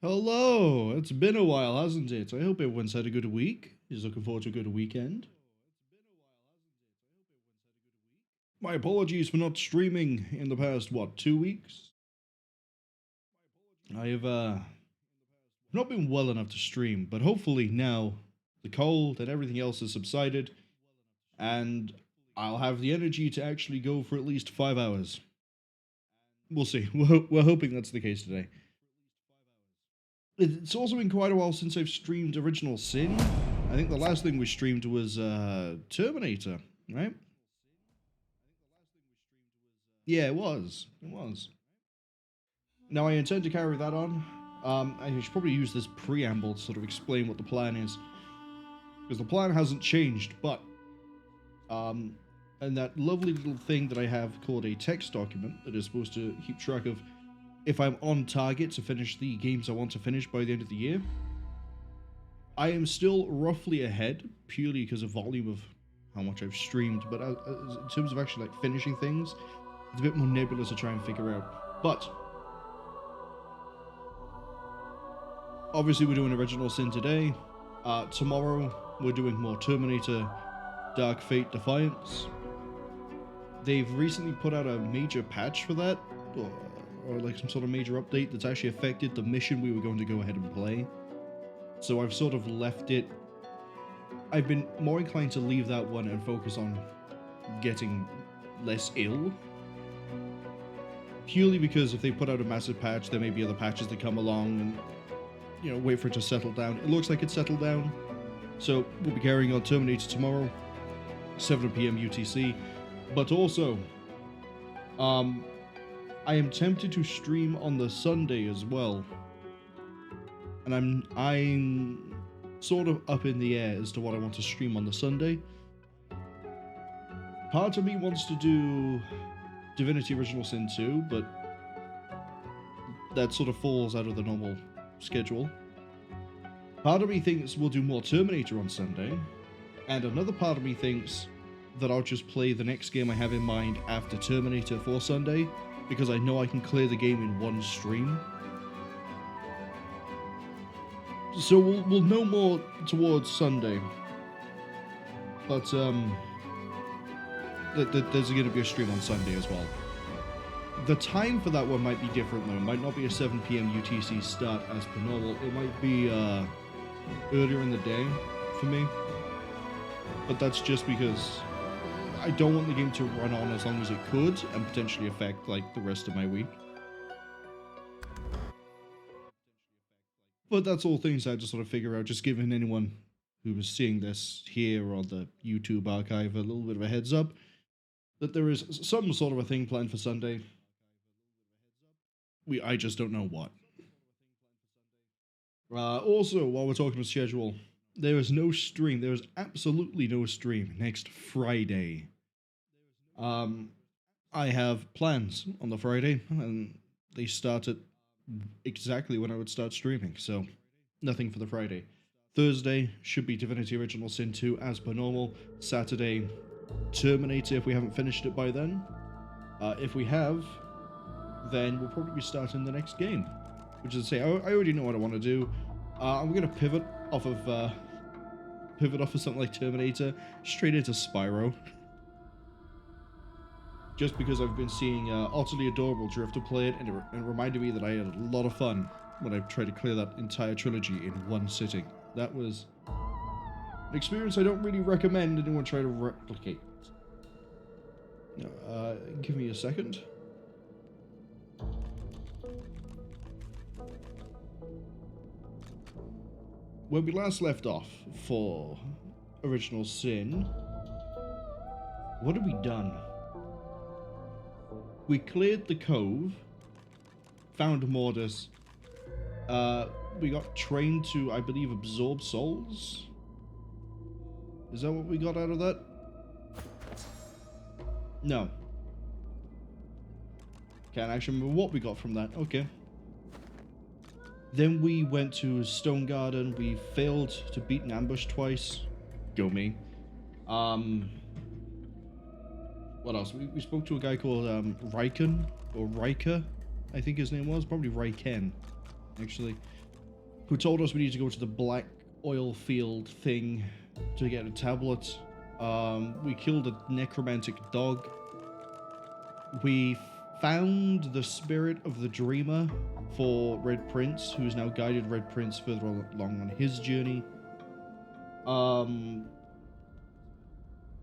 Hello, it's been a while, hasn't it? I hope everyone's had a good week. Is looking forward to a good weekend. My apologies for not streaming in the past, 2 weeks? I have not been well enough to stream, but hopefully now the cold and everything else has subsided, and I'll have the energy to actually go for at least 5 hours. We'll see. We're hoping that's the case today. It's also been quite a while since I've streamed Original Sin. I think the last thing we streamed was Terminator, right? Yeah, it was. It was. Now I intend to carry that on. I should probably use this preamble to sort of explain what the plan is, because the plan hasn't changed. But and that lovely little thing that I have called a text document that is supposed to keep track of if I'm on target to finish the games I want to finish by the end of the year. I am still roughly ahead, purely because of volume of how much I've streamed, but in terms of actually like finishing things, it's a bit more nebulous to try and figure out. But obviously we're doing Original Sin today. Tomorrow we're doing more Terminator Dark Fate Defiance. They've recently put out a major patch for that, or like some sort of major update that's actually affected the mission we were going to go ahead and play. So I've sort of left it. I've been more inclined to leave that one and focus on getting less ill. Purely because if they put out a massive patch, there may be other patches that come along and, you know, wait for it to settle down. It looks like it's settled down. So we'll be carrying on Terminator tomorrow, 7 p.m. UTC. But also, I am tempted to stream on the Sunday as well. And I'm sort of up in the air as to what I want to stream on the Sunday. Part of me wants to do Divinity Original Sin 2, but that sort of falls out of the normal schedule. Part of me thinks we'll do more Terminator on Sunday, and another part of me thinks that I'll just play the next game I have in mind after Terminator for Sunday, because I know I can clear the game in one stream. So we'll know more towards Sunday, but there's going to be a stream on Sunday as well. The time for that one might be different though. It might not be a 7 p.m. UTC start as per normal. It might be earlier in the day for me, but that's just because I don't want the game to run on as long as it could and potentially affect like the rest of my week. But that's all things I had to sort of figure out, just giving anyone who was seeing this here on the YouTube archive a little bit of a heads up that there is some sort of a thing planned for Sunday. I just don't know what. Also, while we're talking about schedule, there is no stream. There is absolutely no stream next Friday. I have plans on the Friday, and they start at exactly when I would start streaming, so nothing for the Friday. Thursday should be Divinity Original Sin 2 as per normal. Saturday, Terminator if we haven't finished it by then. If we have, then we'll probably be starting the next game, which is to say, I already know what I want to do. I'm going to pivot off of something like Terminator straight into Spyro. Just because I've been seeing Utterly Adorable Drifter play it, and it reminded me that I had a lot of fun when I tried to clear that entire trilogy in one sitting. That was an experience I don't really recommend anyone try to replicate. Give me a second. Where we last left off for Original Sin, what have we done? We cleared the cove, found Mortis, we got trained to, I believe, absorb souls? Is that what we got out of that? No. Can't actually remember what we got from that. Okay. Then we went to Stone Garden. We failed to beat an ambush twice. Go me. What else? We spoke to a guy called Riken, or Riker, I think his name was. Probably Riken, actually. who told us we need to go to the black oil field thing to get a tablet. We killed a necromantic dog. We found the spirit of the dreamer for Red Prince, who's now guided Red Prince further along on his journey.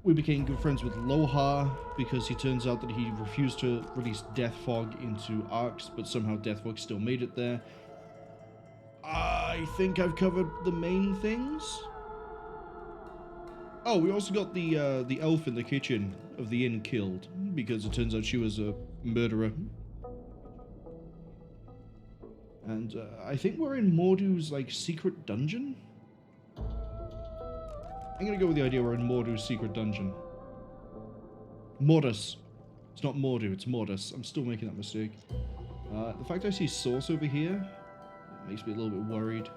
We became good friends with Lohar because he turns out that he refused to release Death Fog into Arcs, but somehow Death Fog still made it there. I think I've covered the main things. Oh, we also got the elf in the kitchen of the inn killed because it turns out she was a murderer. And I think we're in Mordu's like secret dungeon. I'm gonna go with the idea we're in Mordu's secret dungeon. Mordus. It's not Mordu, it's Mordus. I'm still making that mistake. The fact I see Source over here makes me a little bit worried.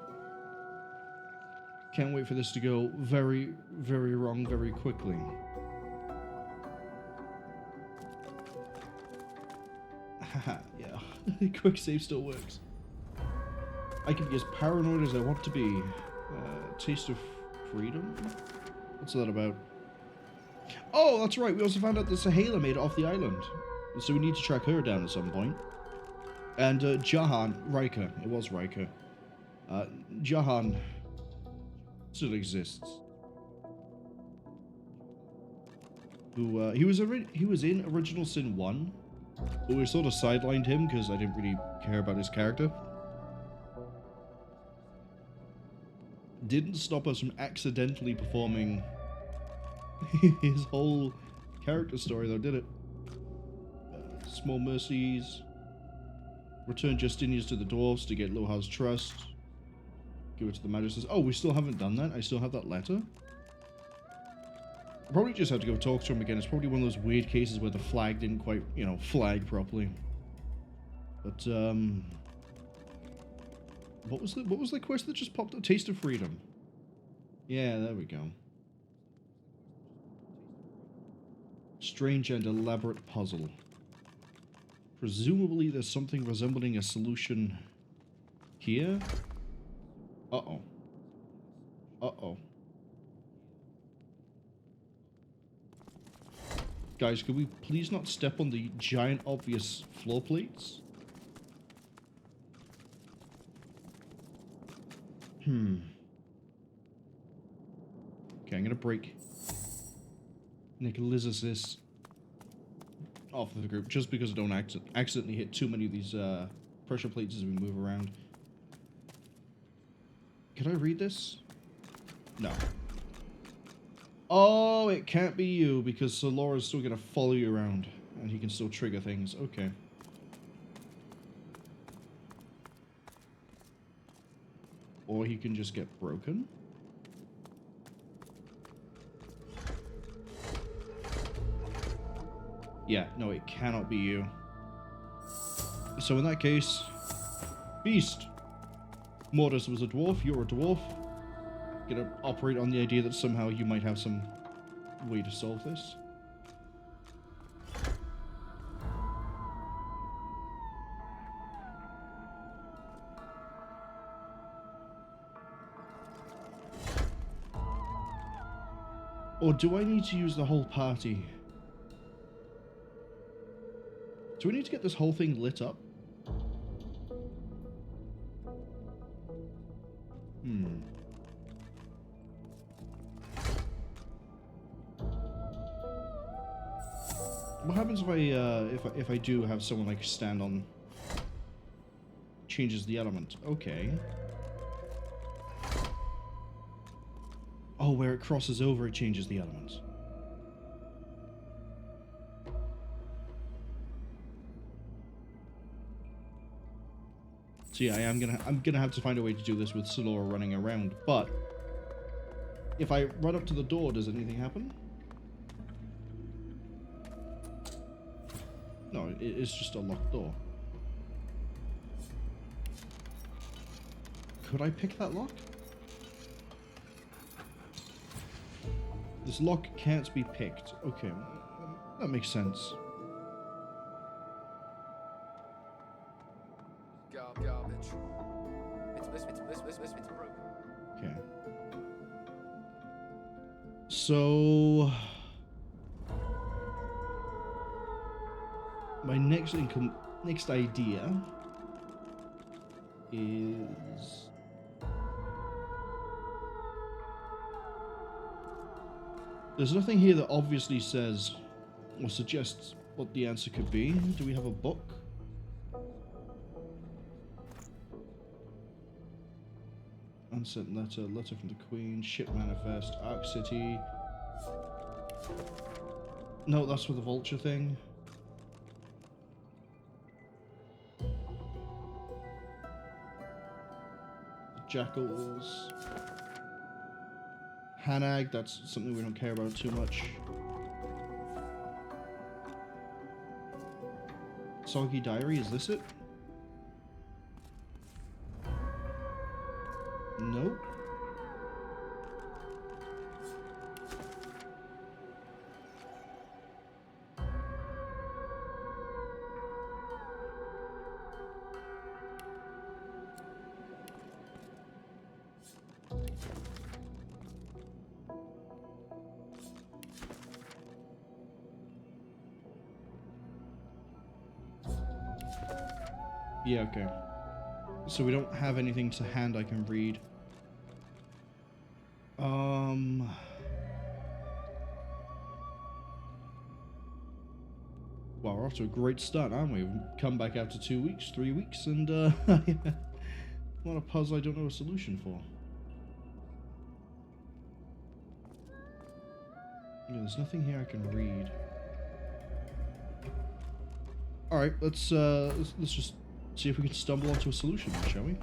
Can't wait for this to go very, very wrong very quickly. Haha, yeah. Quick save still works. I can be as paranoid as I want to be. Taste of freedom? What's that about? Oh, that's right. We also found out that Saheila made it off the island. So we need to track her down at some point. And Jahan, Riker. It was Riker. Jahan still exists. Who he was in Original Sin 1, but we sort of sidelined him because I didn't really care about his character. Didn't stop us from accidentally performing his whole character story, though, did it? Small mercies. Return Justinians to the dwarves to get Lohar's trust. Give it to the Magisters. Oh, we still haven't done that? I still have that letter? I probably just have to go talk to him again. It's probably one of those weird cases where the flag didn't quite, you know, flag properly. But, What was the quest that just popped up? Taste of Freedom. Yeah, there we go. Strange and elaborate puzzle. Presumably there's something resembling a solution here. Uh-oh. Uh-oh. Guys, could we please not step on the giant obvious floor plates? Okay, I'm gonna break Nicholas off of the group just because I don't accidentally hit too many of these pressure plates as we move around. Can I read this? No. Oh, it can't be you because Solora's still gonna follow you around and he can still trigger things. Okay. Or he can just get broken. Yeah, no, it cannot be you. So in that case, Beast. Mordus was a dwarf, you're a dwarf. Gonna operate on the idea that somehow you might have some way to solve this. Or do I need to use the whole party? Do we need to get this whole thing lit up? What happens if I do have someone like stand on? Changes the element. Okay. Oh, where it crosses over, it changes the elements. So yeah, I'm gonna have to find a way to do this with Solora running around. But if I run up to the door, does anything happen? No, it's just a locked door. Could I pick that lock? This lock can't be picked. Okay, that makes sense. Garbage. It's Okay. So my next idea is there's nothing here that obviously says or suggests what the answer could be. Do we have a book? Unsent letter, letter from the Queen, ship manifest, Ark City. No, that's for the vulture thing. The jackals. Hanag, that's something we don't care about too much. Soggy Diary, is this it? Nope. Yeah, okay. So we don't have anything to hand I can read. Well, we're off to a great start, aren't we? We've come back after 2 weeks, 3 weeks, and what a puzzle I don't know a solution for. Yeah, there's nothing here I can read. Alright, let's just see if we can stumble onto a solution, shall we?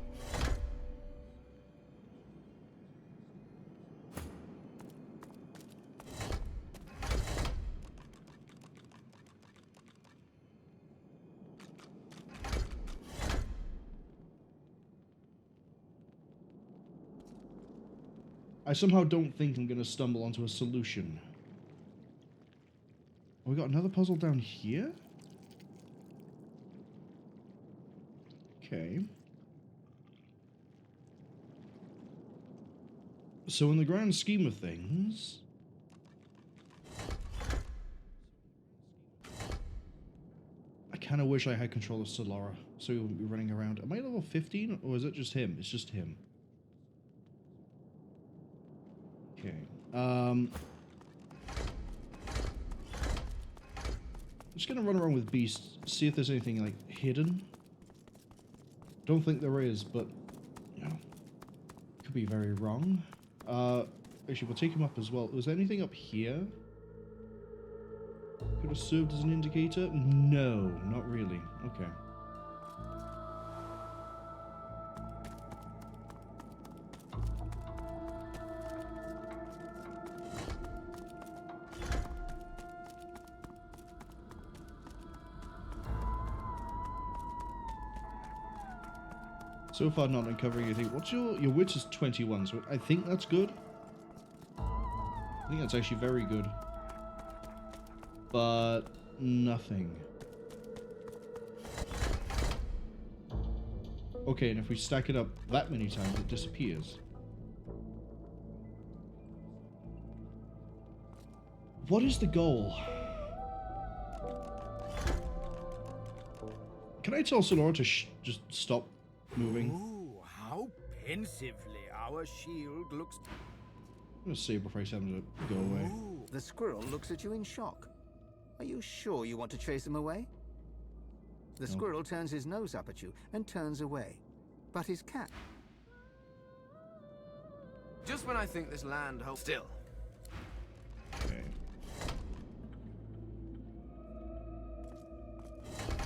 I somehow don't think I'm going to stumble onto a solution. Oh, we got another puzzle down here? Okay. So in the grand scheme of things... I kind of wish I had control of Solara, so he wouldn't be running around. Am I level 15, or is it just him? It's just him. Okay. I'm just gonna run around with Beast, see if there's anything, like, hidden. Don't think there is, but, you know, could be very wrong. Actually, we'll take him up as well. Was there anything up here? Could have served as an indicator? No, not really. Okay. So far not uncovering anything. What's your wits is 21, so I think that's good. I think that's actually very good. But nothing. Okay, and if we stack it up that many times, it disappears. What is the goal? Can I tell Solara to just stop moving? Ooh, how pensively our shield looks. I'm gonna save before I tell him to go away. Ooh, the squirrel looks at you in shock. Are you sure you want to chase him away? The squirrel turns his nose up at you and turns away. But his cat... Just when I think this land holds still. Okay.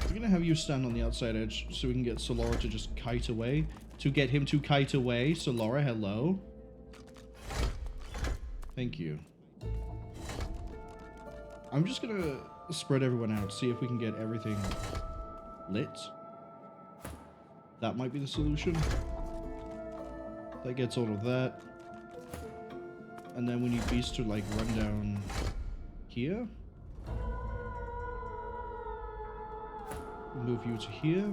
We're gonna have you stand on the outside edge so we can get Solara to just kite away. To get him to kite away. Solara, hello. Thank you. I'm just gonna spread everyone out, see if we can get everything lit. That might be the solution. That gets all of that. And then we need Beast to, like, run down here. Move you to here.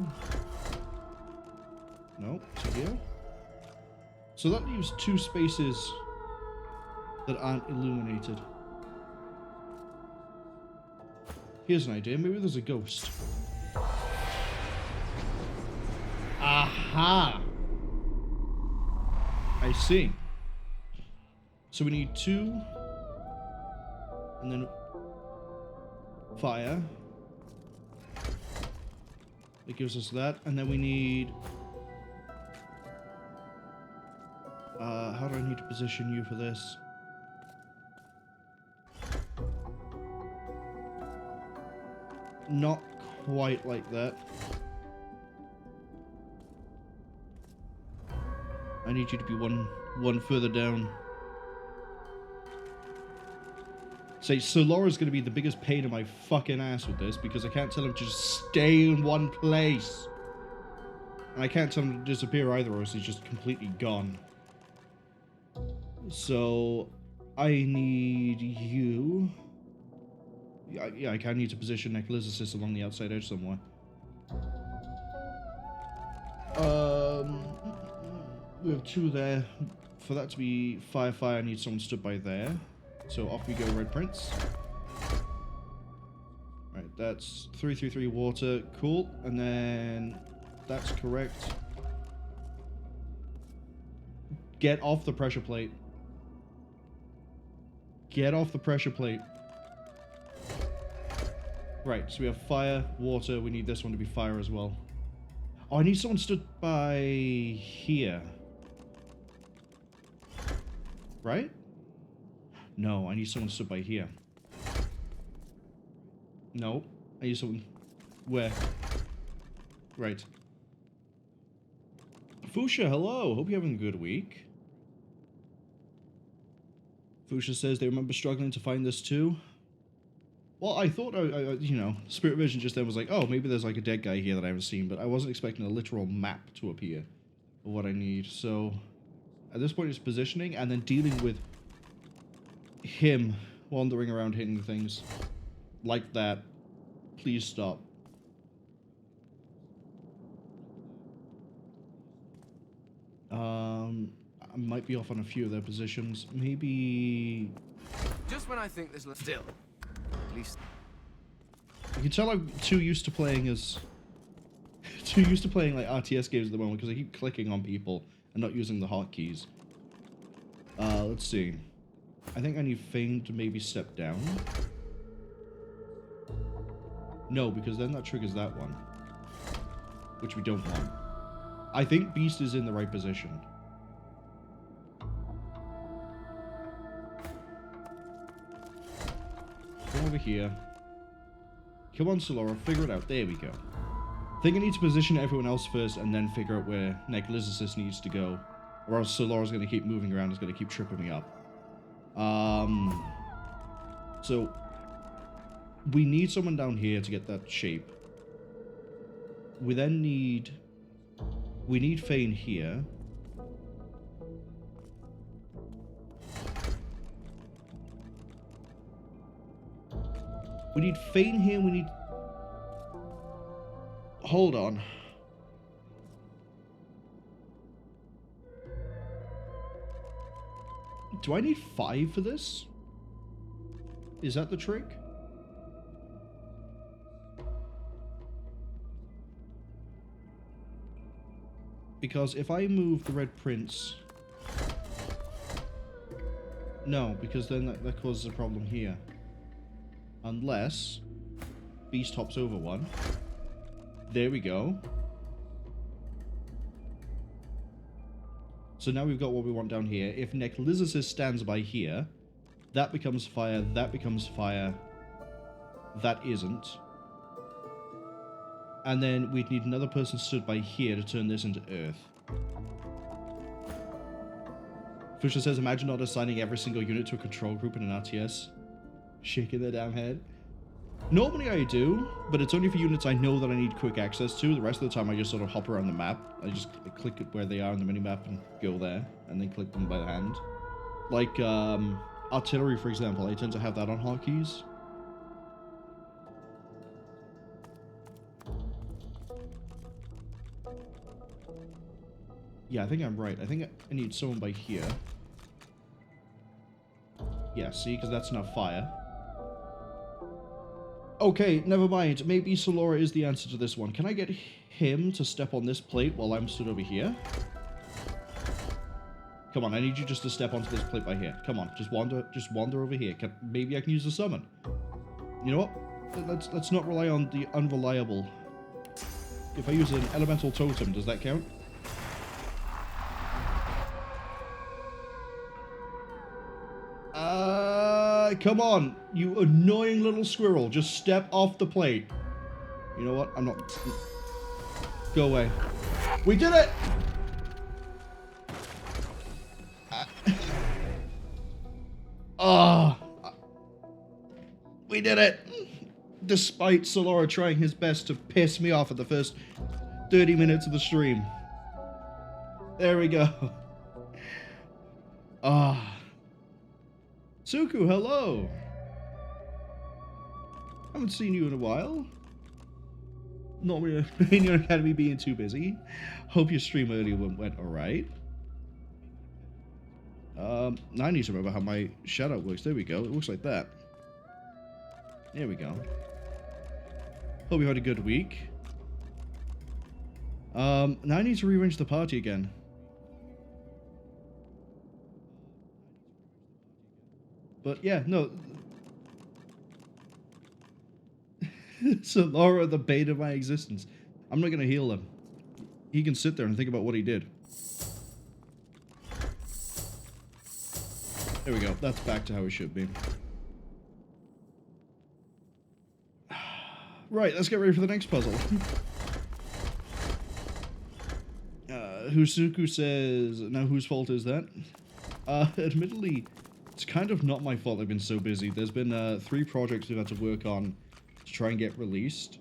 No, to here. So that leaves 2 spaces that aren't illuminated. Here's an idea. Maybe there's a ghost. Aha! I see. So we need 2. And then fire. It gives us that. And then we need... how do I need to position you for this? Not quite like that. I need you to be one further down. So Laura's going to be the biggest pain in my fucking ass with this because I can't tell him to just stay in one place. And I can't tell him to disappear either, or else he's just completely gone. So I need you. Yeah, I kind of need to position Necro-Knight along the outside edge somewhere. We have 2 there. For that to be fire, I need someone stood by there. So off we go, Red Prince. Right, that's 3 water. Cool. And then that's correct. Get off the pressure plate. Get off the pressure plate. Right, so we have fire, water. We need this one to be fire as well. Oh, I need someone stood by here. Right? No, I need someone stood by here. No, I need someone... Where? Right. Fuchsia, hello. Hope you're having a good week. Fuchsia says they remember struggling to find this too. Well, I thought, you know, Spirit Vision just then was like, oh, maybe there's like a dead guy here that I haven't seen, but I wasn't expecting a literal map to appear of what I need. So, at this point, it's positioning and then dealing with him wandering around hitting things like that. Please stop. I might be off on a few of their positions. Maybe... Just when I think this looks still. At least... You can tell I'm too used to playing as... too used to playing like RTS games at the moment because I keep clicking on people and not using the hotkeys. Let's see. I think I need Fane to maybe step down. No, because then that triggers that one. Which we don't want. I think Beast is in the right position. Come over here. Come on, Solora, figure it out. There we go. I think I need to position everyone else first and then figure out where Necro-Knight needs to go. Or else Solora's going to keep moving around. It's going to keep tripping me up. So we need someone down here to get that shape. We then need... We need Fane here. We need Fane here, we need... Hold on. Do I need 5 for this? Is that the trick? Because if I move the Red Prince... No, because then that causes a problem here. Unless Beast hops over one. There we go. So now we've got what we want down here. If Necro-Knight stands by here, that becomes fire, that becomes fire, that isn't. And then we'd need another person stood by here to turn this into earth. Fuchsia says, imagine not assigning every single unit to a control group in an RTS. Shaking their damn head. Normally I do, but it's only for units I know that I need quick access to. The rest of the time I just sort of hop around the map. I just click it where they are on the minimap and go there, and then click them by the hand. Like, artillery, for example, I tend to have that on hotkeys. Yeah, I think I'm right. I think I need someone by here. Yeah, see, because that's enough fire. Okay, never mind. Maybe Solora is the answer to this one. Can I get him to step on this plate while I'm stood over here? Come on, I need you just to step onto this plate by here. Come on, just wander over here. Maybe I can use the summon. You know what? Let's not rely on the unreliable. If I use an elemental totem, does that count? Come on, you annoying little squirrel. Just step off the plate. You know what? I'm not... Go away. We did it! We did it! Despite Solora trying his best to piss me off at the first 30 minutes of the stream. There we go. Suku, hello! Haven't seen you in a while. Not really in your academy being too busy. Hope your stream earlier went alright. Now I need to remember how my shoutout works. There we go. It looks like that. There we go. Hope you had a good week. Now I need to rearrange the party again. But yeah, no. Solora, the bane of my existence. I'm not going to heal him. He can sit there and think about what he did. There we go. That's back to how it should be. Right, let's get ready for the next puzzle. Husuku says, now whose fault is that? Admittedly, it's kind of not my fault I've been so busy. There's been 3 projects we've had to work on to try and get released.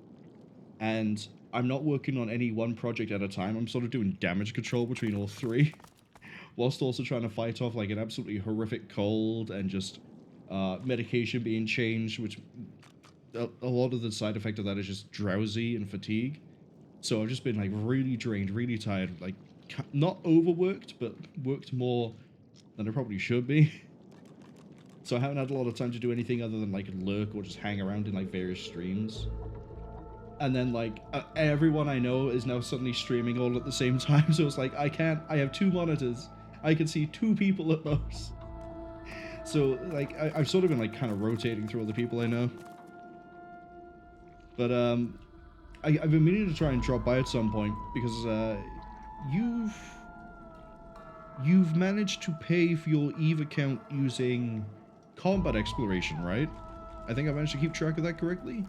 And I'm not working on any one project at a time. I'm sort of doing damage control between all 3. Whilst also trying to fight off like an absolutely horrific cold and just medication being changed, which a lot of the side effect of that is just drowsy and fatigue. So I've just been like really drained, really tired, like not overworked, but worked more than I probably should be. So I haven't had a lot of time to do anything other than like lurk or just hang around in like various streams. And then like everyone I know is now suddenly streaming all at the same time. So it's like I have 2 monitors. I can see 2 people at most. So like I've sort of been like kind of rotating through all the people I know. But I've been meaning to try and drop by at some point because you've managed to pay for your EVE account using combat exploration, right? I think I managed to keep track of that correctly.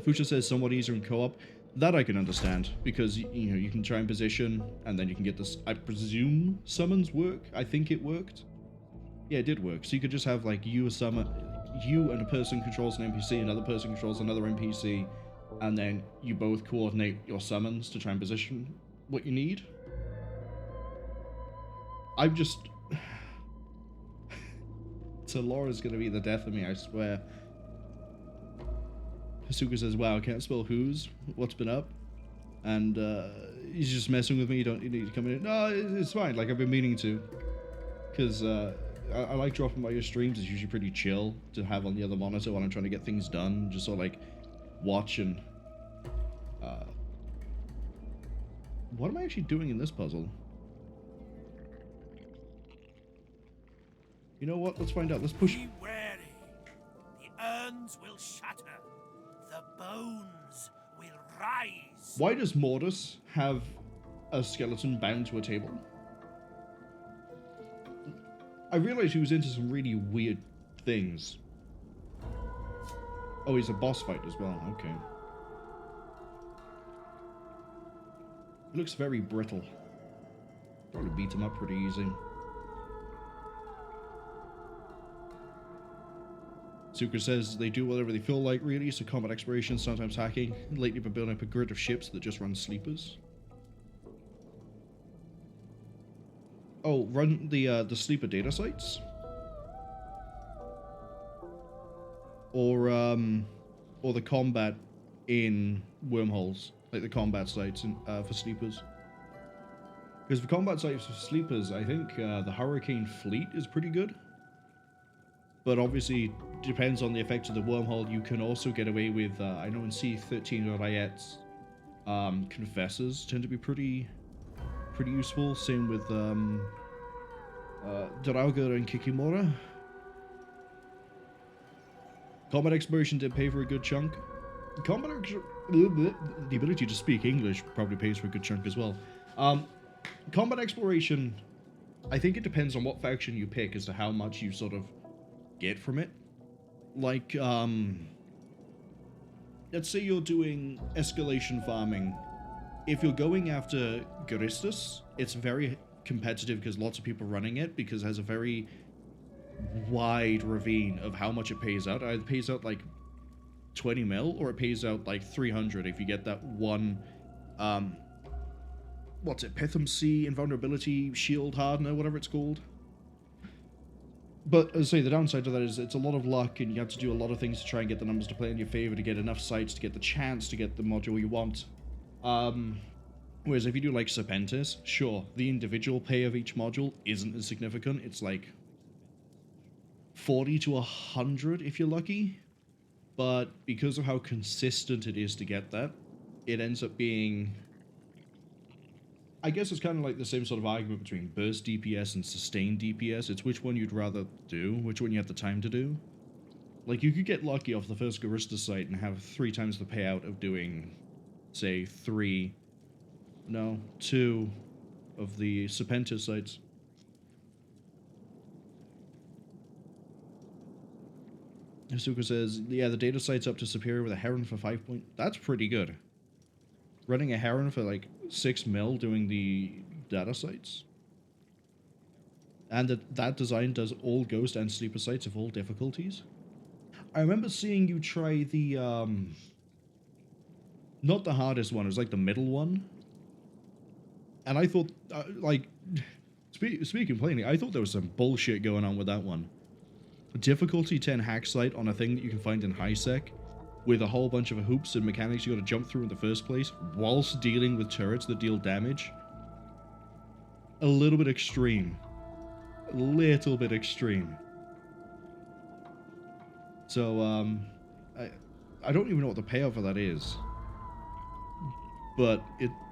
Fuchsia says somewhat easier in co-op. That I can understand because you know you can try and position and then you can get this. I presume summons work. I think it worked. Yeah, it did work. So you could just have like you and a person controls an NPC, another person controls another NPC, and then you both coordinate your summons to try and position what you need. I'm just... Laura's gonna be the death of me, I swear. Hasuka says, wow, I can't spell who's. What's been up? And he's just messing with me. You need to come in. No, it's fine. Like, I've been meaning to. Because I like dropping by your streams. It's usually pretty chill to have on the other monitor while I'm trying to get things done. Just sort of like watch and... what am I actually doing in this puzzle? You know what? Let's find out. Let's push... Be wary. The urns will shatter. The bones will rise. Why does Mortis have a skeleton bound to a table? I realized he was into some really weird things. Oh, he's a boss fight as well. Okay. It looks very brittle. Probably beat him up pretty easy. Suka says they do whatever they feel like, really, so combat exploration, sometimes hacking. Lately been building up a grid of ships that just run sleepers. Oh, run the sleeper data sites? Or the combat in wormholes. like the combat sites for sleepers. Because for combat sites for sleepers, I think the Hurricane Fleet is pretty good. But obviously, depends on the effect of the wormhole. You can also get away with, I know in C13 riots, confessors tend to be pretty useful. Same with Draugar and Kikimora. Combat exploration did pay for a good chunk. The ability to speak English probably pays for a good chunk as well. Combat exploration, I think it depends on what faction you pick as to how much you sort of get from it. Like, let's say you're doing escalation farming. If you're going after Garistus, it's very competitive because lots of people running it, because it has a very wide ravine of how much it pays out. It pays out like 20 mil, or it pays out like 300 if you get that one, what's it, Pitham C Invulnerability Shield Hardener, whatever it's called. But as I say, the downside to that is it's a lot of luck, and you have to do a lot of things to try and get the numbers to play in your favor to get enough sites to get the chance to get the module you want. Whereas if you do like Serpentis, sure, the individual pay of each module isn't as significant. It's like 40 to 100 if you're lucky. But because of how consistent it is to get that, it ends up being... I guess it's kind of like the same sort of argument between burst DPS and sustained DPS. It's which one you'd rather do, which one you have the time to do. Like, you could get lucky off the first Garista site and have 3 times the payout of doing, say, 2 of the Serpentis sites. Asuka says, yeah, the data site's up to Superior with a Heron for 5 point. That's pretty good. Running a Heron for like 6 mil doing the data sites. And that design does all Ghost and Sleeper sites of all difficulties. I remember seeing you try the, not the hardest one, it was like the middle one. And I thought, like, speaking plainly, I thought there was some bullshit going on with that one. Difficulty 10 hack site on a thing that you can find in high sec, with a whole bunch of hoops and mechanics you gotta jump through in the first place, whilst dealing with turrets that deal damage. A little bit extreme. A little bit extreme. So, I don't even know what the payout for that is. But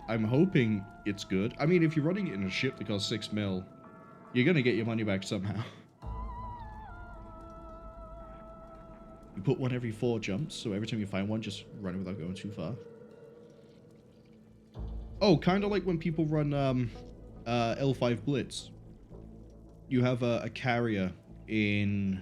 I'm hoping it's good. I mean, if you're running it in a ship that costs 6 mil, you're gonna get your money back somehow. You put one every 4 jumps, so every time you find one, just run it without going too far. Oh, kind of like when people run L5 Blitz. You have a carrier in...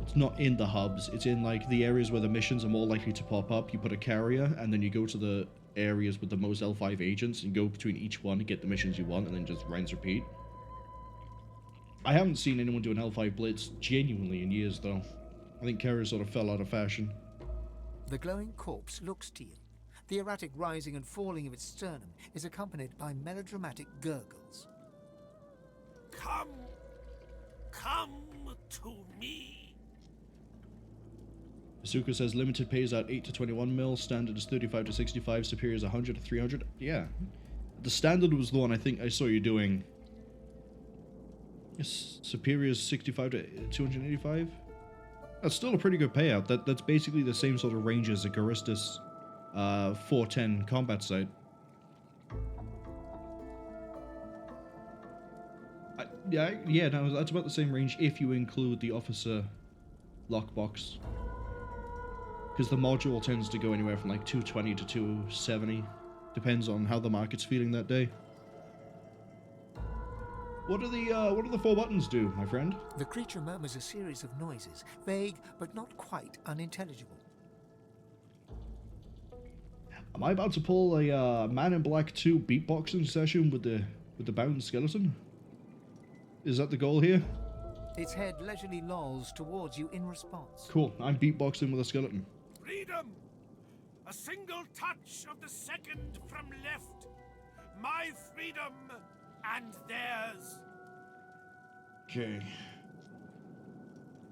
It's not in the hubs, it's in like the areas where the missions are more likely to pop up. You put a carrier, and then you go to the areas with the most L5 agents, and go between each one to get the missions you want, and then just rinse repeat. I haven't seen anyone do an L5 Blitz genuinely in years, though. I think carrier sort of fell out of fashion. The glowing corpse looks to you. The erratic rising and falling of its sternum is accompanied by melodramatic gurgles. Come to me. Asuka says limited pays out 8 to 21 mil, standard is 35 to 65, superior is 100 to 300. Yeah. The standard was the one I think I saw you doing. Yes, superior is 65 to 285. That's still a pretty good payout. That's basically the same sort of range as a Garistus 410 combat site. Yeah, no, that's about the same range if you include the officer lockbox. Because the module tends to go anywhere from like 220 to 270. Depends on how the market's feeling that day. What do the 4 buttons do, my friend? The creature murmurs a series of noises, vague but not quite unintelligible. Am I about to pull a Man in Black 2 beatboxing session with the bound skeleton? Is that the goal here? Its head leisurely lolls towards you in response. Cool, I'm beatboxing with a skeleton. Freedom! A single touch of the second from left. My freedom and theirs. Okay.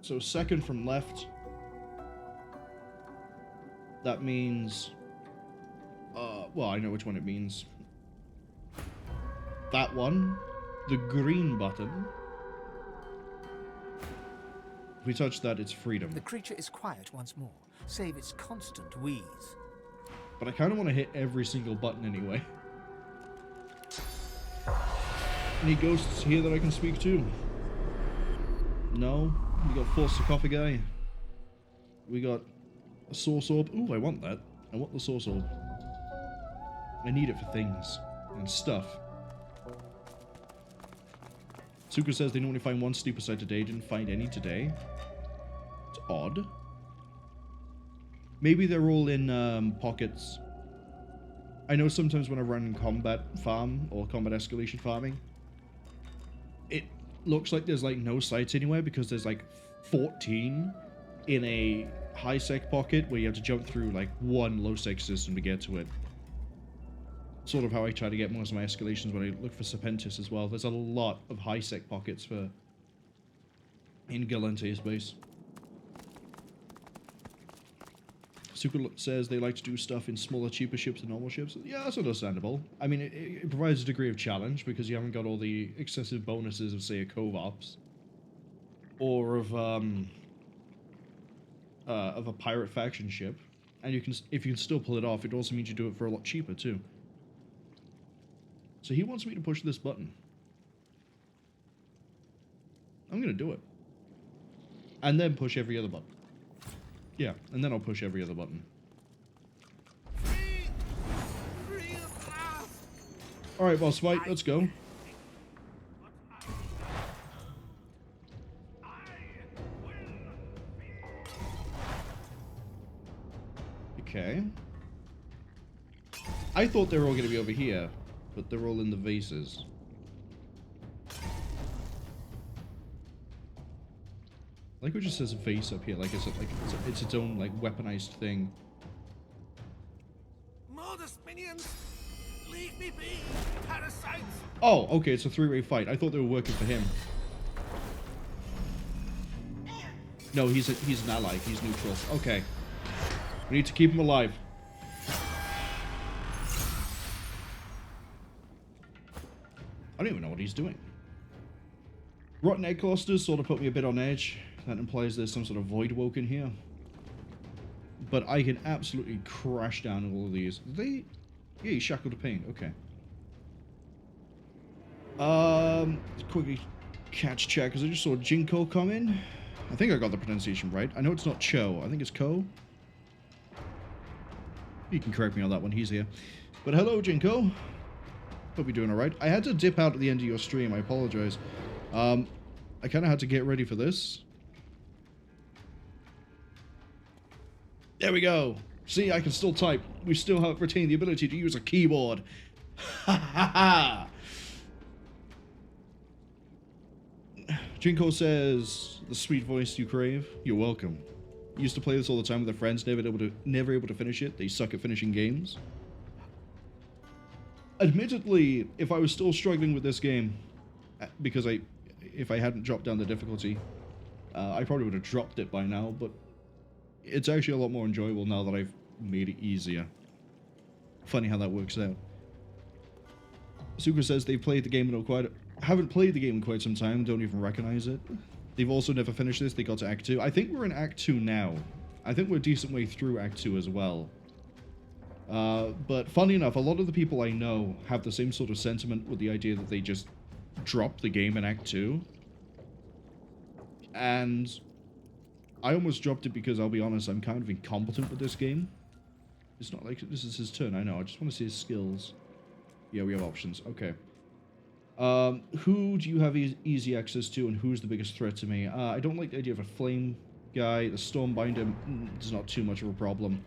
So second from left. That means Well, I know which one it means. That one. The green button. If we touch that, it's freedom. The creature is quiet once more, save its constant wheeze. But I kind of want to hit every single button anyway. Any ghosts here that I can speak to? No. We got 4 sarcophagi. We got a source orb. Ooh, I want that. I want the source orb. I need it for things and stuff. Suka says they normally find 1 steeper side today. Didn't find any today. It's odd. Maybe they're all in pockets. I know sometimes when I run combat farm or combat escalation farming, it looks like there's like no sites anywhere because there's like 14 in a high sec pocket where you have to jump through like one low sec system to get to it. Sort of how I try to get most of my escalations when I look for Serpentis as well. There's a lot of high sec pockets for in Galante's base. Suka says they like to do stuff in smaller, cheaper ships than normal ships. Yeah, that's understandable. I mean, it provides a degree of challenge because you haven't got all the excessive bonuses of, say, a Covops. Or of a pirate faction ship. And you can, if you can still pull it off, it also means you do it for a lot cheaper, too. So he wants me to push this button. I'm going to do it. And then push every other button. Yeah, and then I'll push every other button. Alright, boss fight, let's go. Okay. I thought they were all going to be over here, but they're all in the vases. Like it just says vase up here, like it's its own like weaponized thing. Modest minions, leave me be, parasites. Oh, okay, it's a 3-way fight. I thought they were working for him. No, he's an ally. He's neutral. Okay, we need to keep him alive. I don't even know what he's doing. Rotten egg clusters sort of put me a bit on edge. That implies there's some sort of void woke in here. But I can absolutely crash down all of these. Yeah, he's shackled to pain. Okay. Quickly catch check, because I just saw Jinko come in. I think I got the pronunciation right. I know it's not Cho. I think it's Ko. You can correct me on that one. He's here. But hello, Jinko. Hope you're doing alright. I had to dip out at the end of your stream. I apologize. I kind of had to get ready for this. There we go. See, I can still type. We still have retained the ability to use a keyboard. Ha ha ha! Jinko says, the sweet voice you crave. You're welcome. Used to play this all the time with their friends, never able to finish it. They suck at finishing games. Admittedly, if I was still struggling with this game, because if I hadn't dropped down the difficulty, I probably would have dropped it by now, but it's actually a lot more enjoyable now that I've made it easier. Funny how that works out. Suka says they've played the game haven't played the game in quite some time, don't even recognize it. They've also never finished this, they got to Act 2. I think we're in Act 2 now. I think we're a decent way through Act 2 as well. But funny enough, a lot of the people I know have the same sort of sentiment with the idea that they just dropped the game in Act 2. And I almost dropped it because, I'll be honest, I'm kind of incompetent with this game. It's not like this is his turn, I know. I just want to see his skills. Yeah, we have options. Okay. Who do you have easy access to, and who's the biggest threat to me? I don't like the idea of a flame guy. The Stormbinder is not too much of a problem.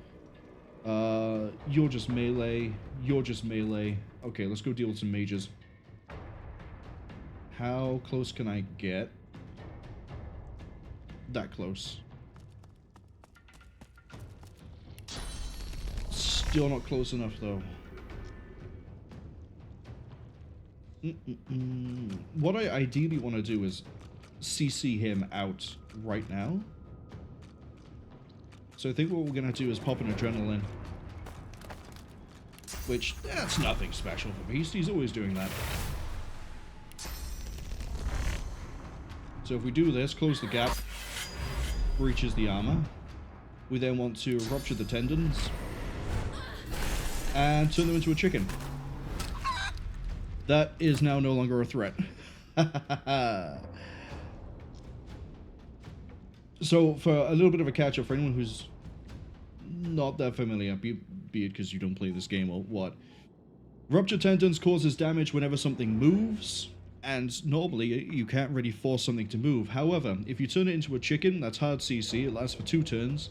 You're just melee. You're just melee. Okay, let's go deal with some mages. How close can I get? That close. Still not close enough, though. What I ideally want to do is CC him out right now. So I think what we're going to do is pop an adrenaline. which, that's nothing special for Beast. He's always doing that. So if we do this, close the gap, breaches the armor. We then want to rupture the tendons and turn them into a chicken. That is now no longer a threat. So for a little bit of a catch-up for anyone who's not that familiar, be it because you don't play this game or what, rupture tendons causes damage whenever something moves, and normally you can't really force something to move. However, if you turn it into a chicken, that's hard CC, it lasts for 2 turns,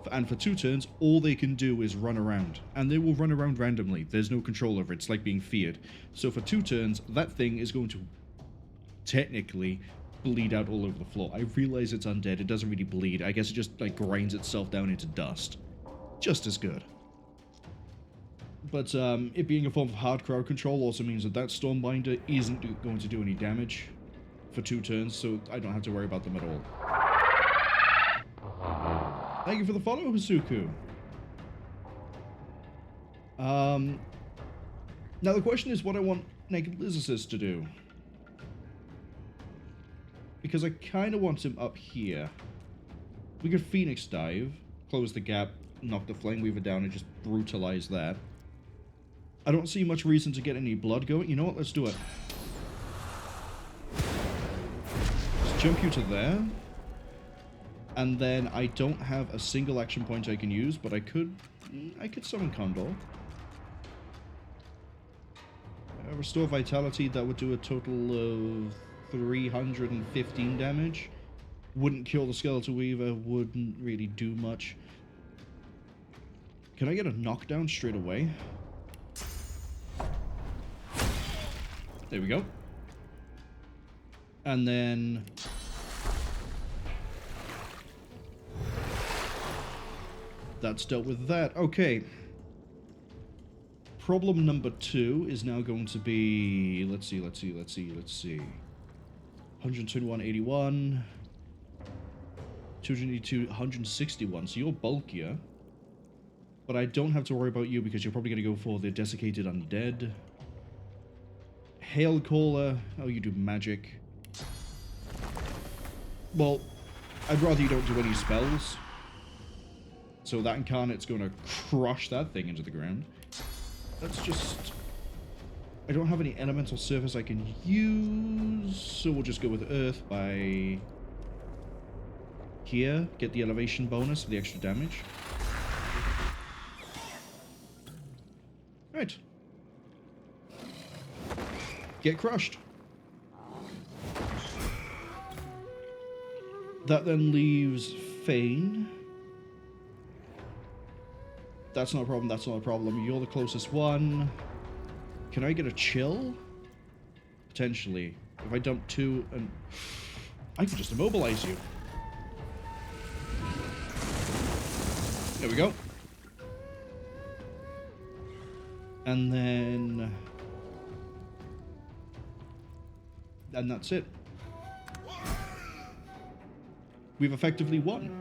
and for 2 turns, all they can do is run around. And they will run around randomly. There's no control over it. It's like being feared. So for 2 turns, that thing is going to technically bleed out all over the floor. I realize it's undead. It doesn't really bleed. I guess it just like grinds itself down into dust. Just as good. But it being a form of hard crowd control also means that that Stormbinder isn't going to do any damage for 2 turns, so I don't have to worry about them at all. Thank you for the follow, Hasuku. Now the question is what I want Naked Lizardist to do. Because I kind of want him up here. We could Phoenix Dive, close the gap, knock the Flame Weaver down, and just brutalize that. I don't see much reason to get any blood going. You know what? Let's do it. Let's jump you to there. And then I don't have a single action point I can use, but I could summon Condor. Restore Vitality, that would do a total of 315 damage. Wouldn't kill the Skeletal Weaver, wouldn't really do much. Can I get a knockdown straight away? There we go. And then that's dealt with that. Okay. Problem number 2 is now going to be, let's see. 121.81. 282, 161. So you're bulkier. But I don't have to worry about you because you're probably going to go for the Desiccated Undead. Hail Caller. Oh, you do magic. Well, I'd rather you don't do any spells. So that Incarnate's going to crush that thing into the ground. Let's just... I don't have any elemental surface I can use, so we'll just go with Earth by... here. Get the elevation bonus for the extra damage. Right. Get crushed. That then leaves Fane. That's not a problem, that's not a problem. You're the closest one. Can I get a chill? Potentially. If I dump 2 and... I can just immobilize you. There we go. And then... and that's it. We've effectively won.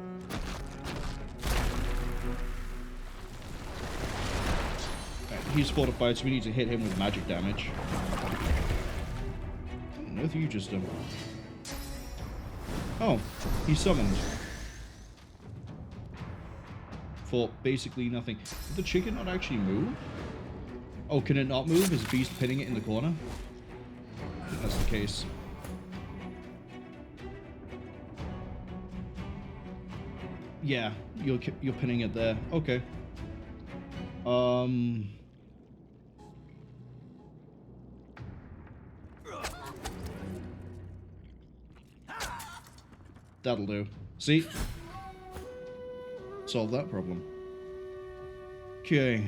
Right, he's fortified, so we need to hit him with magic damage. What on earth are you just done? Oh, he's summoned. For basically nothing. Did the chicken not actually move? Oh, can it not move? Is Beast pinning it in the corner? I think that's the case. Yeah, you're pinning it there. Okay. That'll do. See? Solve that problem. Okay.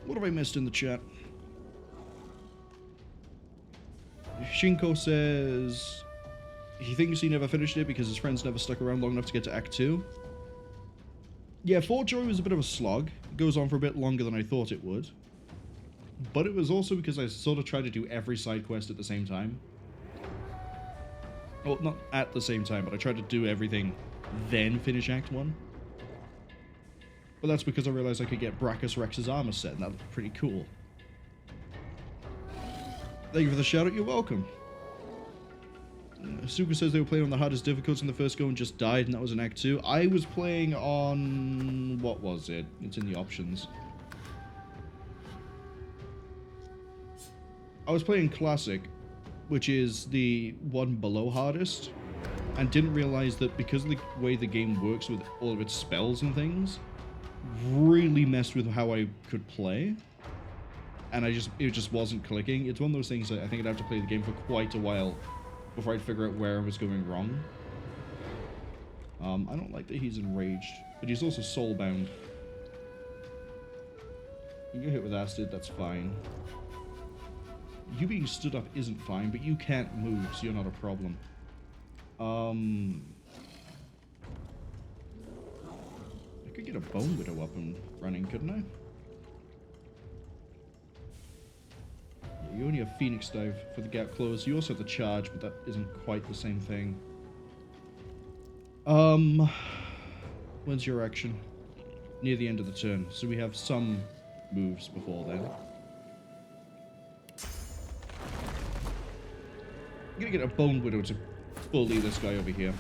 What have I missed in the chat? Shinko says he thinks he never finished it because his friends never stuck around long enough to get to Act 2. Yeah, Fort Joy was a bit of a slog. It goes on for a bit longer than I thought it would. But it was also because I sort of tried to do every side quest at the same time. Well, not at the same time, but I tried to do everything, then finish Act 1. But that's because I realized I could get Brachus Rex's armor set, and that looked pretty cool. Thank you for the shout out, you're welcome. Suka says they were playing on the hardest difficulty in the first go and just died, and that was in Act 2. I was playing on... what was it? It's in the options. I was playing Classic, which is the one below hardest, and didn't realize that because of the way the game works with all of its spells and things, really messed with how I could play. And it just wasn't clicking. It's one of those things that I think I'd have to play the game for quite a while before I'd figure out where I was going wrong. I don't like that he's enraged, but he's also soulbound. You get hit with acid, that's fine. You being stood up isn't fine, but you can't move, so you're not a problem. I could get a Bone Widow up and running, couldn't I? Yeah, you only have Phoenix Dive for the gap close. You also have the charge, but that isn't quite the same thing. When's your action? Near the end of the turn, so we have some moves before then. I'm gonna get a Bone Widow to bully this guy over here.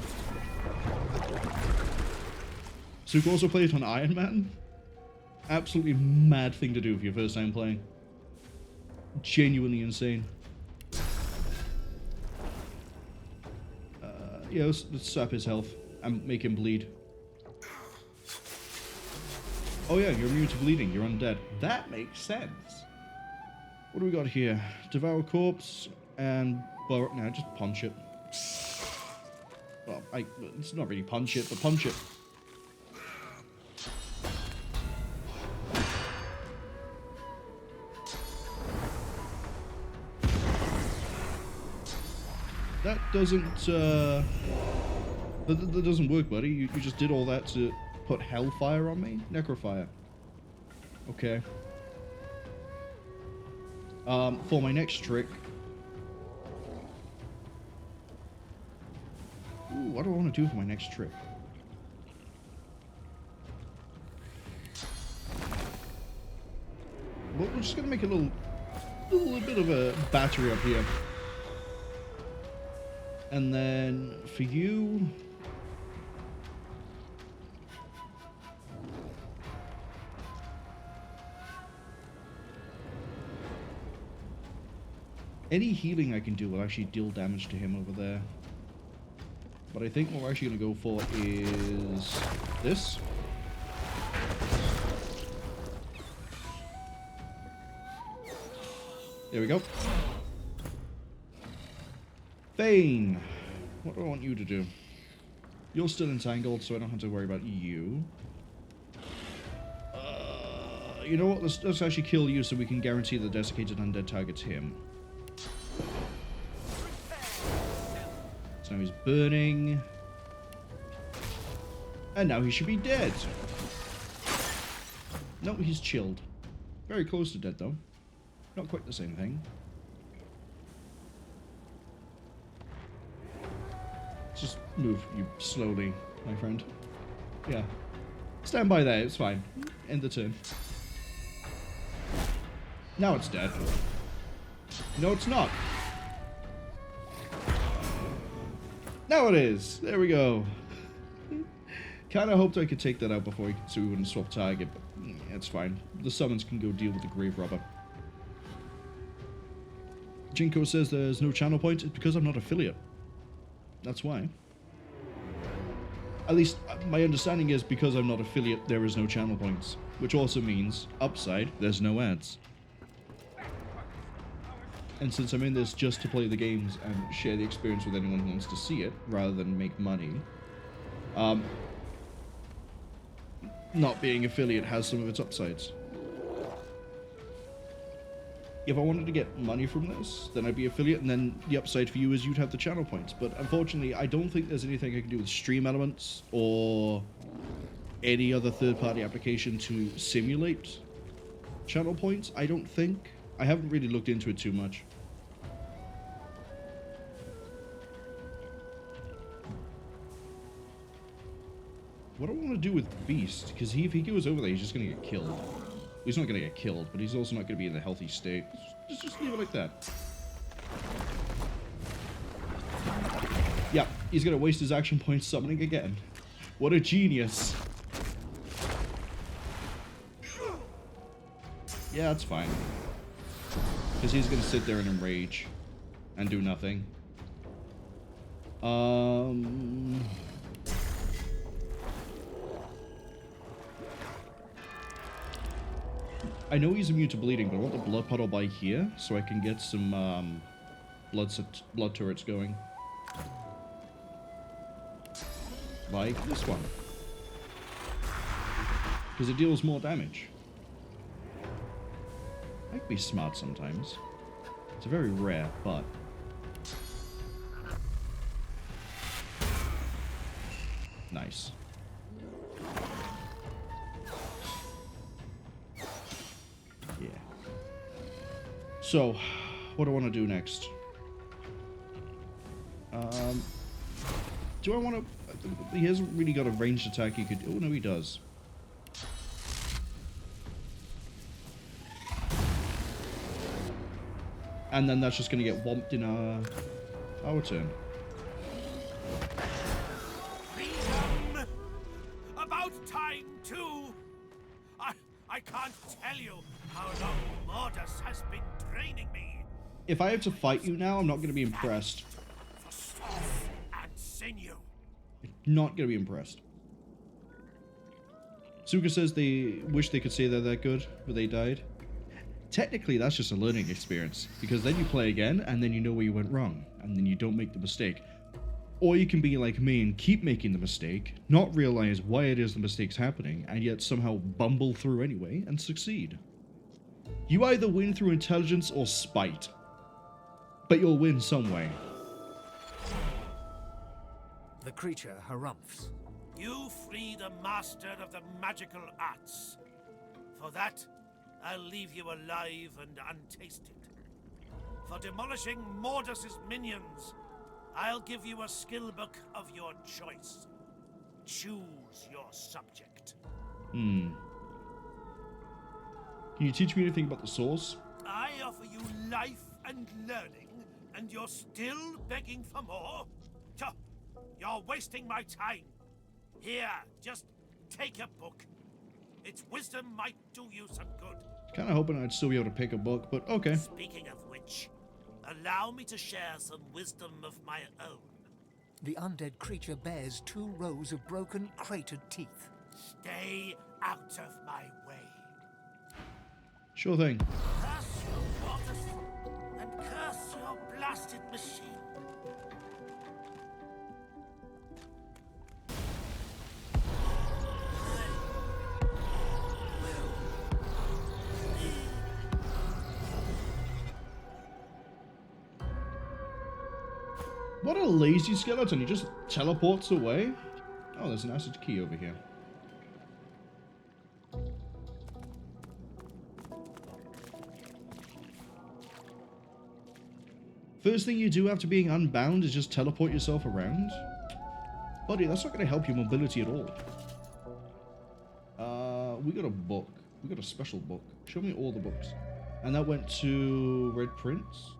So you can also play it on Iron Man. Absolutely mad thing to do for your first time playing. Genuinely insane. Yeah, let's sap his health and make him bleed. Oh yeah, you're immune to bleeding. You're undead. That makes sense. What do we got here? Devour Corpse and... well, no, just punch it. Well, it's not really punch it, but punch it. That doesn't, that doesn't work, buddy. You just did all that to put Hellfire on me? Necrofire. Okay. For my next trick... ooh, what do I want to do for my next trick? Well, we're just going to make a little bit of a battery up here. And then for you... any healing I can do will actually deal damage to him over there. But I think what we're actually going to go for is this. There we go. Bane. What do I want you to do? You're still entangled, so I don't have to worry about you. You know what? Let's actually kill you so we can guarantee the desiccated undead targets him. So now he's burning. And now he should be dead. No, he's chilled. Very close to dead, though. Not quite the same thing. Just move you slowly, my friend. Yeah. Stand by there, it's fine. End the turn. Now it's dead. No, it's not. Now it is. There we go. Kind of hoped I could take that out before so we wouldn't swap target, but it's fine. The summons can go deal with the grave robber. Jinko says there's no channel point. It's because I'm not affiliate. That's why. At least my understanding is because I'm not affiliate, there is no channel points. Which also means, upside, there's no ads. And since I'm in this just to play the games and share the experience with anyone who wants to see it, rather than make money, not being affiliate has some of its upsides. If I wanted to get money from this, then I'd be affiliate, and then the upside for you is you'd have the channel points. But unfortunately, I don't think there's anything I can do with stream elements or any other third-party application to simulate channel points, I don't think. I haven't really looked into it too much. what do I want to do with Beast? Because if he goes over there, he's just going to get killed. Well, he's not going to get killed, but he's also not going to be in a healthy state. Just leave it like that. Yeah, he's going to waste his action points summoning again. What a genius. Yeah, that's fine. Because he's going to sit there and enrage and do nothing. I know he's immune to bleeding, but I want the blood puddle by here so I can get some blood turrets going. Like this one. Because it deals more damage. I can be smart sometimes. It's very rare, but... Nice. Yeah. So, what do I want to do next? Do I want to... He hasn't really got a ranged attack he could... Oh, no, he does. And then that's just going to get whomped in our turn. Freedom! About time, too! I can't tell you how long Mordas has been training me. If I have to fight you now, I'm not going to be impressed. For stuff and sinew. Not going to be impressed. Suga says they wish they could say they're that good, but they died. Technically, that's just a learning experience, because then you play again, and then you know where you went wrong, and then you don't make the mistake. Or you can be like me and keep making the mistake, not realize why it is the mistake's happening, and yet somehow bumble through anyway and succeed. You either win through intelligence or spite, but you'll win some way. The creature harumphs. You freed a master of the magical arts. For that, I'll leave you alive and untasted. For demolishing Mordas's minions, I'll give you a skill book of your choice. Choose your subject. Can you teach me anything about the source? I offer you life and learning, and you're still begging for more? You're wasting my time. Here, just take a book. Its wisdom might do you some good. Kind of hoping I'd still be able to pick a book, but okay. Speaking of which, allow me to share some wisdom of my own. The undead creature bears 2 rows of broken, cratered teeth. Stay out of my way. Sure thing. Curse your waters and curse your blasted machine. What a lazy skeleton, he just teleports away. Oh, there's an acid key over here. First thing you do after being unbound is just teleport yourself around? Buddy, that's not going to help your mobility at all. We got a book. We got a special book. Show me all the books. And that went to Red Prince.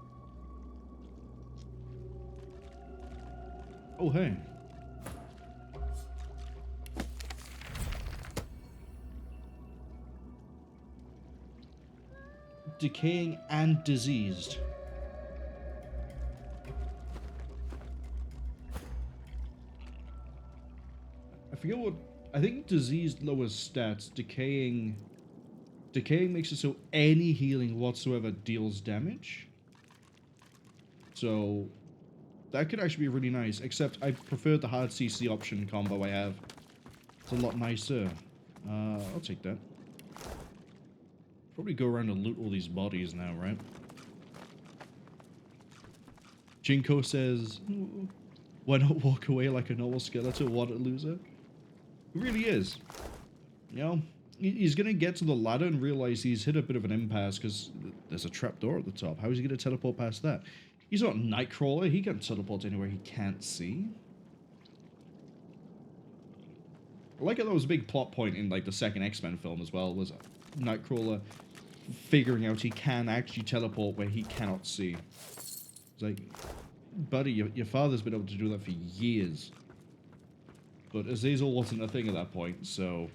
Oh, hey. Decaying and diseased. I forget what... I think diseased lowers stats. Decaying makes it so any healing whatsoever deals damage. So... that could actually be really nice, except I prefer the hard CC option combo I have. It's a lot nicer. I'll take that. Probably go around and loot all these bodies now, right? Jinko says, why not walk away like a normal skeleton? What a loser. It really is. You know, he's going to get to the ladder and realize he's hit a bit of an impasse because there's a trapdoor at the top. How is he going to teleport past that? He's not a Nightcrawler. He can't teleport anywhere he can't see. like it, that was a big plot point in like the second X-Men film as well, was Nightcrawler figuring out he can actually teleport where he cannot see. It's like, buddy, your father's been able to do that for years. But Azazel wasn't a thing at that point, so...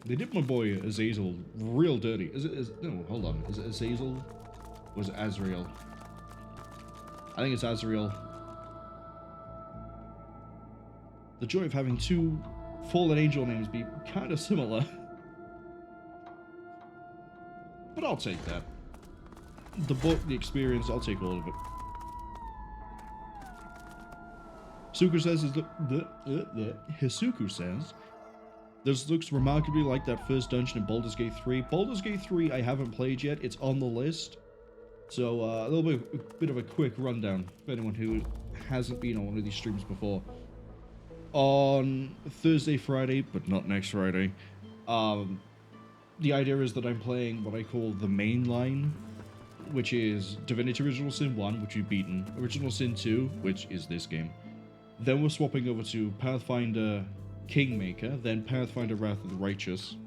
They did my boy Azazel real dirty. No, hold on. Is it Azazel? Or is it Azrael? I think it's Azrael. The joy of having two fallen angel names be kind of similar. But I'll take that. The book, the experience, I'll take all of it. Hisuku says, Hisuku says, this looks remarkably like that first dungeon in Baldur's Gate 3. Baldur's Gate 3 I haven't played yet. It's on the list. So a little bit of a quick rundown for anyone who hasn't been on one of these streams before. On Thursday, Friday, but not next Friday, the idea is that I'm playing what I call the main line, which is Divinity Original Sin 1, which we've beaten, Original Sin 2, which is this game. Then we're swapping over to Pathfinder Kingmaker, then Pathfinder Wrath of the Righteous.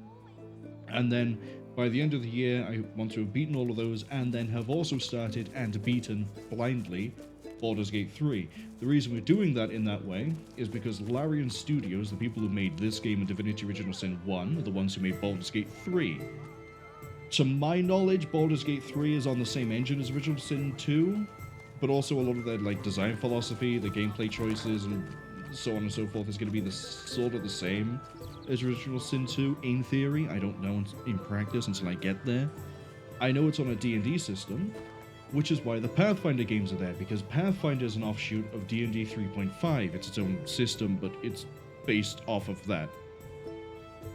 And then by the end of the year, I want to have beaten all of those, and then have also started and beaten blindly Baldur's Gate 3. The reason we're doing that in that way is because Larian Studios, the people who made this game and Divinity Original Sin 1, are the ones who made Baldur's Gate 3. To my knowledge, Baldur's Gate 3 is on the same engine as Original Sin 2, but also a lot of their like design philosophy, the gameplay choices, and so on and so forth is going to be sort of the same as Original Sin 2 in theory. I don't know in practice until I get there. I know it's on a D&D system, which is why the Pathfinder games are there, because Pathfinder is an offshoot of D&D 3.5. It's its own system, but it's based off of that.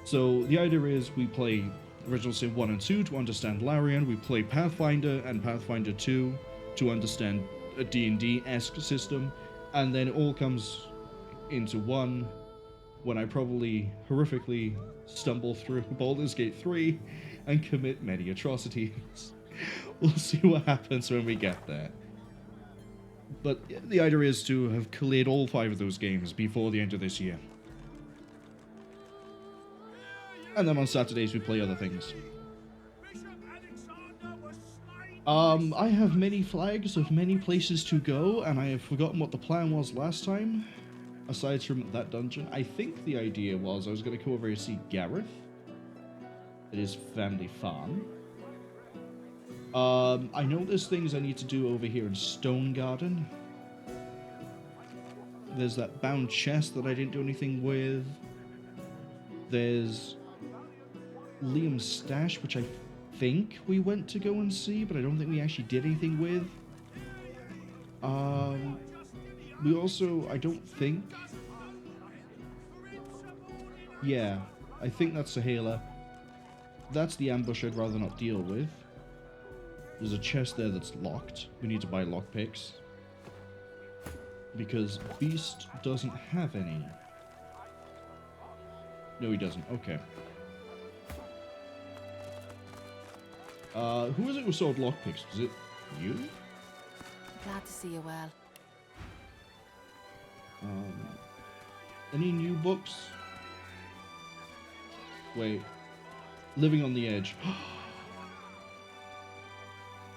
So the idea is we play Original Sin 1 and 2 to understand Larian, we play Pathfinder and Pathfinder 2 to understand a D&D-esque system, and then it all comes into one when I probably horrifically stumble through Baldur's Gate 3 and commit many atrocities. We'll see what happens when we get there. But the idea is to have cleared all 5 of those games before the end of this year. And then on Saturdays we play other things. I have many flags of many places to go, and I have forgotten what the plan was last time. Aside from that dungeon, I think the idea was I was going to go over here to see Gareth at his family farm. I know there's things I need to do over here in Stone Garden. There's that bound chest that I didn't do anything with. There's Liam's stash, which I think we went to go and see, but I don't think we actually did anything with. We also, I don't think... Yeah, I think that's Saheila. That's the ambush I'd rather not deal with. There's a chest there that's locked. We need to buy lockpicks. Because Beast doesn't have any. No, he doesn't. Okay. Who was it who sold lockpicks? Was it you? Glad to see you well. Any new books? Wait. Living on the Edge.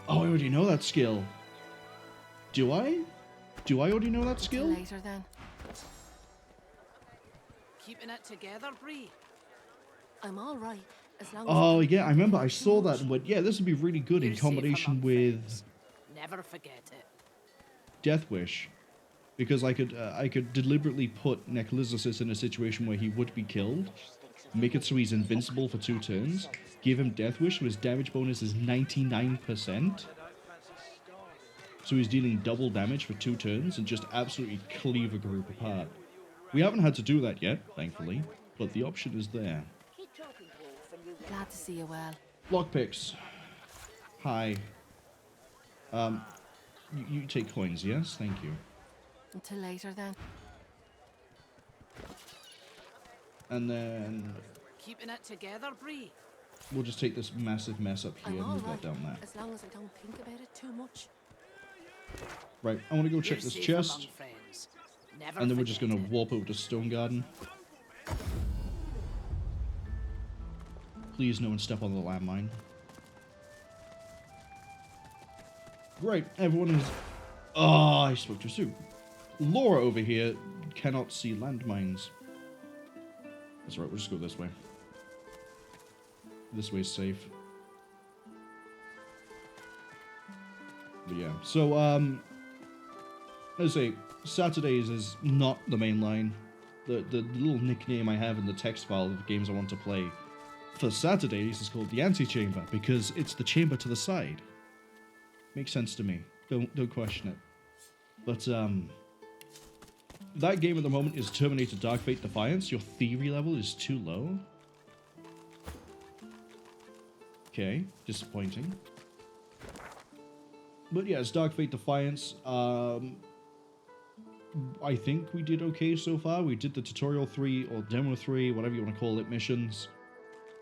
Oh, I already know that skill. Do I? Do I already know that skill? Later then. Keeping it together, Bree. I'm all right as long as. Oh yeah, I remember I saw that and went, yeah, this would be really good in combination with Never forget it. Death Wish, because I could deliberately put Necrolysis in a situation where he would be killed, make it so he's invincible for 2 turns, give him Death Wish so his damage bonus is 99%, so he's dealing double damage for 2 turns and just absolutely cleave a group apart. We haven't had to do that yet, thankfully, but the option is there. Glad to see you well. Lockpicks. Hi. You take coins, yes? Thank you. Until later then. And then Keeping it together, Bree. we'll just take this massive mess up here I'm and all move right that down there. as long as I don't think about it too much. Right, I want to go check You're this safe chest. among friends. Never And then we're just forget gonna it. warp over to Stone Garden. Please no one step on the landmine. Great, everyone is... Oh, I spoke too soon. Laura over here cannot see landmines. That's right, we'll just go this way. This way's safe. But yeah, so, let's say, Saturdays is not the main line. The little nickname I have in the text file of the games I want to play for Saturdays is called the Antechamber, because it's the chamber to the side. Makes sense to me. Don't question it. But, that game at the moment is Terminator Dark Fate Defiance. Your theory level is too low. Okay, disappointing. But yeah, it's Dark Fate Defiance. I think we did okay so far. We did the Tutorial 3 or Demo 3, whatever you want to call it, missions.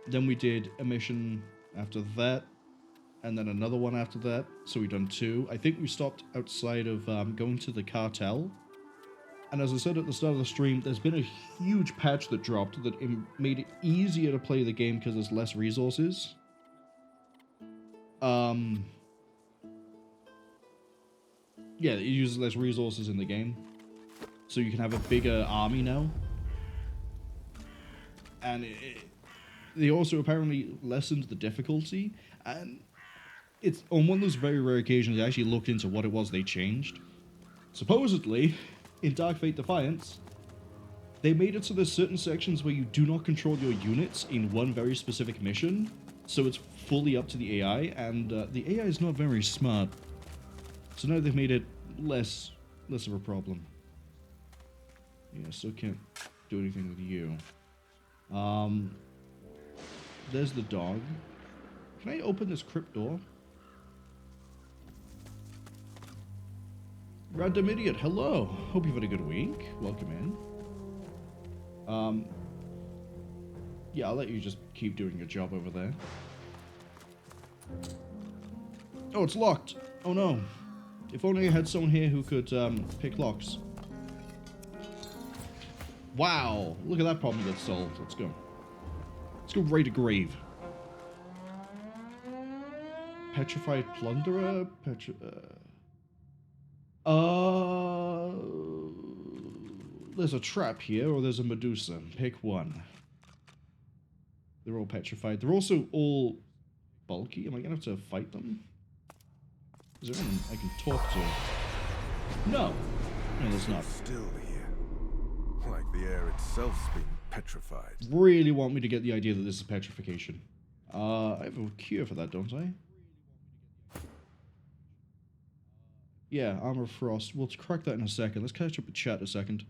Then we did a mission after that, and then another one after that. So we've done 2. I think we stopped outside of going to the cartel. And as I said at the start of the stream, there's been a huge patch that dropped that made it easier to play the game because there's less resources. Yeah, it uses less resources in the game. So you can have a bigger army now. And they also apparently lessened the difficulty. And it's on one of those very rare occasions I actually looked into what it was they changed. Supposedly, in Dark Fate Defiance, they made it so there's certain sections where you do not control your units in one very specific mission. So it's fully up to the AI, and the AI is not very smart. So now they've made it less of a problem. Yeah, still can't do anything with you. There's the dog. Can I open this crypt door? Random idiot, hello. Hope you've had a good week. Welcome in. Yeah, I'll let you just keep doing your job over there. Oh, it's locked. Oh no. If only I had someone here who could pick locks. Wow, look at that problem that's solved. Let's go. Let's go raid a grave. Petrified plunderer? There's a trap here, or there's a Medusa. Pick one. They're all petrified. They're also all bulky. Am I gonna have to fight them? Is there anyone I can talk to? No. No, there's not. Still here. Like the air itself's been petrified. Really want me to get the idea that this is petrification. I have a cure for that, don't I? Yeah, Armor Frost. We'll crack that in a second. Let's catch up with chat a second.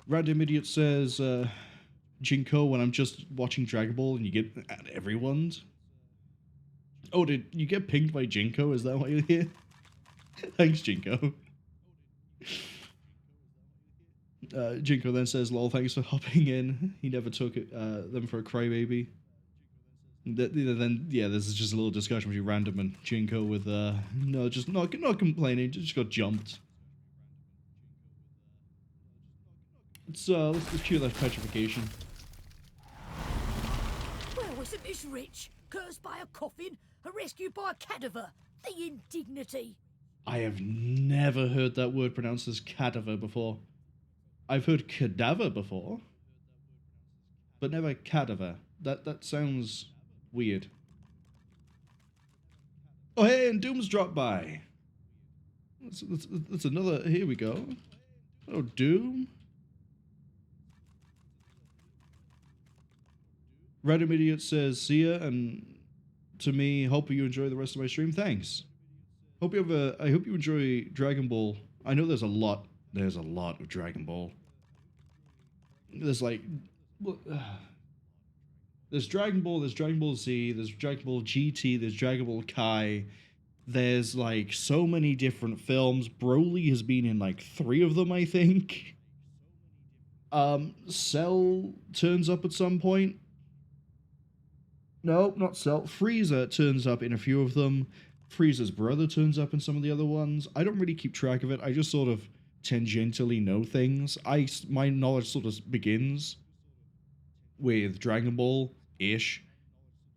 Random Idiot says, Jinko, when I'm just watching Dragon Ball and you get at everyone's. Oh, did you get pinged by Jinko? Is that why you're here? Thanks, Jinko. Jinko then says, lol, thanks for hopping in. He never took them for a crybaby. Then, yeah, this is just a little discussion between Random and Jinko with, no, just not complaining, just got jumped. Let's cure that petrification. Well, isn't this rich? Cursed by a coffin, and rescued by a cadaver. The indignity. I have never heard that word pronounced as cadaver before. I've heard cadaver before, but never cadaver. That sounds weird. Oh, hey, and Doom's dropped by. That's another. Here we go. Oh, Doom. Random Idiot says, see ya, and to me, hope you enjoy the rest of my stream. Thanks. I hope you enjoy Dragon Ball. I know there's a lot of Dragon Ball. There's like, there's Dragon Ball, there's Dragon Ball Z, there's Dragon Ball GT, there's Dragon Ball Kai. There's like so many different films. Broly has been in like 3 of them, I think. Cell turns up at some point. No, not Cell. Frieza turns up in a few of them. Frieza's brother turns up in some of the other ones. I don't really keep track of it. I just sort of tangentially know things. My knowledge sort of begins with Dragon Ball-ish,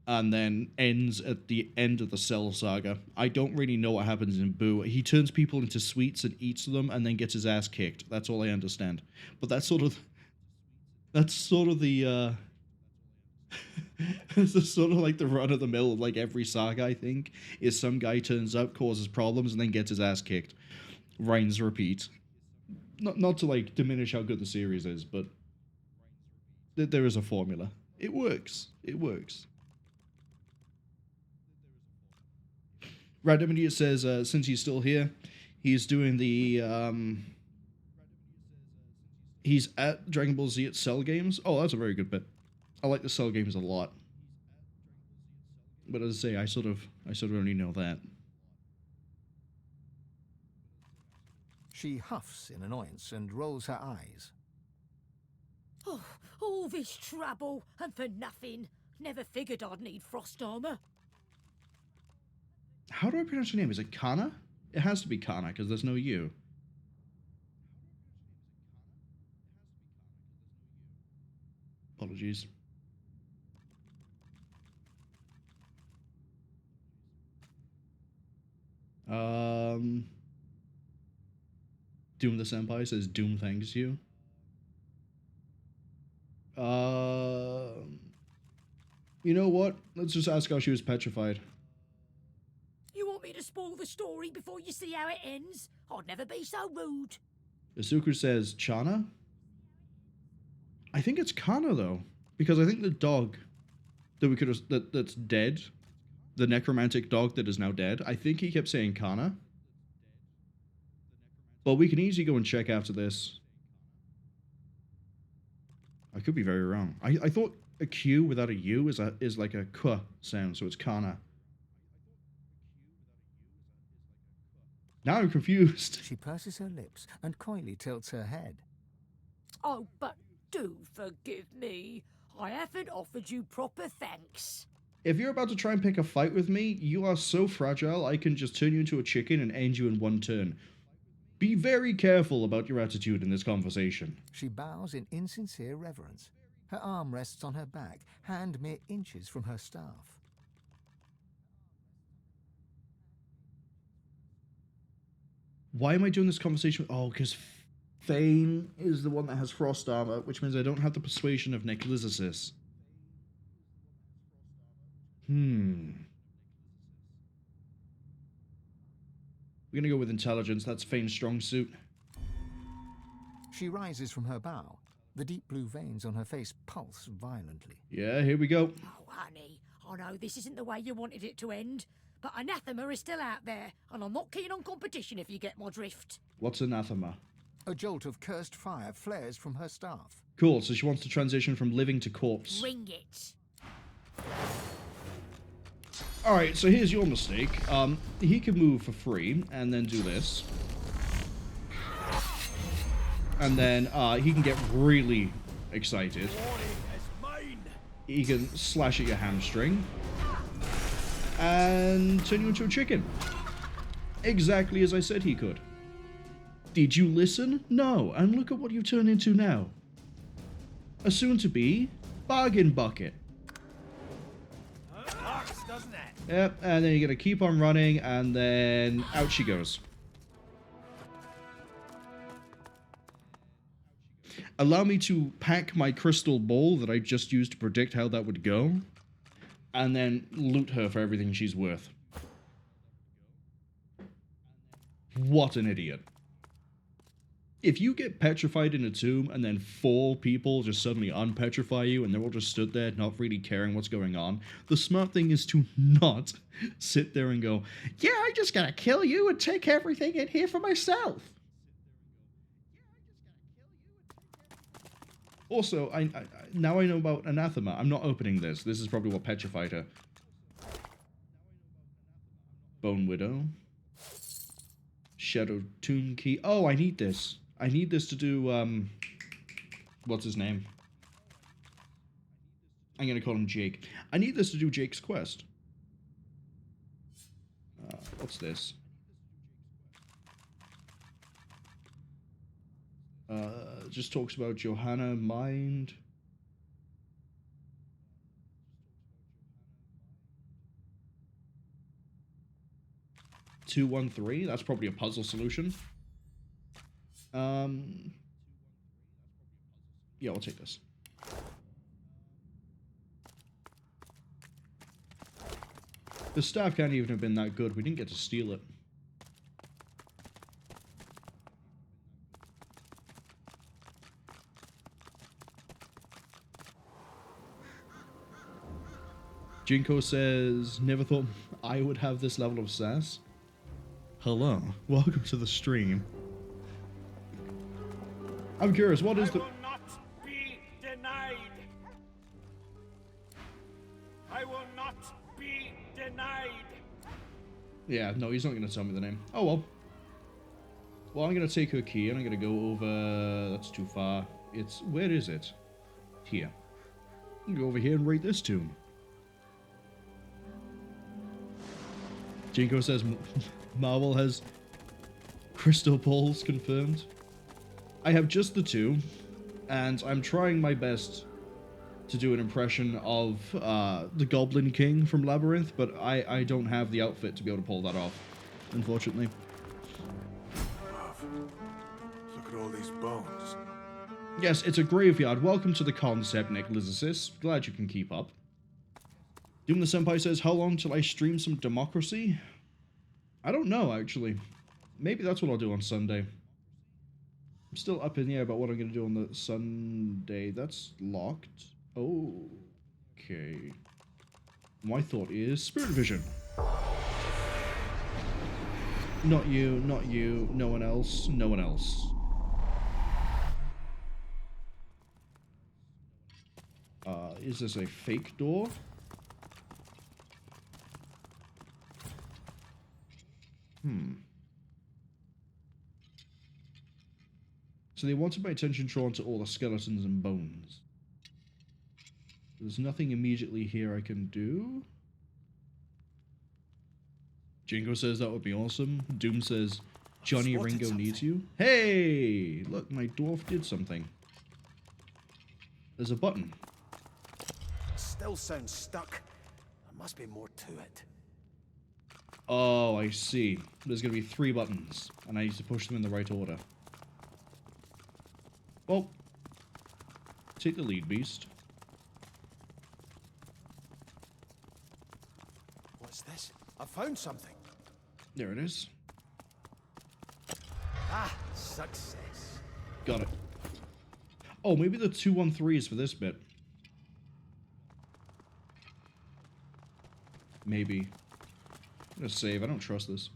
and then ends at the end of the Cell Saga. I don't really know what happens in Boo. He turns people into sweets and eats them, and then gets his ass kicked. That's all I understand. But that's sort of the it's sort of like the run of the mill of like every saga, I think, is some guy turns up, causes problems, and then gets his ass kicked. Rinse repeat. Not to like diminish how good the series is, but there is a formula. It works. It works. Random Idiot says, since he's still here, he's doing the, he's at Dragon Ball Z at Cell Games. Oh, that's a very good bit. I like the Cell Games a lot. But as I say, I sort of only know that. She huffs in annoyance and rolls her eyes. Oh, all this trouble, and for nothing. Never figured I'd need frost armor. How do I pronounce your name? Is it Qanna? It has to be Qanna, because there's no U. Apologies. Doom the Senpai says Doom thanks you. You know what? Let's just ask how she was petrified. You want me to spoil the story before you see how it ends? I'd never be so rude. Isuku says Chana? I think it's Qanna though, because I think the dog that we could have that's dead, the necromantic dog that is now dead, I think he kept saying Qanna. But we can easily go and check after this. I could be very wrong. I thought a Q without a U is like a K sound, so it's Qanna. Now I'm confused. She purses her lips and coyly tilts her head. Oh, but do forgive me. I haven't offered you proper thanks. If you're about to try and pick a fight with me, you are so fragile I can just turn you into a chicken and end you in one turn. Be very careful about your attitude in this conversation. She bows in insincere reverence. Her arm rests on her back, hand mere inches from her staff. Why am I doing this conversation? Oh, because Thane is the one that has frost armor, which means I don't have the persuasion of Neclysis. We're gonna go with intelligence. That's Fane's strong suit. She rises from her bow. The deep blue veins on her face pulse violently. Yeah, here we go. Oh, honey, I know this isn't the way you wanted it to end, but anathema is still out there, and I'm not keen on competition if you get my drift. What's anathema? A jolt of cursed fire flares from her staff. Cool, so she wants to transition from living to corpse. Ring it. Alright, so here's your mistake. He can move for free, and then do this. And then, he can get really excited. He can slash at your hamstring. And turn you into a chicken. Exactly as I said he could. Did you listen? No, and look at what you've turned into now. A soon-to-be bargain bucket. Works, doesn't it? Yep, and then you're gonna keep on running, and then out she goes. Allow me to pack my crystal ball that I just used to predict how that would go, and then loot her for everything she's worth. What an idiot. If you get petrified in a tomb and then 4 people just suddenly unpetrify you and they're all just stood there not really caring what's going on, the smart thing is to not sit there and go, yeah, I just gotta kill you and take everything in here for myself. Also, I now I know about anathema. I'm not opening this. This is probably what petrified her. Bone Widow. Shadow Tomb Key. Oh, I need this. I need this to do, what's his name? I'm gonna call him Jake. I need this to do Jake's quest. What's this? Just talks about Johanna Mind. (213). That's probably a puzzle solution. Yeah, I'll take this. The staff can't even have been that good. We didn't get to steal it. Jinko says, never thought I would have this level of sass. Hello, welcome to the stream. I'm curious, what is the... I will not be denied. I will not be denied. Yeah, no, he's not going to tell me the name. Oh, well. Well, I'm going to take her key, and I'm going to go over... That's too far. It's... Where is it? Here. I'm going to go over here and read this tomb. Jinko says, Marwol has crystal balls confirmed. I have just the two, and I'm trying my best to do an impression of the Goblin King from Labyrinth, but I don't have the outfit to be able to pull that off, unfortunately. Look at all these bones. Yes, it's a graveyard. Welcome to the concept, Nicholas. Glad you can keep up. Doom the Senpai says, how long till I stream some Democracy? I don't know, actually. Maybe that's what I'll do on Sunday. I'm still up in the air about what I'm going to do on the Sunday. That's locked. Okay. My thought is Spirit Vision. Not you, not you, no one else, no one else. Is this a fake door? So they wanted my attention drawn to all the skeletons and bones. There's nothing immediately here I can do. Jingo says that would be awesome. Doom says Johnny Ringo needs you. Hey! Look, my dwarf did something. There's a button. Still sounds stuck. There must be more to it. Oh, I see. There's going to be 3 buttons, and I need to push them in the right order. Well, take the lead, beast. What's this? I found something. There it is. Ah, success. Got it. Oh, maybe the 213 is for this bit. Maybe. I'm gonna save. I don't trust this.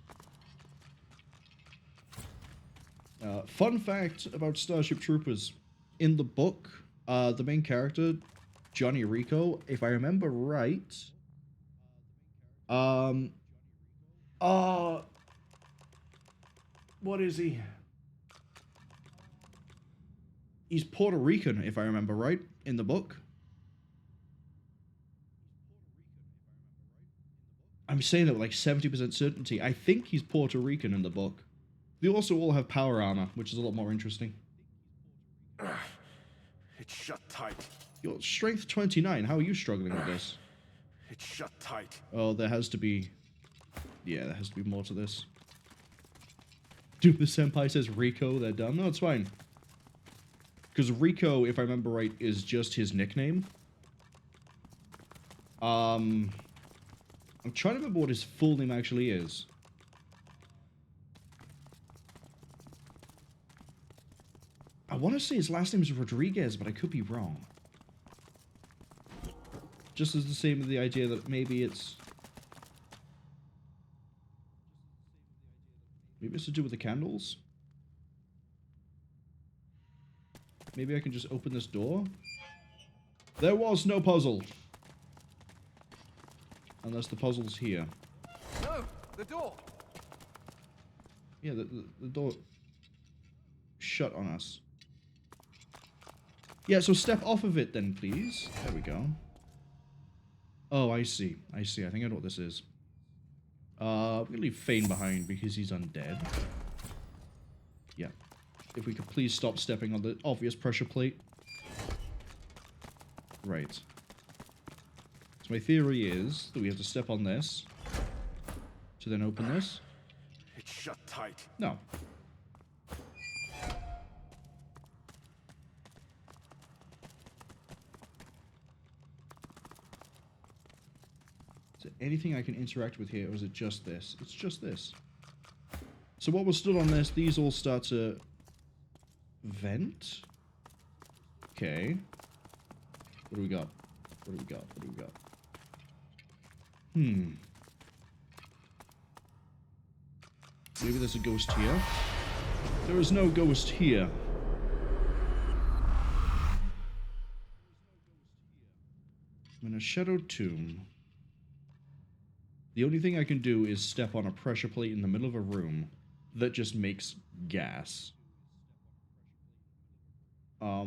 Fun fact about Starship Troopers. In the book, the main character, Johnny Rico, if I remember right... what is he? He's Puerto Rican, if I remember right, in the book. I'm saying that with like 70% certainty. I think he's Puerto Rican in the book. They also all have power armor, which is a lot more interesting. It's shut tight. Your strength 29. How are you struggling with this? It's shut tight. Oh, there has to be... Yeah, there has to be more to this. Dude, the senpai says Rico, they're done. No, it's fine. Because Rico, if I remember right, is just his nickname. I'm trying to remember what his full name actually is. I want to say his last name is Rodriguez, but I could be wrong. Just as the same with the idea that maybe it's... Maybe it's to do with the candles? Maybe I can just open this door? There was no puzzle! Unless the puzzle's here. No, the door. Yeah, the door... shut on us. Yeah, so step off of it then, please. There we go. Oh, I see. I see. I think I know what this is. I'm gonna leave Fane behind because he's undead. Yeah. if we could please stop stepping on the obvious pressure plate. Right. So my theory is that we have to step on this to then open this. It's shut tight. No. Is there anything I can interact with here, or is it just this? It's just this. So while we're stood on this, these all start to vent. Okay. What do we got? What do we got? What do we got? Maybe there's a ghost here. There is no ghost here. I'm in a shadowed tomb. The only thing I can do is step on a pressure plate in the middle of a room that just makes gas. I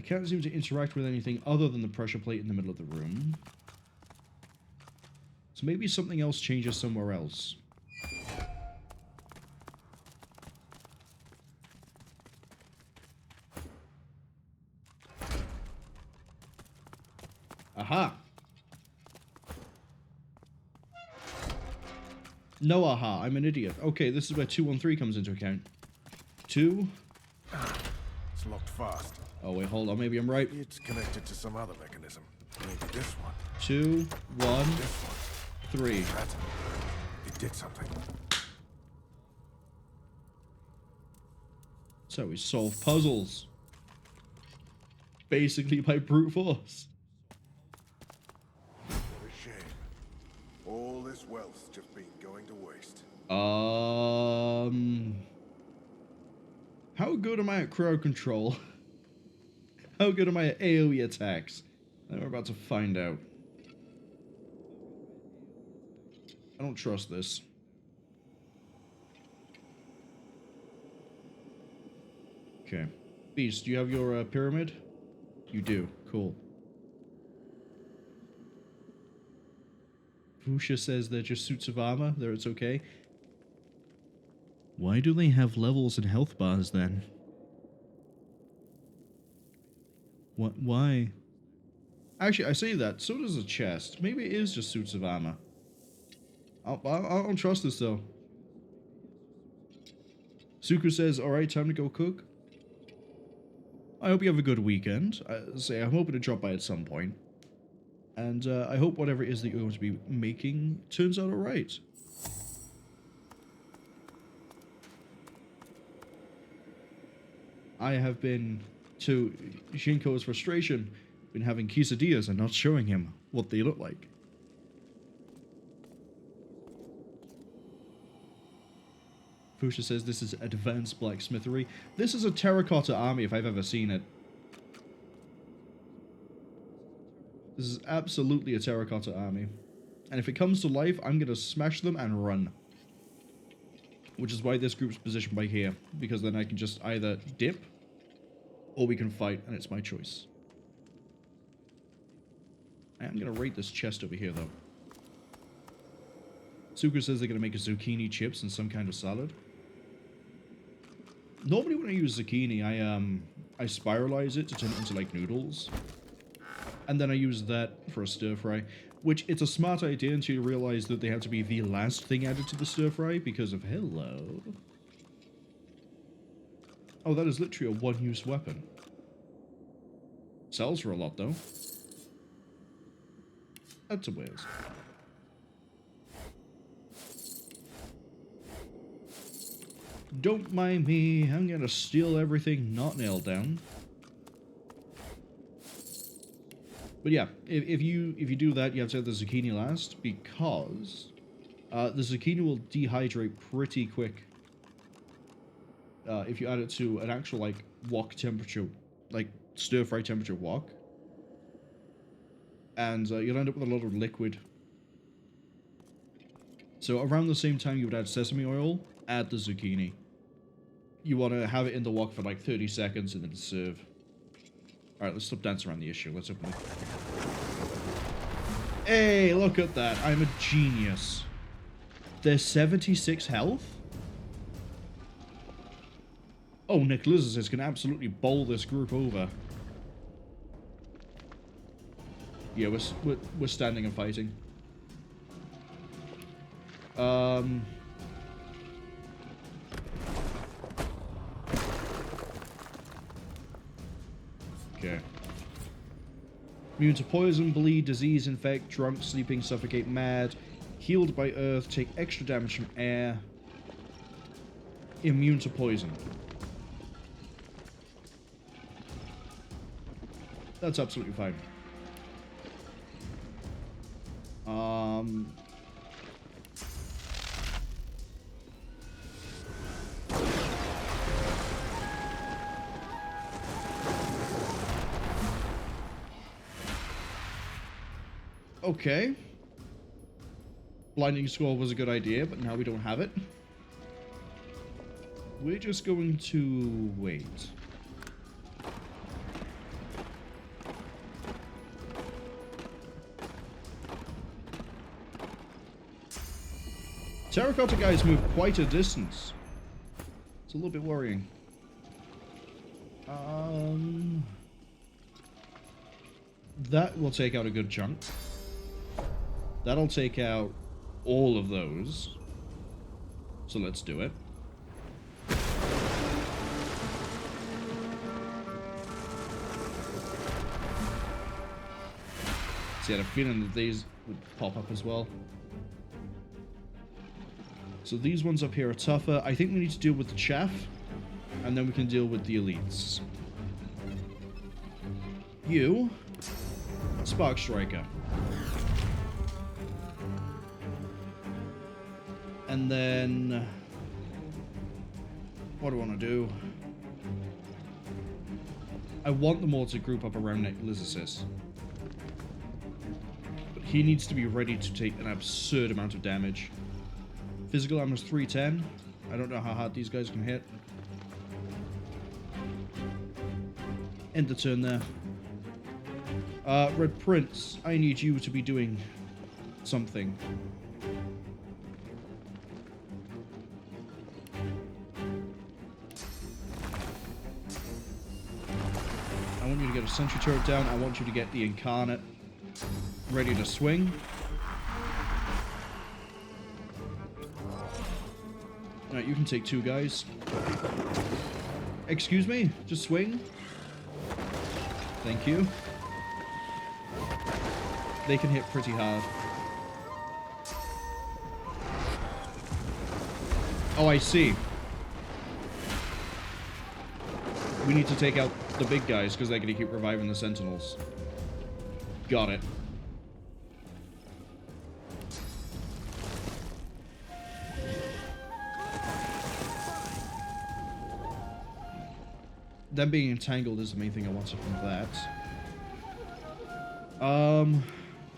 can't seem to interact with anything other than the pressure plate in the middle of the room. So maybe something else changes somewhere else. Aha! No aha, I'm an idiot. Okay, this is where 213 comes into account. 2. It's locked fast. Oh wait, hold on, maybe I'm right. It's connected to some other mechanism. Maybe this one. 2, 1, This one. 3. That. It did something. So we solve puzzles. Basically by brute force. What a shame. All this wealth's just been going to waste. How good am I at crowd control? How good am I at AoE attacks? And we're about to find out. I don't trust this. Okay. Beast, do you have your pyramid? You do. Cool. Fusha says they're just suits of armor. There, it's okay. Why do they have levels and health bars then? What? Why? Actually, I say that. So does a chest. Maybe it is just suits of armor. I don't trust this though. Suku says, "Alright, time to go cook." I hope you have a good weekend. I'm hoping to drop by at some point. And I hope whatever it is that you're going to be making turns out alright. I have been, to Shinko's frustration, been having quesadillas and not showing him what they look like. Fusha says this is advanced blacksmithery. This is a terracotta army if I've ever seen it. This is absolutely a terracotta army. And if it comes to life, I'm going to smash them and run. Which is why this group's positioned by here. Because then I can just either dip, or we can fight, and it's my choice. I am going to rate this chest over here, though. Suku says they're going to make a zucchini chips and some kind of salad. Normally when I use zucchini, I spiralize it to turn it into, like, noodles. And then I use that for a stir-fry. Which, it's a smart idea until you realize that they have to be the last thing added to the stir-fry because of hello. Oh, that is literally a one-use weapon. Sells for a lot, though. That's a ways. Don't mind me, I'm gonna steal everything not nailed down. But yeah, if you do that, you have to have the zucchini last, because the zucchini will dehydrate pretty quick. If you add it to an actual, like, wok temperature, like, stir-fry temperature wok. And you'll end up with a lot of liquid. So around the same time you would add sesame oil, add the zucchini. You want to have it in the wok for like 30 seconds and then serve. Alright, let's stop dancing around the issue. Let's open it. Hey, look at that. I'm a genius. They're 76 health? Oh, Nicholas can absolutely bowl this group over. Yeah, we're standing and fighting. Okay. Immune to poison, bleed, disease, infect, drunk, sleeping, suffocate, mad, healed by earth, take extra damage from air. Immune to poison. That's absolutely fine. Okay. Blinding Squall was a good idea, but now we don't have it. We're just going to wait. Terracotta guys move quite a distance. It's a little bit worrying. That will take out a good chunk. That'll take out all of those. So let's do it. See, I had a feeling that these would pop up as well. So these ones up here are tougher. I think we need to deal with the chaff, and then we can deal with the elites. You, Spark Striker. And then, what do I want to do? I want them all to group up around Nicholas. But he needs to be ready to take an absurd amount of damage. Physical armor is 310. I don't know how hard these guys can hit. End the turn there. Red Prince, I need you to be doing something. I want you to get a sentry turret down. I want you to get the Incarnate ready to swing. Alright, you can take 2 guys. Excuse me? Just swing? Thank you. They can hit pretty hard. Oh, I see. We need to take out the big guys because they're going to keep reviving the sentinels. Got it. Them being entangled is the main thing I wanted from that.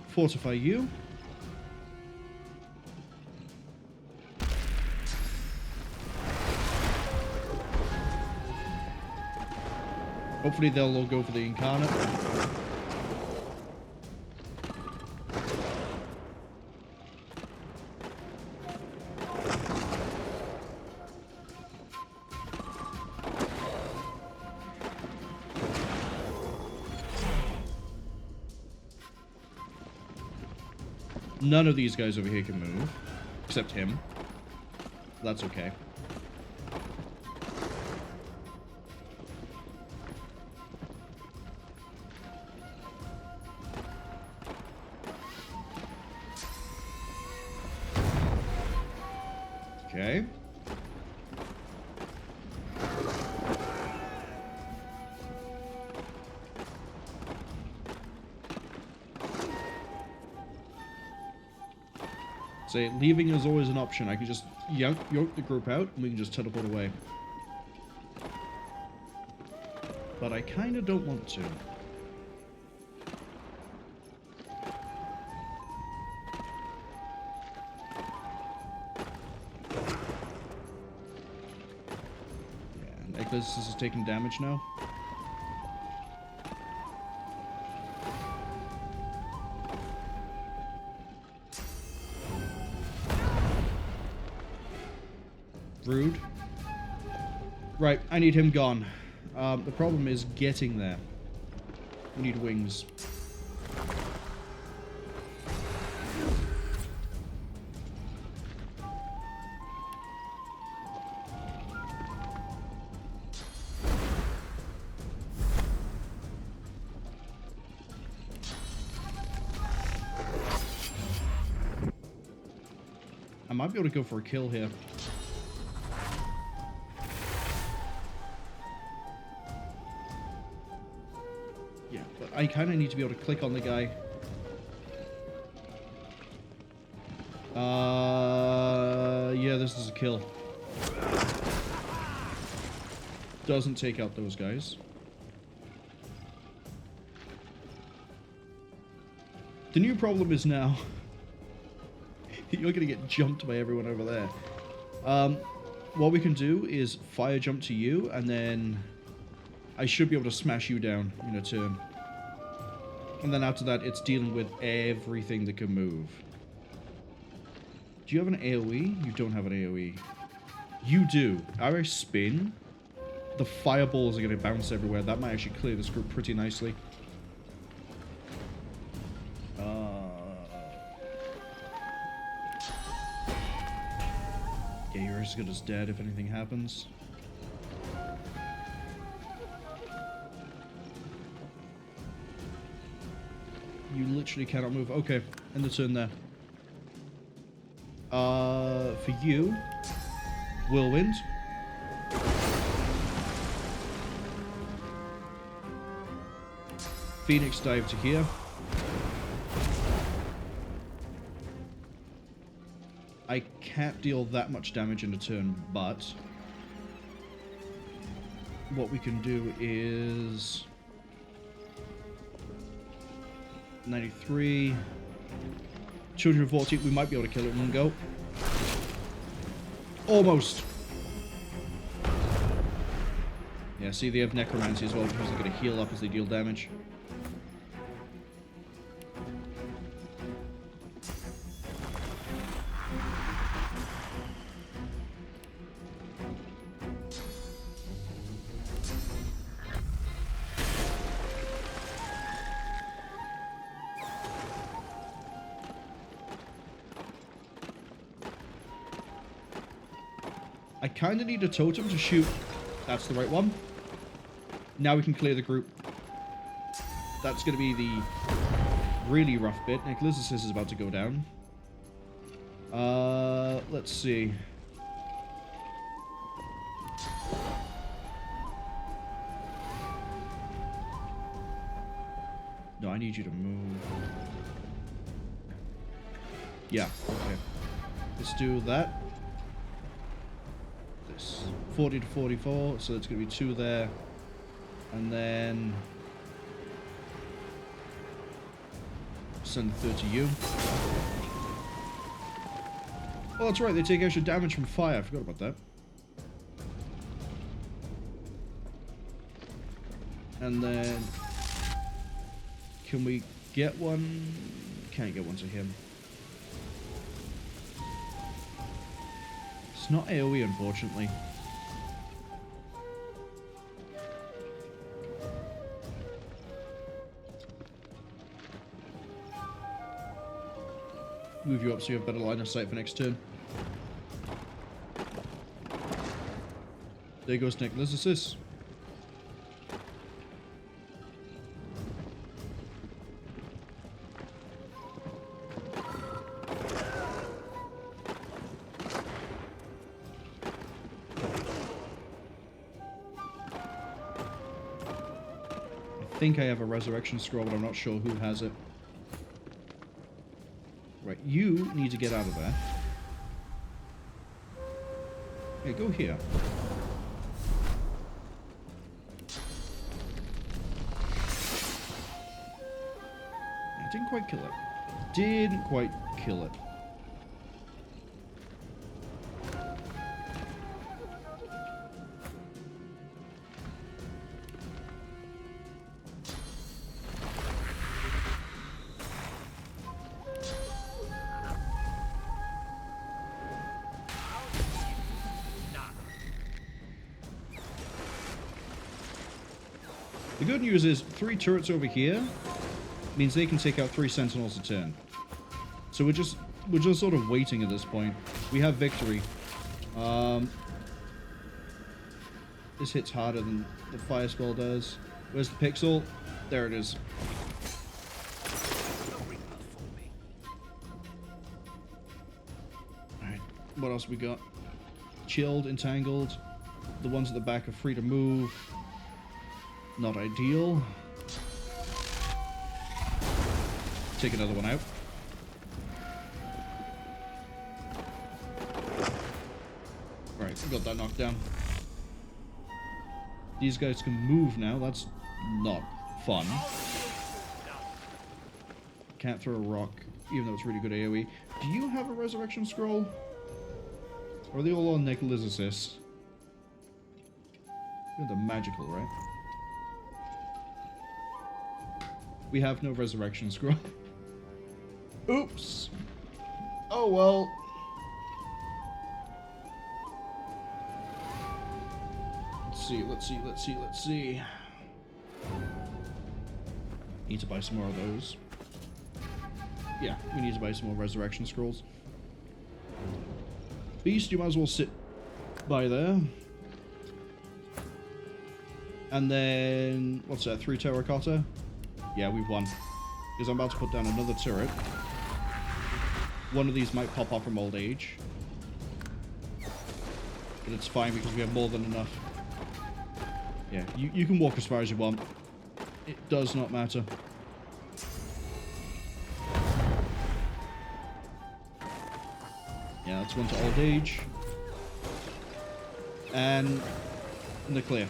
Fortify you. Hopefully they'll all go for the Incarnate. None of these guys over here can move, except him. That's okay. Okay. Say, leaving is always an option. I can just yoke the group out and we can just teleport away. But I kind of don't want to. Yeah, Nicholas is taking damage now. rude. Right, I need him gone. The problem is getting there. We need wings. I might be able to go for a kill here. Yeah, but I kind of need to be able to click on the guy. Yeah, this is a kill. Doesn't take out those guys. The new problem is now you're gonna get jumped by everyone over there. What we can do is fire jump to you, and then I should be able to smash you down in a turn. And then after that, it's dealing with everything that can move. Do you have an AoE? You don't have an AoE. You do. As I spin, the fireballs are gonna bounce everywhere. That might actually clear this group pretty nicely. Yeah, you're as good as dead if anything happens. You literally cannot move. Okay, end the turn there. For you, Whirlwind. Phoenix dive to here. I can't deal that much damage in a turn, but what we can do is 93, 240. We might be able to kill it in one go. Almost. Yeah, see, they have Necromancy as well because they're going to heal up as they deal damage. I kind of need a totem to shoot. That's the right one. Now we can clear the group. That's going to be the really rough bit. Nicholas is about to go down. Let's see. No, I need you to move. Yeah, okay. Let's do that. 40 to 44, so it's going to be 2 there. And then send 30 to you. Oh, that's right, they take extra damage from fire. I forgot about that. And then can we get one? Can't get one to him. It's not AoE, unfortunately. Move you up so you have better line of sight for next turn. There goes Nicholas Assist. I think I have a resurrection scroll, but I'm not sure who has it. Right, you need to get out of there. Okay, go here. I didn't quite kill it. Didn't quite kill it. The good news is 3 turrets over here means they can take out 3 sentinels a turn. So we're just sort of waiting at this point. We have victory. This hits harder than the fire spell does. Where's the pixel? There it is. Alright, what else we got? Chilled, entangled. The ones at the back are free to move. Not ideal. Take another one out. Right, we got that knocked down. These guys can move now. That's not fun. Can't throw a rock, even though it's really good AoE. Do you have a resurrection scroll? Or are they all on Nicholas assist? They're magical, right? We have no resurrection scroll. Oops. Oh well. Let's see. Need to buy some more of those. Yeah, we need to buy some more resurrection scrolls. Beast, you might as well sit by there. And then, what's that, 3 terracotta? Yeah, we've won. Because I'm about to put down another turret. One of these might pop off from old age. But it's fine because we have more than enough. Yeah, you can walk as far as you want. It does not matter. Yeah, that's one to old age. And they're clear.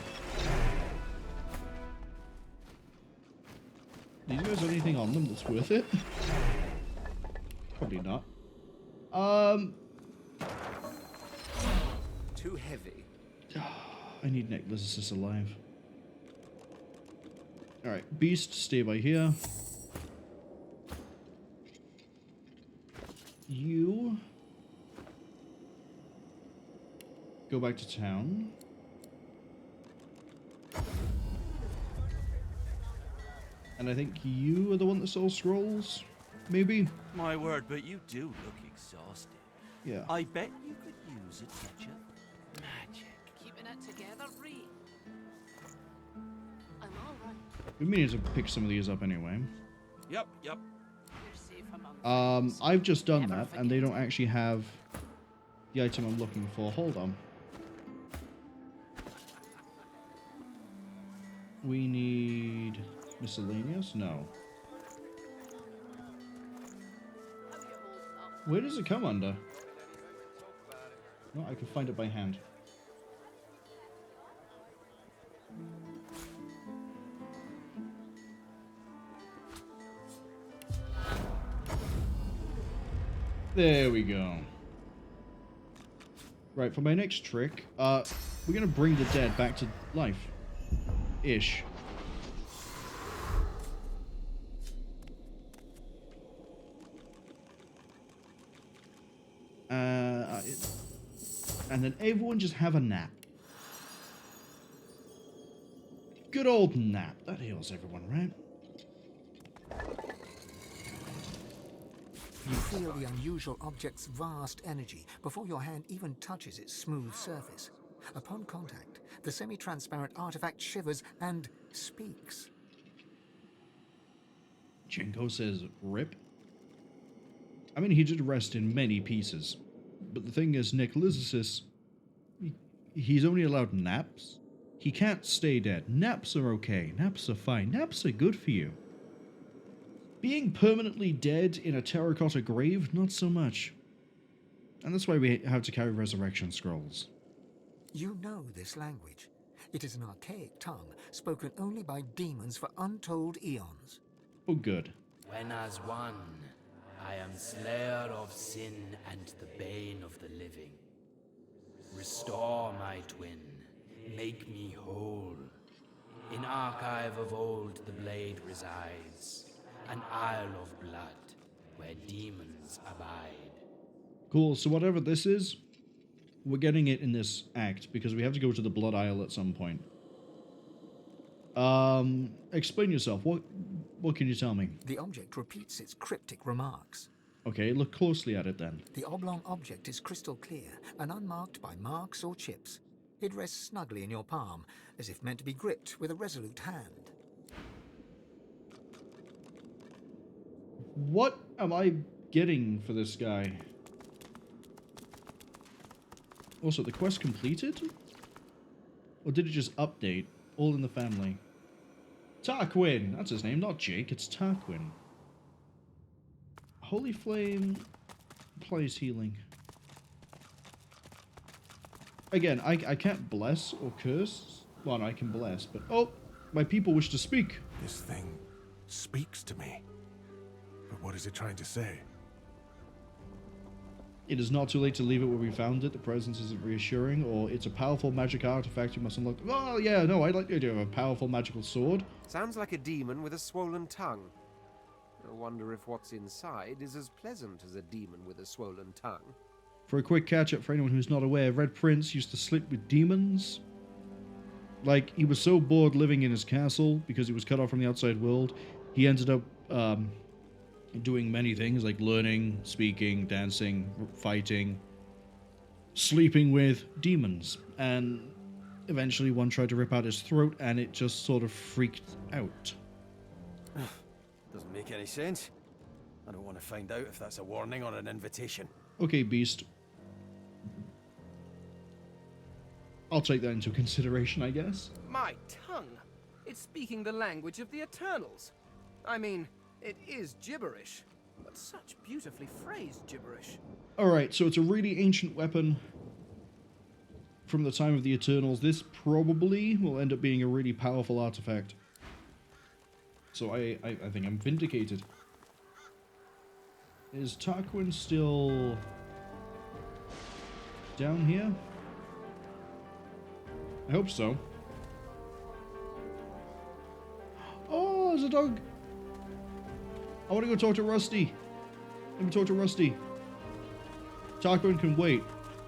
Do you guys have anything on them that's worth it? Probably not. Too heavy. I need Necklaces alive. Alright, Beast, stay by here. You go back to town. And I think you are the one that sells scrolls, maybe? My word, but you do look exhausted. Yeah. I bet you could use a touch of magic. Keeping it together, Bree. I'm all right. We may need to pick some of these up anyway. Yep. You're safe among friends. I've just done Never that, and they forget. don't actually have the item I'm looking for. Hold on. We need miscellaneous? No. Where does it come under? No, I can find it by hand. There we go. Right, for my next trick, we're gonna bring the dead back to life. Ish. And then everyone just have a nap. Good old nap. That heals everyone, right? You feel the unusual object's vast energy before your hand even touches its smooth surface. Upon contact, the semi-transparent artifact shivers and speaks. Jenko says, rip. I mean, he did rest in many pieces. But the thing is, Nicholas, he's only allowed naps. He can't stay dead. Naps are okay. Naps are fine. Naps are good for you. Being permanently dead in a terracotta grave, not so much. And that's why we have to carry resurrection scrolls. You know this language. It is an archaic tongue, spoken only by demons for untold eons. Oh, good. When as one, I am slayer of sin and the bane of the living. Restore my twin, make me whole. In archive of old the blade resides, an isle of blood where demons abide. Cool, so whatever this is, we're getting it in this act, because we have to go to the Blood Isle at some point. Explain yourself. What can you tell me? The object repeats its cryptic remarks. Okay, look closely at it then. The oblong object is crystal clear and unmarked by marks or chips. It rests snugly in your palm, as if meant to be gripped with a resolute hand. What am I getting for this guy? Also, the quest completed? Or did it just update? All in the family. Tarquin! That's his name, not Jake, it's Tarquin. Holy Flame applies healing. Again, I can't bless or curse. Well, no, I can bless, but... Oh! My people wish to speak! This thing speaks to me. But what is it trying to say? It is not too late to leave it where we found it. The presence isn't reassuring, or it's a powerful magic artifact you must unlock. Oh, yeah, no, I like the idea of a powerful magical sword. Sounds like a demon with a swollen tongue. I wonder if what's inside is as pleasant as a demon with a swollen tongue. For a quick catch-up for anyone who's not aware, Red Prince used to sleep with demons. Like, he was so bored living in his castle because he was cut off from the outside world, he ended up doing many things like learning, speaking, dancing, fighting, sleeping with demons. And eventually one tried to rip out his throat and it just sort of freaked out. Doesn't make any sense. I don't want to find out if that's a warning or an invitation. Okay, Beast. I'll take that into consideration, I guess. My tongue! It's speaking the language of the Eternals. I mean, it is gibberish, but such beautifully phrased gibberish. Alright, so it's a really ancient weapon from the time of the Eternals. This probably will end up being a really powerful artifact. So I think I'm vindicated. Is Tarquin still down here? I hope so. Oh, there's a dog. I want to go talk to Rusty. Let me talk to Rusty. Tarquin can wait.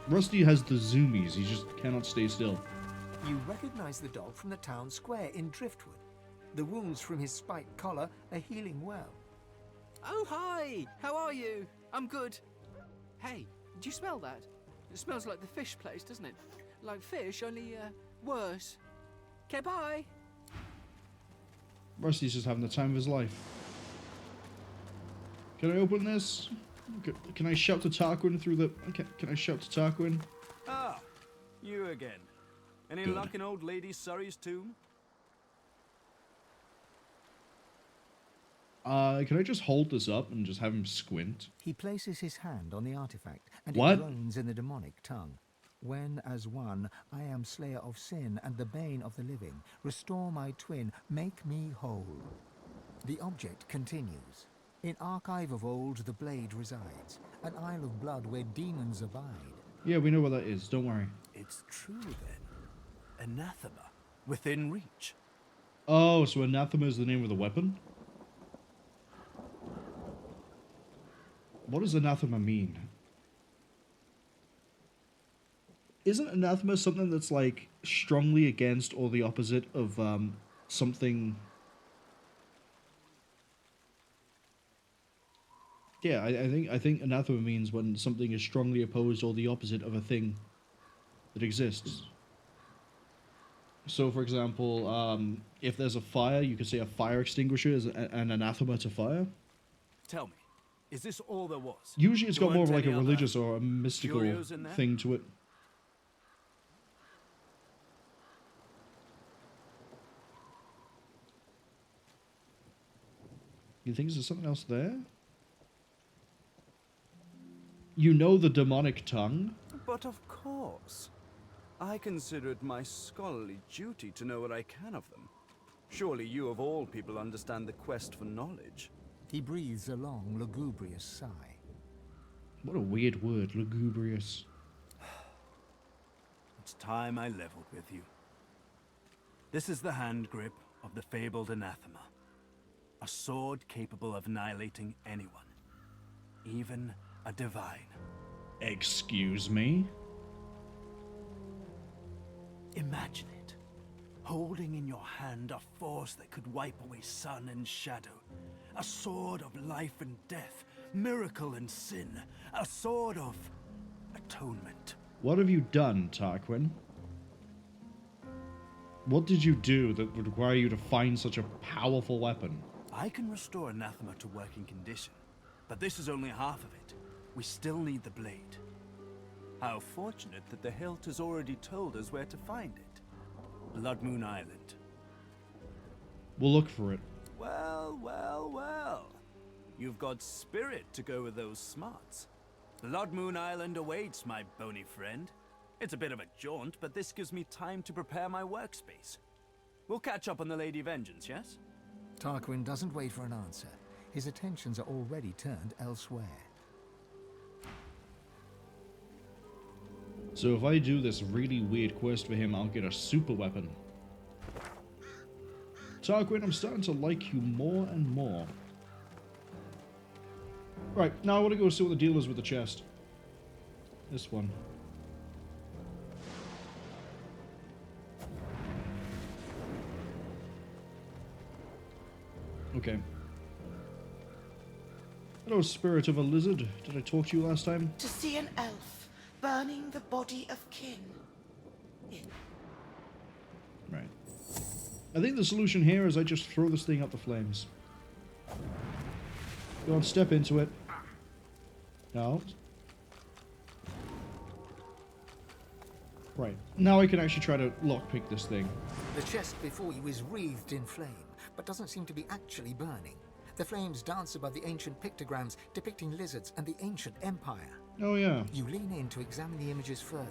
Rusty has the zoomies. He just cannot stay still. You recognize the dog from the town square in Driftwood. The wounds from his spiked collar are healing well. Oh, hi! How are you? I'm good. Hey, do you smell that? It smells like the fish place, doesn't it? Like fish, only, worse. Okay, bye! Rusty's just having the time of his life. Can I open this? Can I shout to Tarquin through the... Can I shout to Tarquin? Ah, you again. Any Good. luck in old Lady Surrey's tomb? Can I just hold this up and just have him squint? He places his hand on the artifact, and What? it groans in the demonic tongue. When, as one, I am slayer of sin and the bane of the living, restore my twin, make me whole. The object continues. In archive of old the blade resides, an isle of blood where demons abide. Yeah, we know what that is, don't worry. It's true then. Anathema. Within reach. Oh, so Anathema is the name of the weapon? What does Anathema mean? Isn't Anathema something that's like strongly against or the opposite of something? Yeah, I think Anathema means when something is strongly opposed or the opposite of a thing that exists. So, for example, if there's a fire, you could say a fire extinguisher is an anathema to fire. Tell me, is this all there was? Usually it's There got more of weren't like a any other religious or a mystical curios in there? thing to it. You think there's something else there? You know the demonic tongue? But of course. I consider it my scholarly duty to know what I can of them. Surely you of all people understand the quest for knowledge. He breathes a long, lugubrious sigh. What a weird word, lugubrious. It's time I leveled with you. This is the hand grip of the fabled anathema. A sword capable of annihilating anyone. Even a divine. Excuse me? Imagine it. holding in your hand a force that could wipe away sun and shadow, a sword of life and death, miracle and sin, a sword of atonement. What have you done, Tarquin? What did you do that would require you to find such a powerful weapon? I can restore anathema to working condition, but this is only half of it. We still need the blade. How fortunate that the hilt has already told us where to find it. Blood Moon Island. We'll look for it. Well, well, well. You've got spirit to go with those smarts. Blood Moon Island awaits, my bony friend. It's a bit of a jaunt, but this gives me time to prepare my workspace. We'll catch up on the Lady Vengeance, yes? Tarquin doesn't wait for an answer. His attentions are already turned elsewhere. So if I do this really weird quest for him, I'll get a super weapon. Tarquin, I'm starting to like you more and more. Right, now I want to go see what the deal is with the chest. This one. Okay. Hello, spirit of a lizard. Did I talk to you last time? To see an elf burning the body of kin. Right. I think the solution here is I just throw this thing up the flames. Go on, step into it. No. Right. Now I can actually try to lockpick this thing. The chest before you is wreathed in flame, but doesn't seem to be actually burning. The flames dance above the ancient pictograms depicting lizards and the ancient empire. Oh yeah. You lean in to examine the images further.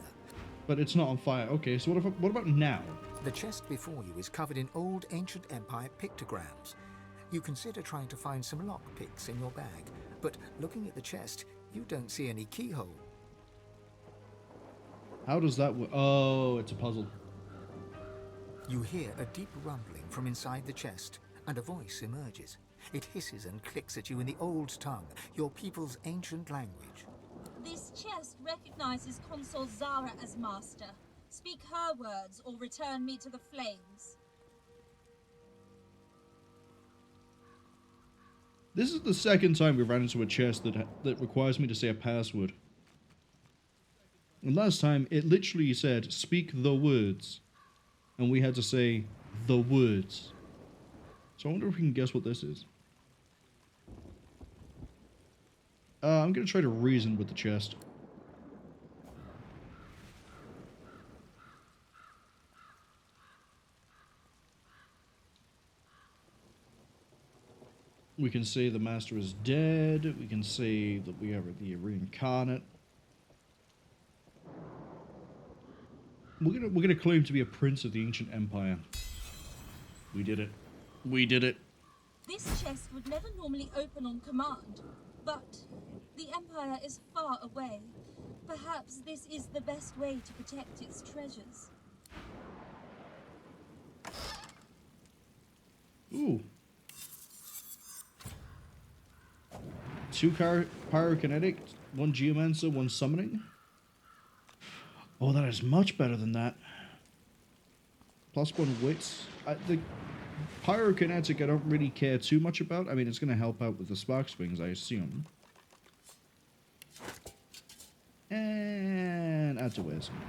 But it's not on fire. Okay, so what about now? The chest before you is covered in old ancient empire pictograms. You consider trying to find some lockpicks in your bag, but looking at the chest, you don't see any keyhole. How does that work? Oh, it's a puzzle. You hear a deep rumbling from inside the chest, and a voice emerges. It hisses and clicks at you in the old tongue, your people's ancient language. This chest recognizes Consul Zara as master. Speak her words or return me to the flames. This is the second time we've ran into a chest that requires me to say a password. And last time, it literally said, speak the words. And we had to say the words. So I wonder if we can guess what this is. I'm going to try to reason with the chest. We can say the master is dead. We can say that we are the reincarnate. We're gonna claim to be a prince of the ancient empire. We did it. We did it. This chest would never normally open on command, but the empire is far away. Perhaps this is the best way to protect its treasures. Ooh. 2 pyrokinetic, 1 geomancer, 1 summoning. Oh, that is much better than that. Plus 1 wits. The pyrokinetic I don't really care too much about. I mean, it's going to help out with the spark swings, I assume. And add to wisdom.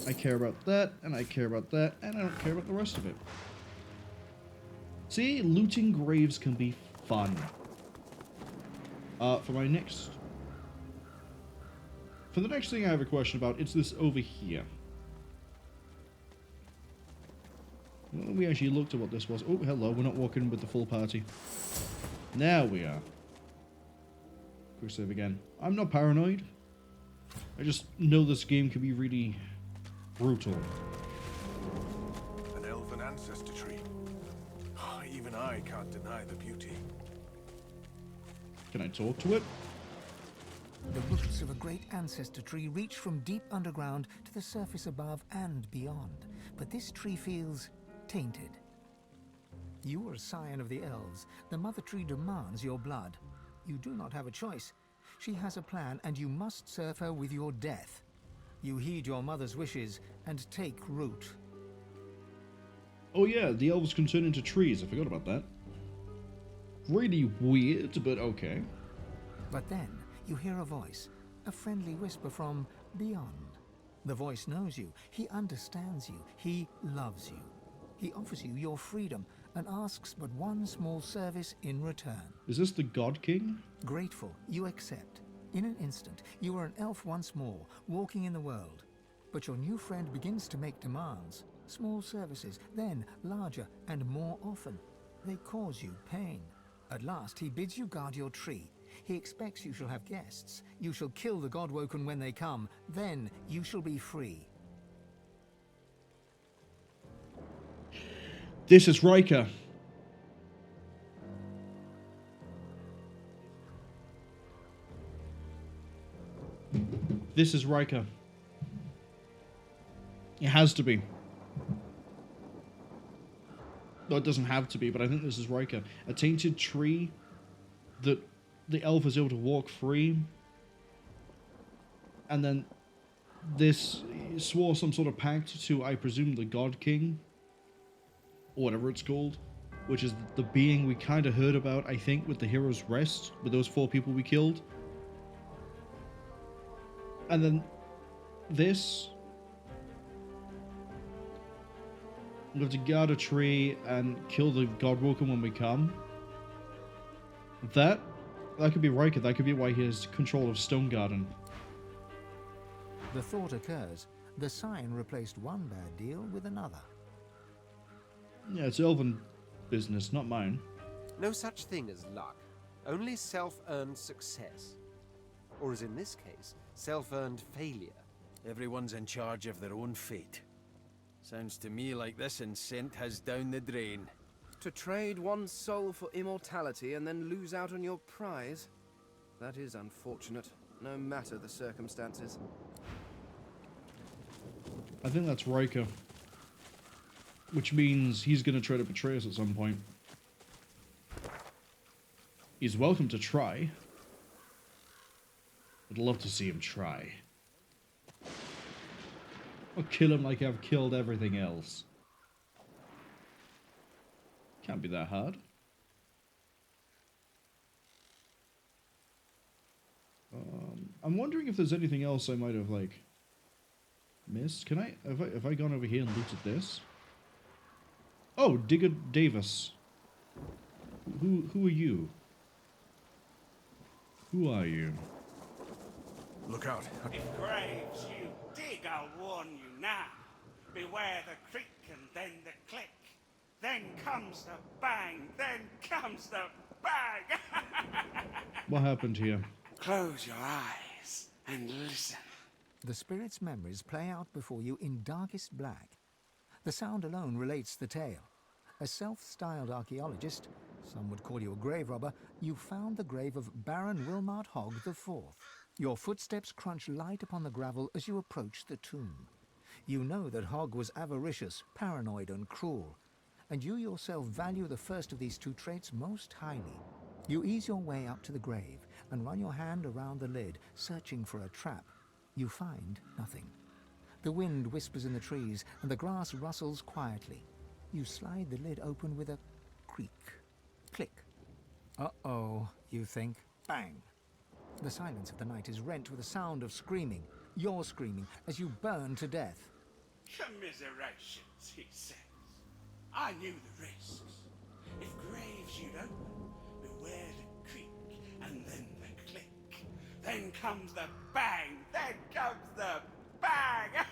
I care about that, and I care about that, and I don't care about the rest of it. See, looting graves can be fun. For the next thing I have a question about, it's this over here. Well, we actually looked at what this was. Oh, hello, we're not walking with the full party. Now we are. Quick save again. I'm not paranoid. I just know this game can be really brutal. An elven ancestor tree. Even I can't deny the beauty. Can I talk to it? The roots of a great ancestor tree reach from deep underground to the surface above and beyond. But this tree feels tainted. You are a scion of the elves. The mother tree demands your blood. You do not have a choice. She has a plan, and you must serve her with your death. You heed your mother's wishes and take root. Oh yeah, the elves can turn into trees. I forgot about that. Really weird, but okay. But then you hear a voice, a friendly whisper from beyond. The voice knows you, he understands you, he loves you. He offers you your freedom and asks but one small service in return. Is this the God King? Grateful, you accept. In an instant, you are an elf once more, walking in the world. But your new friend begins to make demands. Small services, then larger and more often. They cause you pain. At last, he bids you guard your tree. He expects you shall have guests. You shall kill the Godwoken when they come. Then you shall be free. This is Riker. This is Riker. It has to be. No, it doesn't have to be, but I think this is Riker. A tainted tree that the elf is able to walk free. And then this swore some sort of pact to, I presume, the God King. Or whatever it's called. Which is the being we kind of heard about, I think, with the Hero's Rest. With those 4 people we killed. And then this. We have to guard a tree and kill the Godwoken when we come. That could be Riker. That could be why he has control of Stone Garden. The thought occurs. The sign replaced one bad deal with another. Yeah, it's elven business, not mine. No such thing as luck. Only self-earned success. Or as in this case, self-earned failure. Everyone's in charge of their own fate. Sounds to me like this incent has down the drain. To trade one's soul for immortality and then lose out on your prize? That is unfortunate, no matter the circumstances. I think that's Riker. Which means he's going to try to betray us at some point. He's welcome to try. I'd love to see him try. I'll kill him like I've killed everything else. Can't be that hard. I'm wondering if there's anything else I might have, like, missed. Can I... Have I gone over here and looked at this? Oh, Digger Davis. Who are you? Who are you? Look out. If graves you dig, I'll warn you now. Beware the creak and then the click. Then comes the bang, then comes the bang. What happened here? Close your eyes and listen. The spirit's memories play out before you in darkest black. The sound alone relates the tale. A self-styled archaeologist, some would call you a grave robber, you found the grave of Baron Wilmart Hogg IV. Your footsteps crunch light upon the gravel as you approach the tomb. You know that Hogg was avaricious, paranoid, and cruel, and you yourself value the first of these 2 traits most highly. You ease your way up to the grave and run your hand around the lid, searching for a trap. You find nothing. The wind whispers in the trees, and the grass rustles quietly. You slide the lid open with a creak. Click. Uh-oh, you think. Bang. The silence of the night is rent with a sound of screaming. You're screaming as you burn to death. Commiserations, he says. I knew the risks. If graves you'd open, beware the creak, and then the click. Then comes the bang, then comes the bang!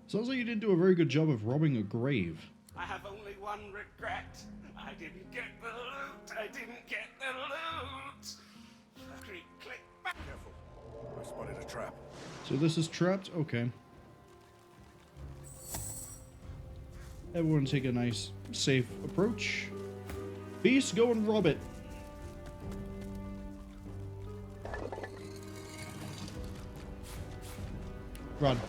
Sounds like you didn't do a very good job of robbing a grave. I have only one regret. I didn't get the loot. I didn't get the loot. Creak, click, bang. Careful. I spotted a trap. So this is trapped? Okay. Everyone take a nice, safe approach. Beast, go and rob it. Run.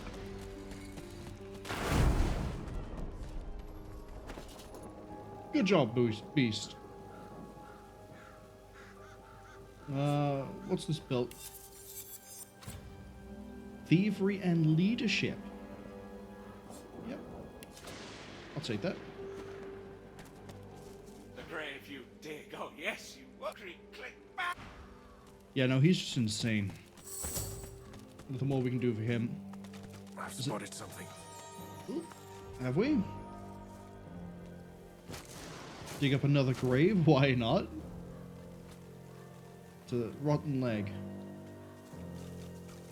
Good job, Beast. What's this belt? Thievery and leadership. Yep. take that. The grave you dig. Oh, yes, you will. Click back. Yeah, no, he's just insane. Nothing more we can do for him. I've spotted something. Ooh, have we? Dig up another grave? Why not? It's a rotten leg.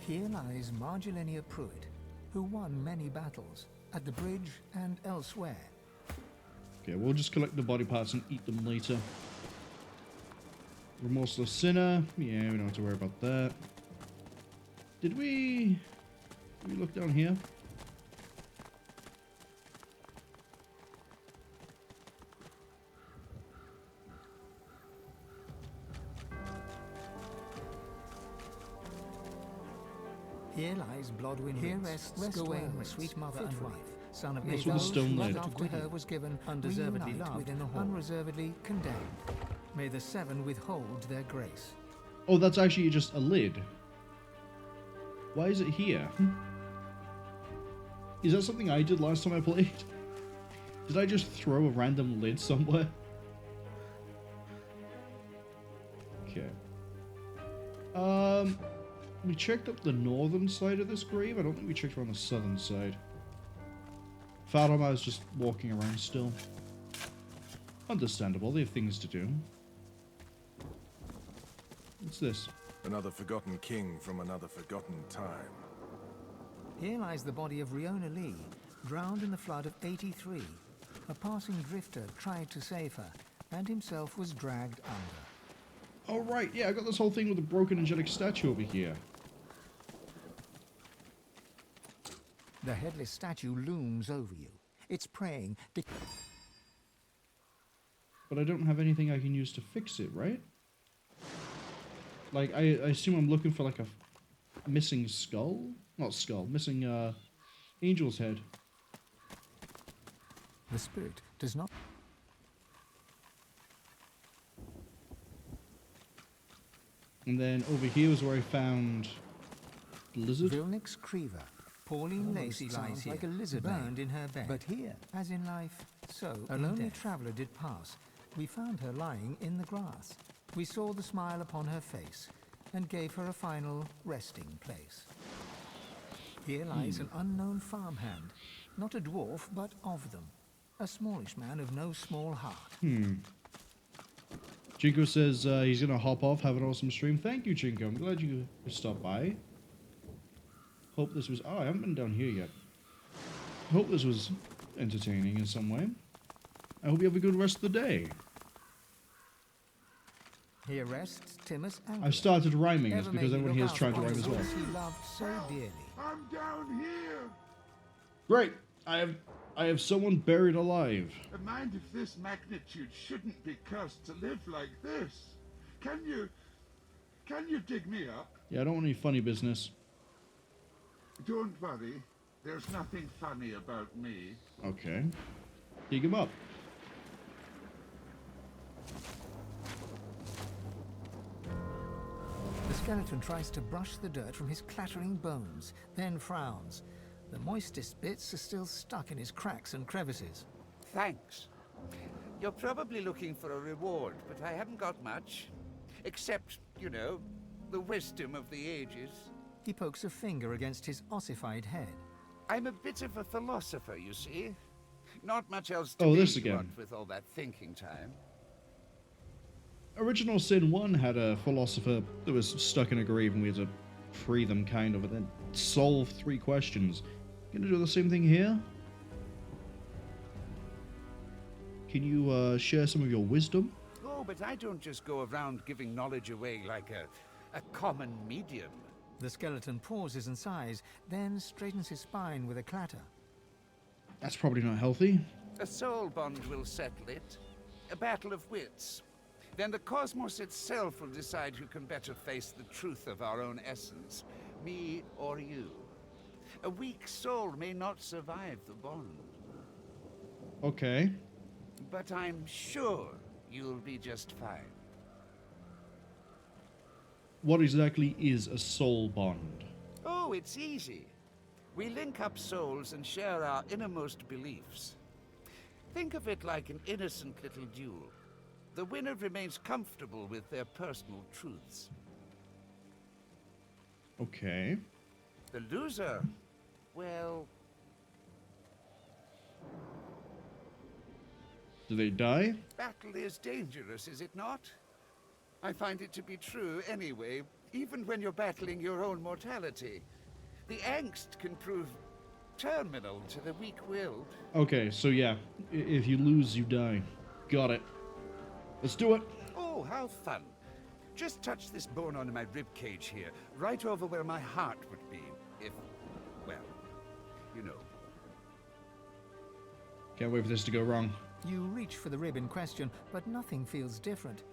Here lies Margilenia Pruitt, who won many battles at the bridge and elsewhere. Okay, we'll just collect the body parts and eat them later. Remorseless Sinner. Yeah, we don't have to worry about that. Did we look down here? Here lies Blodwyn. Here rests Gawain, sweet mother and wife, son of What's with the stone lid? after her was given, undeservedly loved, within the unreservedly condemned. May the seven withhold their grace. Oh, that's actually just a lid. Why is it here? Is that something I did last time I played? Did I just throw a random lid somewhere? Okay. We checked up the northern side of this grave. I don't think we checked around the southern side. Fatima is just walking around still. Understandable, they have things to do. What's this? Another forgotten king from another forgotten time. Here lies the body of Riona Lee, drowned in the flood of 83. A passing drifter tried to save her, and himself was dragged under. Oh right, yeah, I got this whole thing with a broken angelic statue over here. The headless statue looms over you. It's praying. But I don't have anything I can use to fix it, right? Like, I assume I'm looking for like a missing skull? Not skull, missing angel's head. The spirit does not... And then over here is where I found the lizard. Vilnix Creever. Pauline Lacey lies here, like a lizard burned in her bed. But here, as in life, so a lonely traveller did pass. We found her lying in the grass. We saw the smile upon her face, and gave her a final resting place. Here lies an unknown farmhand, not a dwarf, but of them. A smallish man of no small heart. Jinko says he's gonna hop off, have an awesome stream. Thank you, Jinko. I'm glad you stopped by. Hope this was... Oh, I haven't been down here yet. Hope this was entertaining in some way. I hope you have a good rest of the day. Here rests Timus Angler. I've started rhyming this because everyone here is trying to rhyme as well. He loved so dearly. I'm down here. Great. I have someone buried alive. A mind of this magnitude shouldn't be cursed to live like this. Can you dig me up? Yeah, I don't want any funny business. Don't worry. There's nothing funny about me. Okay. Dig him up. The skeleton tries to brush the dirt from his clattering bones, then frowns. The moistest bits are still stuck in his cracks and crevices. Thanks. You're probably looking for a reward, but I haven't got much. Except, you know, the wisdom of the ages. He pokes a finger against his ossified head. I'm a bit of a philosopher, you see. Not much else to this be, again. what with all that thinking time. Original Sin 1 had a philosopher that was stuck in a grave and we had to free them, kind of, and then solve 3 questions. Gonna do the same thing here? Can you share some of your wisdom? Oh, but I don't just go around giving knowledge away like a common medium. The skeleton pauses and sighs, then straightens his spine with a clatter. That's probably not healthy. A soul bond will settle it. A battle of wits. Then the cosmos itself will decide who can better face the truth of our own essence, me or you. A weak soul may not survive the bond. Okay. But I'm sure you'll be just fine. What exactly is a soul bond? Oh, it's easy. We link up souls and share our innermost beliefs. Think of it like an innocent little duel. The winner remains comfortable with their personal truths. Okay. The loser, well... Do they die? Battle is dangerous, is it not? I find it to be true anyway, even when you're battling your own mortality. The angst can prove terminal to the weak-willed. Okay, so yeah, if you lose, you die. Got it. Let's do it. Oh, how fun. Just touch this bone on my rib cage here, right over where my heart would be, if, well, you know. Can't wait for this to go wrong. You reach for the rib in question, but nothing feels different.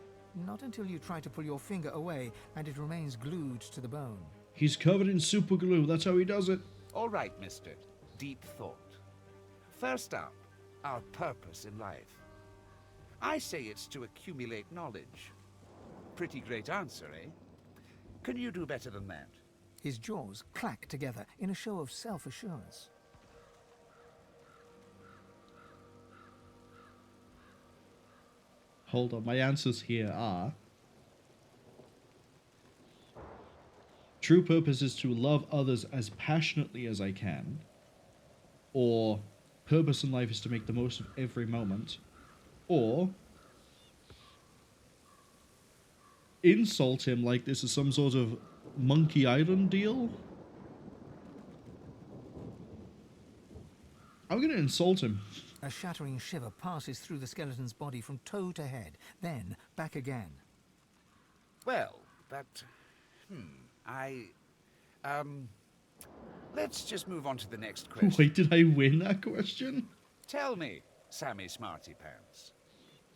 Not until you try to pull your finger away and it remains glued to the bone. He's covered in super glue. That's how he does it. All right, mister. Deep thought. First up, our purpose in life. I say it's to accumulate knowledge. Pretty great answer, eh? Can you do better than that? His jaws clack together in a show of self-assurance. Hold on, my answers here are... True purpose is to love others as passionately as I can. Or purpose in life is to make the most of every moment. Or insult him like this is some sort of Monkey Island deal. I'm gonna insult him. A shattering shiver passes through the skeleton's body from toe to head, then back again. Well, but... let's just move on to the next question. Wait, did I win that question? Tell me, Sammy Smarty Pants,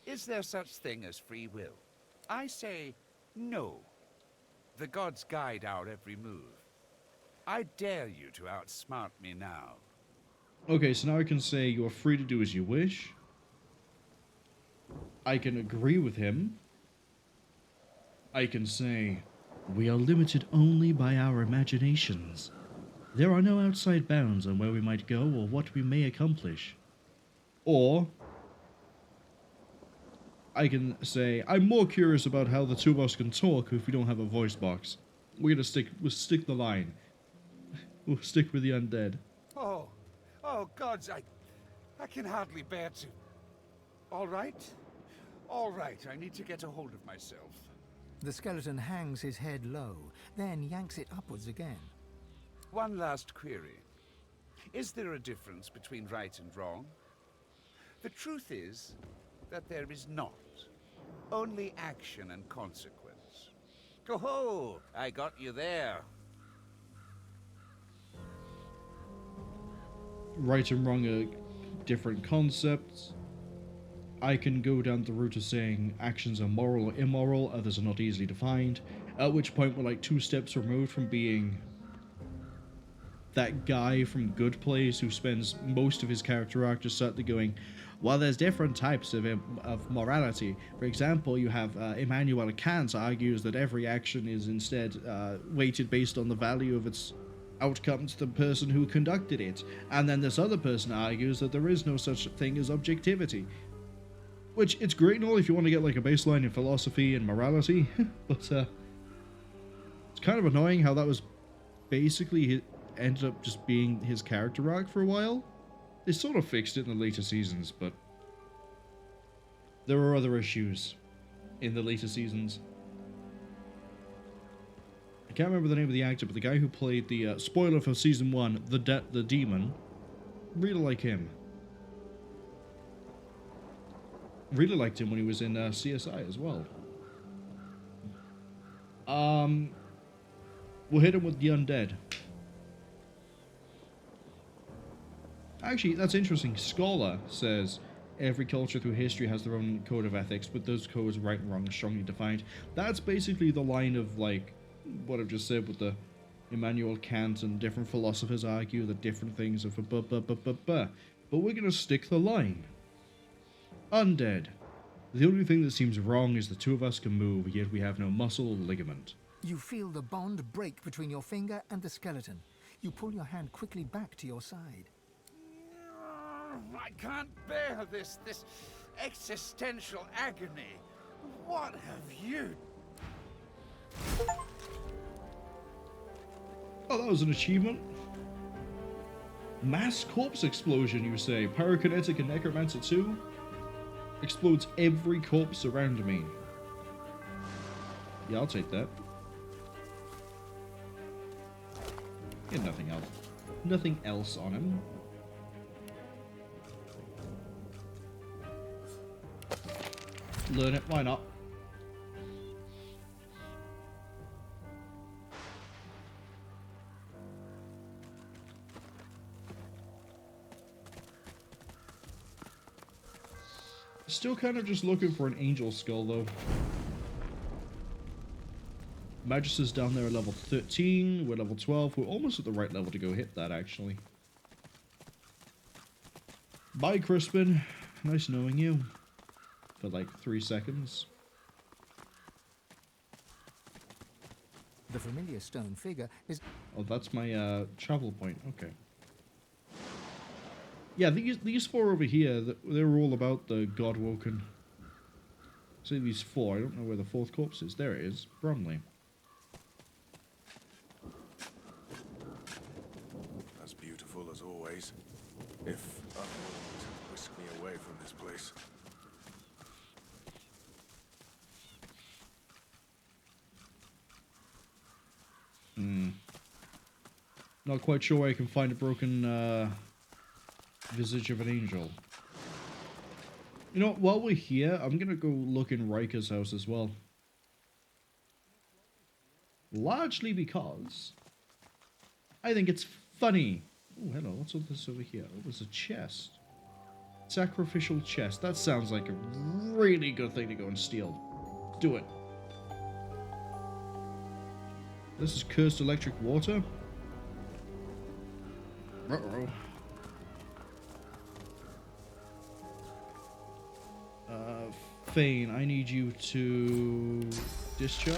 is there such thing as free will? I say no. The gods guide our every move. I dare you to outsmart me now. Okay, so now I can say you are free to do as you wish. I can agree with him. I can say, we are limited only by our imaginations. There are no outside bounds on where we might go or what we may accomplish. Or, I can say, I'm more curious about how the two of us can talk if we don't have a voice box. We'll stick the line. We'll stick with the undead. Oh, gods, I can hardly bear to... All right, I need to get a hold of myself. The skeleton hangs his head low, then yanks it upwards again. One last query. Is there a difference between right and wrong? The truth is that there is not. Only action and consequence. Oh-ho! I got you there. Right and wrong are different concepts. I can go down the route of saying actions are moral or immoral, others are not easily defined, at which point we're like 2 steps removed from being that guy from Good Place who spends most of his character arc just sat there going, well, there's different types of morality. For example, you have Immanuel Kant argues that every action is instead weighted based on the value of its outcome to the person who conducted it. And then this other person argues that there is no such thing as objectivity. Which, it's great and all if you want to get like a baseline in philosophy and morality, but it's kind of annoying how that was basically ended up just being his character arc for a while. They sort of fixed it in the later seasons, but there were other issues in the later seasons. I can't remember the name of the actor, but the guy who played the, spoiler for Season 1, the demon, really like him. Really liked him when he was in CSI as well. We'll hit him with the undead. Actually, that's interesting. Scholar says every culture through history has their own code of ethics, but those codes, right and wrong, are strongly defined. That's basically the line of, like, what I've just said with the Immanuel Kant and different philosophers argue that different things are for but we're gonna stick the line. Undead. The only thing that seems wrong is the two of us can move, yet we have no muscle or ligament. You feel the bond break between your finger and the skeleton. You pull your hand quickly back to your side. I can't bear this existential agony. What have you... Oh, that was an achievement. Mass corpse explosion, you say? Pyrokinetic and Necromancer 2? Explodes every corpse around me. Yeah, I'll take that. Yeah, nothing else. Nothing else on him. Learn it, why not? Still kind of just looking for an angel skull though. Magister's down there at level 13, we're level 12, we're almost at the right level to go hit that actually. Bye Crispin, nice knowing you. For like 3 seconds. The familiar stone figure is... Oh, that's my travel point, okay. Yeah, these four over here, they're all about the Godwoken. So these four, I don't know where the fourth corpse is. There it is, Bromley. As beautiful as always. If unwilling to whisk me away from this place. Not quite sure where I can find a broken visage of an angel. You know what, while we're here, I'm gonna go look in Riker's house as well. Largely because I think it's funny. Oh, hello, what's all this over here? Oh, there's a chest. Sacrificial chest. That sounds like a really good thing to go and steal. Do it. This is cursed electric water. Uh-oh. Fane, I need you to discharge.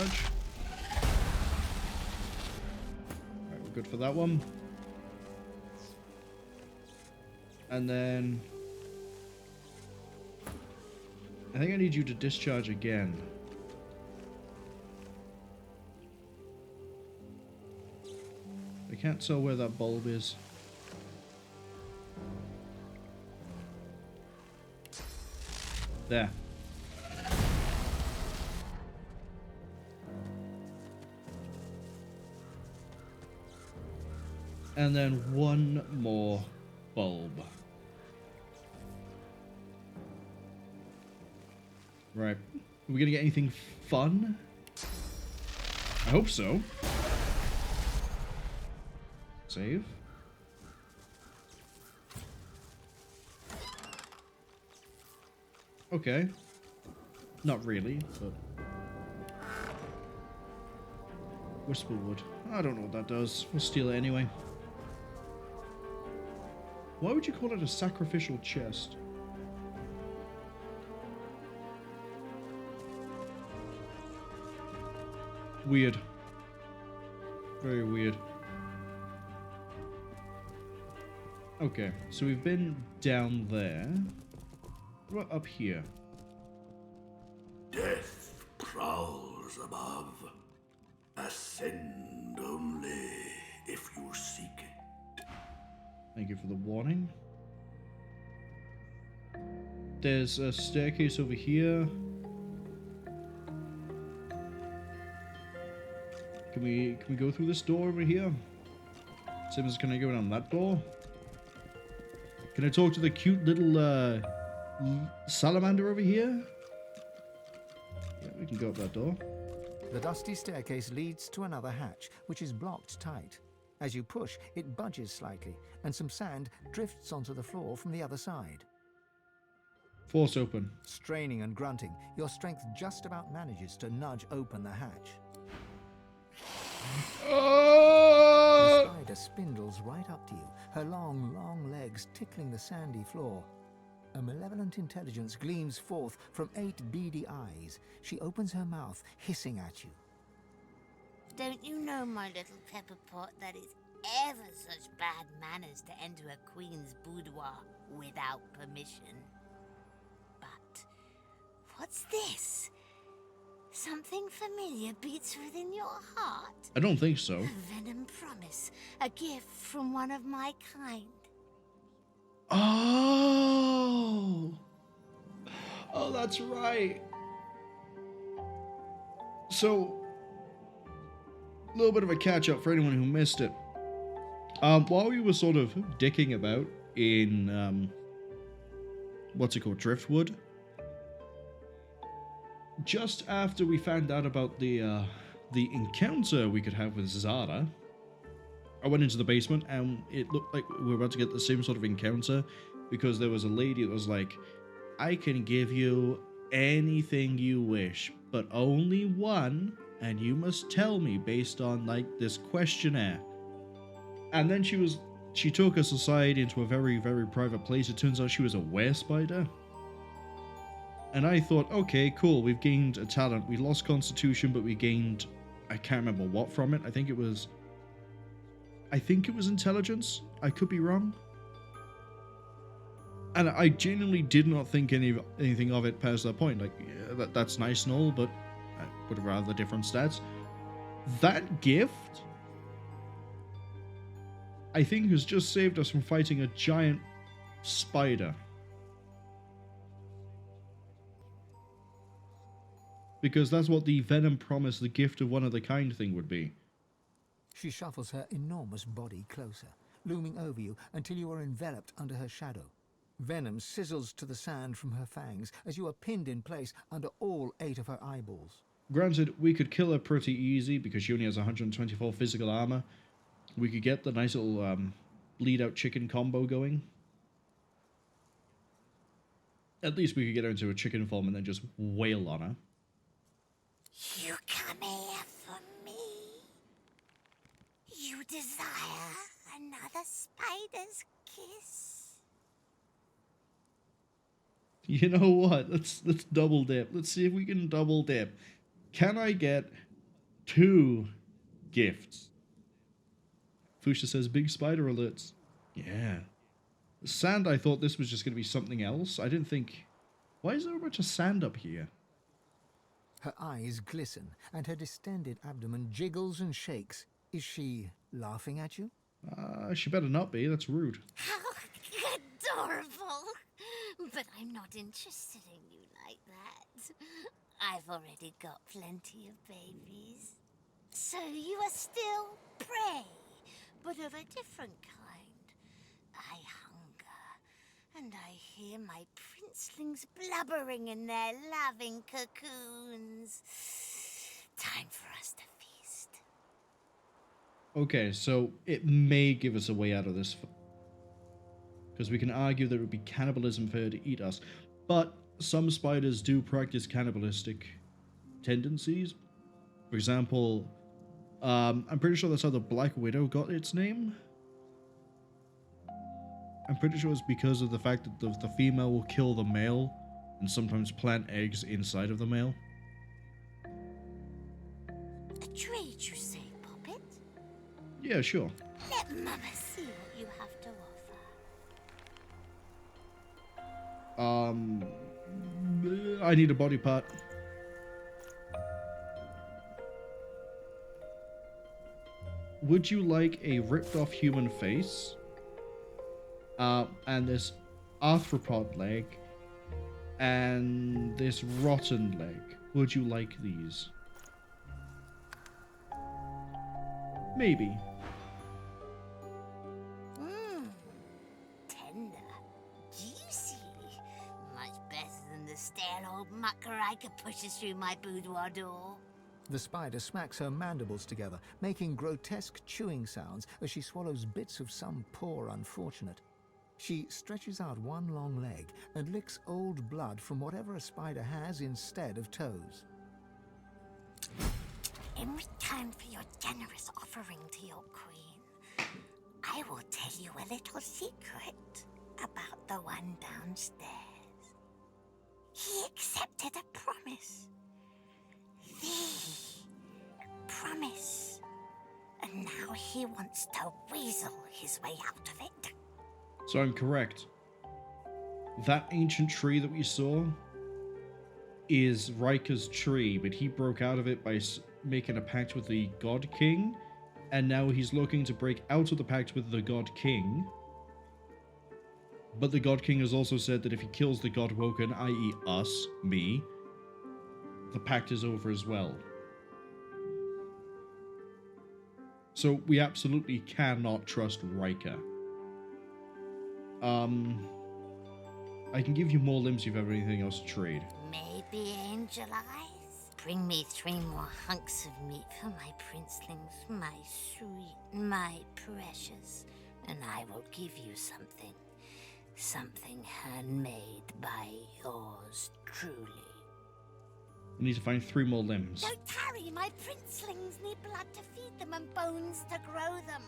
Alright, we're good for that one. And then I think I need you to discharge again. I can't tell where that bulb is. There. And then one more bulb. Right. Are we gonna get anything fun? I hope so. Save. Okay. Not really, but... Whisperwood. I don't know what that does. We'll steal it anyway. Why would you call it a sacrificial chest? Weird. Very weird. Okay, so we've been down there. What up here? Death prowls above. Ascend only if you seek it. Thank you for the warning. There's a staircase over here. Can we go through this door over here? Sims, can I go down that door? Can I talk to the cute little salamander over here? Yeah, we can go up that door. The dusty staircase leads to another hatch, which is blocked tight. As you push, it budges slightly, and some sand drifts onto the floor from the other side. Force open. Straining and grunting, your strength just about manages to nudge open the hatch. The spider spindles right up to you, her long, long legs tickling the sandy floor. A malevolent intelligence gleams forth from 8 beady eyes. She opens her mouth, hissing at you. Don't you know, my little pepper pot, that it's ever such bad manners to enter a queen's boudoir? without permission. But what's this? Something familiar beats within your heart. I don't think so. A venom promise, a gift from one of my kind. Oh, that's right. So, a little bit of a catch up for anyone who missed it. While we were sort of dicking about in what's it called, Driftwood, just after we found out about the encounter we could have with Zara, I went into the basement and it looked like we were about to get the same sort of encounter because there was a lady that was like, I can give you anything you wish, but only one, and you must tell me based on like this questionnaire. And then she took us aside into a very, very private place. It turns out she was a were-spider. And I thought, okay, cool, we've gained a talent. We lost Constitution, but we gained, I can't remember what from it. I think it was intelligence. I could be wrong. And I genuinely did not think anything of it past that point. Like, yeah, that's nice and all, but I would have rather different stats. That gift, I think, has just saved us from fighting a giant spider. Because that's what the venom promise, the gift of one of the kind thing would be. She shuffles her enormous body closer, looming over you until you are enveloped under her shadow. Venom sizzles to the sand from her fangs as you are pinned in place under all 8 of her eyeballs. Granted, we could kill her pretty easy because she only has 124 physical armor. We could get the nice little bleed-out chicken combo going. At least we could get her into a chicken form and then just wail on her. You come here for me. You desire another spider's kiss. You know what? Let's double dip. Let's see if we can double dip. Can I get 2 gifts? Fuchsia says big spider alerts. Yeah. The sand, I thought this was just going to be something else. I didn't think... Why is there a bunch of sand up here? Her eyes glisten, and her distended abdomen jiggles and shakes. Is she laughing at you? She better not be. That's rude. How adorable! But I'm not interested in you like that. I've already got plenty of babies. So you are still prey, but of a different kind. I hunger, and I hear my princelings blubbering in their loving cocoons. Time for us to feast. Okay, so it may give us a way out of this. Because we can argue that it would be cannibalism for her to eat us. But some spiders do practice cannibalistic tendencies. For example, I'm pretty sure that's how the Black Widow got its name. I'm pretty sure it's because of the fact that the female will kill the male and sometimes plant eggs inside of the male. A trade, you say, Poppet? Yeah, sure. Let Mama see what you have to offer. I need a body part. Would you like a ripped off human face? And this arthropod leg, and this rotten leg. Would you like these? Maybe. Tender. Juicy. Much better than the stale old mucker I could push us through my boudoir door. The spider smacks her mandibles together, making grotesque chewing sounds as she swallows bits of some poor unfortunate. She stretches out one long leg and licks old blood from whatever a spider has instead of toes. In return for your generous offering to your queen, I will tell you a little secret about the one downstairs. He accepted a promise. The promise. And now he wants to weasel his way out of it. So I'm correct. that ancient tree that we saw is Riker's tree, but he broke out of it by making a pact with the God King, and now he's looking to break out of the pact with the God King. But the God King has also said that if he kills the God Woken, i.e. us, me, the pact is over as well. So we absolutely cannot trust Riker. I can give you more limbs if you have anything else to trade. Maybe angel eyes? Bring me 3 more hunks of meat for my princelings, my sweet, my precious, and I will give you something. Something handmade by yours truly. I need to find 3 more limbs. Don't tarry, my princelings need blood to feed them and bones to grow them.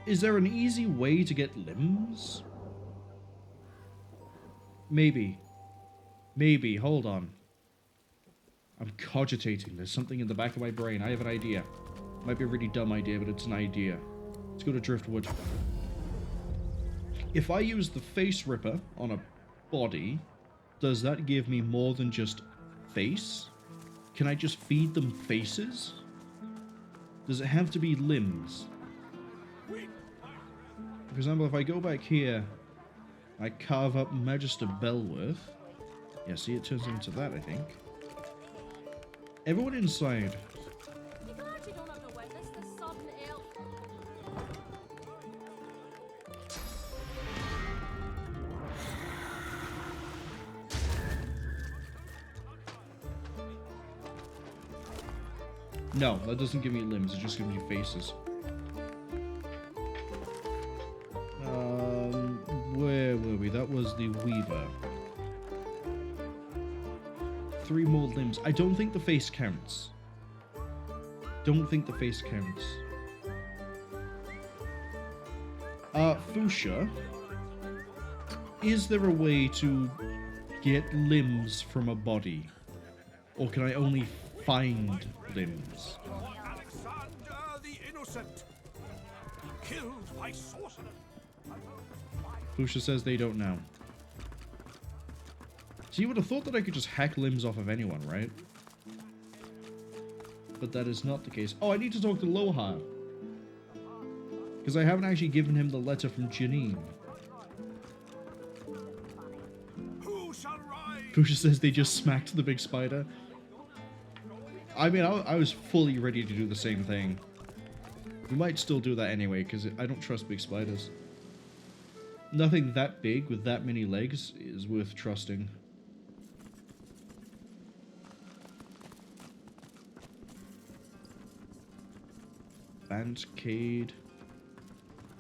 Is there an easy way to get limbs? Maybe. Maybe, hold on. I'm cogitating. There's something in the back of my brain. I have an idea. Might be a really dumb idea, but it's an idea. Let's go to Driftwood. If I use the Face Ripper on a body, does that give me more than just face? Can I just feed them faces? Does it have to be limbs? For example, if I go back here, I carve up Magister Belworth. Yeah, see, it turns into that, I think. Everyone inside. No, that doesn't give me limbs, it just gives me faces. Where were we? That was the Weaver. 3 more limbs. I don't think the face counts. Don't think the face counts. Fuchsia. Is there a way to get limbs from a body? Or can I only find limbs? Alexander the Innocent, killed by sorcerer. Fuchsia says they don't know. So you would have thought that I could just hack limbs off of anyone, right? But that is not the case. Oh, I need to talk to Lohar. Because I haven't actually given him the letter from Janine. Fuchsia says they just smacked the big spider. I mean, I was fully ready to do the same thing. We might still do that anyway, because I don't trust big spiders. Nothing that big with that many legs is worth trusting. Bandcade.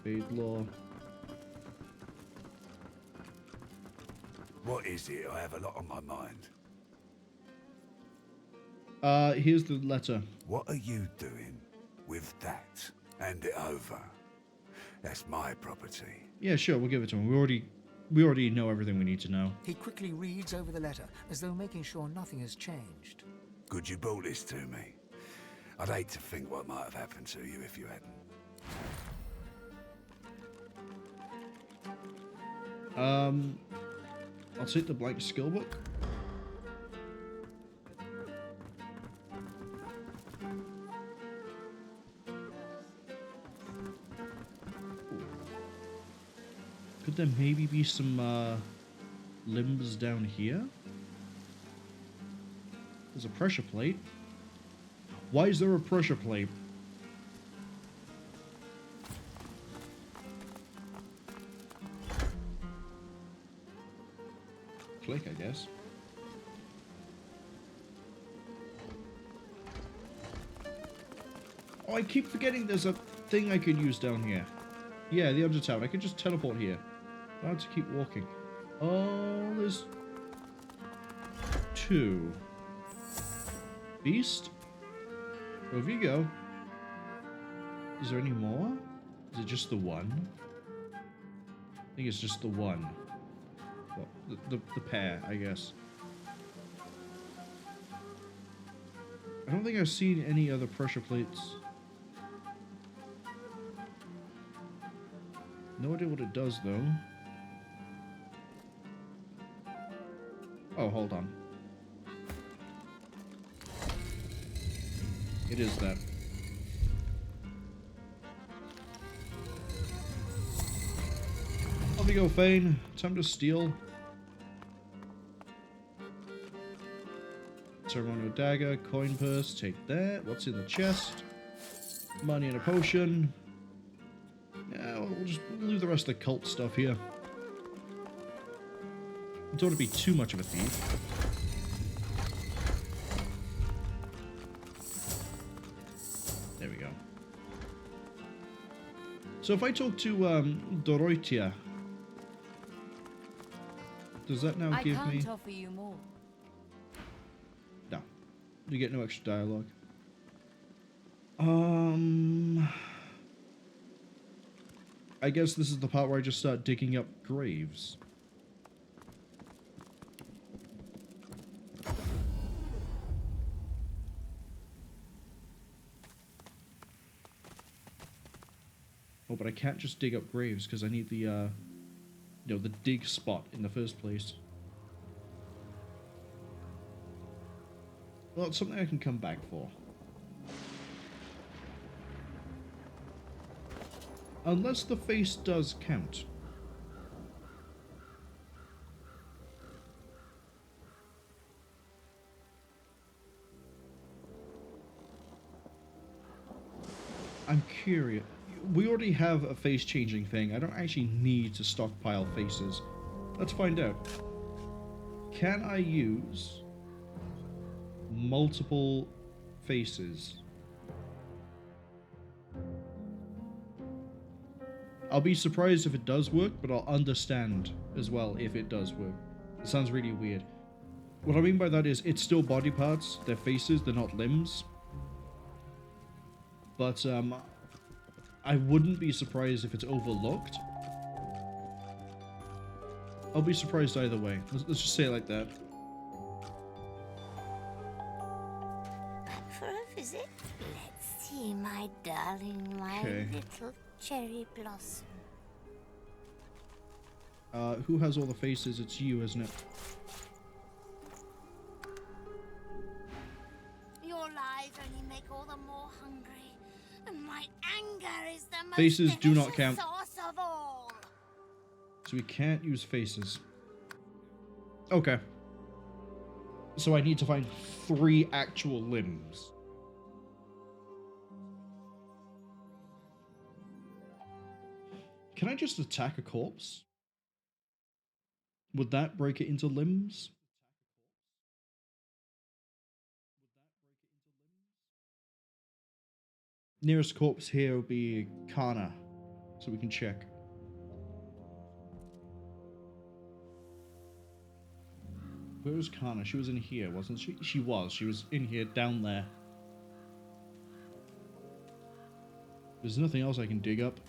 Badelaw. What is it? I have a lot on my mind. Here's the letter. What are you doing with that? Hand it over. That's my property. Yeah, sure, we'll give it to him. We already know everything we need to know. He quickly reads over the letter, as though making sure nothing has changed. Good you brought this to me. I'd hate to think what might have happened to you if you hadn't. I'll take the blank skill book. Could there maybe be some limbs down here? There's a pressure plate. Why is there a pressure plate? Click, I guess. Oh, I keep forgetting there's a thing I could use down here. Yeah, the Undertown. I could just teleport here. I have to keep walking. Oh, there's 2. Beast? Over you go. Is there any more? Is it just the one? I think it's just the one. Well, the pair, I guess. I don't think I've seen any other pressure plates. No idea what it does, though. Oh, hold on. It is that. Off you go, Fane. Time to steal. Ceremonial dagger, coin purse, take that. What's in the chest? Money and a potion. Yeah, we'll leave the rest of the cult stuff here. I don't want to be too much of a thief. There we go. So if I talk to Dorothea, does that now give me... I can't offer you more. No. You get no extra dialogue. I guess this is the part where I just start digging up graves. Oh, but I can't just dig up graves because I need the, you know, the dig spot in the first place. Well, it's something I can come back for. Unless the face does count. I'm curious. We already have a face changing thing. I don't actually need to stockpile faces. Let's find out. Can I use multiple faces? I'll be surprised if it does work, but I'll understand as well if it does work. It sounds really weird. What I mean by that is it's still body parts, they're faces, they're not limbs. But I wouldn't be surprised if it's overlooked. I'll be surprised either way. Let's just say it like that. Back for a visit? Let's see, my darling, my Okay. little cherry blossom. Who has all the faces? It's you, isn't it? Your lies only make all the more hungry, and my anger is the most Faces do not delicious count. sauce of all. So we can't use faces. Okay. So I need to find 3 actual limbs. Can I just attack a corpse? Would that break it into limbs? Nearest corpse here would be Qanna, so we can check. Where was Qanna? She was in here, wasn't she? She was in here, down there. There's nothing else I can dig up.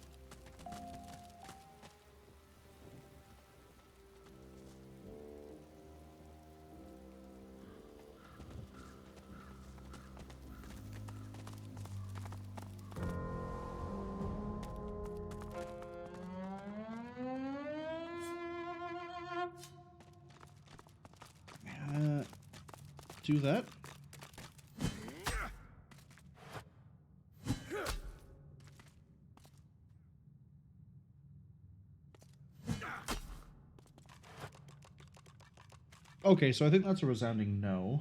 Do that. Okay, so I think that's a resounding no.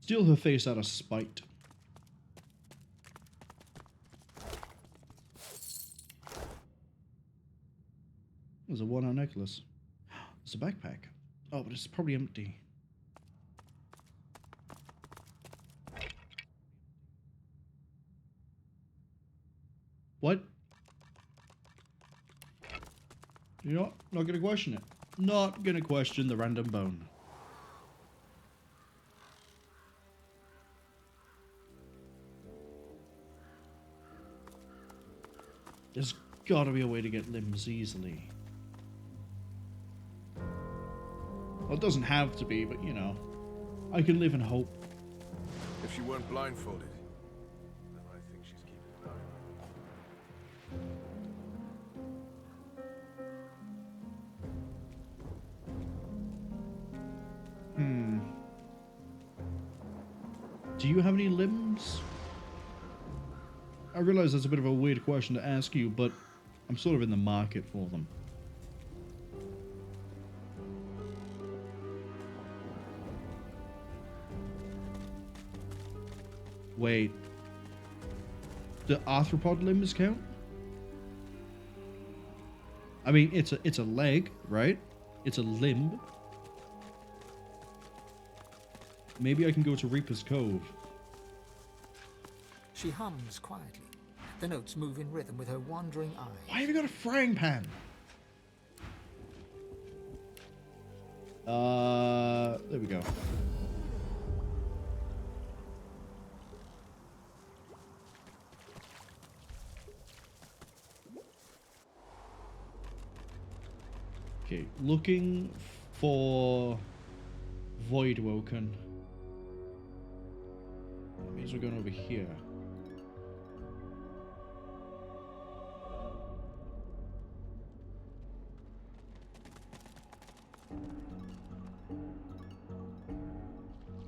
Steal her face out of spite. There's a one-hour necklace. There's a backpack. Oh, but it's probably empty. What? You know, not gonna question it. Not gonna question the random bone. There's gotta be a way to get limbs easily. Well, it doesn't have to be, but you know, I can live in hope. If she weren't blindfolded, then I think she's keeping an eye on her. Do you have any limbs? I realize that's a bit of a weird question to ask you, but I'm sort of in the market for them. Wait. Do arthropod limbs count? I mean, it's a leg, right? It's a limb. Maybe I can go to Reaper's Cove. She hums quietly. The notes move in rhythm with her wandering eye. Why have you got a frying pan? There we go. Okay, looking for Voidwoken. That means we're going over here.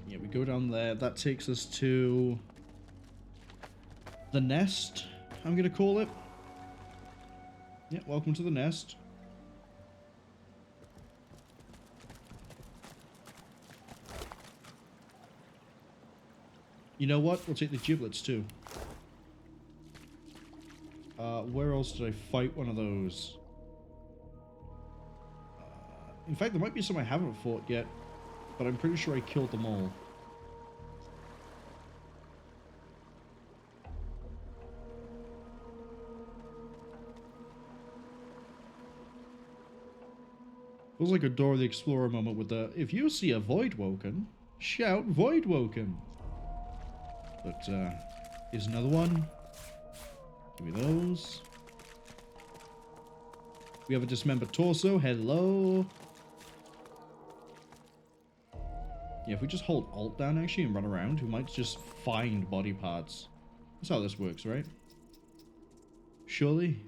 Yeah, we go down there. That takes us to the nest, I'm going to call it. Yeah, welcome to the nest. You know what? We'll take the giblets too. Where else did I fight one of those? In fact, there might be some I haven't fought yet, but I'm pretty sure I killed them all. Feels like a Dora the Explorer moment with the, if you see a Voidwoken, shout Voidwoken. But, here's another one. Give me those. We have a dismembered torso. Hello. Yeah, if we just hold Alt down, actually, and run around, we might just find body parts. That's how this works, right? Surely?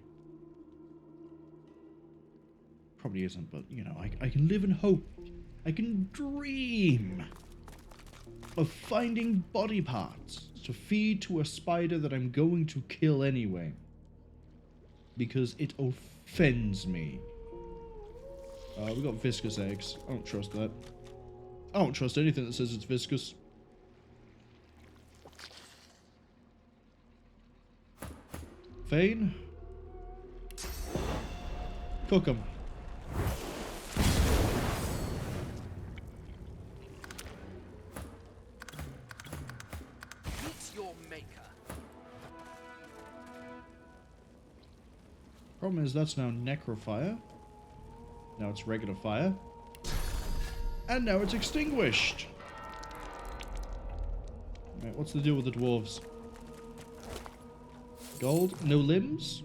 Probably isn't, but, you know, I can live in hope. I can dream of finding body parts to feed to a spider that I'm going to kill anyway. Because it offends me. We got viscous eggs. I don't trust that. I don't trust anything that says it's viscous. Fane? Cook 'em. Problem is that's now necrofire. Now it's regular fire. And now it's extinguished. Right, what's the deal with the dwarves? Gold? No limbs?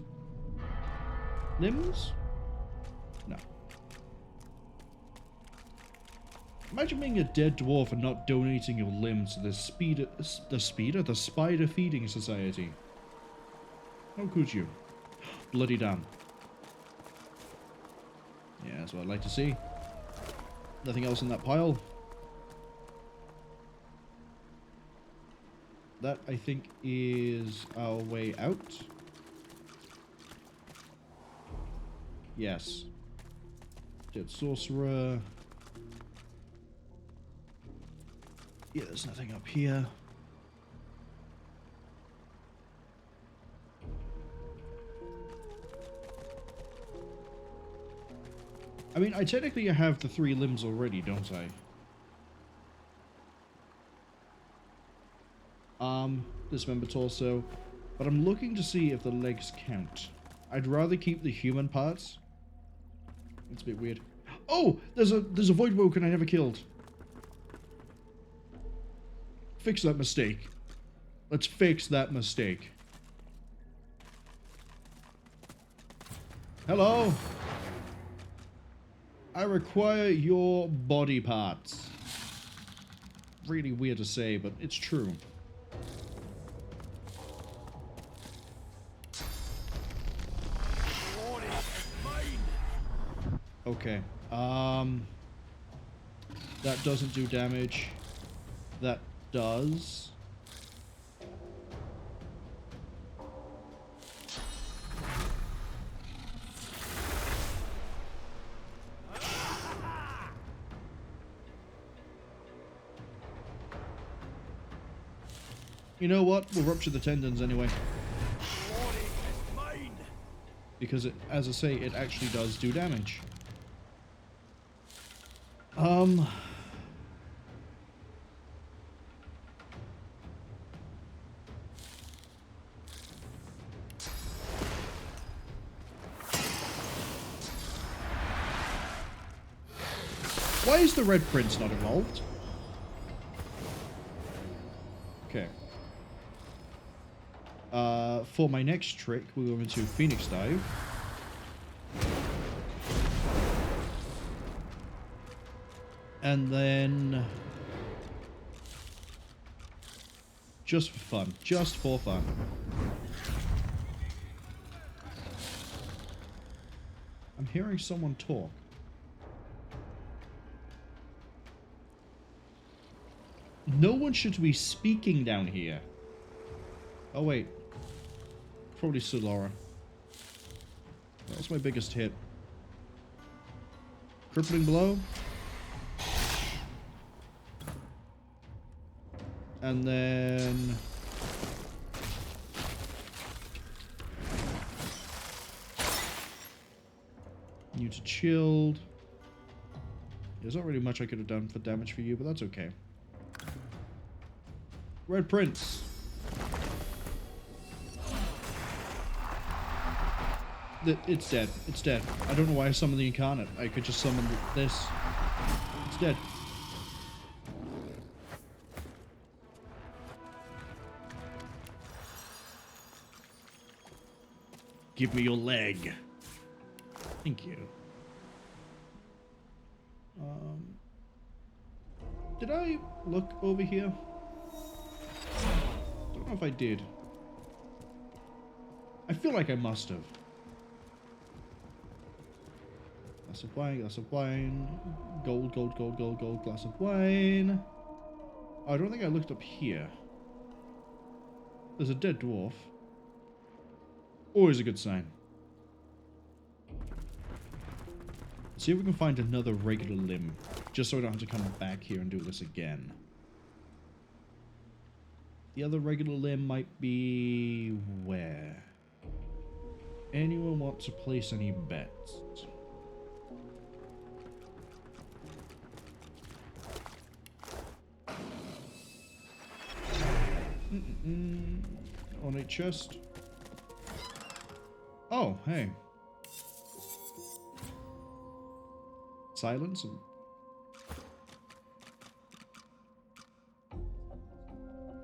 Limbs? No. Imagine being a dead dwarf and not donating your limbs to the Spider Feeding Society. How could you? Bloody damn. Yeah, that's what I'd like to see. Nothing else in that pile. That, I think, is our way out. Yes. Dead sorcerer. Yeah, there's nothing up here. I mean, I technically have the 3 limbs already, don't I? Dismember torso. But I'm looking to see if the legs count. I'd rather keep the human parts. It's a bit weird. Oh! There's a Voidwoken I never killed. Fix that mistake. Let's fix that mistake. Hello. I require your body parts. Really weird to say, but it's true. Okay. That doesn't do damage. That does. You know what? We'll rupture the tendons anyway. Because it, as I say, it actually does do damage. Why is the Red Prince not involved? Okay. For my next trick, we're going to Phoenix Dive. And then... just for fun. Just for fun. I'm hearing someone talk. No one should be speaking down here. Oh, wait. Probably Solara. That's my biggest hit. Crippling blow. And then... you to chilled. There's not really much I could have done for damage for you, but that's okay. Red Prince. It's dead. It's dead. I don't know why I summoned the Incarnate. I could just summon this. It's dead. Give me your leg. Thank you. Did I look over here? Don't know if I did. I feel like I must have. Glass of wine, glass of wine. Gold, gold, gold, gold, gold, glass of wine. Oh, I don't think I looked up here. There's a dead dwarf. Always a good sign. See if we can find another regular limb. Just so we don't have to come back here and do this again. The other regular limb might be... where? Anyone want to place any bets? On a chest. Oh, hey. Silence.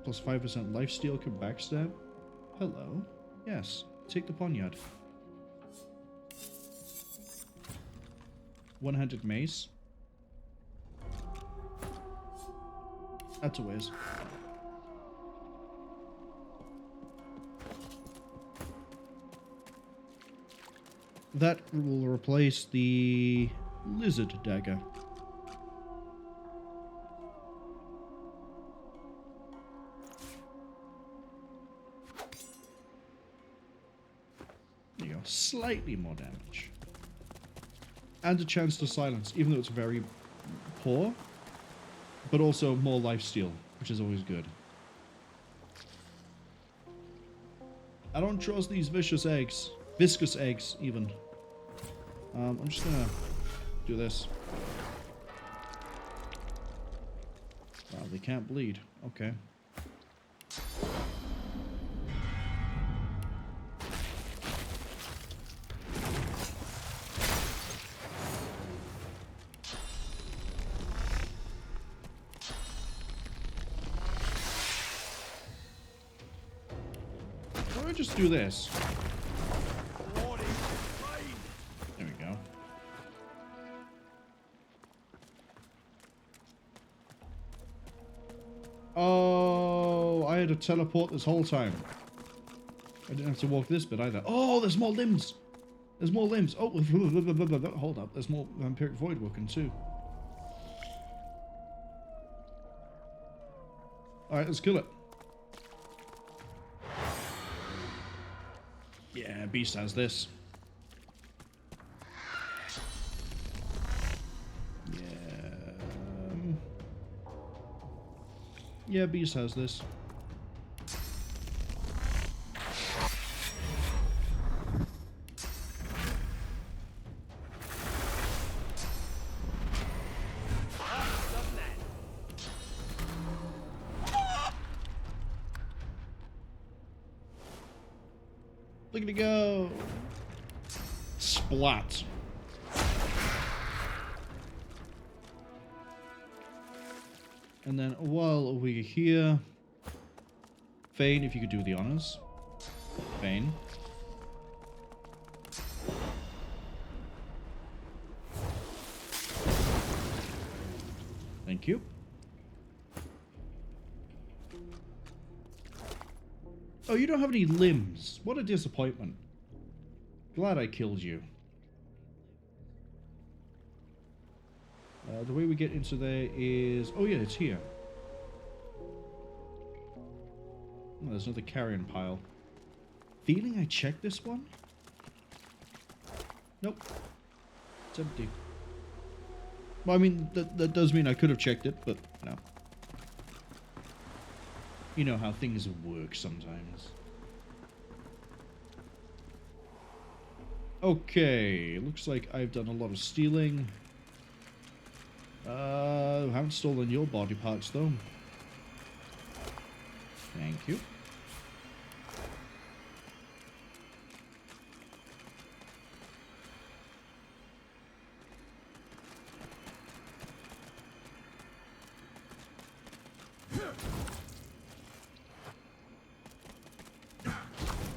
Plus 5% lifesteal can backstab. Hello. Yes. Take the poniard. One-handed mace. That's a whiz. That will replace the lizard dagger. There you go. Slightly more damage. And a chance to silence, even though it's very poor. But also more lifesteal, which is always good. I don't trust these vicious eggs. Viscous eggs, even. I'm just gonna do this. Wow, they can't bleed. Okay. Why don't I just do this? Oh, I had to teleport this whole time. I didn't have to walk this bit either. Oh, there's more limbs. There's more limbs. Oh, hold up. There's more vampiric void working too. Alright, let's kill it. Yeah, Beast has this. Yeah, Beast has this. Look at it go! Splat. And then while we're here, Fane, if you could do the honors. Fane. Thank you. Oh, you don't have any limbs. What a disappointment. Glad I killed you. The way we get into there is... Oh yeah, it's here. Oh, there's another carrion pile. Feeling I checked this one? Nope. It's empty. Well, I mean, that does mean I could have checked it, but no. You know how things work sometimes. Okay, looks like I've done a lot of stealing. Haven't stolen your body parts though. Thank you.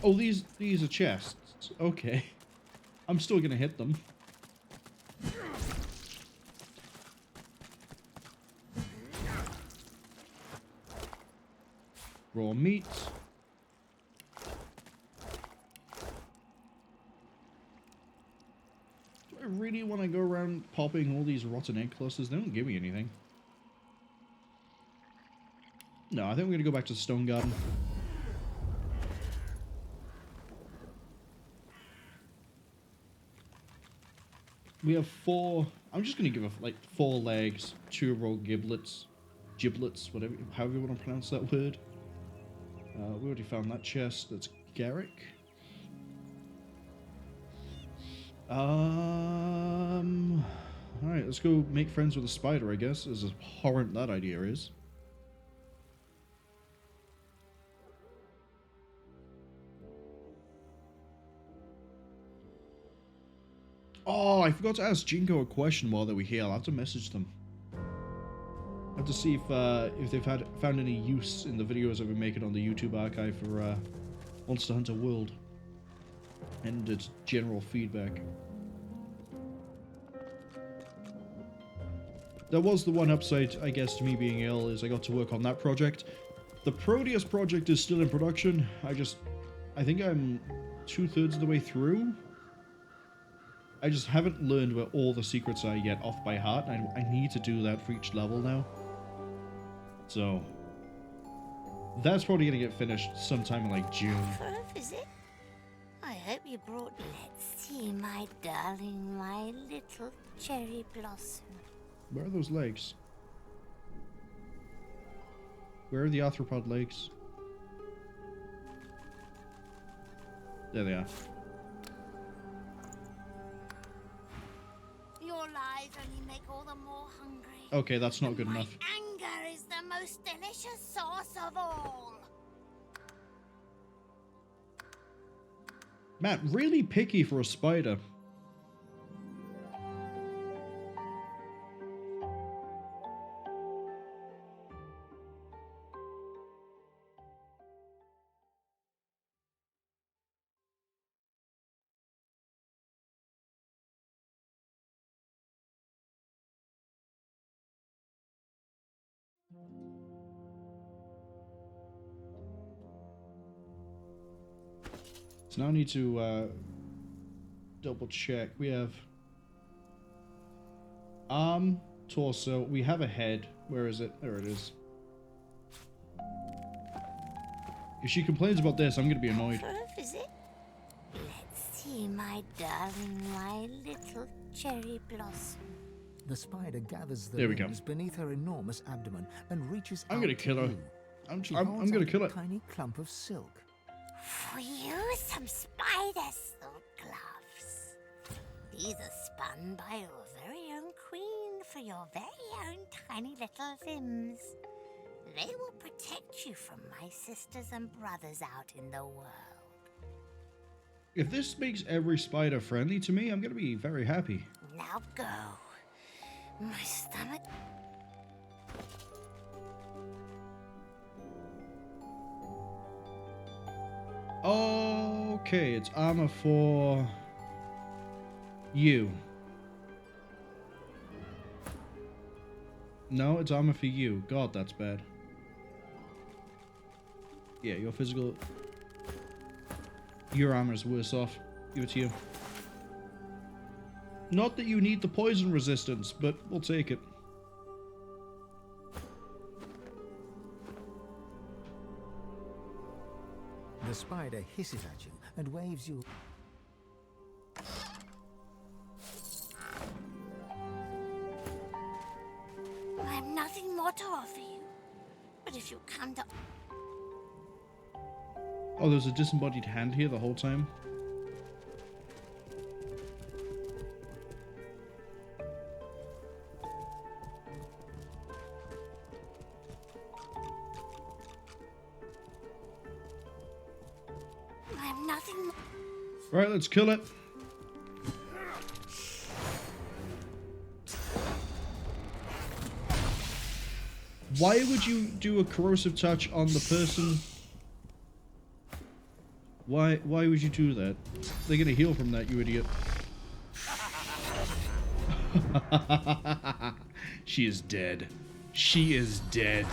Oh, these are chests. Okay. I'm still gonna hit them. Raw meat. Do I really want to go around popping all these rotten egg clusters? They don't give me anything. No, I think we're gonna go back to the Stone Garden. We have 4... I'm just going to give it like 4 legs, 2 raw giblets, whatever, however you want to pronounce that word. We already found that chest. That's Garrick. Alright, let's go make friends with a spider, I guess, as abhorrent that idea is. Oh, I forgot to ask Jinko a question while they were here. I'll have to message them. I have to see if they've found any use in the videos I've been making on the YouTube archive for Monster Hunter World and its general feedback. That was the one upside, I guess, to me being ill, is I got to work on that project. The Proteus project is still in production. I think I'm 2/3 of the way through. I just haven't learned where all the secrets are yet off by heart. I need to do that for each level now. So, that's probably going to get finished sometime in like June. For a visit? I hope you brought... Let's see, my darling, my little cherry blossom. Where are those legs? Where are the arthropod legs? There they are. Your lies only make all the more hungry. Okay, that's not good enough. Anger is the most delicious sauce of all. Matt, really picky for a spider. So now I need to double check. We have arm, torso. We have a head. Where is it? There it is. If she complains about this, I'm going to be annoyed. For a visit? Let's see, my darling, my little cherry blossom. The spider gathers the There we go. limbs beneath her enormous abdomen and reaches I'm out going to kill her. you. I'm She going holds to out kill a it. tiny clump of silk. For you, some spider silk gloves. These are spun by your very own queen for your very own tiny little limbs. They will protect you from my sisters and brothers out in the world. If this makes every spider friendly to me, I'm going to be very happy. Now go. My stomach... Okay, it's armor for you. No, it's armor for you. God, that's bad. Yeah, your physical... Your armor is worse off. Give it to you. Not that you need the poison resistance, but we'll take it. The spider hisses at you and waves you. I have nothing more to offer you. But if you come to... Oh, there's a disembodied hand here the whole time. I have nothing more... Right, let's kill it. Why would you do a corrosive touch on the person? Why would you do that? They're gonna heal from that, you idiot. She is dead. She is dead.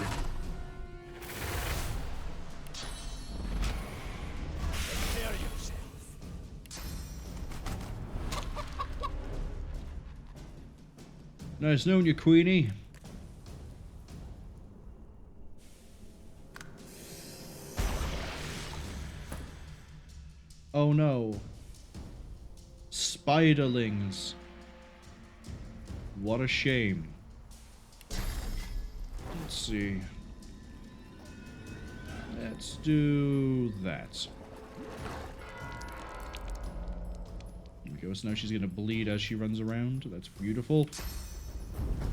Nice knowing you, Queenie. Oh no. Spiderlings. What a shame. Let's see. Let's do that. There we go. So now she's going to bleed as she runs around. That's beautiful.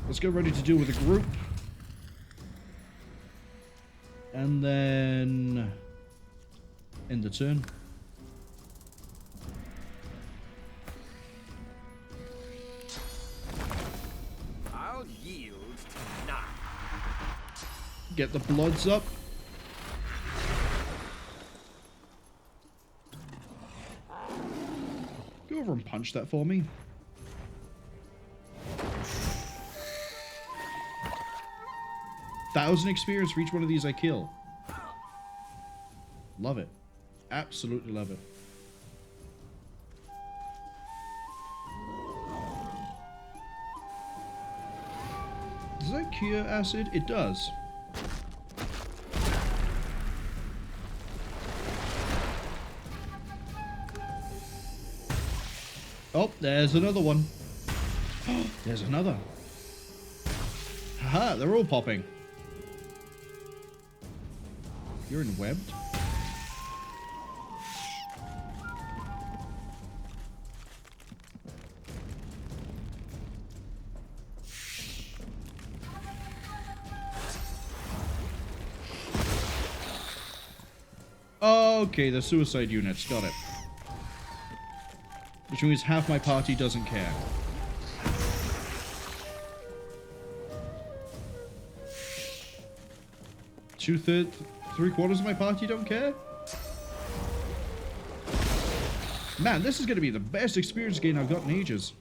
Let's get ready to deal with the group. And then end the turn. I'll yield to none. Get the bloods up. Go over and punch that for me. $1,000 experience for each one of these I kill. Love it. Absolutely love it. Does that cure acid? It does. Oh, there's another one. There's another. Haha, they're all popping. You're in webbed. Okay, the suicide units. Got it. Which means half my party doesn't care. Three-quarters of my party don't care? Man, this is going to be the best experience gain I've got in ages.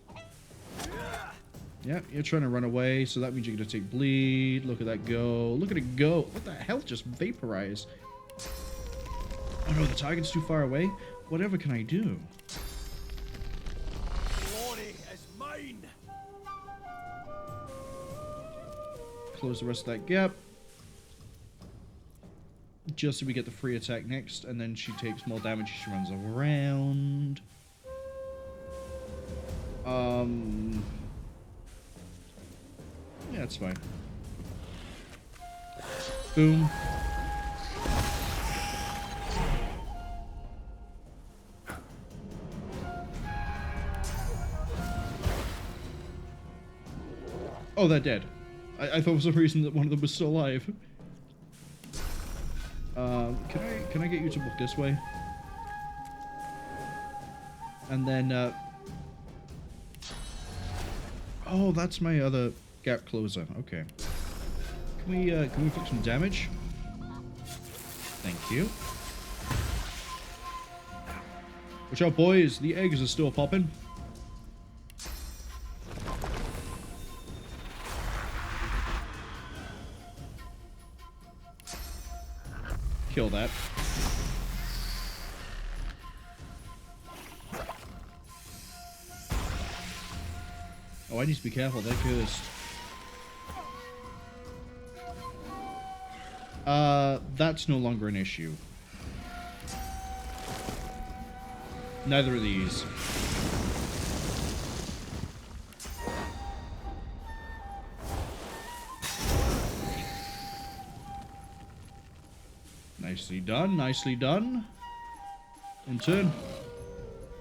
Yeah, you're trying to run away, so that means you're going to take bleed. Look at that go. Look at it go. What the hell just vaporized? Oh no, the target's too far away. whatever can I do? Glory is mine. Close the rest of that gap. Just so we get the free attack next, and then she takes more damage as she runs around. Yeah, that's fine. Boom. Oh, they're dead. I thought for some reason that one of them was still alive. Can I get you to walk this way? And then, oh, that's my other gap closer. Okay. Can we inflict some damage? Thank you. Watch out, boys. The eggs are still popping. Kill that. Oh, I need to be careful. They're cursed. That's no longer an issue. Neither of these. Nicely done, nicely done. In turn.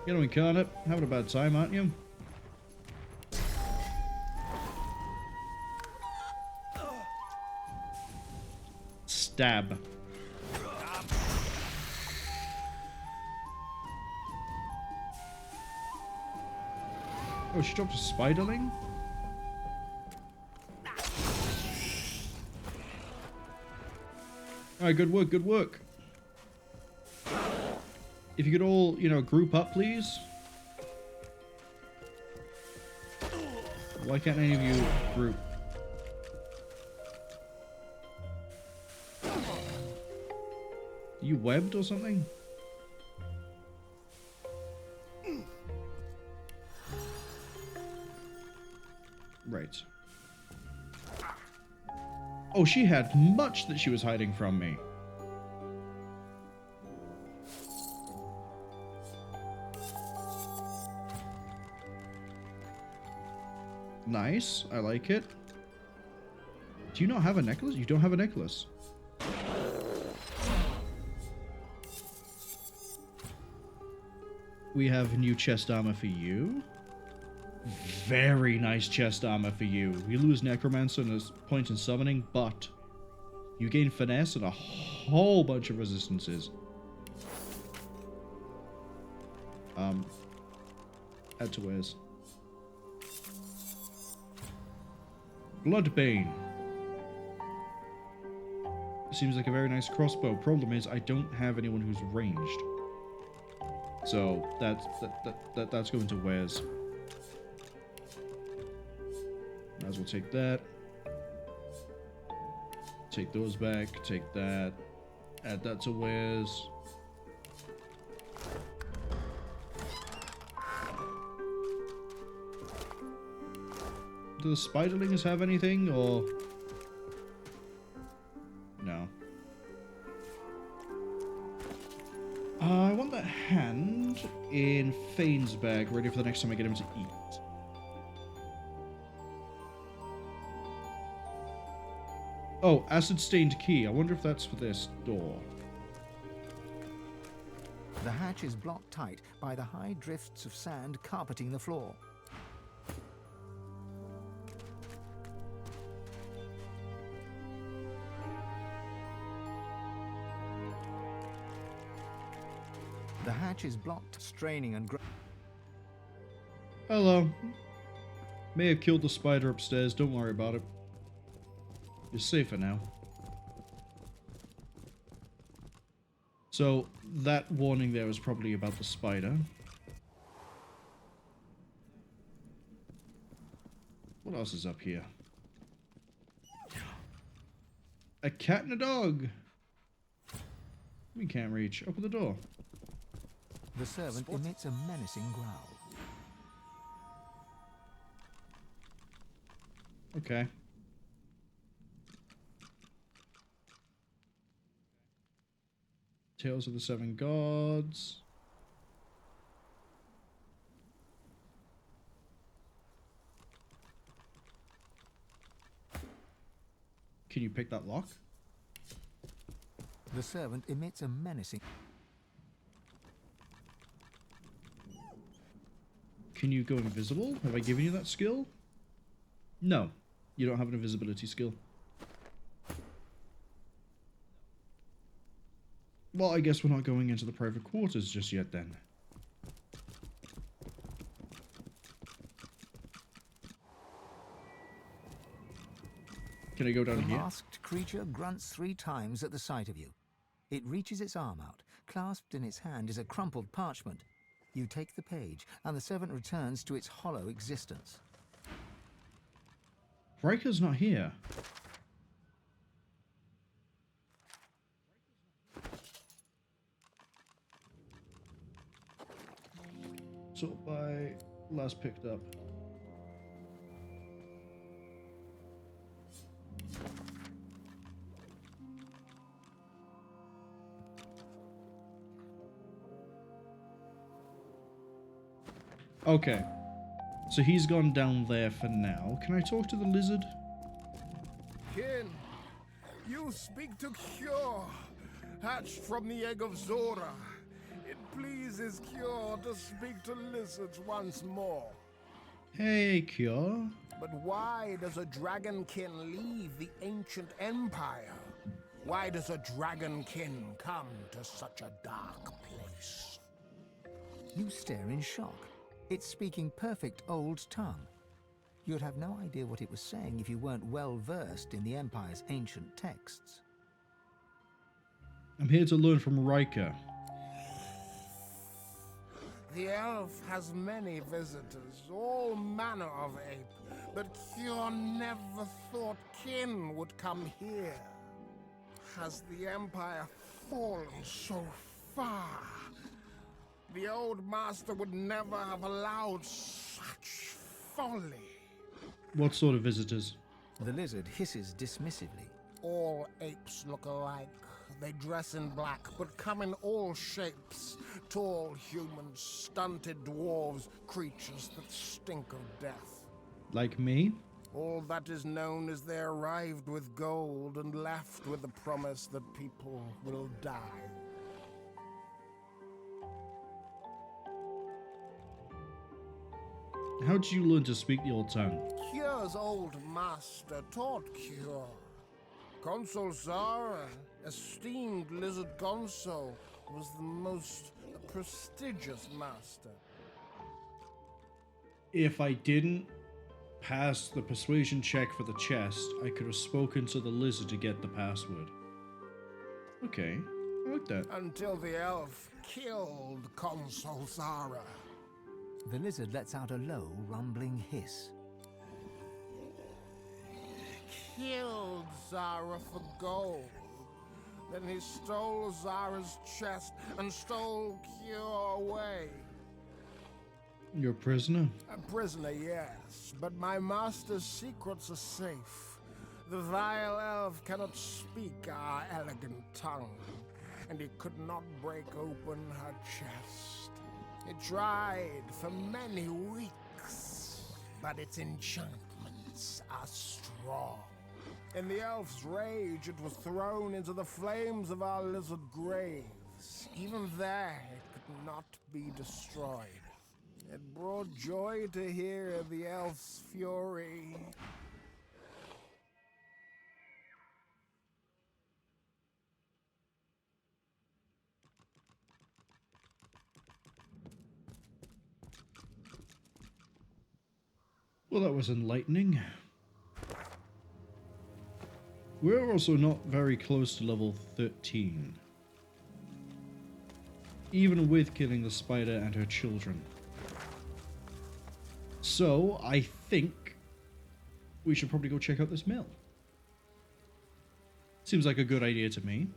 You know, Incarnate, having a bad time, aren't you? Stab. Oh, she dropped a spiderling? Alright, good work, good work. If you could all, you know, group up, please. Why can't any of you group? You webbed or something? Right. Oh, she had much that she was hiding from me. Nice. I like it. Do you not have a necklace? You don't have a necklace. We have new chest armor for you. Very nice chest armor for you. You lose Necromancer and a point in summoning, but you gain Finesse and a whole bunch of resistances. Add to wares. Bloodbane. Seems like a very nice crossbow. Problem is, I don't have anyone who's ranged. So that's going to wares. Might as well take that. Take those back. Take that. Add that to wares. Do the spiderlings have anything, or no? I want that hand in Fane's bag, ready for the next time I get him to eat. Oh, acid-stained key. I wonder if that's for this door. The hatch is blocked tight by the high drifts of sand carpeting the floor. The hatch is blocked, straining and... Hello. May have killed the spider upstairs. Don't worry about it. You're safer now. So, that warning there was probably about the spider. What else is up here? A cat and a dog! We can't reach. Open the door. The servant emits a menacing growl. Okay. Tales of the Seven Gods. Can you pick that lock? The servant emits a menacing... Can you go invisible? Have I given you that skill? No. You don't have an invisibility skill. Well, I guess we're not going into the private quarters just yet then. Can I go down here? The masked creature grunts 3 times at the sight of you. It reaches its arm out. Clasped in its hand is a crumpled parchment. You take the page, and the servant returns to its hollow existence. Riker's not here. Sort by last picked up. Okay. So he's gone down there for now. Can I talk to the lizard? Kin, you speak to Xiuh, hatched from the egg of Zora. It pleases Xiuh to speak to lizards once more. Hey, Xiuh. But why does a dragonkin leave the ancient empire? Why does a dragonkin come to such a dark place? You stare in shock. It's speaking perfect old tongue. You'd have no idea what it was saying if you weren't well versed in the Empire's ancient texts. I'm here to learn from Riker. The elf has many visitors, all manner of ape, but Xiuh never thought kin would come here. Has the Empire fallen so far? The old master would never have allowed such folly. What sort of visitors? The lizard hisses dismissively. All apes look alike. They dress in black, but come in all shapes. Tall humans, stunted dwarves, creatures that stink of death. Like me? All that is known is they arrived with gold and left with the promise that people will die. How did you learn to speak the old tongue? Xiuh's old master taught Xiuh. Consul Zara, esteemed lizard consul, was the most prestigious master. If I didn't pass the persuasion check for the chest, I could have spoken to the lizard to get the password. Okay, I like that. Until the elf killed Consul Zara. The lizard lets out a low, rumbling hiss. Killed Zara for gold. Then he stole Zara's chest and stole Xiuh away. You're a prisoner? A prisoner, yes, but my master's secrets are safe. The vile elf cannot speak our elegant tongue, and he could not break open her chest. It tried for many weeks, but its enchantments are strong. In the elf's rage, it was thrown into the flames of our lizard graves. Even there, it could not be destroyed. It brought joy to hear the elf's fury. Well, that was enlightening. We're also not very close to level 13. Even with killing the spider and her children. So, I think we should probably go check out this mill. Seems like a good idea to me.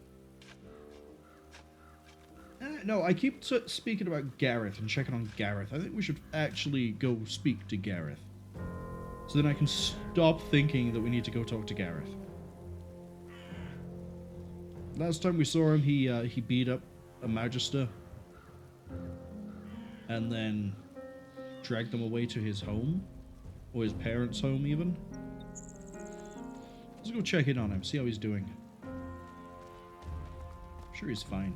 No, I keep speaking about Gareth and checking on Gareth. I think we should actually go speak to Gareth. So then I can stop thinking that we need to go talk to Gareth. Last time we saw him, he beat up a Magister. And then dragged them away to his home. Or his parents' home, even. Let's go check in on him, see how he's doing. I'm sure he's fine.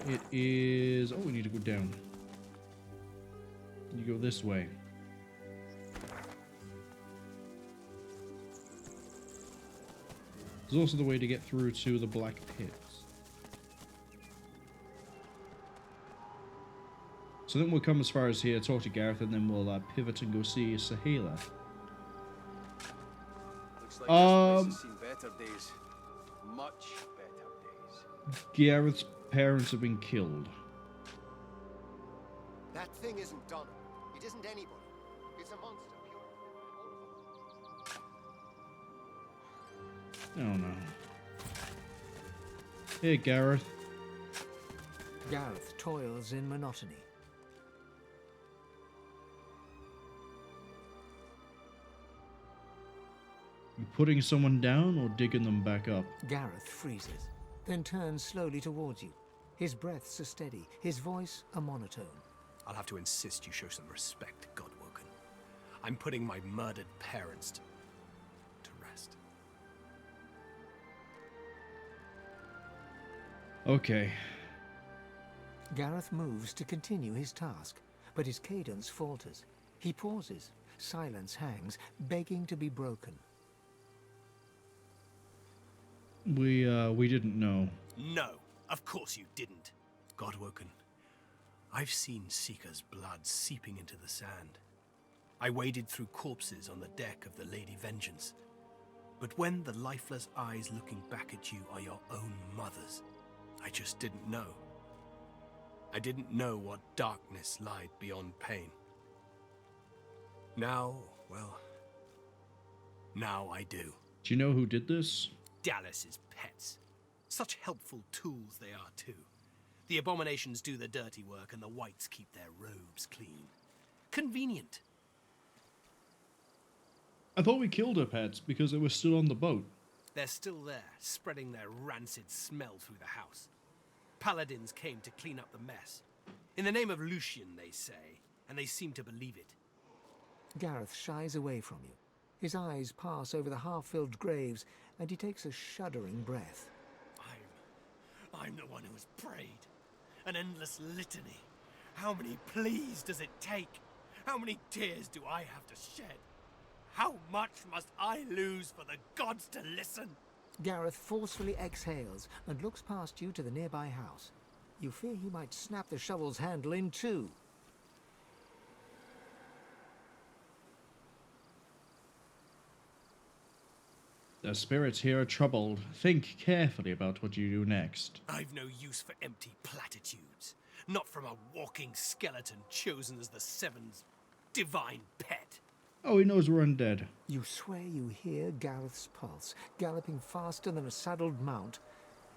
It is... Oh, we need to go down. You go this way. There's also the way to get through to the Black Pits. So then we'll come as far as here, talk to Gareth, and then we'll pivot and go see Saheila. Looks like this place has seen better days. Much better days. Gareth's parents have been killed. That thing isn't Donna. It isn't anybody. It's a monster. Oh no. Hey, Gareth. Gareth toils in monotony. You putting someone down or digging them back up? Gareth freezes, then turns slowly towards you. His breaths are steady, his voice a monotone. I'll have to insist you show some respect, Godwoken. I'm putting my murdered parents to rest. Okay. Gareth moves to continue his task, but his cadence falters. He pauses. Silence hangs, begging to be broken. We didn't know. No, of course you didn't. Godwoken, I've seen Seeker's blood seeping into the sand. I waded through corpses on the deck of the Lady Vengeance. But when the lifeless eyes looking back at you are your own mother's, I just didn't know. I didn't know what darkness lied beyond pain. Now, well, now I do. Do you know who did this? Dallas's pets. Such helpful tools they are, too. The abominations do the dirty work and the whites keep their robes clean. Convenient. I thought we killed her pets because they were still on the boat. They're still there, spreading their rancid smell through the house. Paladins came to clean up the mess. In the name of Lucian, they say, and they seem to believe it. Gareth shies away from you. His eyes pass over the half-filled graves, and he takes a shuddering breath. I'm the one who has prayed. An endless litany. How many pleas does it take? How many tears do I have to shed? How much must I lose for the gods to listen? Gareth forcefully exhales and looks past you to the nearby house. You fear he might snap the shovel's handle in two. The spirits here are troubled. Think carefully about what you do next. I've no use for empty platitudes. Not from a walking skeleton chosen as the Seven's divine pet. Oh, he knows we're undead. You swear you hear Gareth's pulse, galloping faster than a saddled mount.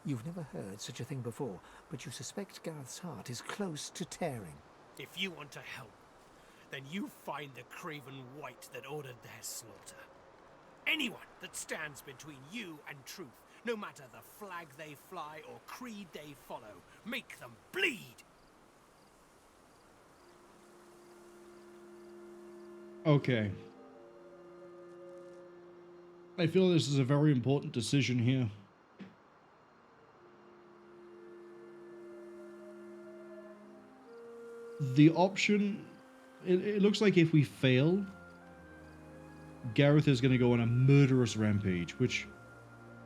You've never heard such a thing before, but you suspect Gareth's heart is close to tearing. If you want to help, then you find the craven wight that ordered their slaughter. Anyone that stands between you and truth, no matter the flag they fly or creed they follow, make them bleed! Okay. I feel this is a very important decision here. The option... It looks like if we fail, Gareth is going to go on a murderous rampage, which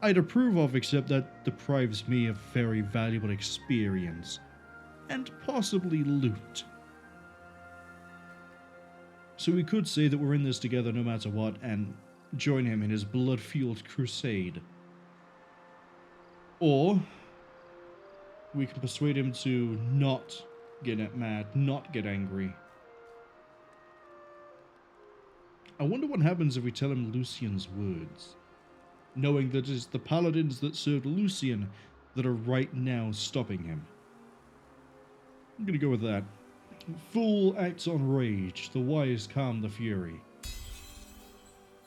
I'd approve of, except that deprives me of very valuable experience and possibly loot. So we could say that we're in this together no matter what and join him in his blood-fueled crusade. Or we can persuade him to not get mad, not get angry. I wonder what happens if we tell him Lucian's words, knowing that it's the paladins that served Lucian that are right now stopping him. I'm gonna go with that. Fool acts on rage, the wise calm the fury.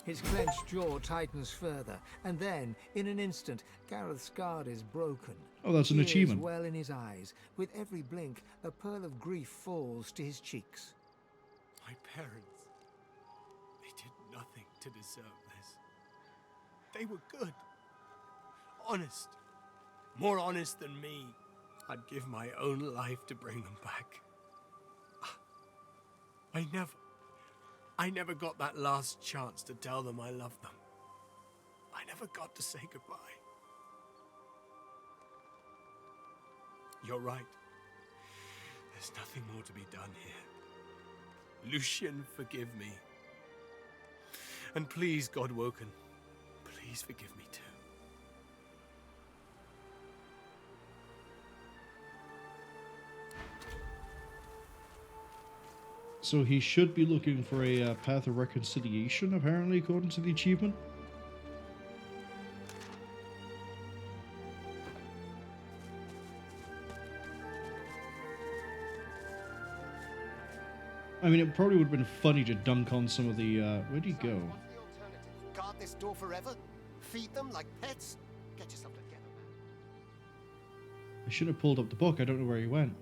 His clenched jaw tightens further, and then, in an instant, Gareth's guard is broken. Oh, that's an Tears achievement. well in his eyes. With every blink, a pearl of grief falls to his cheeks. My parents, they did nothing to deserve this. They were good. Honest. More honest than me. I'd give my own life to bring them back. I never got that last chance to tell them I loved them. I never got to say goodbye. You're right. There's nothing more to be done here. Lucian, forgive me. And please, Godwoken, please forgive me too. So he should be looking for a path of reconciliation, apparently, according to the achievement. I mean, it probably would have been funny to dunk on some of the, where'd he go? What's the alternative? Guard this door forever? Feed them like pets? Get yourself together, man. I should have pulled up the book, I don't know where he went.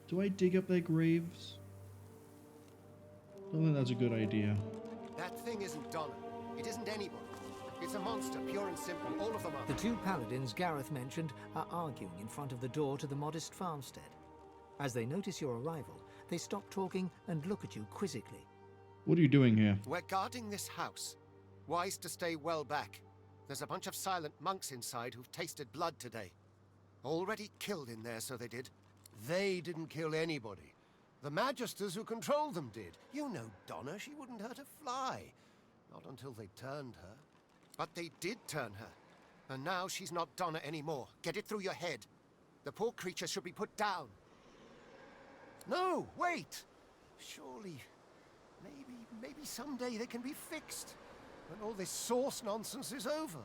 Do I dig up their graves? Don't think that's a good idea. That thing isn't Donna. It isn't anybody. It's a monster, pure and simple. All of them are. The two paladins Gareth mentioned are arguing in front of the door to the modest farmstead. As they notice your arrival, they stop talking and look at you quizzically. What are you doing here? We're guarding this house. Wise to stay well back. There's a bunch of silent monks inside who've tasted blood today. Already killed in there, so they did. They didn't kill anybody. The Magisters who controlled them did. You know Donna, she wouldn't hurt a fly. Not until they turned her. But they did turn her. And now she's not Donna anymore. Get it through your head. The poor creature should be put down. No, wait! Surely, maybe someday they can be fixed. When all this source nonsense is over.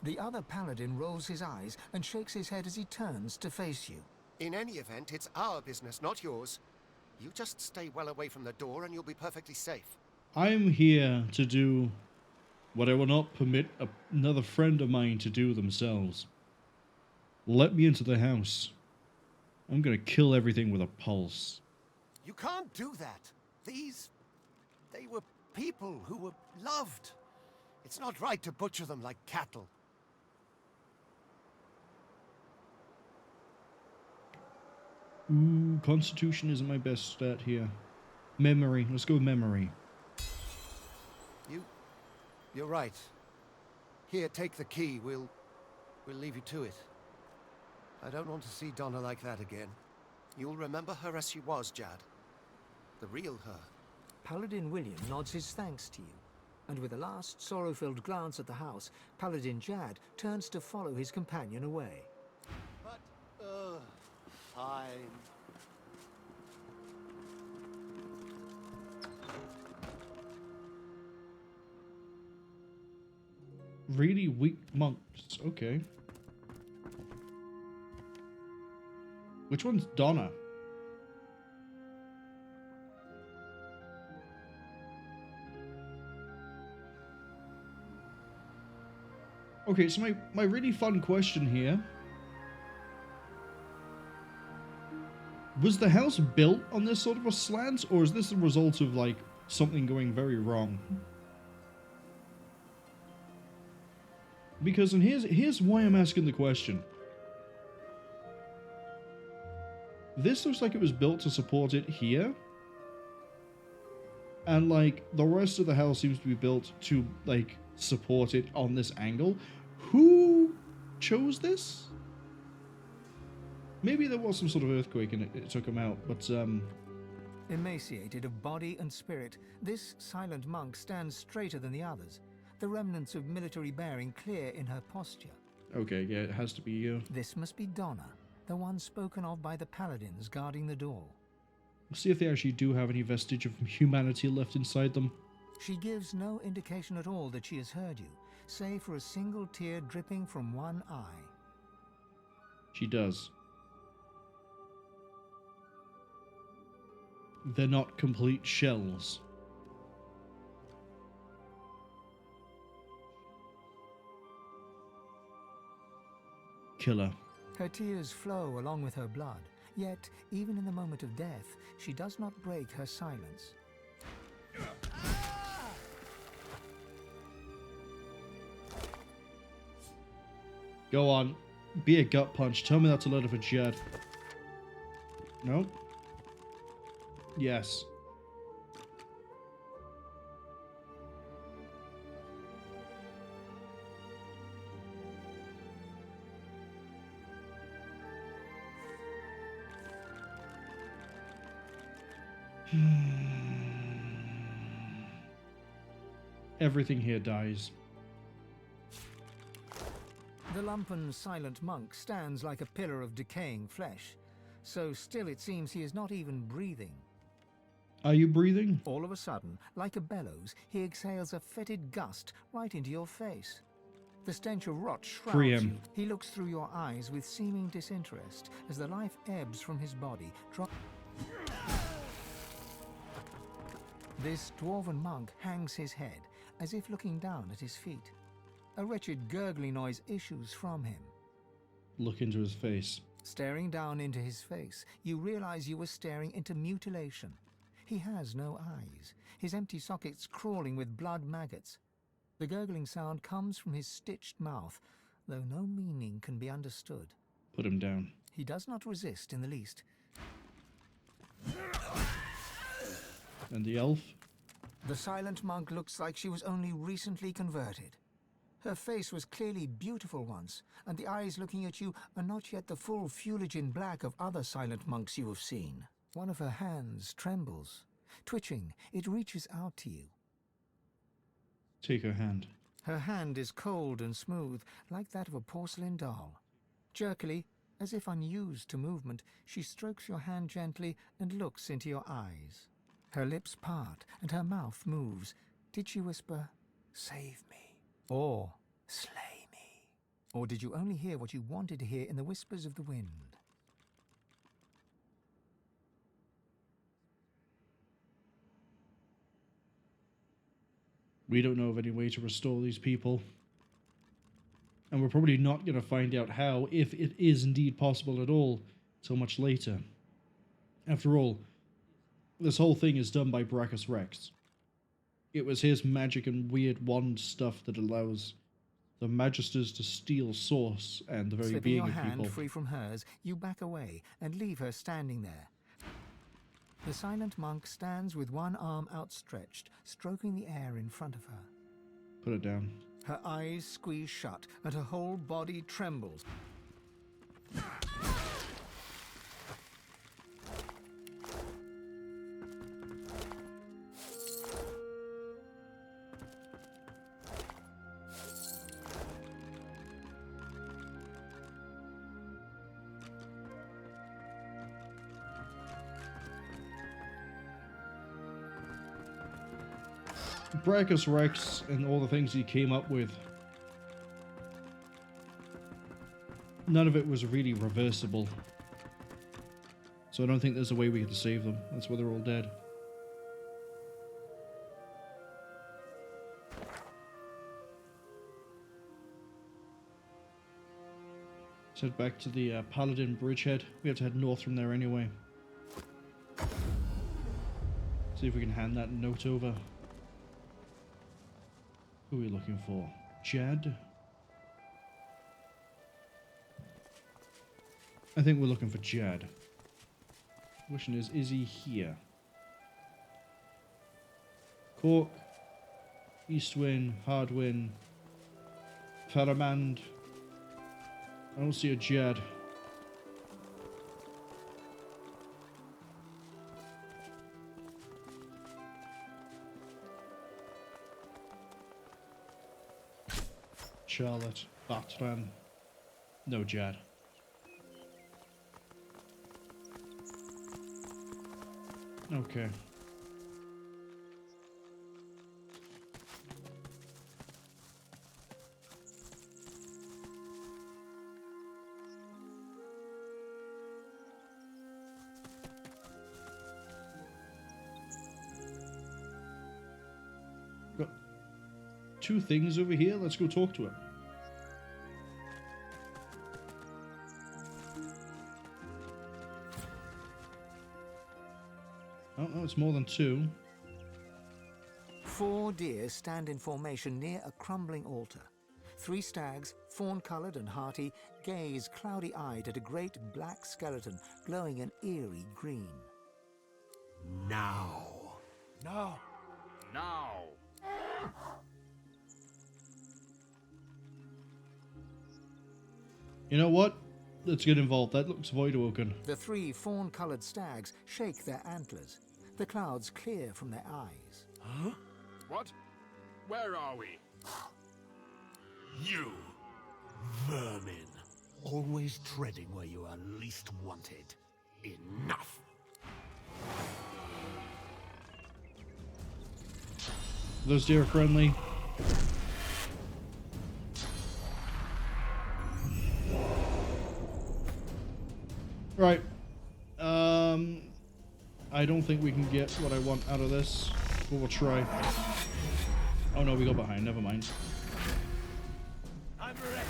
The other paladin rolls his eyes and shakes his head as he turns to face you. In any event, it's our business, not yours. You just stay well away from the door and you'll be perfectly safe. I'm here to do what I will not permit another friend of mine to do themselves. Let me into the house. I'm gonna kill everything with a pulse. You can't do that. They were people who were loved. It's not right to butcher them like cattle. Ooh, Constitution isn't my best stat here. Memory. Let's go with memory. You're right. Here, take the key. We'll leave you to it. I don't want to see Donna like that again. You'll remember her as she was, Jad. The real her. Paladin William nods his thanks to you, and with a last sorrow-filled glance at the house, Paladin Jad turns to follow his companion away. But, fine. Really weak monks. Okay. Which one's Donna? Okay, so my really fun question here. Was the house built on this sort of a slant, or is this a result of, like, something going very wrong? Because, and here's why I'm asking the question. This looks like it was built to support it here. And, like, the rest of the house seems to be built to, like, support it on this angle. Who chose this? Maybe there was some sort of earthquake and it took him out, but, Emaciated of body and spirit, this silent monk stands straighter than the others, the remnants of military bearing clear in her posture. Okay, yeah, it has to be you. This must be Donna. the one spoken of by the paladins guarding the door. We'll see if they actually do have any vestige of humanity left inside them. She gives no indication at all that she has heard you, save for a single tear dripping from one eye. She does. They're not complete shells. Killer. Her tears flow along with her blood, yet, even in the moment of death, she does not break her silence. Go on. Be a gut punch. Tell me that's a load of a Jed. No? Yes. Everything here dies. The lumpen silent monk stands like a pillar of decaying flesh. So still it seems he is not even breathing. Are you breathing? All of a sudden, like a bellows, he exhales a fetid gust right into your face. The stench of rot shrouds you. He looks through your eyes with seeming disinterest as the life ebbs from his body. This dwarven monk hangs his head, as if looking down at his feet. A wretched gurgling noise issues from him. Look into his face. Staring down into his face, you realize you were staring into mutilation. He has no eyes, his empty sockets crawling with blood maggots. The gurgling sound comes from his stitched mouth, though no meaning can be understood. Put him down. He does not resist in the least. And the elf? The silent monk looks like she was only recently converted. Her face was clearly beautiful once, and the eyes looking at you are not yet the full Fuligin black of other silent monks you have seen. One of her hands trembles. Twitching, it reaches out to you. Take her hand. Her hand is cold and smooth, like that of a porcelain doll. Jerkily, as if unused to movement, she strokes your hand gently and looks into your eyes. Her lips part and her mouth moves. Did she whisper, "Save me," or "Slay me"? Or did you only hear what you wanted to hear in the whispers of the wind? We don't know of any way to restore these people. And we're probably not going to find out how, if it is indeed possible at all, till much later. After all, this whole thing is done by Brachus Rex. It was his magic and weird wand stuff that allows the Magisters to steal source and the very Slipping being your of hand people. free from hers, you back away and leave her standing there. The silent monk stands with one arm outstretched, stroking the air in front of her. Put it down. Her eyes squeeze shut and her whole body trembles. Brachus Rex and all the things he came up with, none of it was really reversible. So I don't think there's a way we get to save them. That's why they're all dead. Let's head back to the Paladin bridgehead. We have to head north from there anyway. See if we can hand that note over. Who are we looking for? Jed? I think we're looking for Jed. Question is he here? Cork, Eastwin, Hardwin, Faramand. I don't see a Jed. Charlotte, Batran, no Jed. Okay. Got two things over here. Let's go talk to him. Oh, no, it's more than two. 4 deer stand in formation near a crumbling altar. 3 stags, fawn-coloured and hearty, gaze cloudy-eyed at a great black skeleton glowing an eerie green. Now. No. Now. You know what? Let's get involved. That looks void-woken. The 3 fawn-coloured stags shake their antlers. The clouds clear from their eyes. Huh? What? Where are we? You, vermin. Always treading where you are least wanted. Enough. Those deer are friendly. Right. I don't think we can get what I want out of this, but we'll try. Oh no, we got behind. Never mind. I'm ready.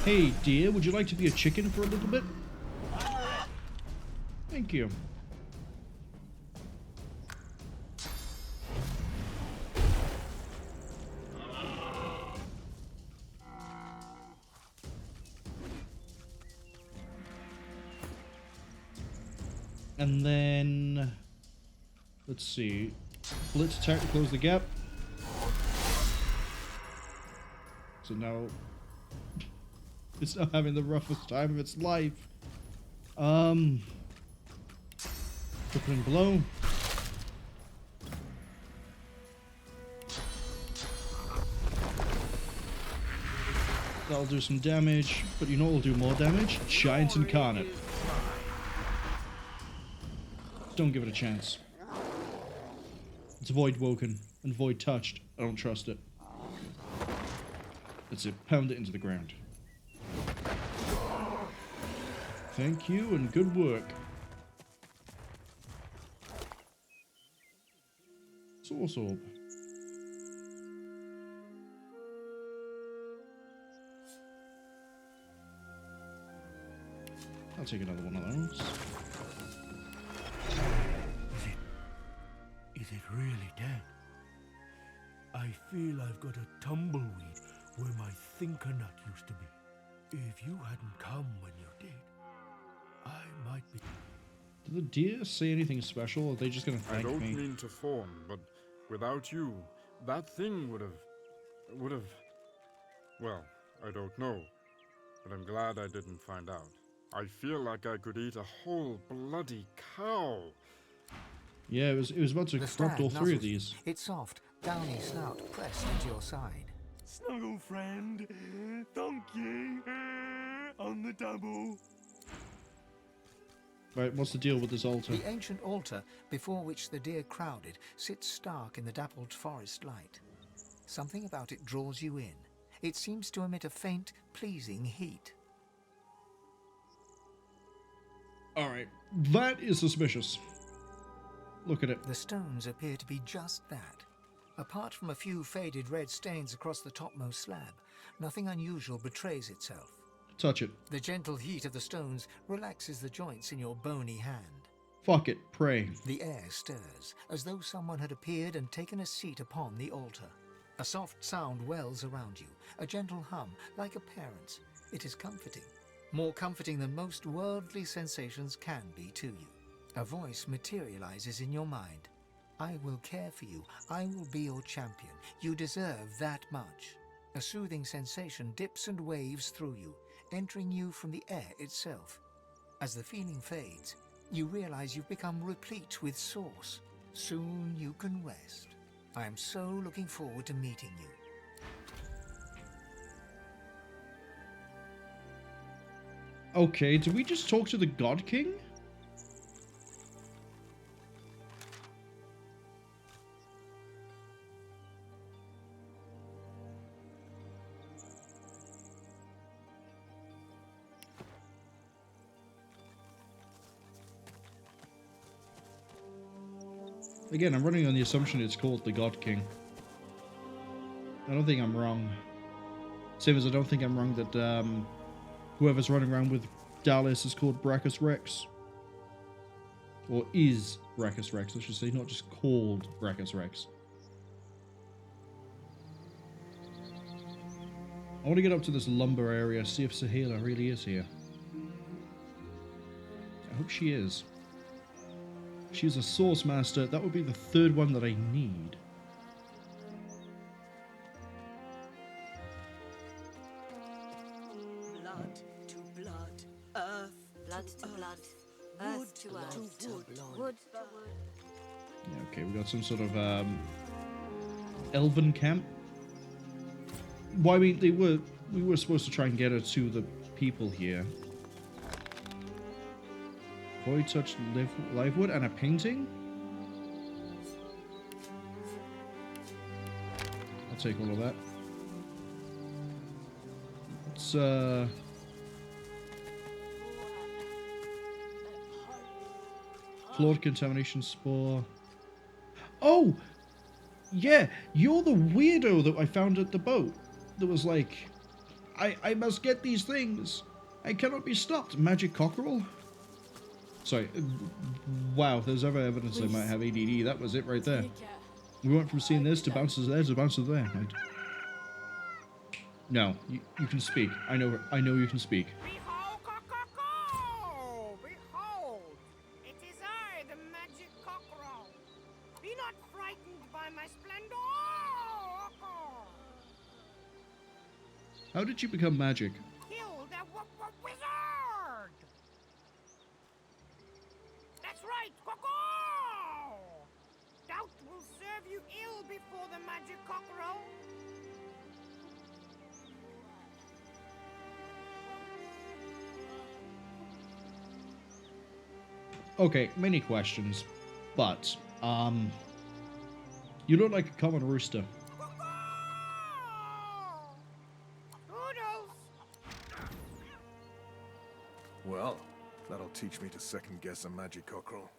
Hey, dear, would you like to be a chicken for a little bit? Thank you. And then, let's see, blitz attack to close the gap. So now, it's not having the roughest time of its life. Crippling blow. That'll do some damage, but you know what'll do more damage? Giant Incarnate. Don't give it a chance. It's void woken and void touched. I don't trust it. That's it. Pound it into the ground. Thank you and good work. Source orb. I'll take another one of those. Is it really dead? I feel I've got a tumbleweed where my thinker nut used to be. If you hadn't come when you did, I might be... Did the deer say anything special, or are they just gonna thank me? I don't mean to fawn, but without you, that thing would have... Well, I don't know. But I'm glad I didn't find out. I feel like I could eat a whole bloody cow. Yeah, it was about to corrupt all 3 of these. Its soft, downy snout pressed into your side. Snuggle friend, thank you, on the double. Right, what's the deal with this altar? The ancient altar, before which the deer crowded, sits stark in the dappled forest light. Something about it draws you in. It seems to emit a faint, pleasing heat. Alright, that is suspicious. Look at it. The stones appear to be just that. Apart from a few faded red stains across the topmost slab, nothing unusual betrays itself. Touch it. The gentle heat of the stones relaxes the joints in your bony hand. Fuck it, pray. The air stirs, as though someone had appeared and taken a seat upon the altar. A soft sound wells around you, a gentle hum, like a parent's. It is comforting. More comforting than most worldly sensations can be to you. A voice materializes in your mind. I will care for you. I will be your champion. You deserve that much. A soothing sensation dips and waves through you, entering you from the air itself. As the feeling fades, you realize you've become replete with source. Soon you can rest. I am so looking forward to meeting you. Okay, did we just talk to the God King? Again, I'm running on the assumption it's called the God King. I don't think I'm wrong. Same as I don't think I'm wrong that whoever's running around with Dallas is called Brachus Rex. Or is Brachus Rex, I should say, not just called Brachus Rex. I want to get up to this lumber area, see if Saheila really is here. I hope she is. She's a Source Master. That would be the third one that I need. Blood to blood, earth, blood to blood, earth to earth, wood to wood. Yeah, okay, we got some sort of elven camp. Well, I mean, we were supposed to try and get her to the people here. Void Touch Live Wood and a painting? I'll take all of that. It's Flawed Contamination Spore. Oh! Yeah, you're the weirdo that I found at the boat. That was like, I must get these things. I cannot be stopped. Magic cockerel? Sorry. Wow, if there's ever evidence I might have ADD, that was it right there. We went from seeing this to bounces there to bounces there. No, you can speak. I know you can speak. Behold, it is I, the magic cockerel. Be not frightened by my splendor. How did you become magic? Kill the wizard. That's right, Coco. Doubt will serve you ill before the magic cockerel. Okay, many questions, but you look like a common rooster. Well, that'll teach me to second guess a magic cockerel.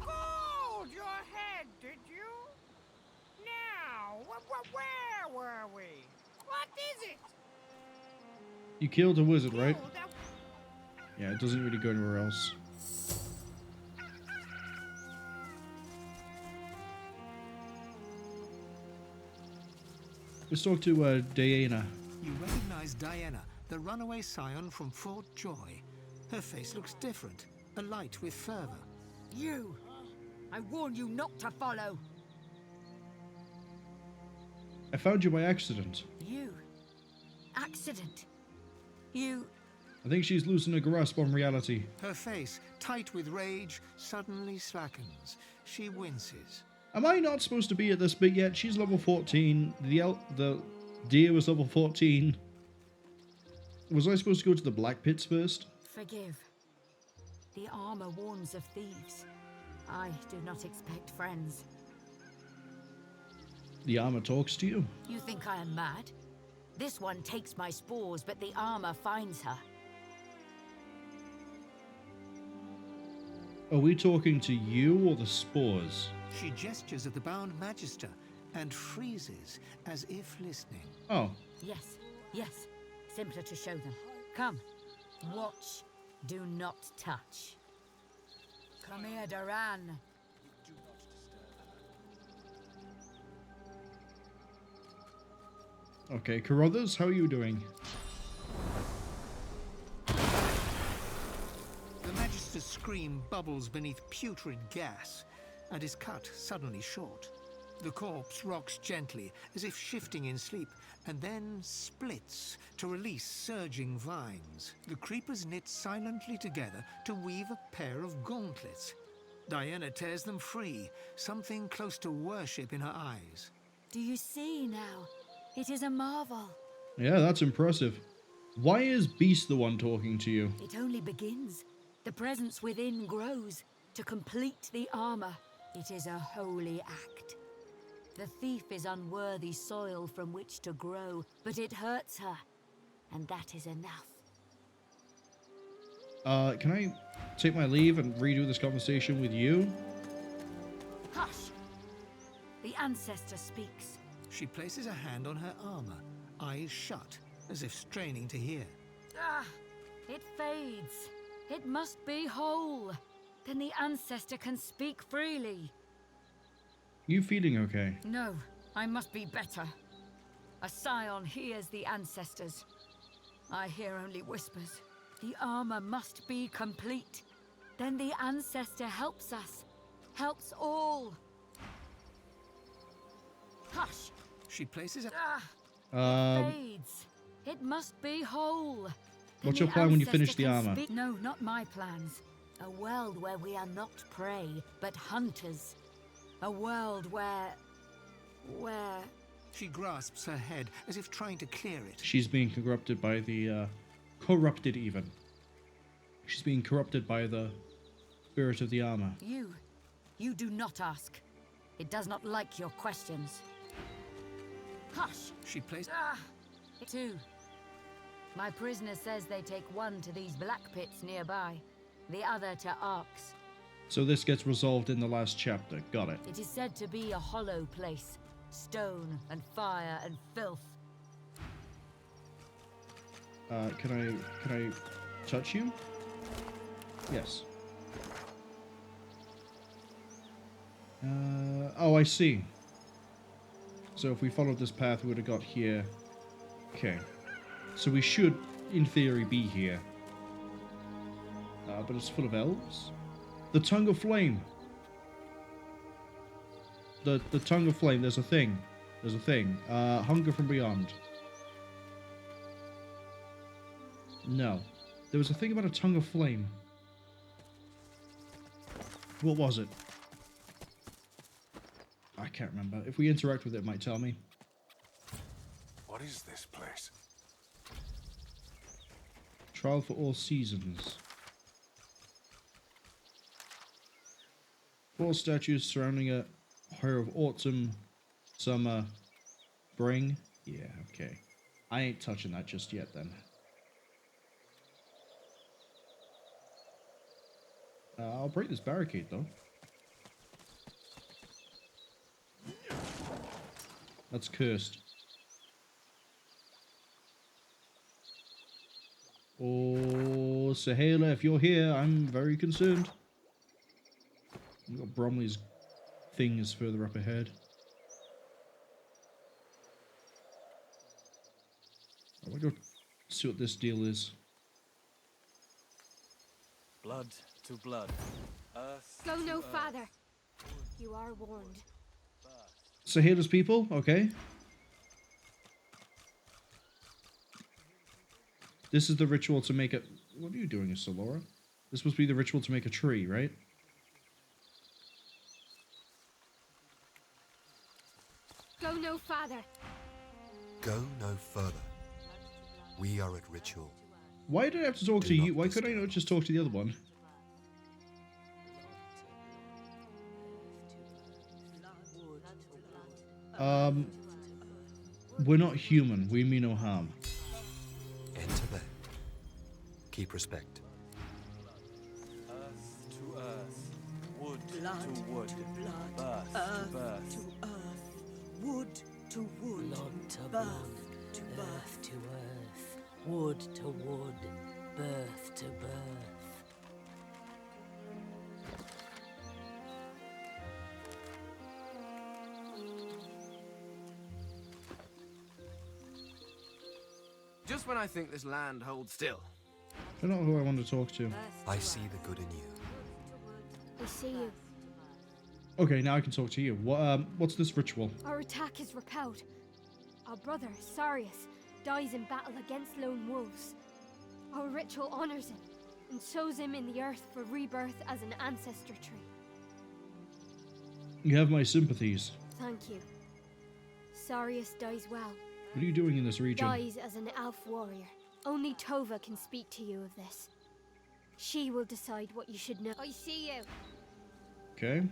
Hold your head, did you? Now, where were we? What is it? You killed a wizard, right? Yeah, it doesn't really go anywhere else. Let's talk to Daeyena. You recognize Daeyena, the runaway scion from Fort Joy. Her face looks different, alight with fervor. You! I warn you not to follow! I found you by accident. You? Accident? You... I think she's losing her grasp on reality. Her face, tight with rage, suddenly slackens. She winces. Am I not supposed to be at this bit yet? She's level 14. The deer was level 14. Was I supposed to go to the Blackpits first? Forgive. The armor warns of thieves. I do not expect friends. The armor talks to you? You think I am mad? This one takes my spores, but the armor finds her. Are we talking to you or the spores? She gestures at the bound Magister and freezes as if listening. Oh. Yes, yes. Simpler to show them. Come. Watch. Do not touch. Come here, Duran. Okay, Carruthers, how are you doing? The Magister's scream bubbles beneath putrid gas and is cut suddenly short. The corpse rocks gently, as if shifting in sleep, and then splits to release surging vines. The creepers knit silently together to weave a pair of gauntlets. Daeyena tears them free, something close to worship in her eyes. Do you see now? It is a marvel. Yeah, that's impressive. Why is Beast the one talking to you? It only begins. The presence within grows to complete the armor. It is a holy act. The thief is unworthy soil from which to grow, but it hurts her, and that is enough. Can I take my leave and redo this conversation with you? Hush! The ancestor speaks. She places a hand on her armor, eyes shut, as if straining to hear. Ah! It fades. It must be whole. Then the ancestor can speak freely. You feeling okay? No, I must be better. A scion hears the ancestors. I hear only whispers. The armor must be complete. Then the ancestor helps us. Helps all. Hush! She places a... It fades. It must be whole. What's your plan when you finish the armor? No, not my plans. A world where we are not prey, but hunters. A world where... She grasps her head, as if trying to clear it. She's being corrupted by the, corrupted even. She's being corrupted by the spirit of the armor. You do not ask. It does not like your questions. Hush! She plays... Two. My prisoner says they take one to these Blackpits nearby, the other to Arks. So this gets resolved in the last chapter. Got it. It is said to be a hollow place. Stone and fire and filth. Can I touch you? Yes. Oh, I see. So if we followed this path, we would have got here. Okay. So we should, in theory, be here. But it's full of elves. The Tongue of Flame. The Tongue of Flame. There's a thing. There's a thing. Hunger from Beyond. No. There was a thing about a Tongue of Flame. What was it? I can't remember. If we interact with it, it might tell me. What is this place? Trial for all seasons. 4 statues surrounding a hire of autumn, summer, spring. Yeah, okay. I ain't touching that just yet then. I'll break this barricade though. That's cursed. Oh, Saheila, if you're here, I'm very concerned. We've got Bromley's things further up ahead. I want to go see what this deal is. Blood to blood. Earth Go no to farther. earth. You are warned. Sahaila's people, okay. This is the ritual to make it. What are you doing, Solora? This supposed to be the ritual to make a tree, right? Go no farther. Go no further. We are at ritual. Why did I have to talk to you? Why could I not just talk to the other one? We're not human. We mean no harm. Enter there. Keep respect. Earth to earth. Wood Blood to wood. to blood. Birth Earth to birth. to earth. Wood to wood. Blood to birth blood. to Earth birth. to earth. Wood to wood. Birth to birth. Just when I think this land holds still. I don't know who I want to talk to. I see the good in you. I see you. Okay, now I can talk to you. What's this ritual? Our attack is repelled. Our brother, Sarius, dies in battle against lone wolves. Our ritual honors him and sows him in the earth for rebirth as an ancestor tree. You have my sympathies. Thank you. Sarius dies well. What are you doing in this region? Dies as an elf warrior. Only Tovah can speak to you of this. She will decide what you should know. I see you. Okay.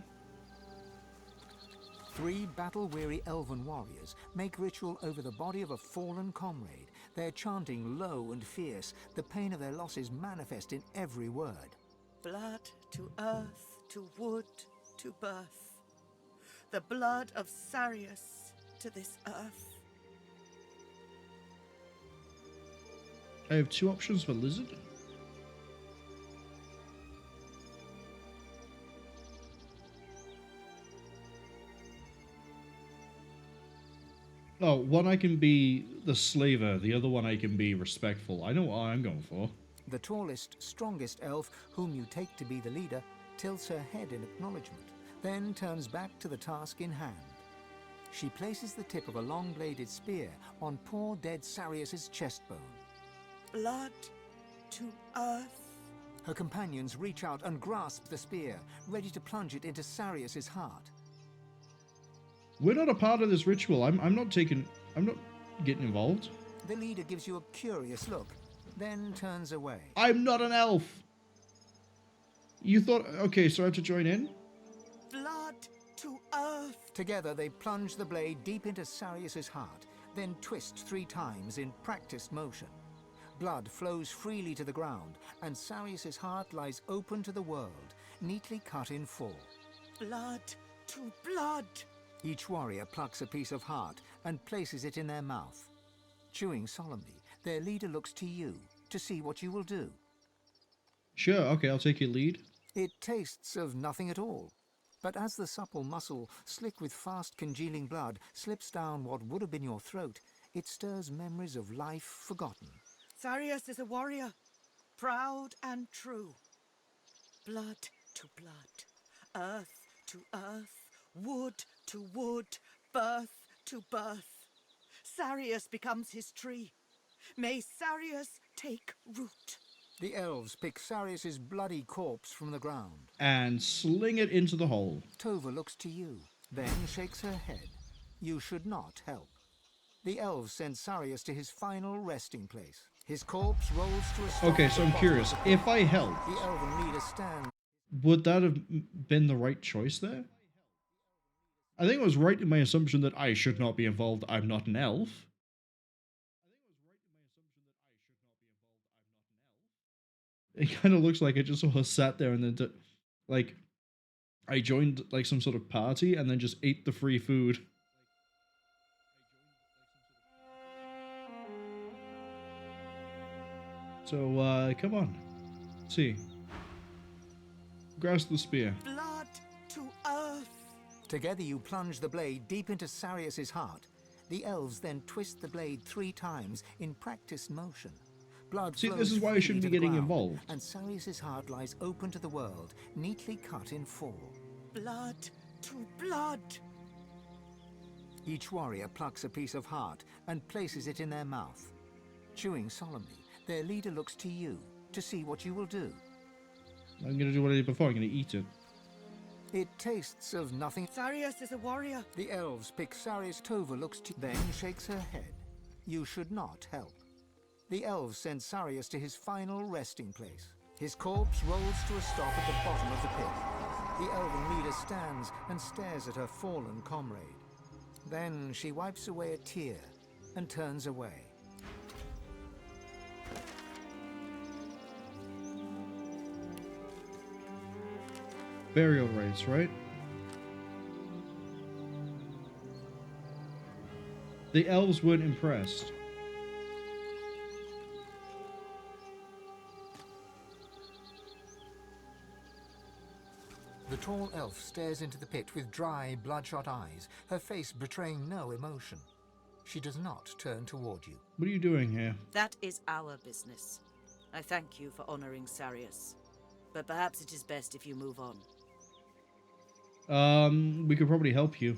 3 battle-weary elven warriors make ritual over the body of a fallen comrade. They're chanting low and fierce. The pain of their losses manifest in every word. Blood to earth, to wood, to birth. The blood of Sarius to this earth. I have 2 options for lizard. Oh, one I can be the slaver, the other one I can be respectful. I know what I'm going for. The tallest, strongest elf, whom you take to be the leader, tilts her head in acknowledgement, then turns back to the task in hand. She places the tip of a long-bladed spear on poor dead Sarius's chestbone. Blood to earth. Her companions reach out and grasp the spear, ready to plunge it into Sarius's heart. We're not a part of this ritual. I'm not getting involved. The leader gives you a curious look, then turns away. I'm not an elf. You thought, okay, so I have to join in? Blood to earth. Together they plunge the blade deep into Sarius's heart, then twist 3 times in practiced motion. Blood flows freely to the ground, and Sarius's heart lies open to the world, neatly cut in 4. Blood to blood. Each warrior plucks a piece of heart and places it in their mouth. Chewing solemnly, their leader looks to you to see what you will do. Sure, okay, I'll take your lead. It tastes of nothing at all, but as the supple muscle, slick with fast congealing blood, slips down what would have been your throat, it stirs memories of life forgotten. Sarius is a warrior, proud and true. Blood to blood, earth to earth, wood to wood, birth to birth. Sarius becomes his tree. May Sarius take root. The elves pick Sarius's bloody corpse from the ground and sling it into the hole. Tovah looks to you, then shakes her head. You should not help. The elves send Sarius to his final resting place. His corpse rolls to a stop. Okay, so I'm curious. If I helped, the elven leader stands. Would that have been the right choice there? I think I was right in my assumption that I should not be involved. I'm not an elf. It kind of looks like I just sort of sat there and then, like, I joined like some sort of party and then just ate the free food. So, come on. Let's see. Grasp the spear. Blood to earth. Together you plunge the blade deep into Sarius's heart. The elves then twist the blade 3 times in practiced motion. Blood See, flows this is why I shouldn't be freely to the getting ground, involved. And Sarius's heart lies open to the world, neatly cut in 4. Blood to blood. Each warrior plucks a piece of heart and places it in their mouth. Chewing solemnly, their leader looks to you to see what you will do. I'm going to do what I did before. I'm going to eat it. It tastes of nothing. Sarius is a warrior. The elves pick Sarius. Tovah looks to then shakes her head. You should not help. The elves send Sarius to his final resting place. His corpse rolls to a stop at the bottom of the pit. The elven leader stands and stares at her fallen comrade. Then she wipes away a tear and turns away. Burial rites, right? The elves weren't impressed. The tall elf stares into the pit with dry, bloodshot eyes, her face betraying no emotion. She does not turn toward you. What are you doing here? That is our business. I thank you for honoring Sarius, but perhaps it is best if you move on. We could probably help you.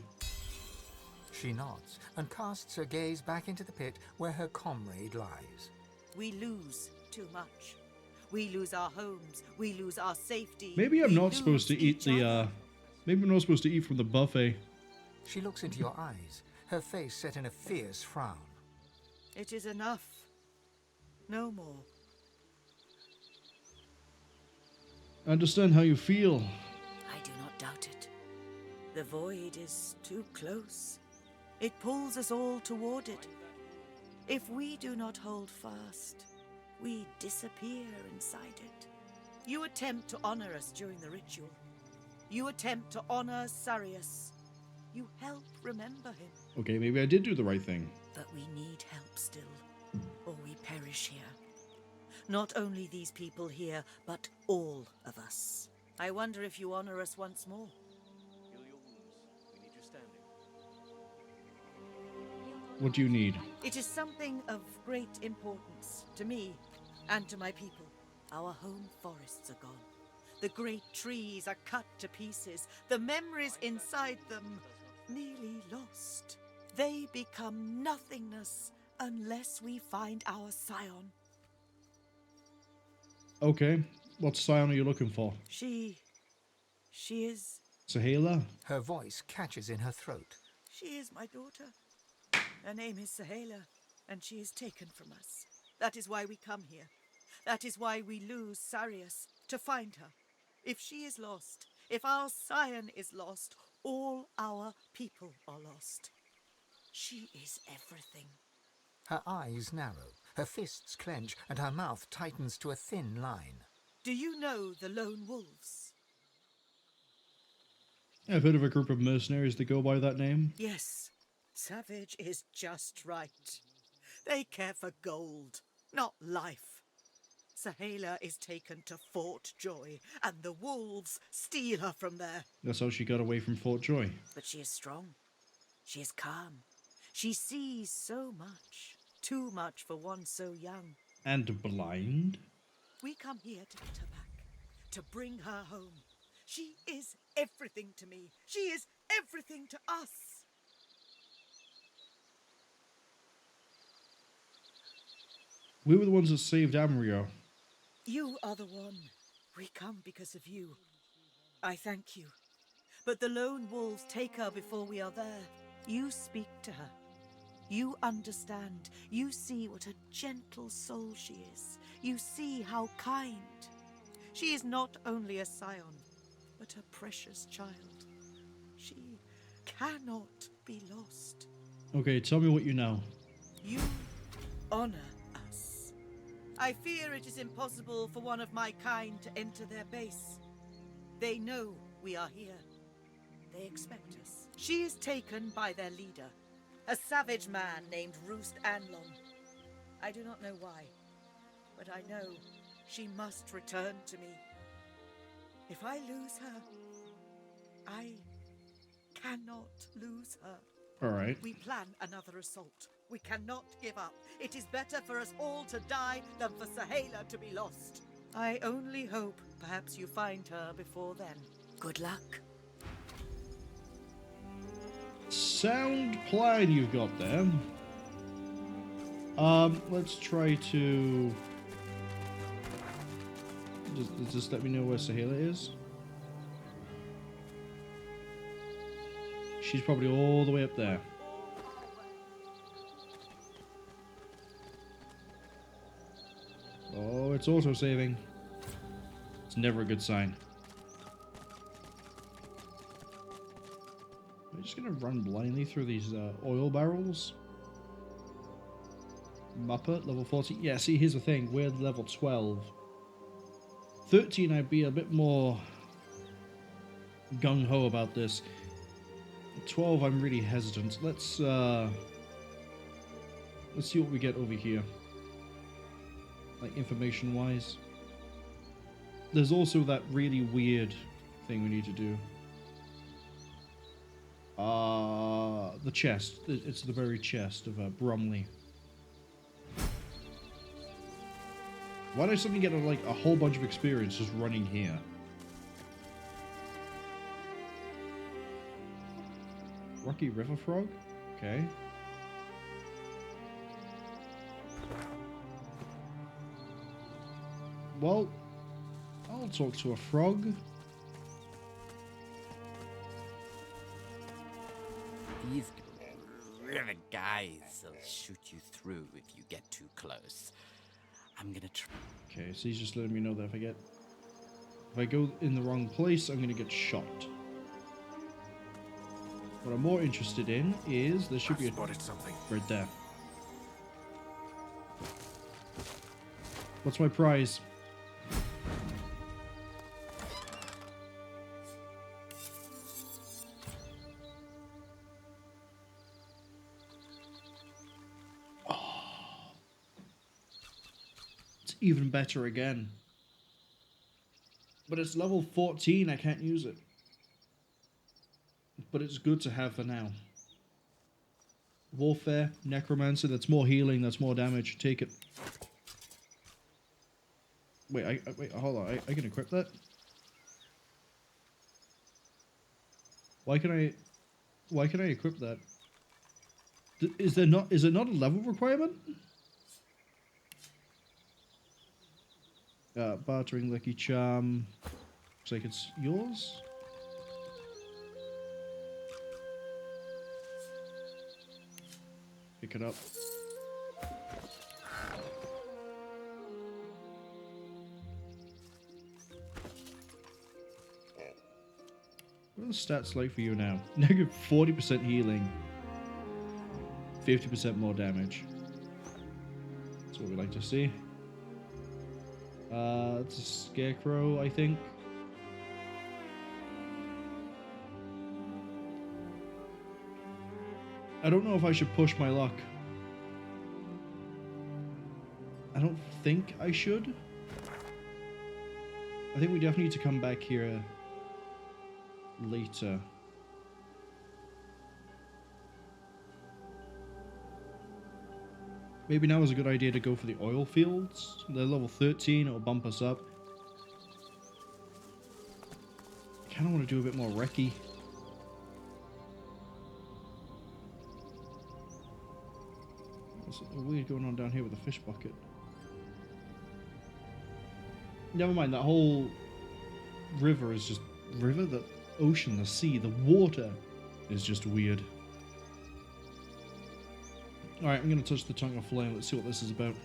She nods and casts her gaze back into the pit where her comrade lies. We lose too much. We lose our homes. We lose our safety. Maybe I'm not supposed to eat the, maybe I'm not supposed to eat from the buffet. She looks into your eyes. her face set in a fierce frown. It is enough. No more. I understand how you feel. I do not doubt it. The void is too close. It pulls us all toward it. If we do not hold fast, we disappear inside it. You attempt to honor us during the ritual. You attempt to honor Sarius. You help remember him. Okay, maybe I did do the right thing. But we need help still, or we perish here. Not only these people here, but all of us. I wonder if you honor us once more. Heal your wounds. We need you standing. What do you need? It is something of great importance to me and to my people. Our home forests are gone. The great trees are cut to pieces. The memories inside them nearly lost. They become nothingness unless we find our scion. Okay, what scion are you looking for? She is... Saheila? Her voice catches in her throat. She is my daughter. Her name is Saheila, and she is taken from us. That is why we come here. That is why we lose Sarius, to find her. If she is lost, if our scion is lost, all our people are lost. She is everything. Her eyes narrow, her fists clench, and her mouth tightens to a thin line. Do you know the Lone Wolves? I've heard of a group of mercenaries that go by that name. Yes, savage is just right. They care for gold, not life. Saheila is taken to Fort Joy, and the wolves steal her from there. That's how she got away from Fort Joy. But she is strong. She is calm. She sees so much. Too much for one so young. And blind? We come here to get her back. To bring her home. She is everything to me. She is everything to us. We were the ones that saved Amrio. You are the one. We come because of you. I thank you. But the lone wolves take her before we are there. You speak to her. You understand. You see what a gentle soul she is. You see how kind. She is not only a scion, but a precious child. She cannot be lost. Okay, tell me what you know. You honor us. I fear it is impossible for one of my kind to enter their base. They know we are here. They expect us. She is taken by their leader, a savage man named Roost Anlon. I do not know why, but I know she must return to me. If I lose her, I cannot lose her. All right. We plan another assault. We cannot give up. It is better for us all to die than for Saheila to be lost. I only hope perhaps you find her before then. Good luck. Sound plan you've got there. Let's try to... Just let me know where Saheila is. She's probably all the way up there. Oh, it's auto-saving. It's never a good sign. I'm just gonna run blindly through these oil barrels. Muppet, level 14. Yeah, see, here's the thing. We're level 12. 13, I'd be a bit more gung-ho about this. 12, I'm really hesitant. Let's see what we get over here. Like, information-wise. There's also that really weird thing we need to do. The chest. It's the very chest of Bromley. Why do I suddenly get a whole bunch of experience just running here? Rocky River Frog? Okay. Well, I'll talk to a frog. The guys will shoot you through if you get too close. I'm gonna try. Okay, so he's just letting me know that if I go in the wrong place, I'm gonna get shot. What I'm more interested in is there should be a spotted something right there. What's my prize? It's even better again. But it's level 14, I can't use it. But it's good to have for now. Warfare, Necromancer, that's more healing, that's more damage. Take it. Wait, wait, hold on. I can equip that? Why can I equip that? Is it not a level requirement? Bartering Lucky Charm. Looks like it's yours. Pick it up. What are the stats like for you now? Negative 40% healing. 50% more damage. That's what we like to see. It's a scarecrow, I think. I don't know if I should push my luck. I don't think I should. I think we definitely need to come back here later. Maybe now is a good idea to go for the oil fields. They're level 13, it'll bump us up. I kind of want to do a bit more recce. There's something weird going on down here with the fish bucket. Never mind, that whole river is just... River? The ocean, the sea, the water is just weird. Alright, I'm going to touch the Tongue of Flame. Let's see what this is about.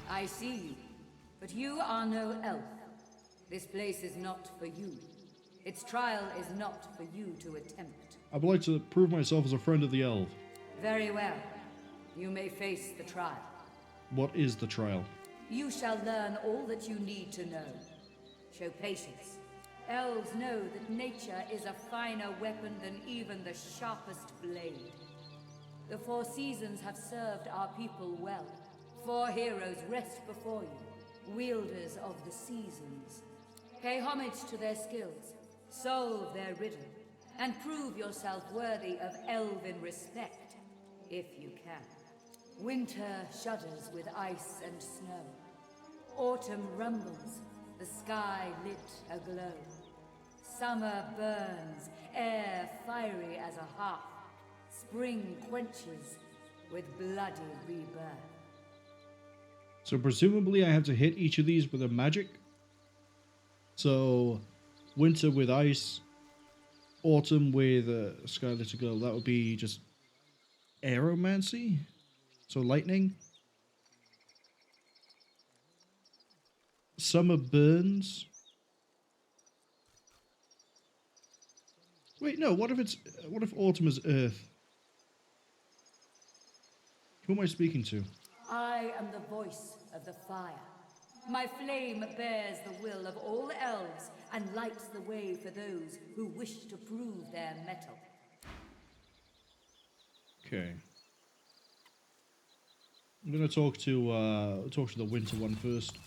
I see you, but you are no elf. This place is not for you. Its trial is not for you to attempt. I would like to prove myself as a friend of the elf. Very well. You may face the trial. What is the trial? You shall learn all that you need to know. Show patience. Elves know that nature is a finer weapon than even the sharpest blade. The four seasons have served our people well. 4 heroes rest before you, wielders of the seasons. Pay homage to their skills, solve their riddle, and prove yourself worthy of elven respect, if you can. Winter shudders with ice and snow. Autumn rumbles, the sky lit aglow. Summer burns, air fiery as a hearth. Spring quenches with bloody rebirth. So presumably I have to hit each of these with a magic. So winter with ice, autumn with skylit aglow. That would be just aeromancy. So lightning. Summer burns. Wait, no. What if autumn is earth? Who am I speaking to? I am the voice of the fire. My flame bears the will of all elves and lights the way for those who wish to prove their mettle. Okay. I'm gonna talk to the winter one first.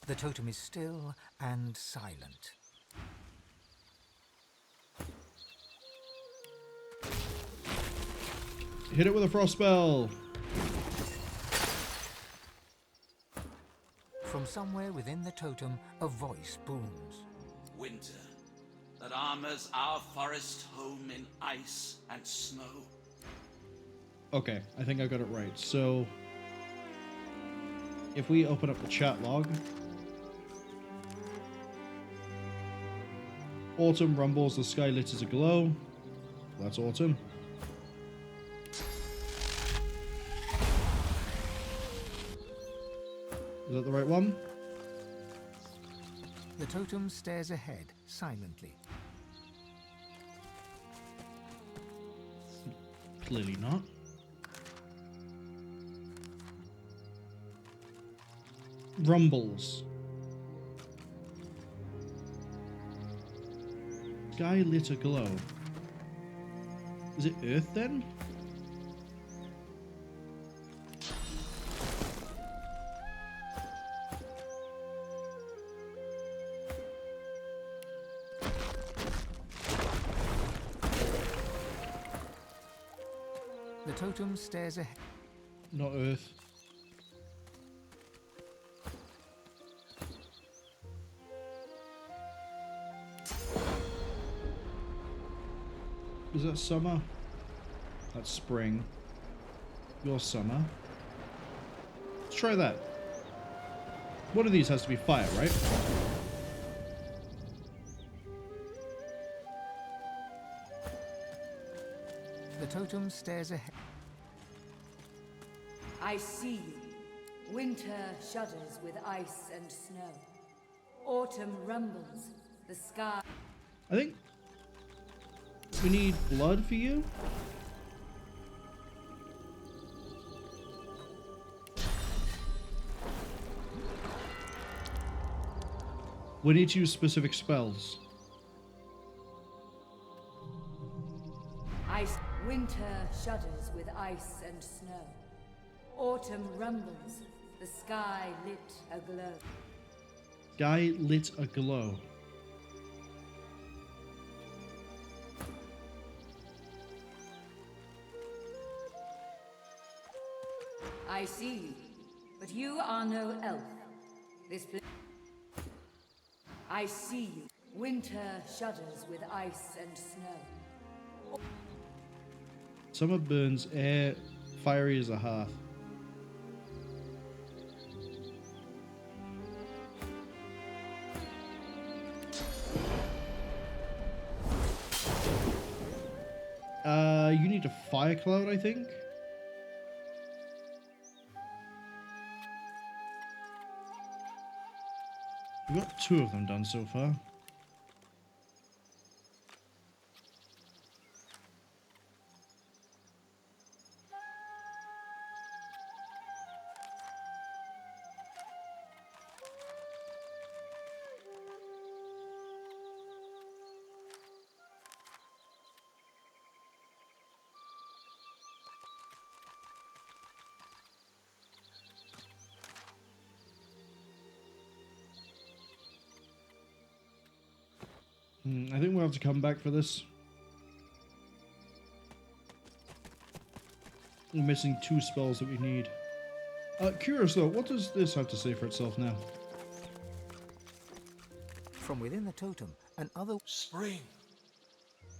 The totem is still and silent. Hit it with a frost spell. From somewhere within the totem, a voice booms. Winter, that armors our forest home in ice and snow. Okay, I think I got it right. So, if we open up the chat log, autumn rumbles, the sky lit as aglow. That's autumn. Is that the right one? The totem stares ahead, silently. Clearly not. Rumbles. Sky lit aglow. Is it Earth then? The totem stares ahead. Not Earth. Is that summer? That's spring. Your summer. Let's try that. One of these has to be fire, right? The totem stares ahead. I see you. Winter shudders with ice and snow. Autumn rumbles. The sky. I think we need blood for you. We need to use specific spells. Winter shudders with ice and snow. Autumn rumbles. The sky lit aglow. Guy lit aglow. I see you, but you are no elf. This place. I see you. Winter shudders with ice and snow. Summer burns air, fiery as a hearth. You need a fire cloud, I think. We've got 2 of them done so far. I think we'll have to come back for this. We're missing 2 spells that we need. Curious though, what does this have to say for itself now? From within the totem, an other spring,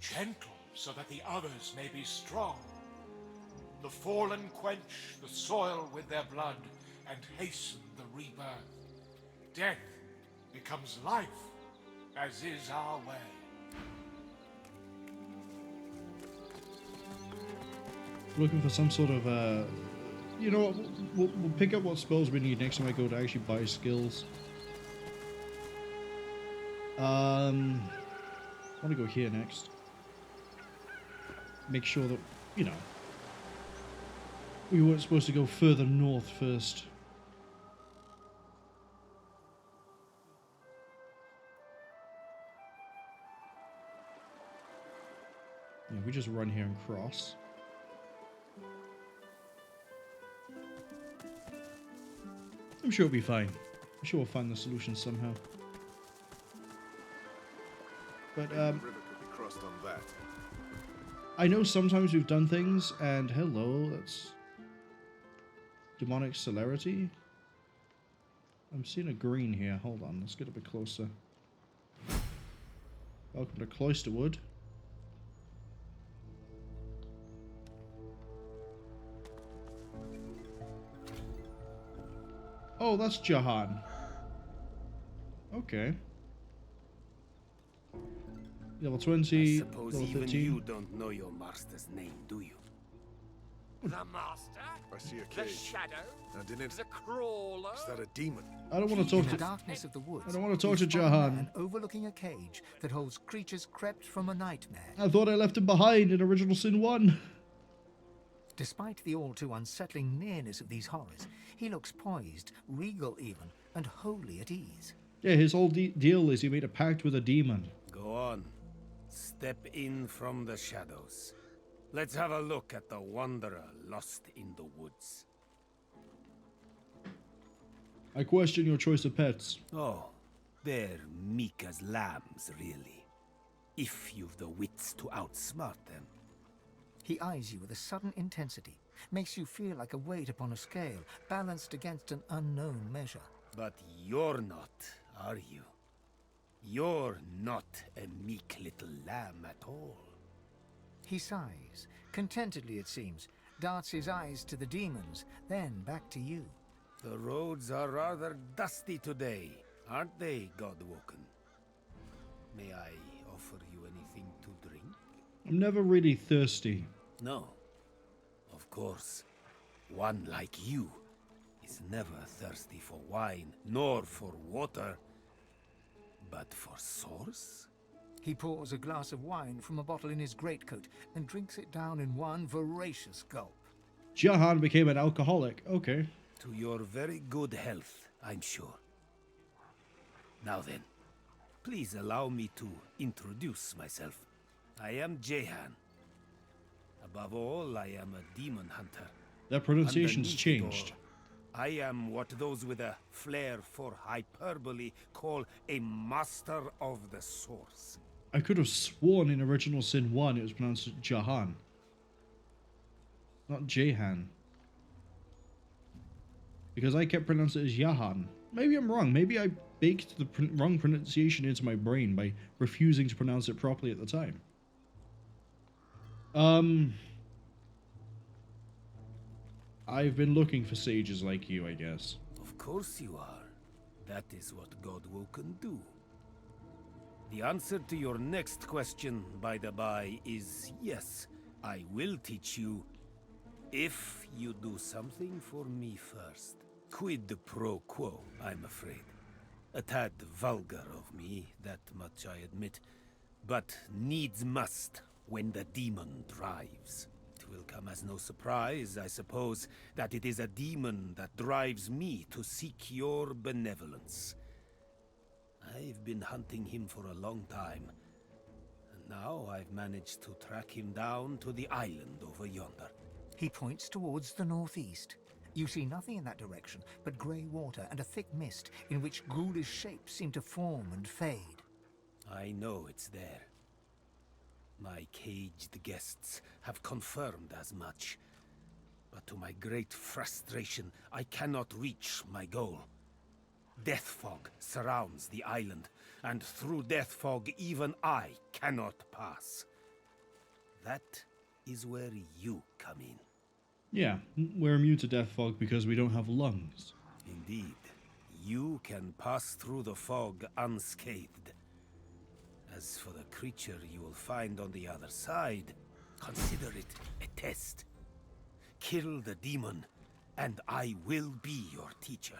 gentle so that the others may be strong. The fallen quench the soil with their blood and hasten the rebirth. Death becomes life, as is our way. Looking for some sort of, you know what, we'll pick up what spells we need next time I go to actually buy skills. I want to go here next. Make sure that, you know, we weren't supposed to go further north first. Yeah, we just run here and cross. I'm sure it'll be fine. I'm sure we'll find the solution somehow. But the river could be crossed on that. I know sometimes we've done things, and hello, that's demonic celerity. I'm seeing a green here. Hold on, let's get a bit closer. Welcome to Cloisterwood. Oh, that's Jahan. Okay. Level 20, Suppose level even 13. you don't know your master's name, do you? The master? I see a The cage. shadow? And in it, The crawler? is that a demon? I don't want to In talk the to... darkness of the woods, I don't want to talk you to spot a Jahan. man overlooking a cage that holds creatures crept from a nightmare. I thought I left him behind in Original Sin 1. Despite the all too unsettling nearness of these horrors, he looks poised, regal even, and wholly at ease. Yeah, his whole deal is he made a pact with a demon. Go on. Step in from the shadows. Let's have a look at the wanderer lost in the woods. I question your choice of pets. Oh, they're meek as lambs, really. If you've the wits to outsmart them. He eyes you with a sudden intensity, makes you feel like a weight upon a scale, balanced against an unknown measure. But you're not, are you? You're not a meek little lamb at all. He sighs, contentedly it seems, darts his eyes to the demons, then back to you. The roads are rather dusty today, aren't they, Godwoken? May I offer you anything to drink? I'm never really thirsty. No. Of course, one like you is never thirsty for wine, nor for water. But for source? He pours a glass of wine from a bottle in his greatcoat and drinks it down in one voracious gulp. Jahan became an alcoholic. Okay. To your very good health, I'm sure. Now then, please allow me to introduce myself. I am Jahan. Above all, I am a demon hunter. That pronunciation's Underneath it changed. all, I am what those with a flair for hyperbole call a master of the source. I could have sworn in Original Sin 1 it was pronounced Jahan. Not Jahan. Because I kept pronouncing it as Jahan. Maybe I'm wrong. Maybe I baked the wrong pronunciation into my brain by refusing to pronounce it properly at the time. I've been looking for sages like you, I guess. Of course you are. That is what Godwoken do. The answer to your next question, by the by, is yes. I will teach you if you do something for me first. Quid pro quo, I'm afraid. A tad vulgar of me, that much I admit. But needs must when the demon drives. It will come as no surprise, I suppose, that it is a demon that drives me to seek your benevolence. I've been hunting him for a long time, and now I've managed to track him down to the island over yonder. He points towards the northeast. You see nothing in that direction but grey water and a thick mist in which ghoulish shapes seem to form and fade. I know it's there. My caged guests have confirmed as much. But to my great frustration, I cannot reach my goal. Death fog surrounds the island, and through death fog even I cannot pass. That is where you come in. Yeah, we're immune to death fog because we don't have lungs. Indeed, you can pass through the fog unscathed. As for the creature you will find on the other side, consider it a test. Kill the demon, and I will be your teacher.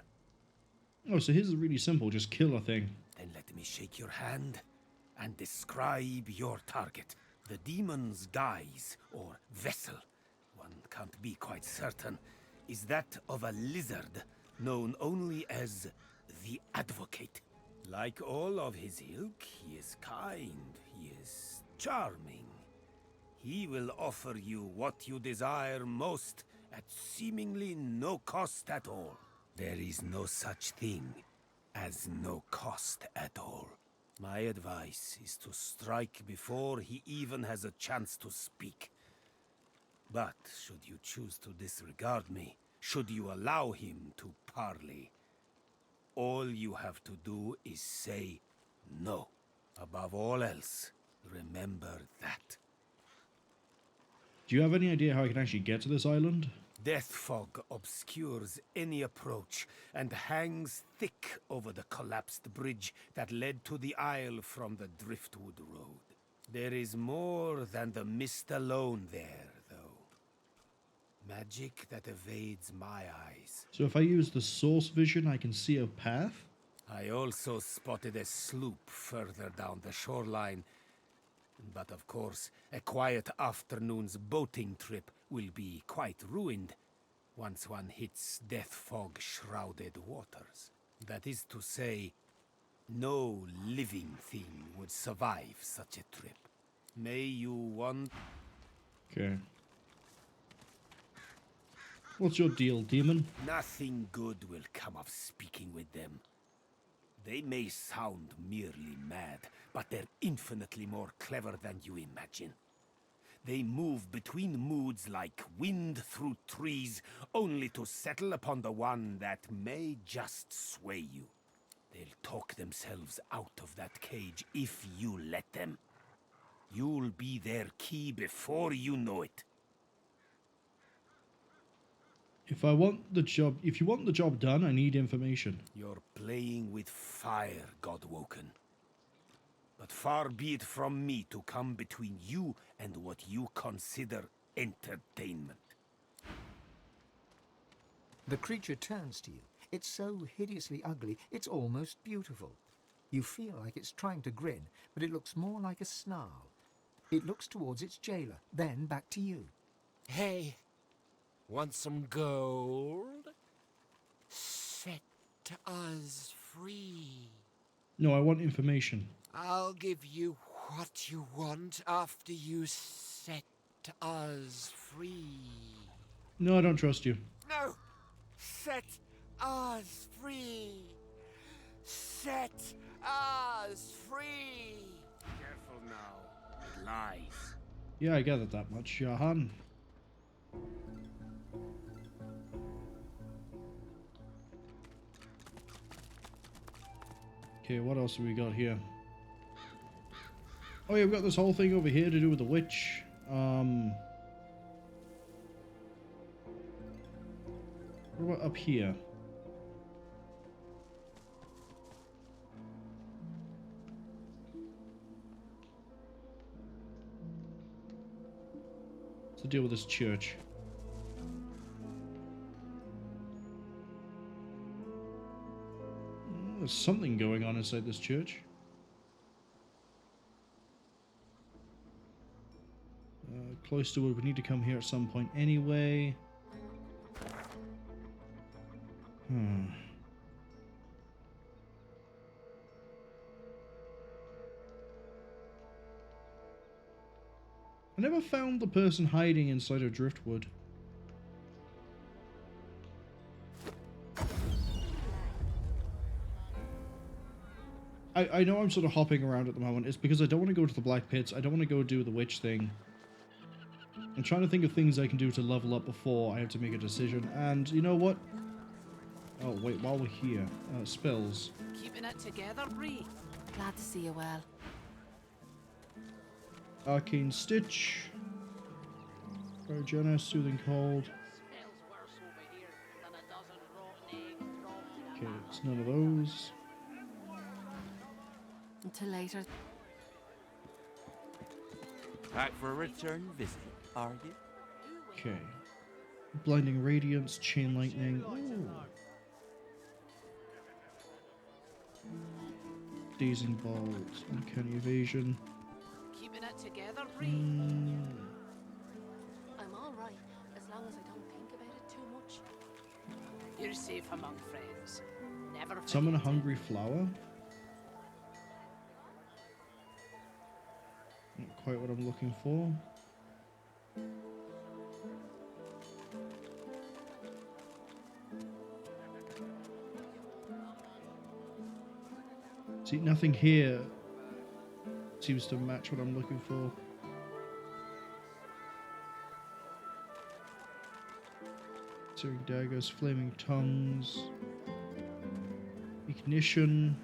Oh, so his is really simple, just kill a thing. Then let me shake your hand and describe your target. The demon's guise, or vessel, one can't be quite certain, is that of a lizard known only as the Advocate. Like all of his ilk, he is kind, he is charming. He will offer you what you desire most at seemingly no cost at all. There is no such thing as no cost at all. My advice is to strike before he even has a chance to speak. But should you choose to disregard me, should you allow him to parley, all you have to do is say no. Above all else, remember that. Do you have any idea how I can actually get to this island? Death fog obscures any approach and hangs thick over the collapsed bridge that led to the isle from the Driftwood Road. There is more than the mist alone there, though. Magic that evades my eyes. So if I use the source vision, I can see a path? I also spotted a sloop further down the shoreline. But of course, a quiet afternoon's boating trip will be quite ruined once one hits death fog-shrouded waters. That is to say, no living thing would survive such a trip. May you want... Okay. What's your deal, demon? Nothing good will come of speaking with them. They may sound merely mad, but they're infinitely more clever than you imagine. They move between moods like wind through trees, only to settle upon the one that may just sway you. They'll talk themselves out of that cage if you let them. You'll be their key before you know it. If you want the job done, I need information. You're playing with fire, Godwoken. But far be it from me to come between you and what you consider entertainment. The creature turns to you. It's so hideously ugly, it's almost beautiful. You feel like it's trying to grin, but it looks more like a snarl. It looks towards its jailer, then back to you. Hey, want some gold? Set us free. No, I want information. I'll give you what you want after you set us free. No, I don't trust you. No! Set us free! Set us free! Careful now. It lies. Yeah, I gathered that much. Jahan. Okay, what else have we got here? Oh yeah, we've got this whole thing over here to do with the witch. What about up here? To deal with this church. There's something going on inside this church. Cloisterwood, we need to come here at some point anyway. I never found the person hiding inside of Driftwood. I know I'm sort of hopping around at the moment. It's because I don't want to go to the Black Pits. I don't want to go do the witch thing. I'm trying to think of things I can do to level up before I have to make a decision. And you know what? Oh, wait, while we're here. Spells. Keeping it together, Bree. Glad to see you well. Arcane Stitch. Cryogenic, Soothing Cold. Okay, it's none of those. Until later. Back for a return visit, are you? Okay. Blinding Radiance, Chain Lightning. Ooh. Dazing Bolt, Uncanny Evasion. Keeping it together, Bree. Mm. I'm all right, as long as I don't think about it too much. You're safe among friends. Never Summon a Hungry Flower. Not quite what I'm looking for. See, nothing here seems to match what I'm looking for. Searing Daggers, Flaming Tongues, Ignition,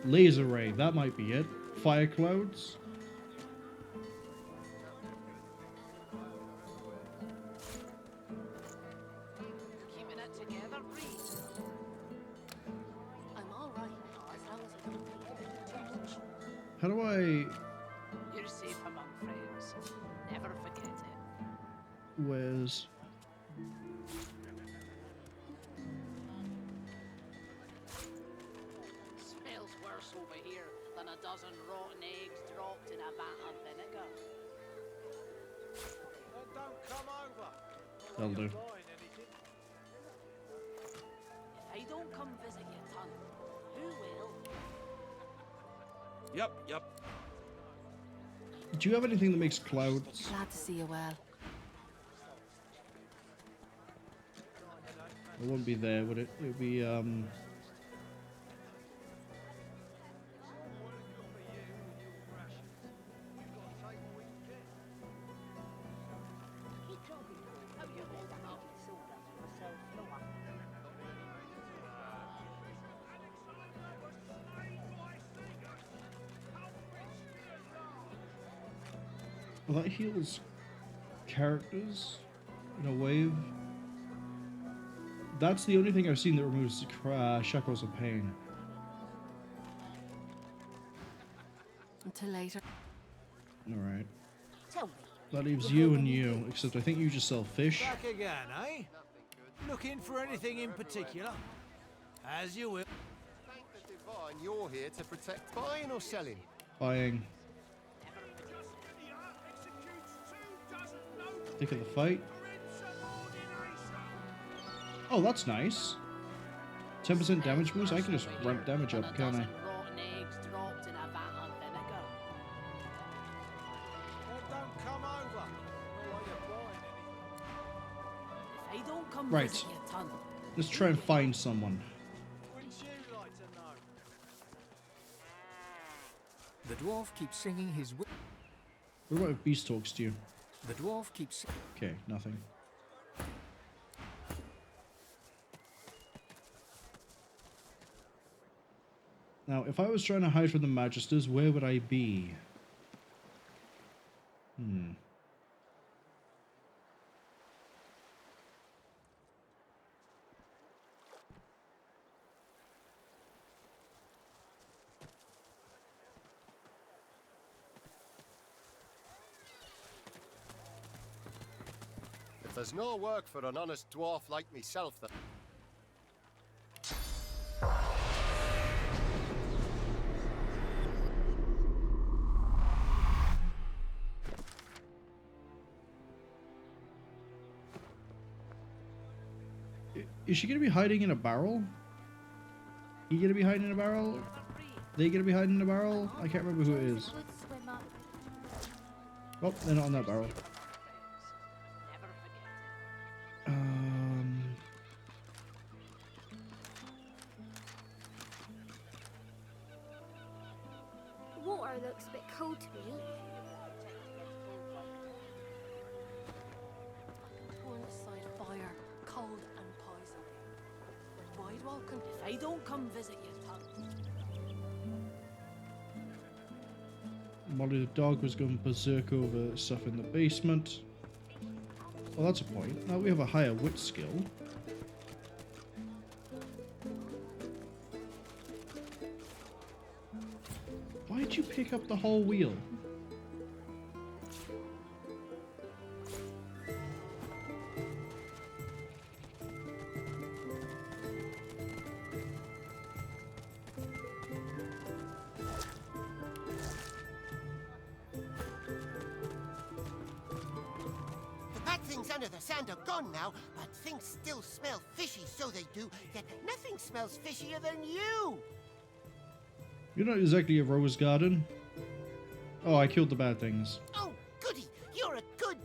Laser Ray, that might be it. Fire Clouds. Keeping it together, Bree. I'm all right, as long as I don't think about it too much. How do I... You're safe among friends. Never Where's... Smells worse over here than a dozen rotten eggs dropped in a vat of vinegar. Don't come over. That'll do. If I don't come visit your ton, who will? Yep. Do you have anything that makes clouds? Glad to see you well. It wouldn't be there, would it? It would be, well, that heals characters in a wave. That's the only thing I've seen that removes shackles of pain. Until later. Alright. Tell me. That leaves you and you, except I think you just sell fish. Back again, eh? Looking for anything in particular? As you will. Thank the divine you're here to protect buying or selling. Buying. Thick of the fight. Oh, that's nice. 10% damage boost? I can just ramp damage up, can't I? Rotten eggs dropped in a vat of vinegar. Don't come over. If I don't come Right. visit your ton, Let's try and find someone. Wouldn't you like to know? The dwarf keeps singing his... What about if Beast talks to you? The dwarf keeps... Okay, nothing. Now, if I was trying to hide from the Magisters, where would I be? If there's no work for an honest dwarf like myself, then... Is she going to be hiding in a barrel? You going to be hiding in a barrel? They going to be hiding in a barrel? I can't remember who it is. Oh, they're not on that barrel. Water looks a bit cold to me. torn aside fire, cold and poison. But wide welcome if I don't come visit your ton. Molly the dog was going berserk over stuff in the basement. Well, that's a point. Now we have a higher wit skill. Why'd you pick up the whole wheel? The bad things under the sand are gone now, but things still smell fishy, so they do. Yet nothing smells fishier than you. You're not exactly a rose garden. Oh, I killed the bad things. Oh, goody! You're a good...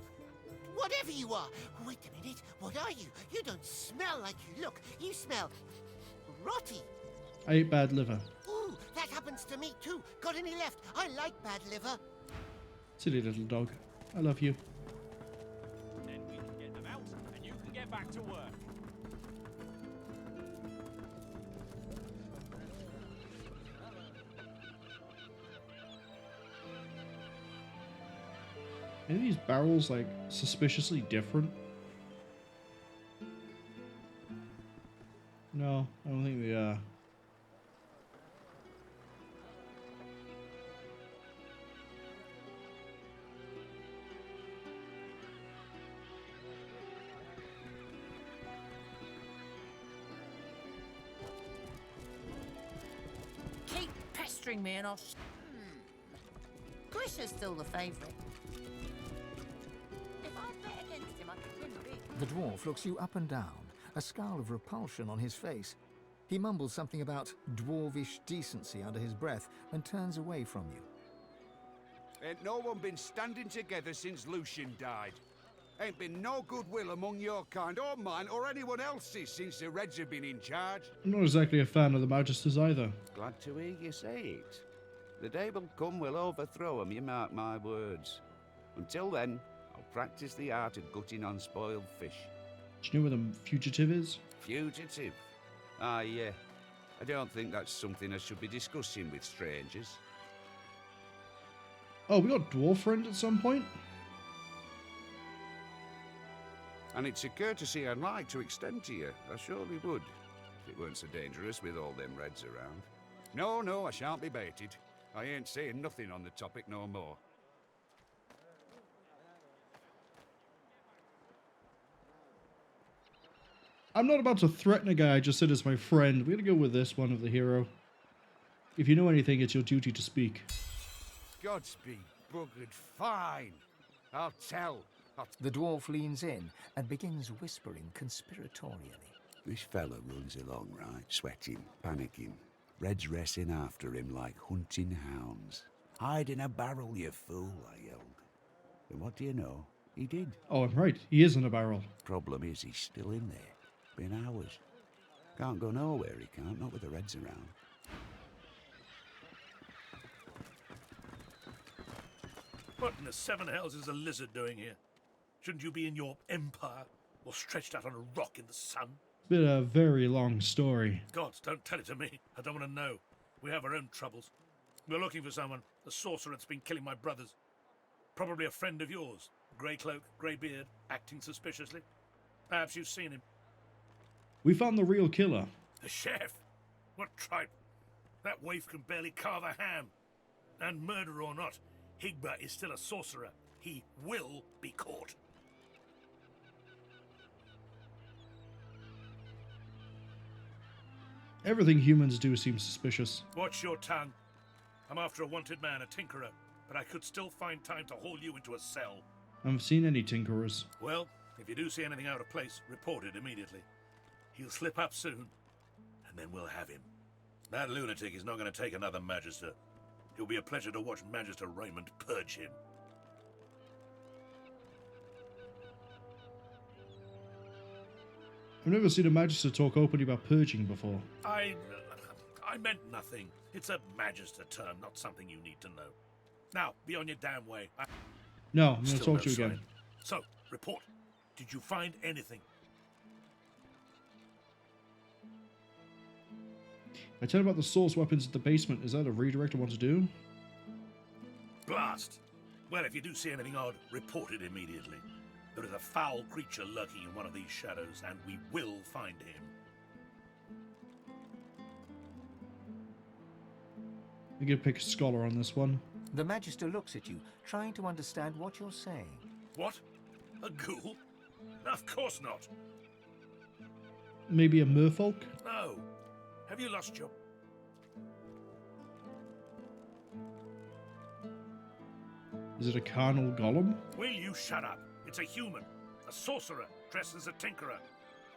whatever you are. Wait a minute. What are you? You don't smell like you look. You smell... rotty. I ate bad liver. Ooh, that happens to me too. Got any left? I like bad liver. Silly little dog. I love you. Then we can get them out, and you can get back to work. Are these barrels like suspiciously different? No, I don't think they are. pestering me and I'll... Grisha's still the favourite. If I bet against him, I could win big. The dwarf looks you up and down, a scowl of repulsion on his face. He mumbles something about dwarvish decency under his breath and turns away from you. Ain't no one been standing together since Lucian died. Ain't been no goodwill among your kind, or mine, or anyone else's since the Reds have been in charge. I'm not exactly a fan of the Magisters either. Glad to hear you say it. The day will come we'll overthrow 'em, you mark my words. Until then, I'll practice the art of gutting unspoiled fish. Do you know where the fugitive is? Fugitive? Ah, yeah. I don't think that's something I should be discussing with strangers. Oh, we got Dwarf Friend at some point? And it's a courtesy I'd like to extend to you. I surely would, if it weren't so dangerous with all them Reds around. No, I shan't be baited. I ain't saying nothing on the topic no more. I'm not about to threaten a guy I just said is my friend. We're gonna go with this one of the hero. If you know anything, it's your duty to speak. Godspeed, buggered fine. I'll tell. The dwarf leans in and begins whispering conspiratorially. This fella runs along, right, sweating, panicking. Reds racing after him like hunting hounds. Hide in a barrel, you fool, I yelled. And what do you know? He did. Oh, I'm right. He is in a barrel. Problem is, he's still in there. Been hours. Can't go nowhere, he can't, not with the Reds around. What in the seven hells is a lizard doing here? Shouldn't you be in your empire, or stretched out on a rock in the sun? It's been a very long story. Gods, don't tell it to me. I don't want to know. We have our own troubles. We're looking for someone, a sorcerer that's been killing my brothers. Probably a friend of yours. Grey cloak, grey beard, acting suspiciously. Perhaps you've seen him. We found the real killer. The chef? What tripe? That waif can barely carve a ham. And murder or not, Higba is still a sorcerer. He will be caught. Everything humans do seems suspicious. Watch your tongue. I'm after a wanted man, a tinkerer, but I could still find time to haul you into a cell. I haven't seen any tinkerers. Well, if you do see anything out of place, report it immediately. He'll slip up soon, and then we'll have him. That lunatic is not going to take another Magister. It'll be a pleasure to watch Magister Raymond purge him. I've never seen a Magister talk openly about purging before. I meant nothing. It's a Magister term, not something you need to know. Now, be on your damn way. No, I'm going to Still talk to you no again. sign. So, report. Did you find anything? I tell about the source weapons at the basement. Is that a redirect I want to do? Blast! Well, if you do see anything odd, report it immediately. There is a foul creature lurking in one of these shadows, and we will find him. I'm going to pick a scholar on this one. The Magister looks at you, trying to understand what you're saying. What? A ghoul? Of course not. Maybe a merfolk? No. Have you lost your... Is it a carnal golem? Will you shut up? It's a human. A sorcerer dressed as a tinkerer.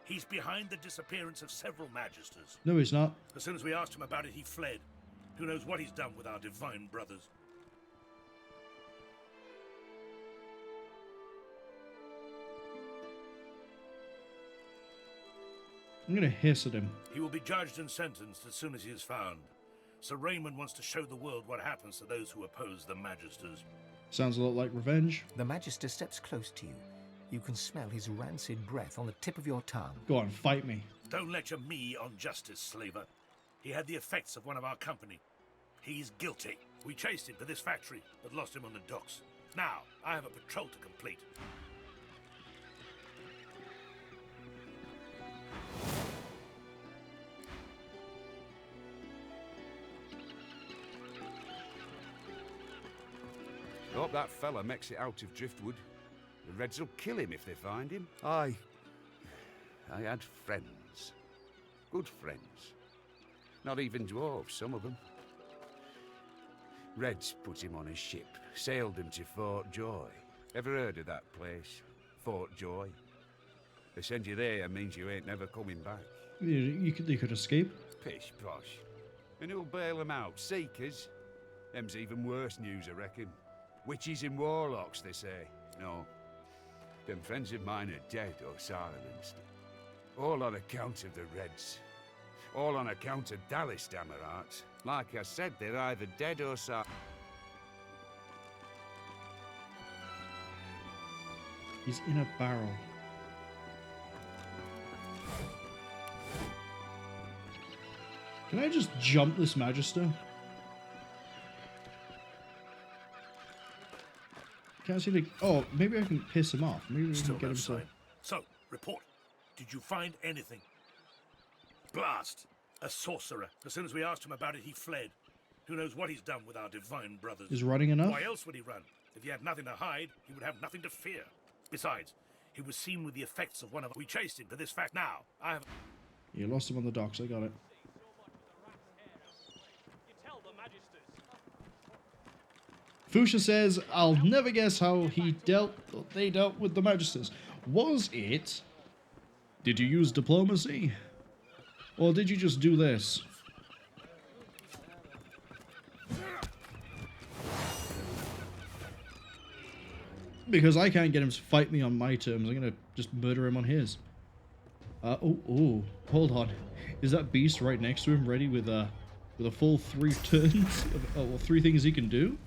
He's behind the disappearance of several Magisters. No, he's not. As soon as we asked him about it, he fled. Who knows what he's done with our divine brothers? I'm going to hiss at him. He will be judged and sentenced as soon as he is found. Sir Raymond wants to show the world what happens to those who oppose the Magisters. Sounds a lot like revenge. The Magister steps close to you. You can smell his rancid breath on the tip of your tongue. Go on, fight me. Don't lecture me on justice, slaver. He had the effects of one of our company. He's guilty. We chased him to this factory, but lost him on the docks. Now, I have a patrol to complete. Hope that fella makes it out of Driftwood. The Reds will kill him if they find him. I had friends. Good friends. Not even dwarves, some of them. Reds put him on a ship, sailed him to Fort Joy. Ever heard of that place? Fort Joy? They send you there means you ain't never coming back. You could escape. Pish posh. And who'll bail them out? Seekers? Them's even worse news, I reckon. Witches and warlocks, they say. No. Them friends of mine are dead or silenced. All on account of the Reds. All on account of Dallas Damerarts. Like I said, they're either dead or silenced. He's in a barrel. Can I just jump this Magister? Can't see the... Oh, maybe I can piss him off. Maybe we can get him to... So, report. Did you find anything? Blast! A sorcerer. As soon as we asked him about it, he fled. Who knows what he's done with our divine brothers? Is running enough? Why else would he run? If he had nothing to hide, he would have nothing to fear. Besides, he was seen with the effects of one of... We chased him to this fact now. I have... You lost him on the docks, I got it. Fuchsia says, I'll never guess how they dealt with the Magisters. Was it... Did you use diplomacy? Or did you just do this? Because I can't get him to fight me on my terms. I'm gonna just murder him on his. Oh, hold on. Is that beast right next to him ready with a full 3 turns? Well, 3 things he can do?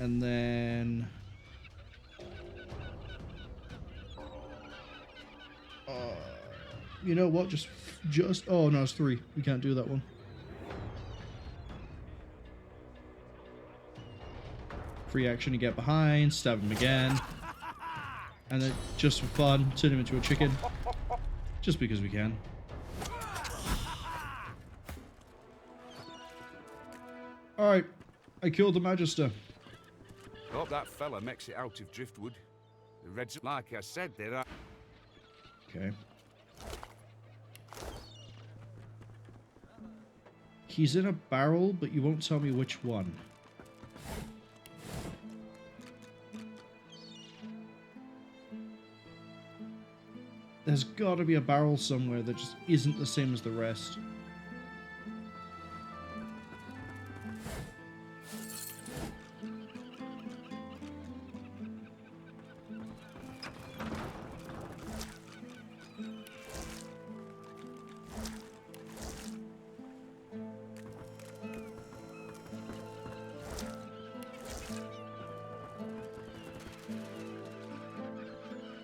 And then... you know what? Just... Oh, no, it's 3. We can't do that one. Free action to get behind, stab him again. And then, just for fun, turn him into a chicken. Just because we can. Alright, I killed the Magister. Hope that fella makes it out of Driftwood. The Reds, like I said, there are... Okay. He's in a barrel, but you won't tell me which one. There's got to be a barrel somewhere that just isn't the same as the rest.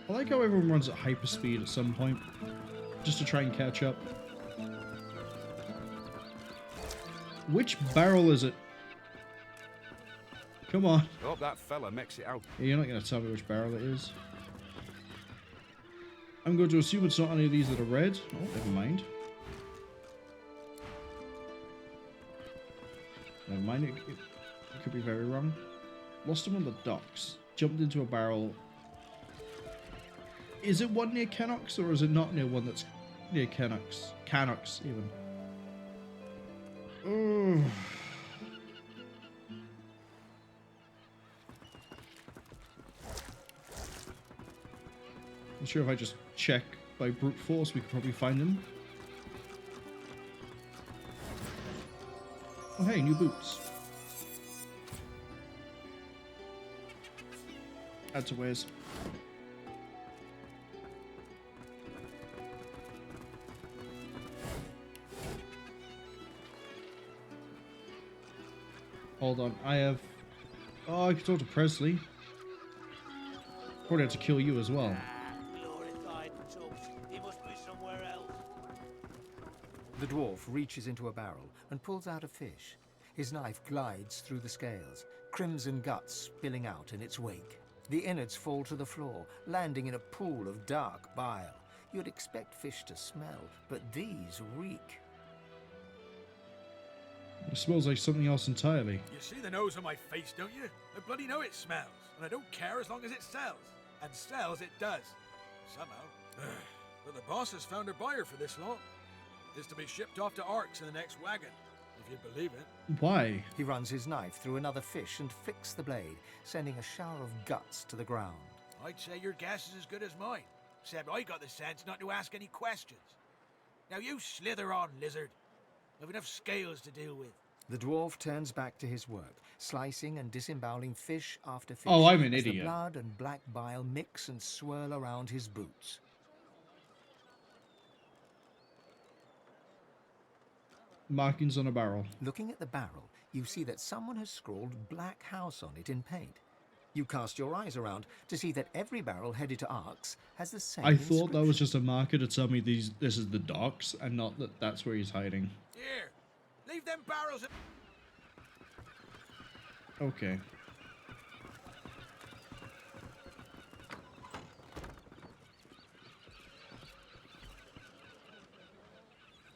I like how everyone runs at hyperspeed at some point, just to try and catch up. Which barrel is it? Come on. Hope that fella makes it out. Yeah, you're not going to tell me which barrel it is. I'm going to assume it's not any of these that are red. Oh, never mind. Never mind, it could be very wrong. Lost him on the docks. Jumped into a barrel. Is it one near Canox, or is it not near one that's near Canox? Canox, even. Ugh. I'm sure if I just check by brute force, we could probably find him. Oh, hey, new boots. Add to ways. Hold on, I have... Oh, I can talk to Presley. Probably have to kill you as well. The dwarf reaches into a barrel and pulls out a fish. His knife glides through the scales, crimson guts spilling out in its wake. The innards fall to the floor, landing in a pool of dark bile. You'd expect fish to smell, but these reek. It smells like something else entirely. You see the nose on my face, don't you? I bloody know it smells, and I don't care as long as it sells. And sells it does. Somehow. But the boss has found a buyer for this lot. It's to be shipped off to Arks in the next wagon, if you believe it. Why? He runs his knife through another fish and flicks the blade, sending a shower of guts to the ground. I'd say your guess is as good as mine, except I got the sense not to ask any questions. Now you slither on, lizard. I've enough scales to deal with. The dwarf turns back to his work, slicing and disemboweling fish after fish. Oh, I'm an as idiot. The blood and black bile mix and swirl around his boots. Markings on a barrel. Looking at the barrel, you see that someone has scrawled Black House on it in paint. You cast your eyes around to see that every barrel headed to Arks has the same I thought that was just a marker to tell me this is the docks, and not that that's where he's hiding. Here, leave them barrels. Okay.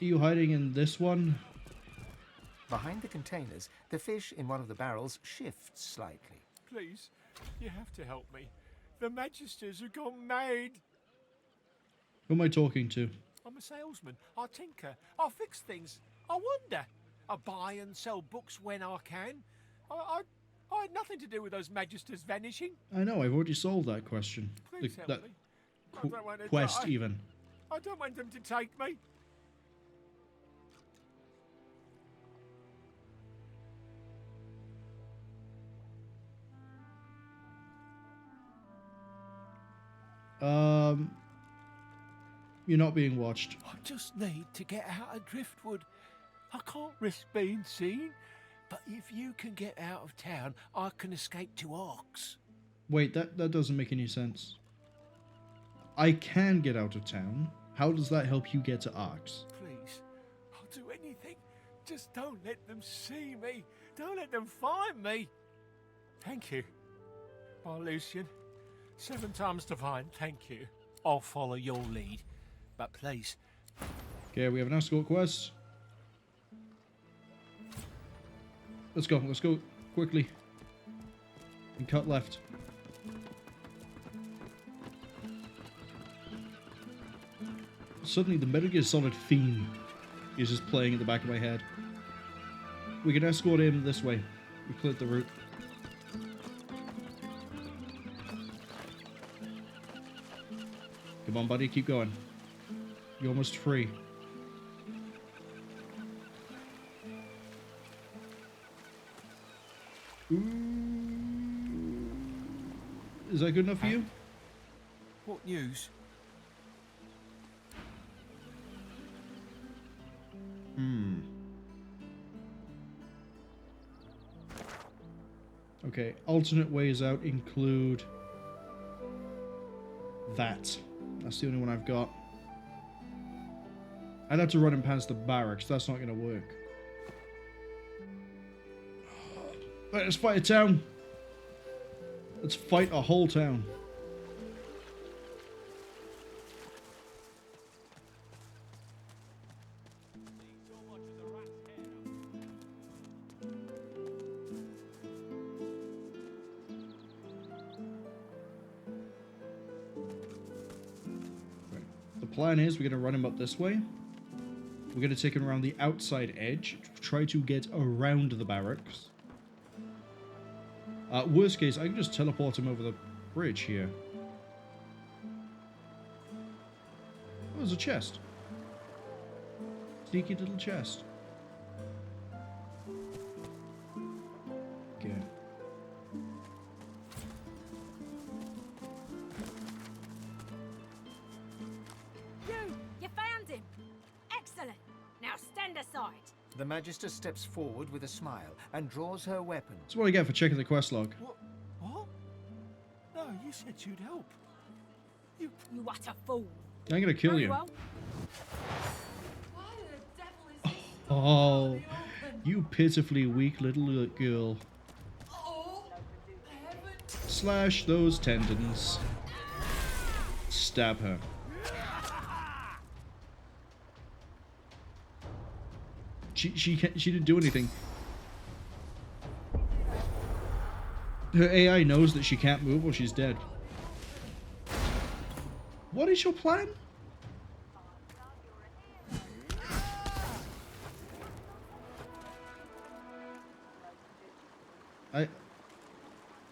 Are you hiding in this one? Behind the containers, the fish in one of the barrels shifts slightly. Please, you have to help me. The Magisters have gone mad. Who am I talking to? I'm a salesman. I tinker. I fix things. I wonder. I buy and sell books when I can. I had nothing to do with those Magisters vanishing. I know, I've already solved that question. Please help That me. I don't want to quest, die. even. I don't want them to take me. You're not being watched. I just need to get out of Driftwood. I can't risk being seen. But if you can get out of town, I can escape to Arks. Wait, that doesn't make any sense. I can get out of town. How does that help you get to Arks? Please, I'll do anything. Just don't let them see me. Don't let them find me. Thank you. By Lucian. 7 times divine, thank you. I'll follow your lead. But please. Okay, we have an escort quest. Let's go quickly. And cut left. Suddenly the Metal Gear Solid theme is just playing in the back of my head. We can escort him this way. We cleared the route. Come on, buddy, keep going. You're almost free. Ooh. Is that good enough for you? What news? Okay, alternate ways out include that. That's the only one I've got. I'd have to run him past the barracks. That's not going to work. Right, let's fight a town. Let's fight a whole town. Right. The plan is we're going to run him up this way. We're going to take him around the outside edge, try to get around the barracks. Worst case, I can just teleport him over the bridge here. Oh, there's a chest. Sneaky little chest. Okay. You found him! Excellent! Now stand aside! The Magister steps forward with a smile and draws her weapon. That's what I get for checking the quest log. What? No, you said you'd help. You utter fool! I'm gonna kill Very you. well. Oh, you pitifully weak little girl. Slash those tendons. Stab her. She didn't do anything. Her AI knows that she can't move or she's dead. What is your plan?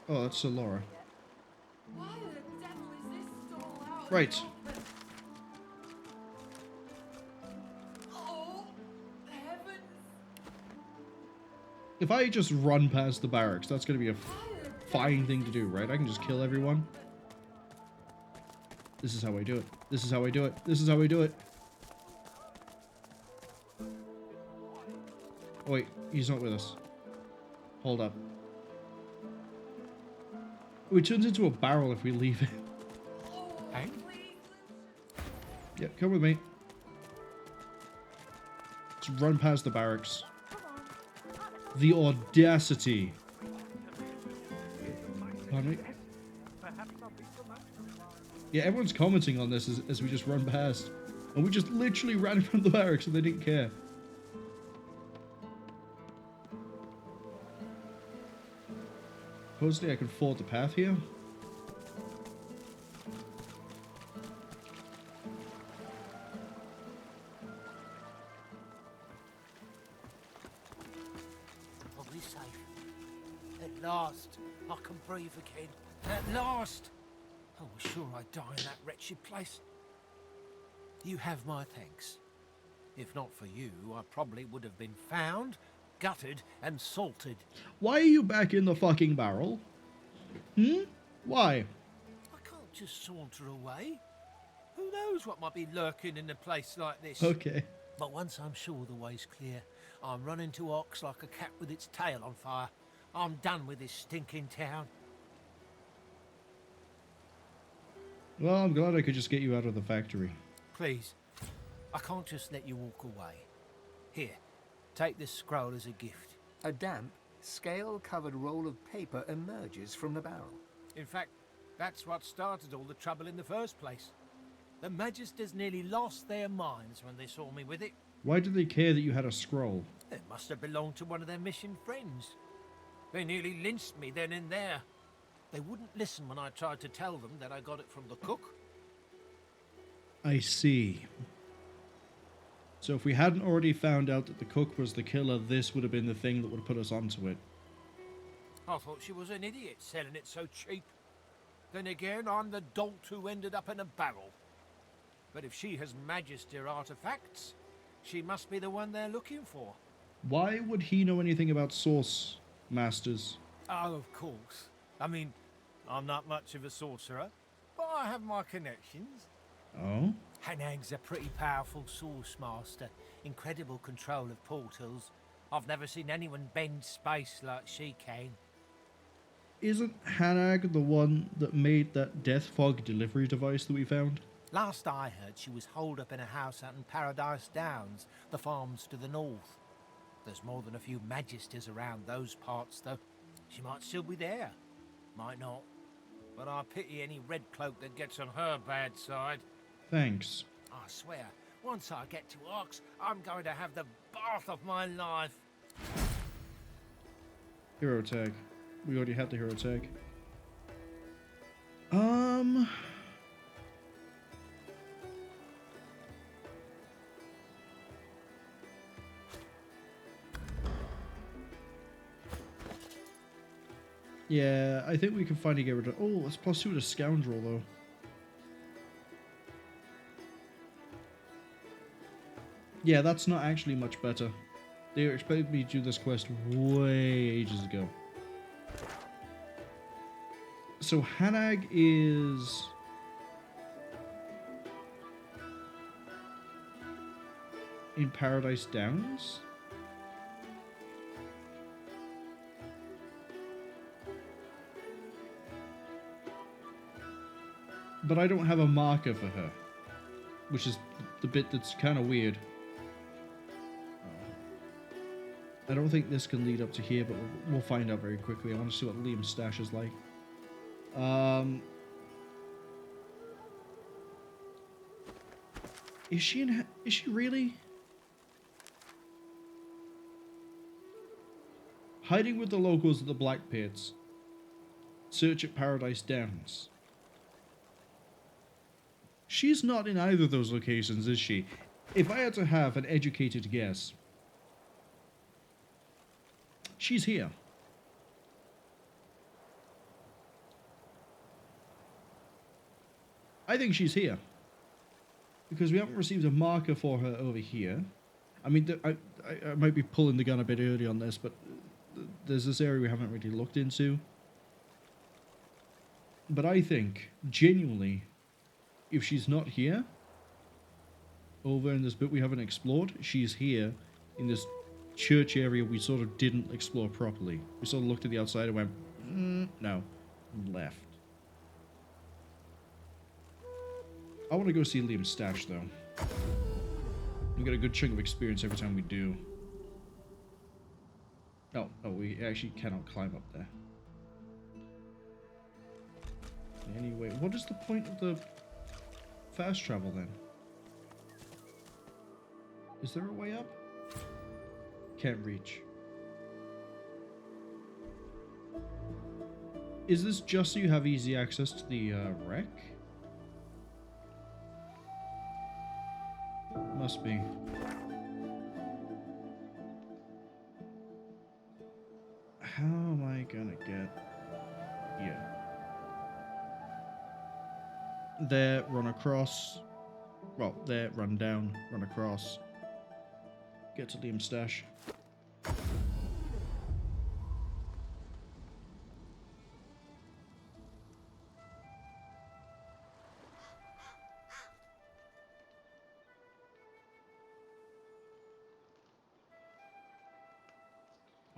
Oh, that's Laura. Why the devil is this stall out? Right. Oh, heavens. If I just run past the barracks, that's going to be a fine thing to do, right? I can just kill everyone. This is how I do it. This is how I do it. This is how I do it. Oh, wait, he's not with us. Hold up. It turns into a barrel if we leave it. Hey? Yeah, come with me. Let's run past the barracks. The audacity. Pardon me? Yeah, everyone's commenting on this as we just run past. And we just literally ran in front of the barracks and they didn't care. Supposedly I can ford the path here. Probably safe. At last, I can breathe again. At last! I was sure I'd die in that wretched place. You have my thanks. If not for you, I probably would have been found, gutted, and salted. Why are you back in the fucking barrel? Hmm? Why? I can't just saunter away. Who knows what might be lurking in a place like this? Okay. But once I'm sure the way's clear, I'm running to Ox like a cat with its tail on fire. I'm done with this stinking town. Well, I'm glad I could just get you out of the factory. Please, I can't just let you walk away. Here, take this scroll as a gift. A damp, scale-covered roll of paper emerges from the barrel. In fact, that's what started all the trouble in the first place. The Magisters nearly lost their minds when they saw me with it. Why did they care that you had a scroll? It must have belonged to one of their mission friends. They nearly lynched me then and there. They wouldn't listen when I tried to tell them that I got it from the cook. I see. So if we hadn't already found out that the cook was the killer, this would have been the thing that would have put us onto it. I thought she was an idiot selling it so cheap. Then again, I'm the dolt who ended up in a barrel. But if she has Magister artifacts, she must be the one they're looking for. Why would he know anything about source masters? Oh, of course. I mean, I'm not much of a sorcerer, but I have my connections. Oh? Hanag's a pretty powerful source master, incredible control of portals. I've never seen anyone bend space like she can. Isn't Hanag the one that made that death fog delivery device that we found? Last I heard, she was holed up in a house out in Paradise Downs, the farms to the north. There's more than a few Magisters around those parts, though. She might still be there. Might not. But I pity any red cloak that gets on her bad side. Thanks. I swear, once I get to Ox, I'm going to have the bath of my life. Hero tag. We already had the hero tag. Yeah, I think we can finally get rid of... Oh, it's +2 to Scoundrel, though. Yeah, that's not actually much better. They expected me to do this quest way ages ago. So Hanag is... in Paradise Downs? But I don't have a marker for her, which is the bit that's kind of weird. I don't think this can lead up to here, but we'll find out very quickly. I want to see what Liam's stash is like. Is she really? Hiding with the locals at the Blackpits. Search at Paradise Downs. She's not in either of those locations, is she? If I had to have an educated guess, she's here. I think she's here. Because we haven't received a marker for her over here. I mean, I might be pulling the gun a bit early on this, but there's this area we haven't really looked into. But I think, genuinely, if she's not here, over in this bit we haven't explored, she's here in this church area we sort of didn't explore properly. We sort of looked at the outside and went, no, left. I want to go see Liam's stash, though. We get a good chunk of experience every time we do. Oh, we actually cannot climb up there. Anyway, what is the point of the fast travel, then? Is there a way up? Can't reach. Is this just so you have easy access to the wreck? Must be. How am I gonna get here? There, run across. Well, there, run down, run across. Get to Liam's stash.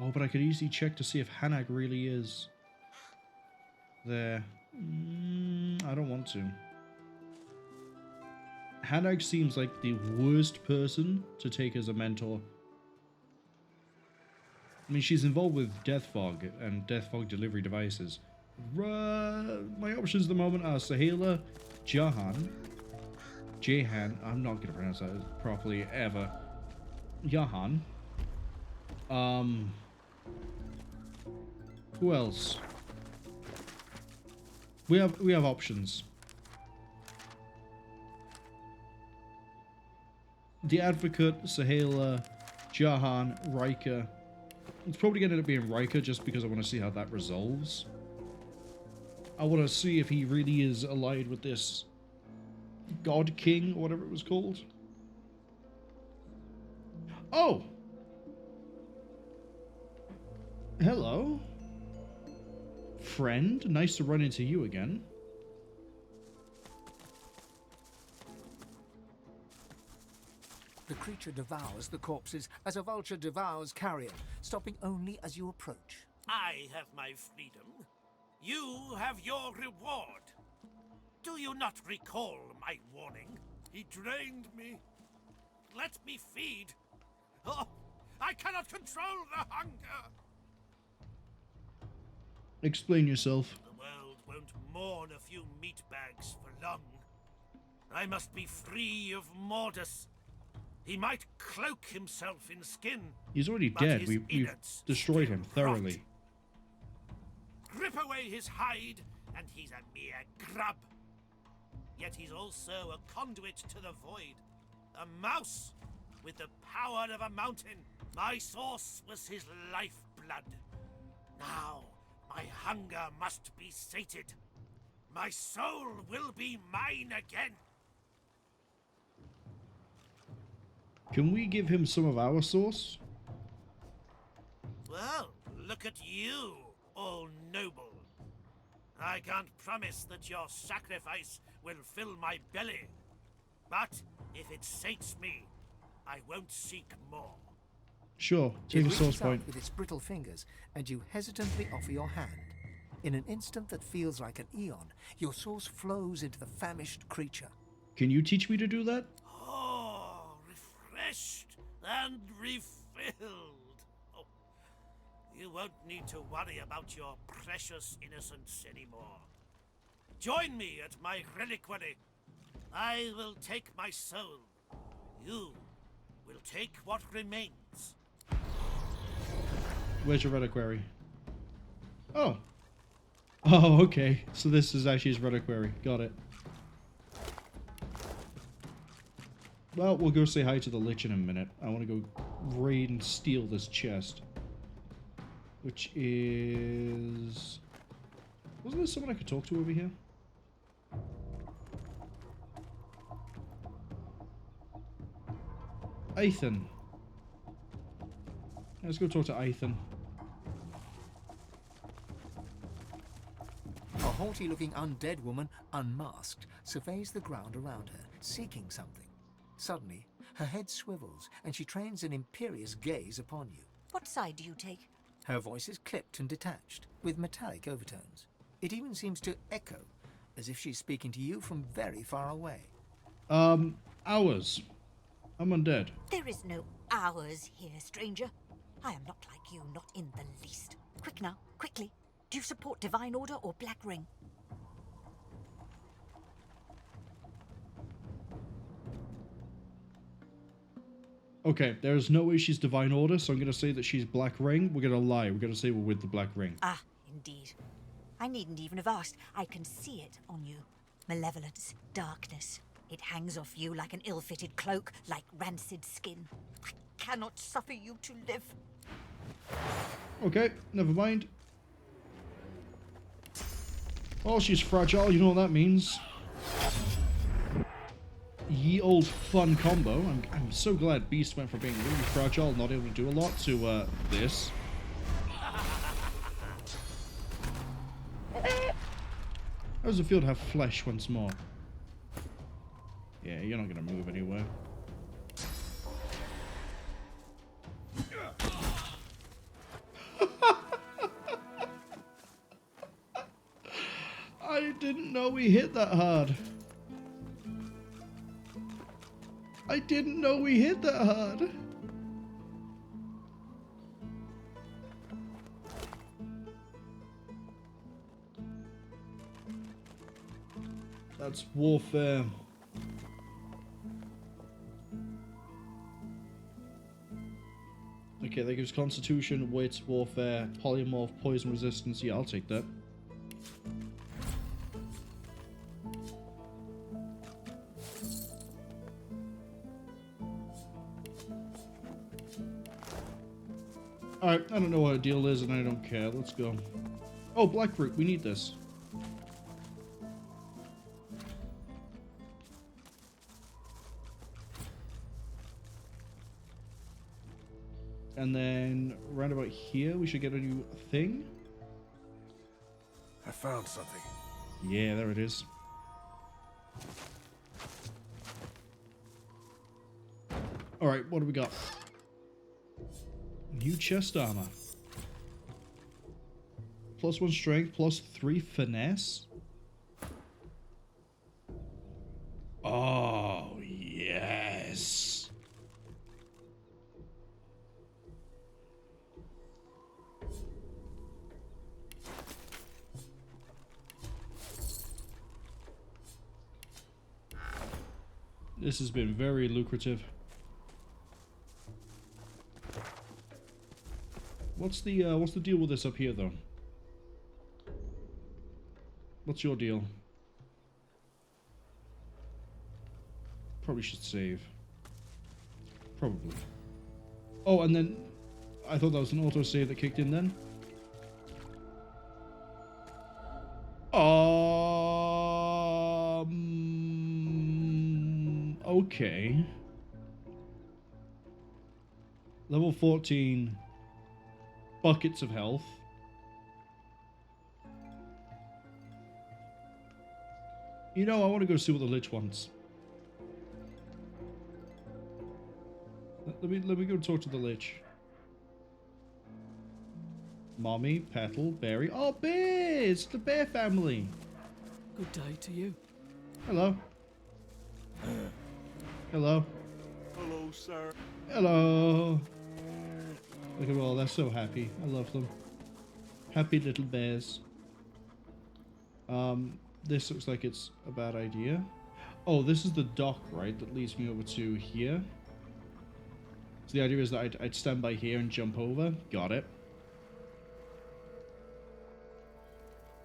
Oh, but I could easily check to see if Hanag really is there. I don't want to. Hanag seems like the worst person to take as a mentor. I mean, she's involved with Death Fog and Death Fog delivery devices. My options at the moment are Saheila, Jahan, I'm not going to pronounce that properly ever. Jahan. Who else? We have options. The Advocate, Saheila, Jahan, Rika. It's probably going to end up being Rika just because I want to see how that resolves. I want to see if he really is allied with this God King or whatever it was called. Oh! Hello? Friend, nice to run into you again. The creature devours the corpses as a vulture devours carrion, stopping only as you approach. I have my freedom. You have your reward. Do you not recall my warning? He drained me. Let me feed. Oh, I cannot control the hunger. Explain yourself. The world won't mourn a few meat bags for long. I must be free of Mordus. He might cloak himself in skin. He's already dead. We've destroyed him thoroughly. Rip away his hide, and he's a mere grub. Yet he's also a conduit to the void. A mouse with the power of a mountain. My source was his lifeblood. Now, my hunger must be sated. My soul will be mine again. Can we give him some of our sauce? Well, look at you, all noble. I can't promise that your sacrifice will fill my belly. But if it sates me, I won't seek more. Sure, take a source point. With its brittle fingers, and you hesitantly offer your hand. In an instant that feels like an eon, your source flows into the famished creature. Can you teach me to do that? Oh, refreshed and refilled. Oh, you won't need to worry about your precious innocence anymore. Join me at my reliquary. I will take my soul. You will take what remains. Where's your reliquary? Oh. Oh, okay. So this is actually his reliquary. Got it. Well, we'll go say hi to the Lich in a minute. I want to go raid and steal this chest. Which is... Wasn't there someone I could talk to over here? Ethan. Let's go talk to Ethan. A haughty-looking undead woman, unmasked, surveys the ground around her, seeking something. Suddenly, her head swivels, and she trains an imperious gaze upon you. What side do you take? Her voice is clipped and detached, with metallic overtones. It even seems to echo, as if she's speaking to you from very far away. Hours. I'm undead. There is no ours here, stranger. I am not like you, not in the least. Quick now, quickly. Do you support Divine Order or Black Ring? Okay, there's no way she's Divine Order, so I'm going to say that she's Black Ring. We're going to lie. We're going to say we're with the Black Ring. Ah, indeed. I needn't even have asked. I can see it on you. Malevolence, darkness. It hangs off you like an ill-fitted cloak, like rancid skin. I cannot suffer you to live. Okay, never mind. Oh, she's fragile. You know what that means. Ye old fun combo. I'm so glad Beast went from being really fragile, not able to do a lot, to this. How does it feel to have flesh once more? Yeah, you're not gonna move anywhere. I didn't know we hit that hard. I didn't know we hit that hard. That's warfare. Okay, that gives Constitution, Wits, Warfare, Polymorph, Poison Resistance. Yeah, I'll take that. Alright, I don't know what a deal is and I don't care. Let's go. Oh, Blackroot, we need this. And then, right about here, we should get a new thing. I found something. Yeah, there it is. Alright, what do we got? New chest armor. +1 strength, +3 finesse. Oh, yes. This has been very lucrative. What's the deal with this up here, though? What's your deal? Probably should save. Probably. Oh, and then I thought that was an autosave that kicked in then. Okay. Level 14. Buckets of health. You know, I want to go see what the Lich wants. Let me go talk to the Lich. Mommy, Petal, Berry. Oh, bears! The bear family. Good day to you. Hello. Hello. Hello, sir. Hello. Look at them all. They're so happy. I love them. Happy little bears. This looks like it's a bad idea. Oh, this is the dock, right? That leads me over to here. So the idea is that I'd stand by here and jump over. Got it.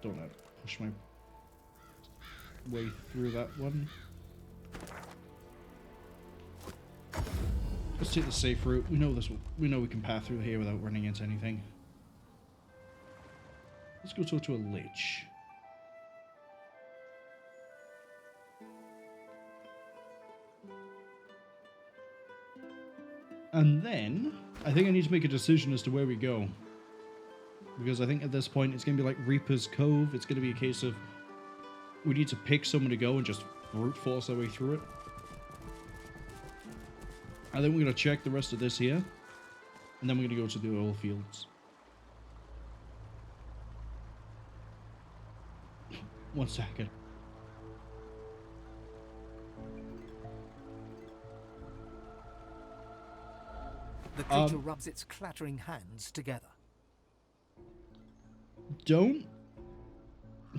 Don't have to push my way through that one. Let's take the safe route. We know this. We know we can pass through here without running into anything. Let's go talk to a Lich. And then, I think I need to make a decision as to where we go. Because I think at this point, it's going to be like Reaper's Cove. It's going to be a case of, we need to pick someone to go and just brute force our way through it. I think we're going to check the rest of this here. And then we're going to go to the oil fields. One second. The creature rubs its clattering hands together. Don't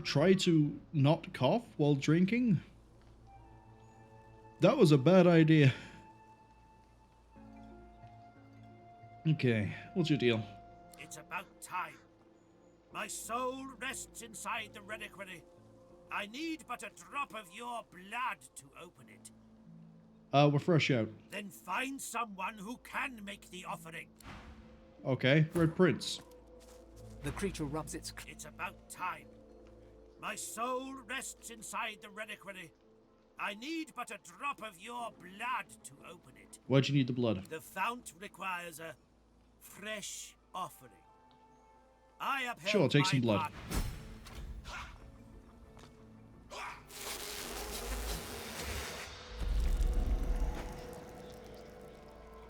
try to not cough while drinking. That was a bad idea. Okay, what's your deal? It's about time. My soul rests inside the reliquary. I need but a drop of your blood to open it. We're fresh out. Then find someone who can make the offering. Okay, Red Prince. The creature rubs its... It's about time. My soul rests inside the reliquary. I need but a drop of your blood to open it. Why'd you need the blood? The fount requires a fresh offering. I upheld Sure, take some blood. part.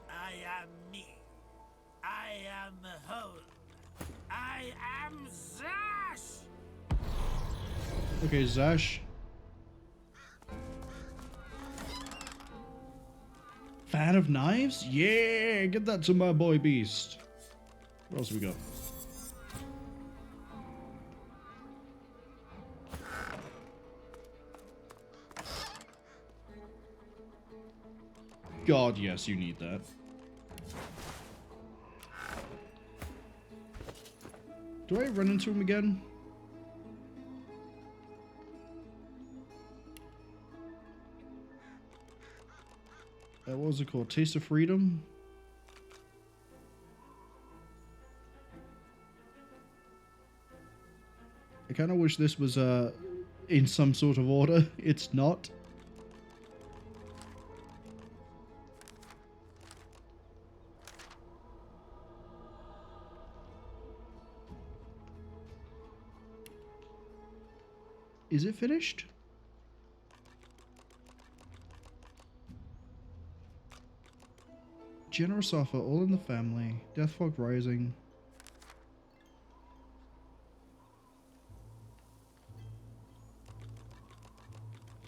I am me. I am whole. I am Zash! Okay, Zash. Fan of knives? Yeah, get that to my boy Beast. What else we got? God, yes, you need that. Do I run into him again? What was it called? Taste of Freedom? I kind of wish this was in some sort of order. It's not. Is it finished? Generous offer, all in the family. Deathfog Rising.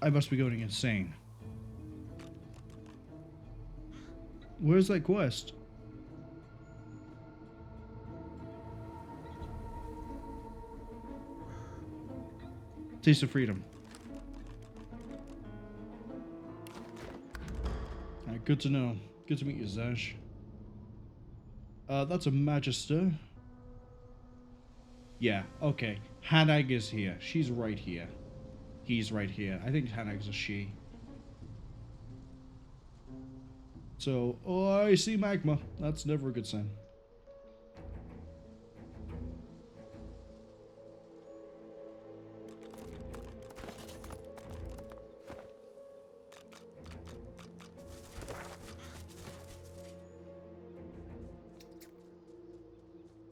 I must be going insane. Where's that quest? Taste of Freedom. Alright, good to know. Good to meet you, Zash. That's a Magister. Yeah, okay. Hanag is here. She's right here. He's right here. I think Hanag's a she. So, oh, I see magma. That's never a good sign.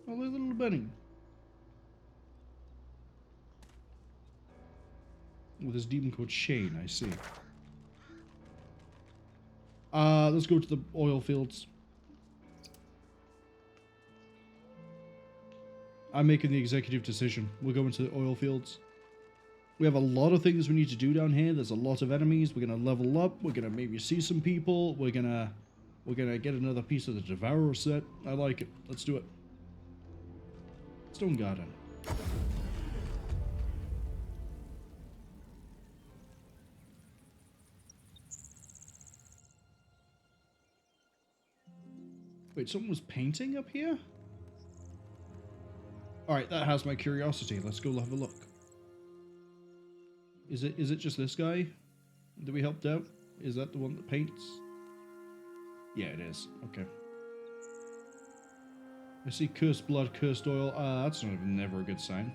Oh, little Benny. With his demon called Shane, I see. Let's go to the oil fields. I'm making the executive decision. We're going to the oil fields. We have a lot of things we need to do down here. There's a lot of enemies. We're gonna level up. We're gonna maybe see some people. We're gonna get another piece of the Devourer set. I like it. Let's do it. Stone Garden. Wait, someone was painting up here? Alright, that has my curiosity. Let's go have a look. Is it just this guy that we helped out? Is that the one that paints? Yeah, it is. Okay. I see cursed blood, cursed oil. That's never a good sign.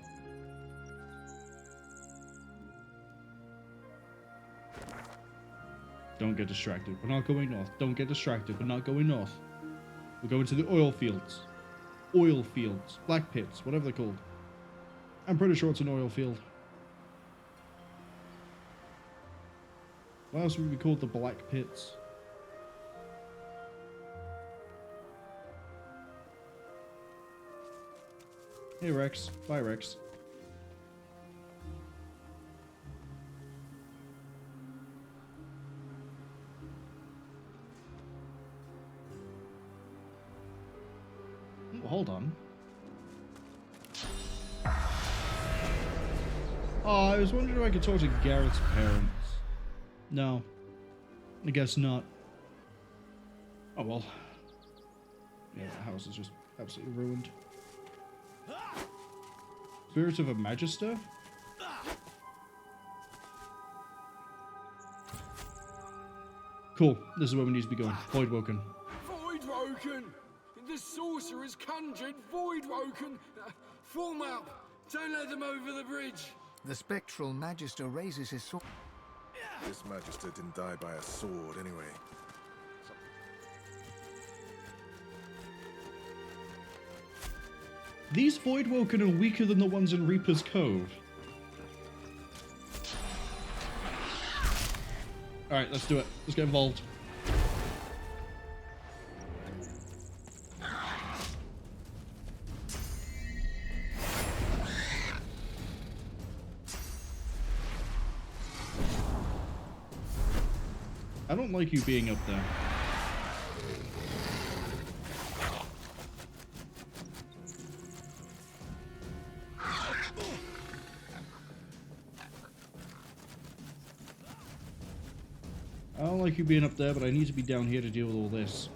Don't get distracted. We're not going north. Don't get distracted. We're not going north. We're going to the oil fields. Oil fields. Black pits. Whatever they're called. I'm pretty sure it's an oil field. Why else would we call it the Black Pits? Hey Rex. Bye Rex. Oh, hold on. Oh, I was wondering if I could talk to Gareth's parents. No. I guess not. Oh well. Yeah, the house is just absolutely ruined. Spirits of a Magister? Cool. This is where we need to be going. Voidwoken. Voidwoken! The sorcerer's conjured Voidwoken! Form up! Don't let them over the bridge! The spectral Magister raises his sword. This Magister didn't die by a sword anyway. These Voidwoken are weaker than the ones in Reaper's Cove. Alright, let's do it. Let's get involved. I don't like you being up there. I don't like you being up there, but I need to be down here to deal with all this.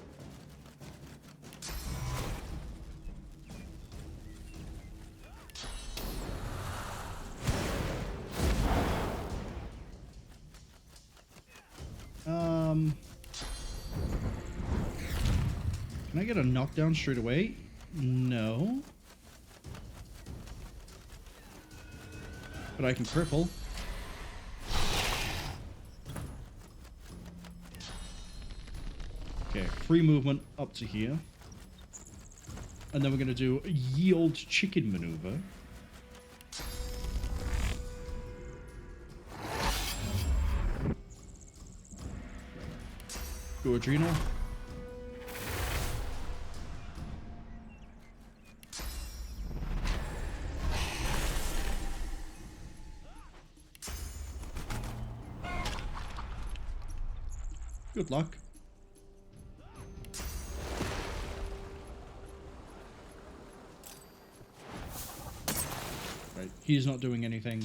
Can I get a knockdown straight away? No. But I can cripple. Okay, free movement up to here. And then we're going to do a ye old chicken maneuver. Go adrenal. Good luck. Right, he's not doing anything.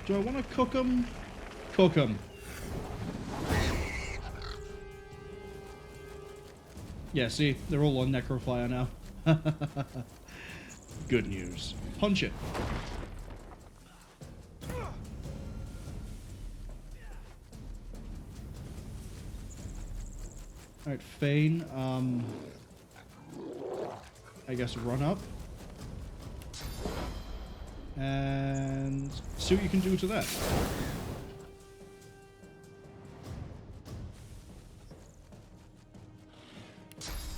Do I want to cook them? Cook them. Yeah, see? They're all on Necroflyer now. Good news. Punch it. Alright, Fane. I guess run up. And see what you can do to that.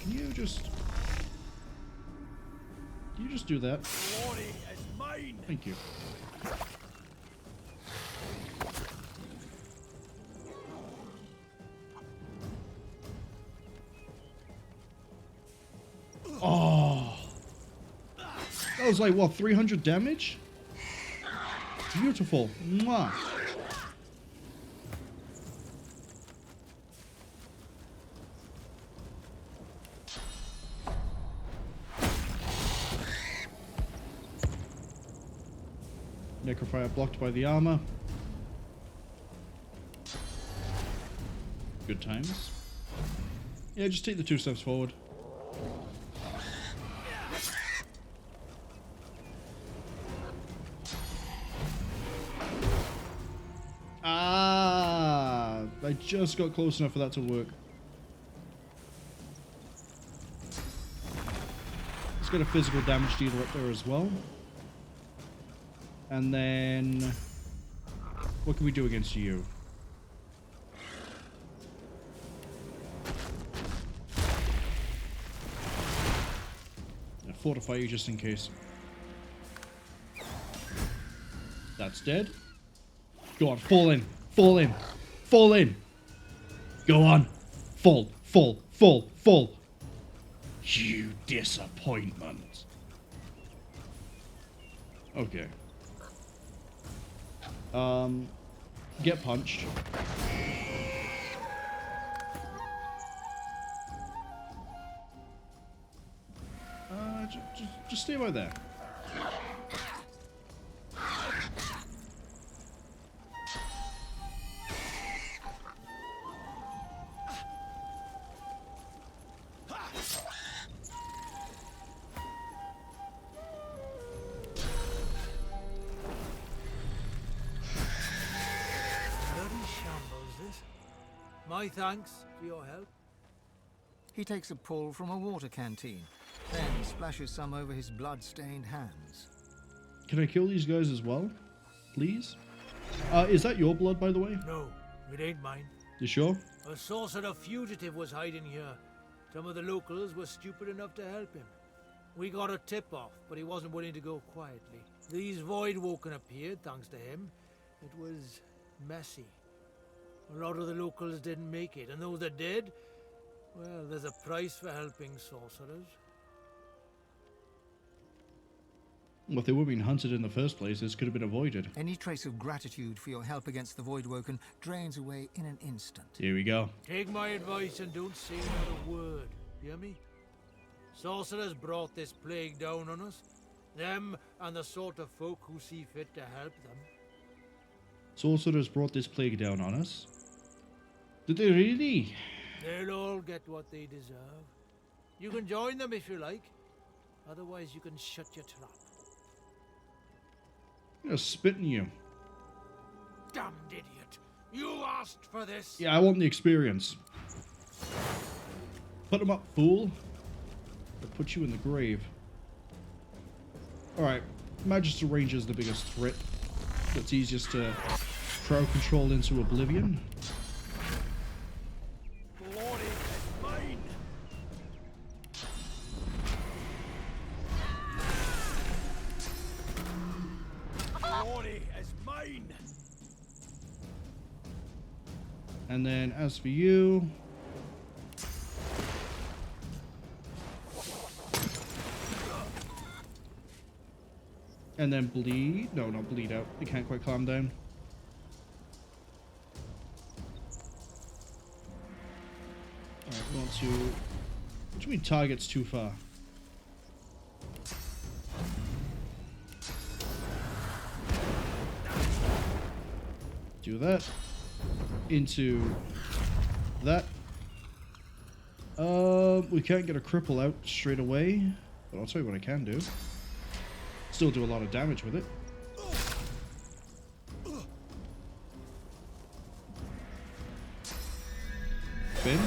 Can you just do that? Thank you. Oh, that was like what, 300 damage? Beautiful. Mwah. Necrofire blocked by the armor. Good times. Yeah, just take the 2 steps forward. I just got close enough for that to work. Let's get a physical damage dealer up there as well. And then... what can we do against you? I'll fortify you just in case. That's dead. Go on, fall in. Fall in. Fall in. Go on. Fall. Fall. Fall. Fall. You disappointment. Okay. Get punched. Just stay right there. My thanks for your help. He takes a pull from a water canteen, then splashes some over his blood-stained hands. Can I kill these guys as well? Please? Is that your blood, by the way? No, it ain't mine. You sure? A sorcerer fugitive was hiding here. Some of the locals were stupid enough to help him. We got a tip-off, but he wasn't willing to go quietly. These Voidwoken appeared, thanks to him. It was messy. A lot of the locals didn't make it, and those that did, well, there's a price for helping sorcerers. Well, if they were being hunted in the first place, this could have been avoided. Any trace of gratitude for your help against the Voidwoken drains away in an instant. Here we go. Take my advice and don't say another word, hear me? Sorcerers brought this plague down on us. Them and the sort of folk who see fit to help them. Sorcerers brought this plague down on us. Did they really? They'll all get what they deserve. You can join them if you like. Otherwise, you can shut your trap. I'm gonna spit in you. Damned idiot! You asked for this! Yeah, I want the experience. Put them up, fool. I'll put you in the grave. Alright, Magister Ranger's the biggest threat. That's easiest to crowd control into oblivion. Glory is mine! Glory is mine! And then as for you... and then bleed. No, not bleed out. You can't quite calm down. Alright, we want to... what do you mean target's too far? Do that. Into that. We can't get a cripple out straight away. But I'll tell you what I can do. Still do a lot of damage with it. Spin.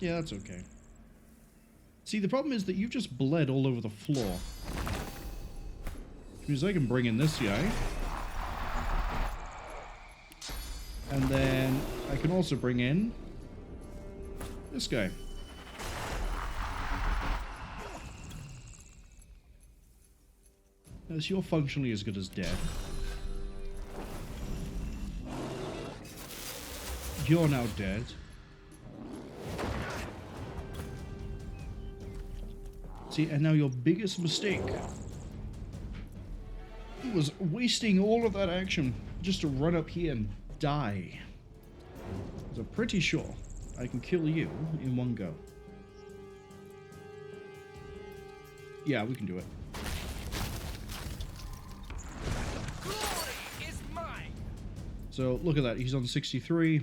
Yeah, that's okay. See, the problem is that you've just bled all over the floor. Which means I can bring in this guy. And then I can also bring in this guy. As you're functionally as good as dead. You're now dead. See, and now your biggest mistake was wasting all of that action just to run up here and die. So I'm pretty sure I can kill you in one go. Yeah, we can do it. So look at that, he's on 63.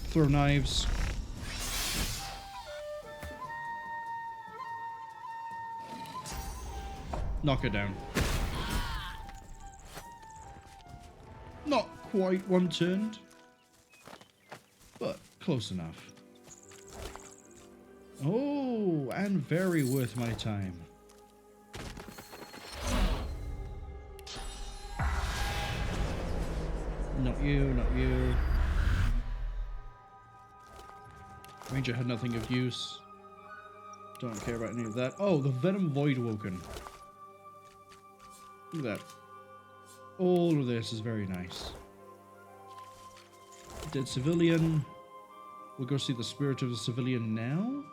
Throw knives. Knock her down. Not quite one-turned, but close enough. Oh, and very worth my time. Not you, not you. Ranger had nothing of use. Don't care about any of that. Oh, the Venom Voidwoken. Look at that. All of this is very nice. Dead civilian. We'll go see the spirit of the civilian now.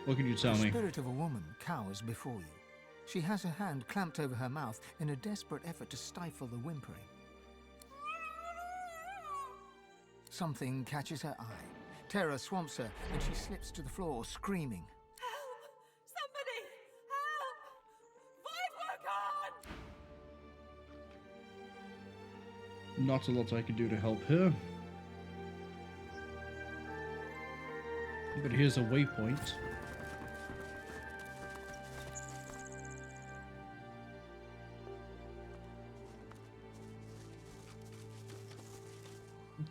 What can you tell me? The spirit of a woman cowers before you. She has her hand clamped over her mouth in a desperate effort to stifle the whimpering. Something catches her eye. Terror swamps her, and she slips to the floor, screaming. Somebody! Help! Voidwoken! Not a lot I can do to help her. But here's a waypoint.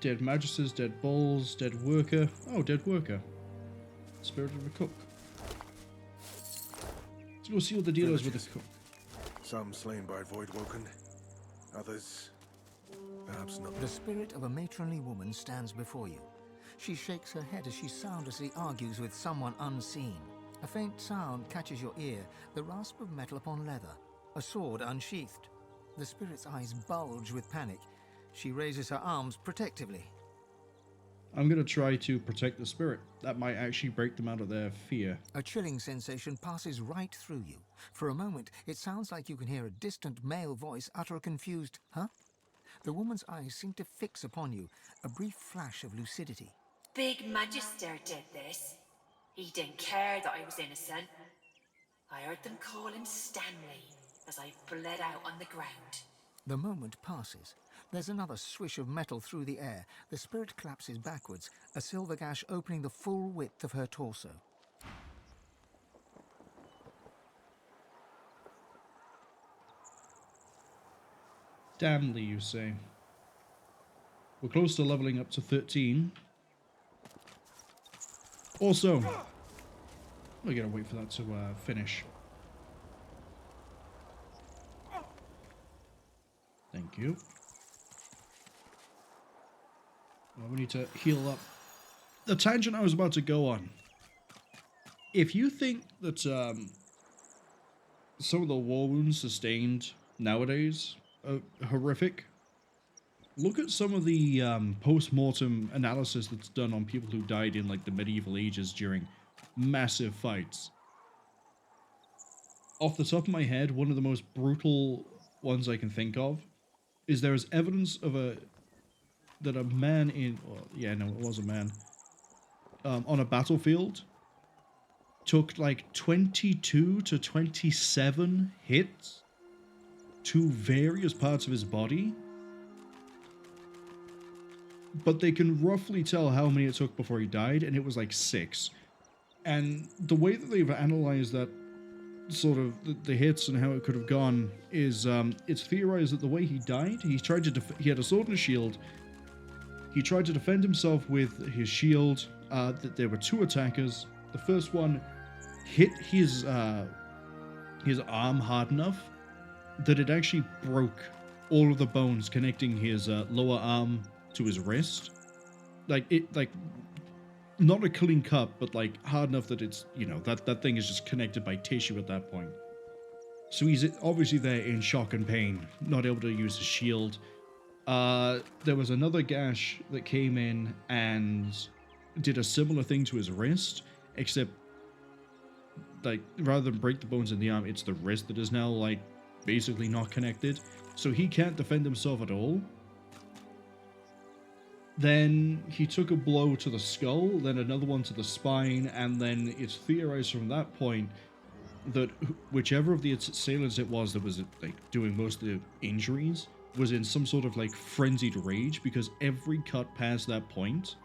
Dead magisters, dead bulls, dead worker. Oh, dead worker. Spirit of a cook. Let's go see what the deal is with the cook. Some slain by Voidwoken, others perhaps not. The spirit of a matronly woman stands before you. She shakes her head as she soundlessly argues with someone unseen. A faint sound catches your ear, the rasp of metal upon leather, a sword unsheathed. The spirit's eyes bulge with panic. She raises her arms protectively. I'm going to try to protect the spirit. That might actually break them out of their fear. A chilling sensation passes right through you. For a moment, it sounds like you can hear a distant male voice utter a confused, huh? The woman's eyes seem to fix upon you, a brief flash of lucidity. Big Magister did this. He didn't care that I was innocent. I heard them call him Stanley as I bled out on the ground. The moment passes. There's another swish of metal through the air. The spirit collapses backwards, a silver gash opening the full width of her torso. Damnly, you say. We're close to leveling up to 13. Also, we gotta wait for that to finish. Thank you. Well, we need to heal up. The tangent I was about to go on. If you think that some of the war wounds sustained nowadays are horrific, look at some of the post-mortem analysis that's done on people who died in like the medieval ages during massive fights. Off the top of my head, one of the most brutal ones I can think of is there is evidence of a man in, well, yeah, no, it was a man, on a battlefield took like 22 to 27 hits to various parts of his body, but they can roughly tell how many it took before he died, and it was like 6. And the way that they've analyzed that sort of the hits and how it could have gone is it's theorized that the way he died, he had a sword and a shield. He tried to defend himself with his shield. That there were 2 attackers. The first one hit his arm hard enough that it actually broke all of the bones connecting his lower arm to his wrist. Like not a clean cut, but like hard enough that it's, you know, that thing is just connected by tissue at that point. So he's obviously there in shock and pain, not able to use his shield. There was another gash that came in and did a similar thing to his wrist, except like rather than break the bones in the arm, it's the wrist that is now like basically not connected. So he can't defend himself at all. Then he took a blow to the skull, then another one to the spine, and then it's theorized from that point that whichever of the assailants it was that was like doing most of the injuries was in some sort of like frenzied rage, because every cut past that point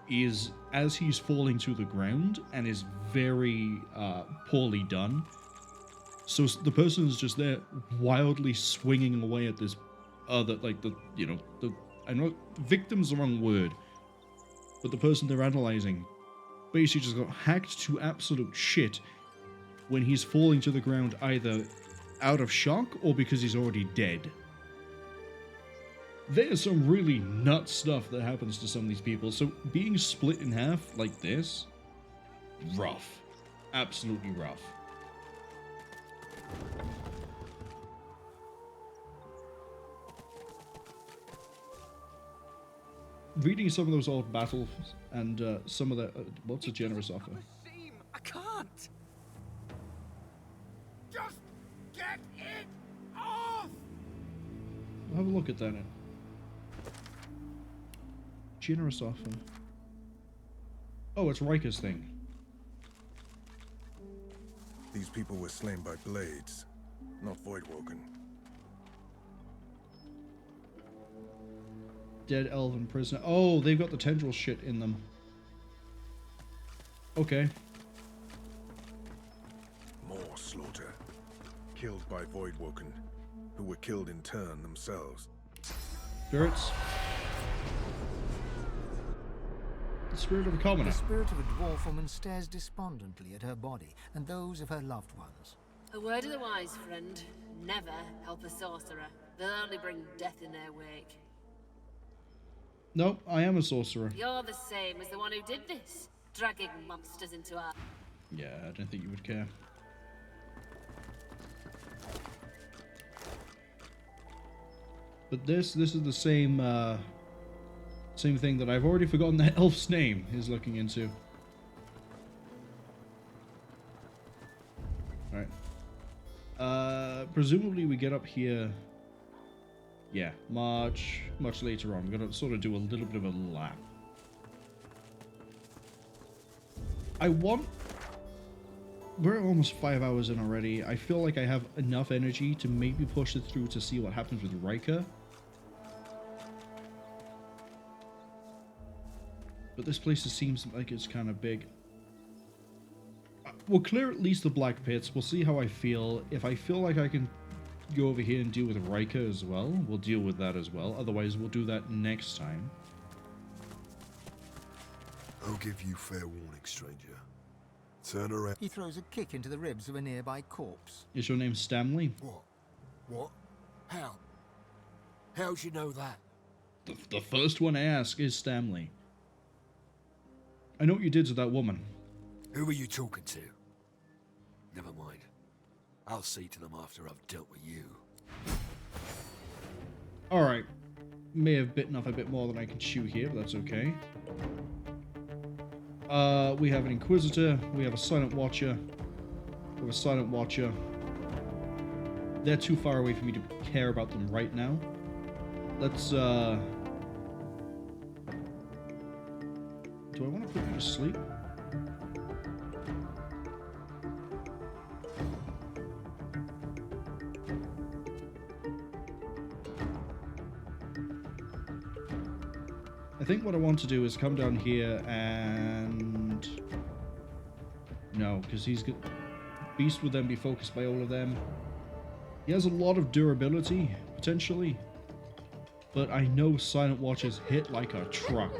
is as he's falling to the ground and is very poorly done. So the person is just there wildly swinging away at this other, like the, you know, the, I know victim's the wrong word, but the person they're analyzing basically just got hacked to absolute shit when he's falling to the ground either out of shock or because he's already dead. There's some really nuts stuff that happens to some of these people, so being split in half like this, rough. Absolutely rough. Reading some of those old battles and some of the... what's a generous offer? I can't. Just get it off. I'll have a look at that. Generous offer. Oh, it's Riker's thing. These people were slain by blades, not Voidwoken. Dead elven prisoner. Oh, they've got the tendril shit in them. Okay. More slaughter. Killed by Voidwoken, who were killed in turn themselves. Spirits. The spirit of a commoner. The spirit of a dwarf woman stares despondently at her body and those of her loved ones. A word of the wise, friend. Never help a sorcerer. They'll only bring death in their wake. Nope, I am a sorcerer. You're the same as the one who did this, dragging monsters into our... Yeah, I don't think you would care. But this is the same same thing that I've already forgotten the elf's name is looking into. Alright. Presumably we get up here. Yeah, much later on. I'm gonna sort of do a little bit of a lap. We're almost 5 hours in already. I feel like I have enough energy to maybe push it through to see what happens with Riker. But this place seems like it's kind of big. We'll clear at least the Black Pits. We'll see how I feel. If I feel like I can go over here and deal with Riker as well, we'll deal with that as well. Otherwise, we'll do that next time. I'll give you fair warning, stranger. Turn around. He throws a kick into the ribs of a nearby corpse. Is your name Stanley? What? What? How? How'd you know that? The first one I ask is Stanley. I know what you did to that woman. Who are you talking to? Never mind. I'll see to them after I've dealt with you. Alright. May have bitten off a bit more than I can chew here, but that's okay. We have an Inquisitor. We have a Silent Watcher. We have a Silent Watcher. They're too far away for me to care about them right now. Let's, do I want to put you to sleep? I think what I want to do is come down here and... No, because he's got... Beast would then be focused by all of them. He has a lot of durability, potentially. But I know Silent Watchers hit like a truck.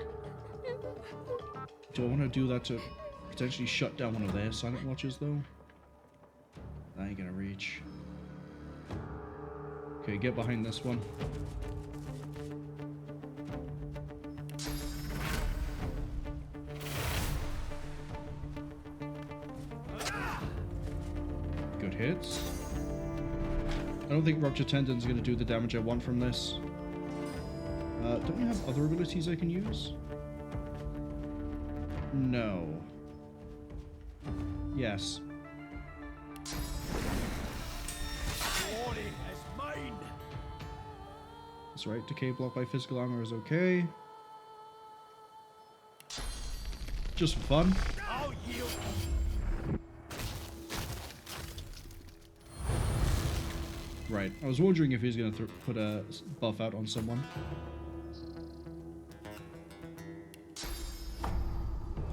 Do I want to do that to potentially shut down one of their Silent Watchers, though? That ain't gonna reach. Okay, get behind this one. Good hits. I don't think Rupture Tendon's gonna do the damage I want from this. Don't you have other abilities I can use? No. Yes. Warning is mine. That's right. Decay block by physical armor is okay. Just for fun. I'll yield. Right. I was wondering if he was going to put a buff out on someone.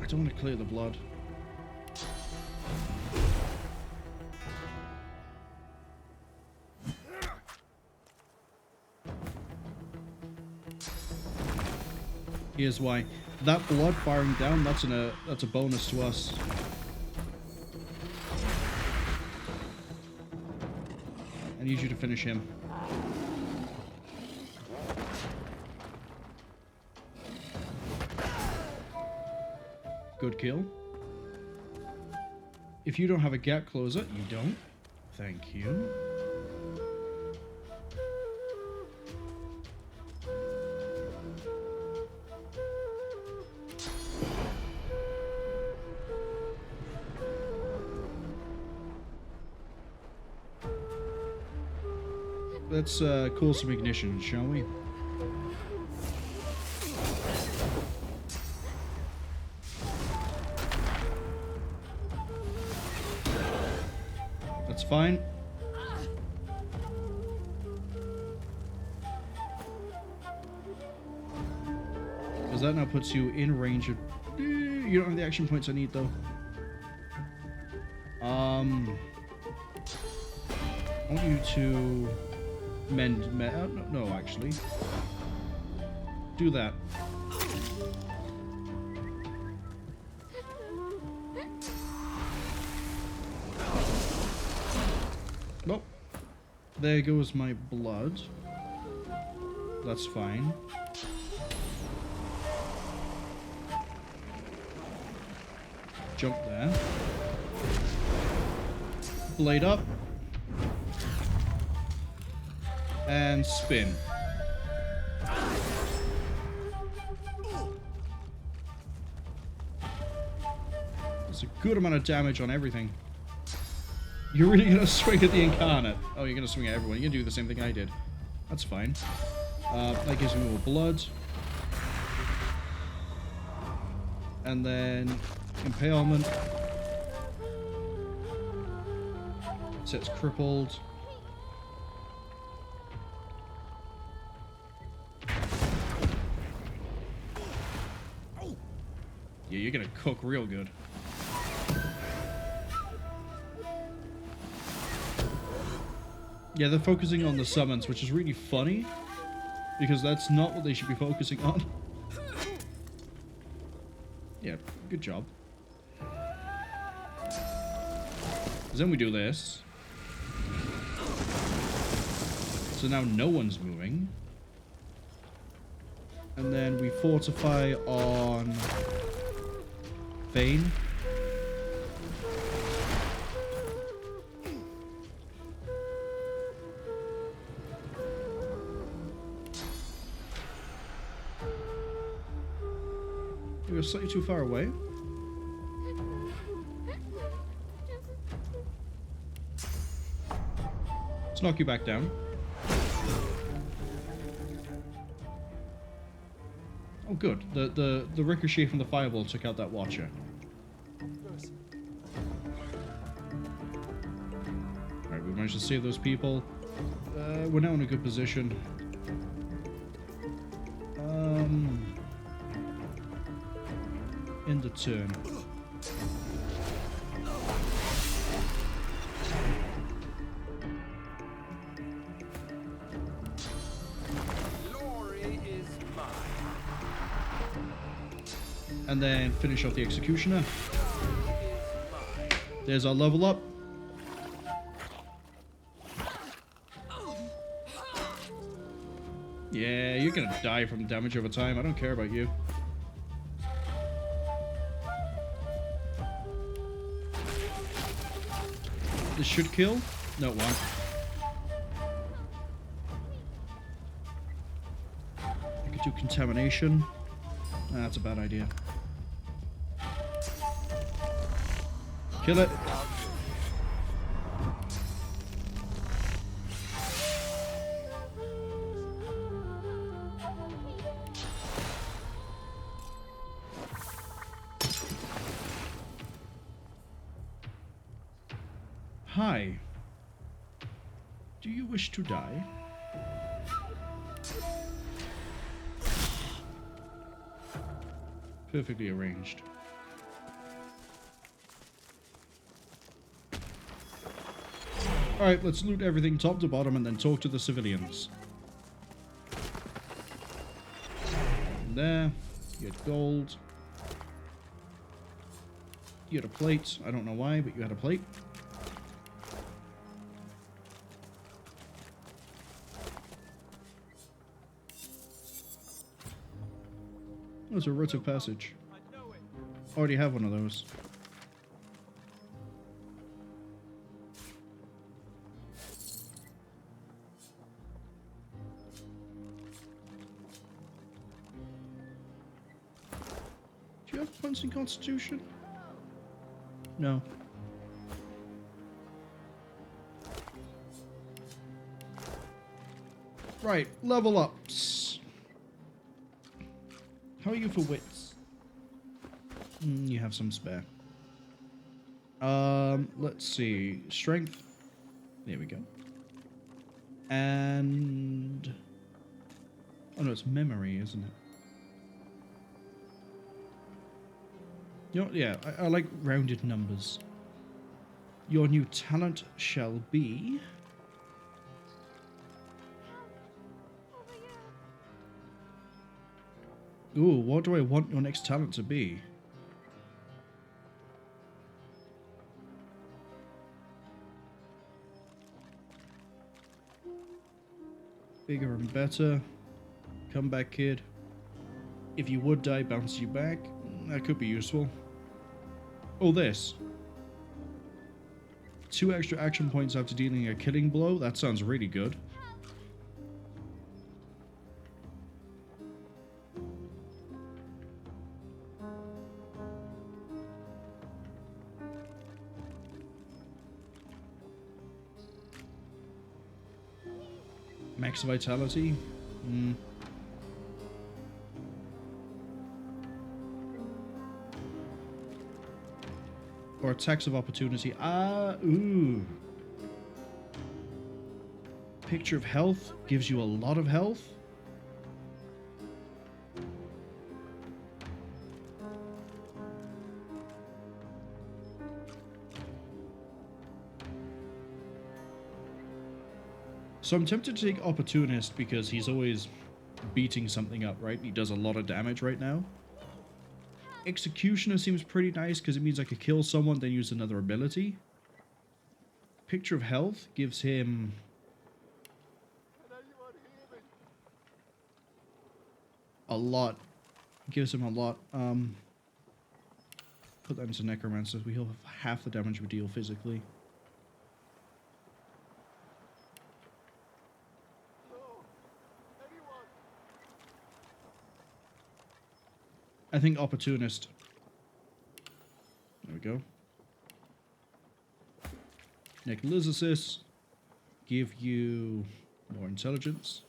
I don't want to clear the blood. Here's why. That blood firing down, that's a bonus to us. I need you to finish him. Good kill. If you don't have a gap closer, you don't. Thank you. Let's call some ignition, shall we? That's fine. Because that now puts you in range of... You don't have the action points I need, though. I want you to... no, actually. Do that. Well, there goes my blood. That's fine. Jump there. Blade up. And spin. There's a good amount of damage on everything. You're really gonna swing at the Incarnate. Oh, you're gonna swing at everyone. You're gonna do the same thing I did. That's fine. That gives me more blood. And then Impalement. Sets crippled. Yeah, you're gonna cook real good. Yeah, they're focusing on the summons, which is really funny, because that's not what they should be focusing on. Yeah, good job. Then we do this. So now no one's moving. And then we fortify on Vayne. We were slightly too far away. Let's knock you back down. Oh, good. The ricochet from the fireball took out that watcher. Alright, we managed to save those people. We're now in a good position. End the turn. And then finish off the Executioner. There's our level up. Yeah, you're gonna die from damage over time. I don't care about you. This should kill. No, it won't. I could do Contamination. Nah, that's a bad idea. Kill it. Hi. Do you wish to die? Perfectly arranged. Alright, let's loot everything top to bottom and then talk to the civilians. There. You had gold. You had a plate. I don't know why, but you had a plate. There's a rite of passage. Already have one of those. Do you have points in Constitution? No. Right, level ups. How are you for wits? You have some spare. Let's see. Strength. There we go. And... oh no, it's memory, isn't it? You know, yeah, I like rounded numbers. Your new talent shall be... ooh, what do I want your next talent to be? Bigger and better. Come back, kid. If you would die, bounce you back. That could be useful. Oh, this. 2 extra action points after dealing a killing blow. That sounds really good. Max vitality. Or attacks of opportunity. Ooh. Picture of health gives you a lot of health. So I'm tempted to take Opportunist because he's always beating something up, right? He does a lot of damage right now. Executioner seems pretty nice because it means I could kill someone, then use another ability. Picture of Health gives him... a lot. Gives him a lot. Put that into Necromancer. We heal half the damage we deal physically. I think Opportunist. There we go. Necrolysis. Give you more intelligence.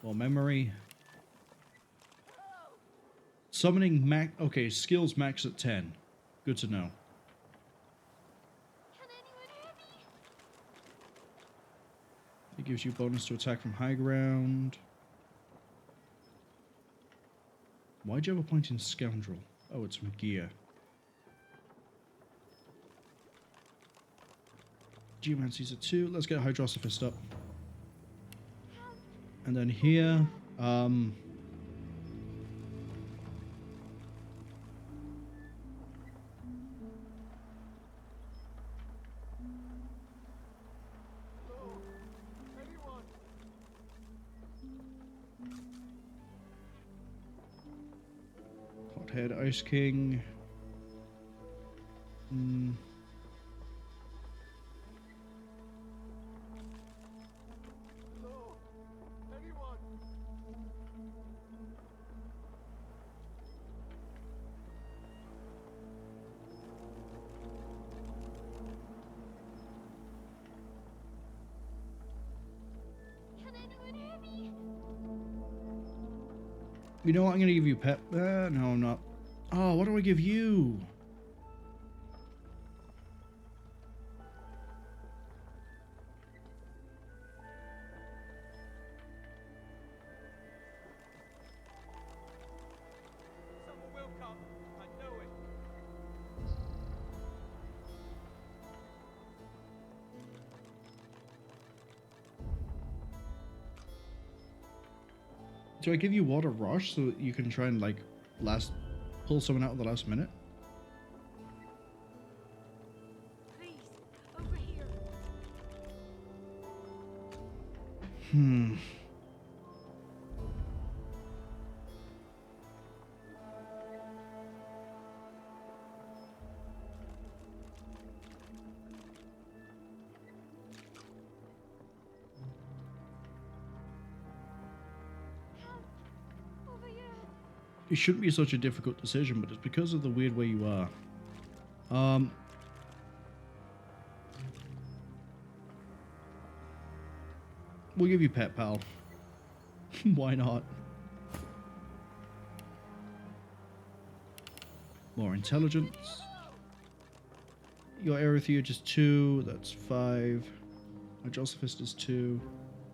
More memory. Summoning max. Okay, skills max at 10. Good to know. It gives you bonus to attack from high ground. Why'd you have a point in Scoundrel? Oh, it's from gear. Geomancy's at 2. Let's get Hydrosophist up. And then here, Hothead, Ice King. You know what? I'm going to give you pep. No, I'm not. Oh, what do I give you? Someone will come. I know it. Do I give you Water Rush so that you can try and, like, pull someone out at the last minute. Please, over here. It shouldn't be such a difficult decision, but it's because of the weird way you are. We'll give you Pet Pal. Why not? More intelligence. Your Aerithia is 2, that's 5. My Josephist is 2.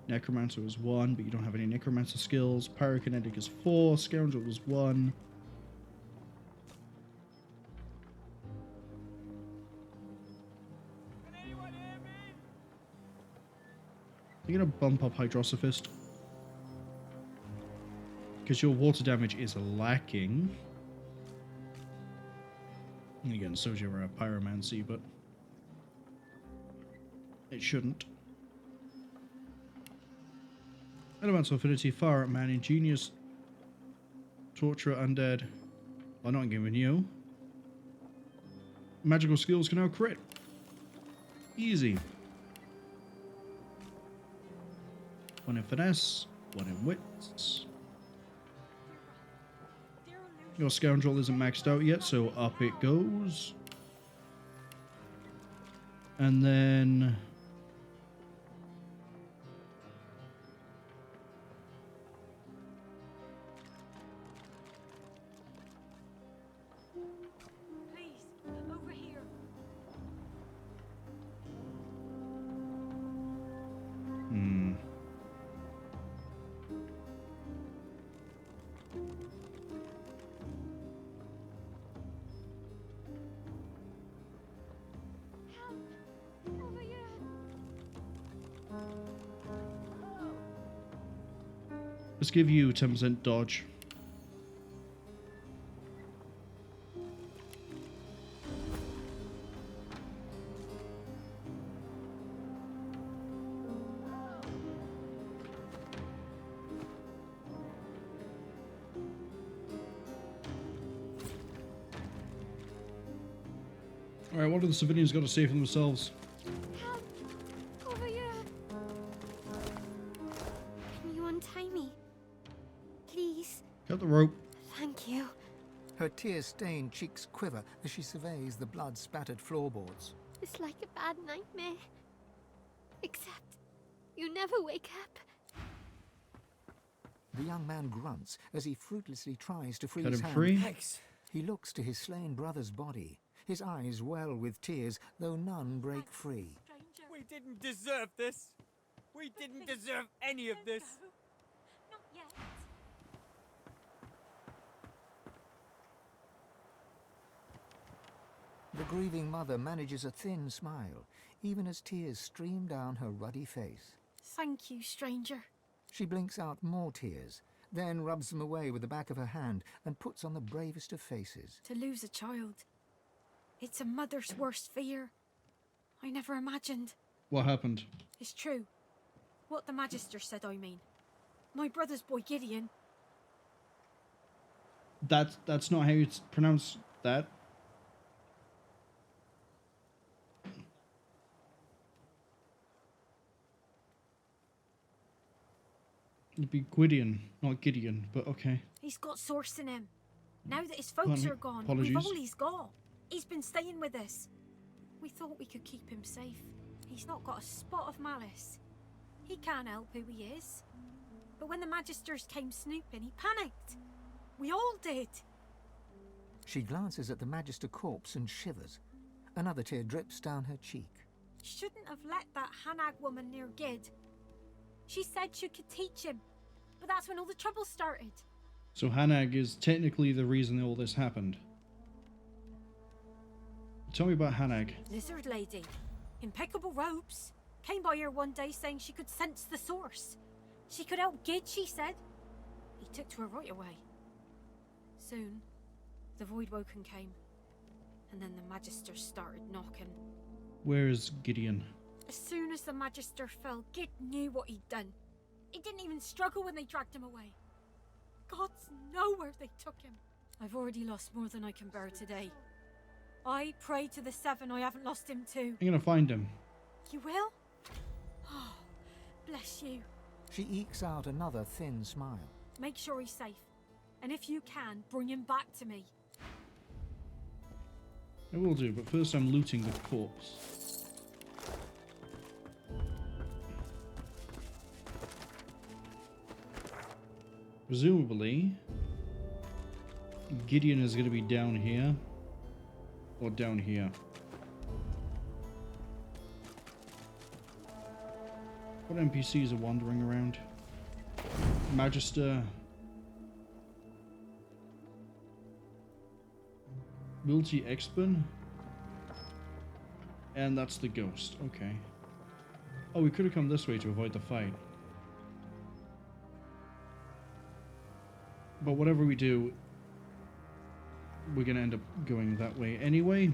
Necromancer is 1, but you don't have any Necromancer skills. Pyrokinetic is 4. Scoundrel is 1. You're gonna bump up Hydrosophist because your water damage is lacking. And again, so's your Pyromancy, but it shouldn't. Elemental Affinity, Fire Up Man, Ingenious, Torturer, Undead. I'm not giving you. Magical skills can now crit. Easy. 1 in Finesse, 1 in Wits. Your Scoundrel isn't maxed out yet, so up it goes. And then... Let's give you 10% dodge. Alright, what have the civilians got to say for themselves? Over here. Can you untie me? Please. Cut the rope. Thank you. Her tear-stained cheeks quiver as she surveys the blood-spattered floorboards. It's like a bad nightmare. Except you never wake up. The young man grunts as he fruitlessly tries to free Cut his him hand. free. Thanks. He looks to his slain brother's body. His eyes well with tears, though none break free. We didn't deserve this. We didn't deserve any of this. Not yet. The grieving mother manages a thin smile, even as tears stream down her ruddy face. Thank you, stranger. She blinks out more tears, then rubs them away with the back of her hand and puts on the bravest of faces. To lose a child. It's a mother's worst fear. I never imagined. What happened? It's true. What the Magister said, I mean. My brother's boy Gideon. That's not how you pronounce that. It'd be Gwydion, not Gideon, but okay. He's got source in him. Now that his folks are gone, apologies. we've all he's got. He's been staying with us. We thought we could keep him safe. He's not got a spot of malice. He can't help who he is. But when the Magisters came snooping, he panicked. We all did. She glances at the Magister corpse and shivers. Another tear drips down her cheek. Shouldn't have let that Hanag woman near Gid. She said she could teach him, but that's when all the trouble started. So Hanag is technically the reason all this happened. Tell me about Hanag. Lizard lady. Impeccable robes. Came by here one day saying she could sense the source. She could help Gid, she said. He took to her right away. Soon, the Voidwoken came, and then the Magister started knocking. Where is Gideon? As soon as the Magister fell, Gid knew what he'd done. He didn't even struggle when they dragged him away. Gods know where they took him. I've already lost more than I can bear today. I pray to the Seven I haven't lost him too. I'm gonna find him. You will? Oh, bless you. She ekes out another thin smile. Make sure he's safe. And if you can, bring him back to me. I will do, but first I'm looting the corpse. Presumably, Gideon is going to be down here. Or down here. What NPCs are wandering around? Magister. Multi-Expin. And that's the ghost. Okay. Oh, we could have come this way to avoid the fight. But whatever we do, we're going to end up going that way anyway.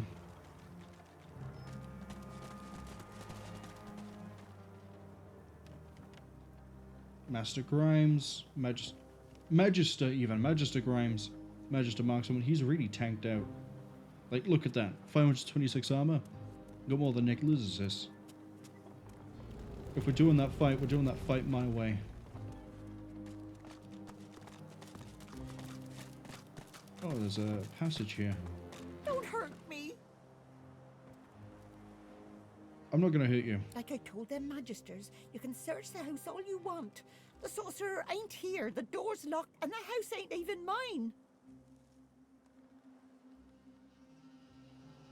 Master Grimes, Magister Grimes, Magister Marksman, he's really tanked out. Like, look at that. 526 armor. Got more than Nick loses. If we're doing that fight, we're doing that fight my way. Oh, there's a passage here. Don't hurt me. I'm not gonna hurt you. Like I told them Magisters, you can search the house all you want. The sorcerer ain't here, the door's locked, and the house ain't even mine.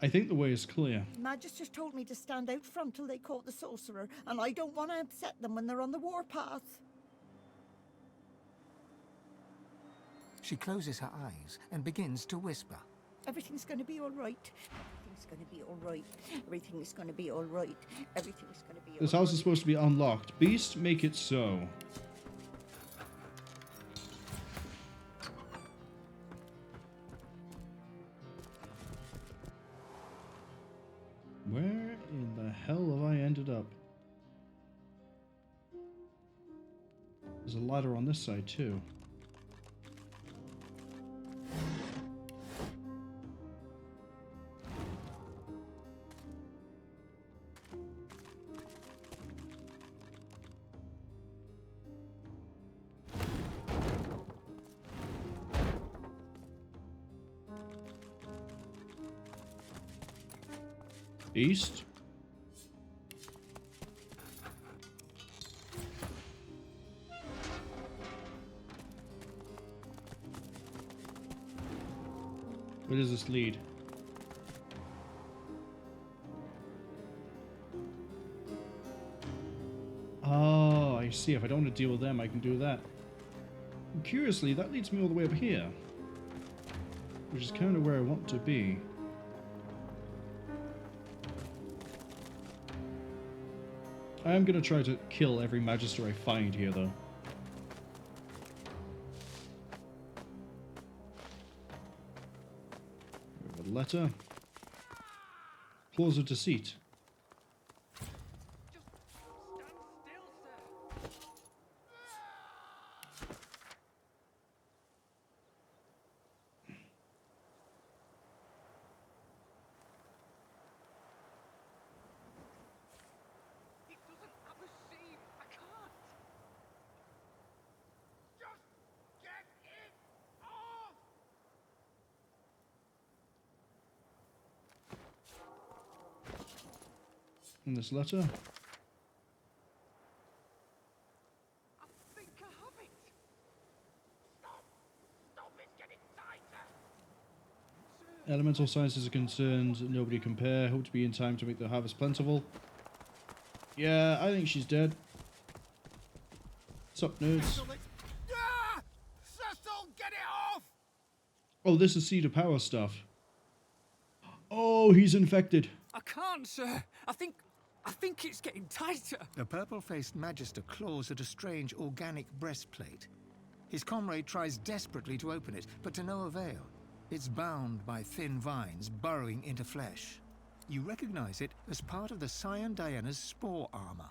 I think the way is clear. Magisters told me to stand out front till they caught the sorcerer, and I don't want to upset them when they're on the warpath. She closes her eyes and begins to whisper. Everything's going to be all right. Everything's going to be all right. Everything's going to be all right. Everything's going to be all right. This house is supposed to be unlocked. Beast, make it so. Where in the hell have I ended up? There's a ladder on this side too. East. Where does this lead? Oh, I see. If I don't want to deal with them, I can do that. And curiously, that leads me all the way up here. Which is kind of where I want to be. I am going to try to kill every Magister I find here, though. We have a letter. Clause of deceit. In this letter. Elemental sciences are concerned, nobody compare. Hope to be in time to make the harvest plentiful. Yeah, I think she's dead. What's up, nerds? Cecil, get it off! Oh, this is Seed of Power stuff. Oh, he's infected. I can't, sir. I think it's getting tighter. The purple-faced Magister claws at a strange organic breastplate. His comrade tries desperately to open it, but to no avail. It's bound by thin vines burrowing into flesh. You recognize it as part of the Scion Daena's spore armor.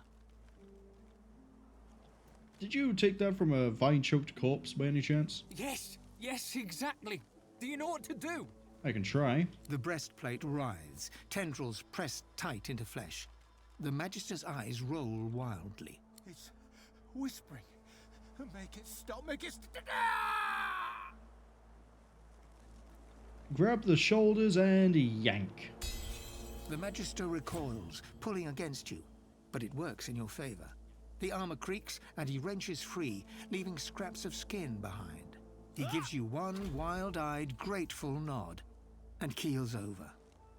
Did you take that from a vine-choked corpse by any chance? Yes, exactly. Do you know what to do? I can try. The breastplate writhes, tendrils pressed tight into flesh. The Magister's eyes roll wildly. It's whispering. Make it stop, make it stop! Grab the shoulders and yank. The Magister recoils, pulling against you, but it works in your favor. The armor creaks, and he wrenches free, leaving scraps of skin behind. He gives you one wild-eyed, grateful nod, and keels over.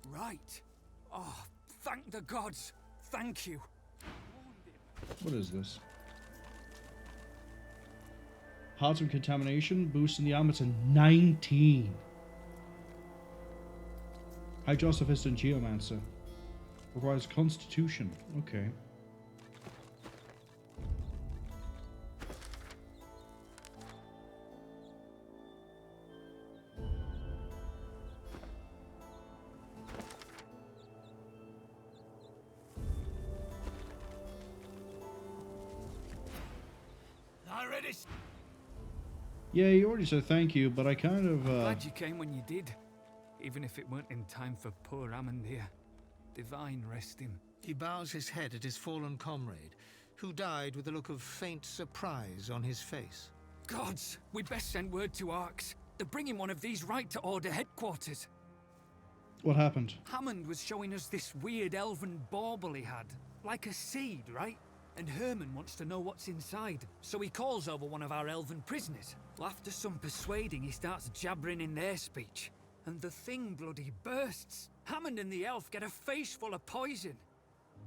Right. Oh, thank the gods. Thank you. What is this? Heart of Contamination, boosting the armor to 19. Hydrosophist and Geomancer. Requires Constitution. Okay. Already. Yeah, you already said thank you, but I kind of, Glad you came when you did. Even if it weren't in time for poor Hammond here. Divine rest him. He bows his head at his fallen comrade, who died with a look of faint surprise on his face. Gods, we'd best send word to Arx. They're bringing one of these right to Order headquarters. What happened? Hammond was showing us this weird elven bauble he had. Like a seed, right? And Herman wants to know what's inside, so he calls over one of our elven prisoners. Well, after some persuading, he starts jabbering in their speech. And the thing bloody bursts. Hammond and the elf get a face full of poison.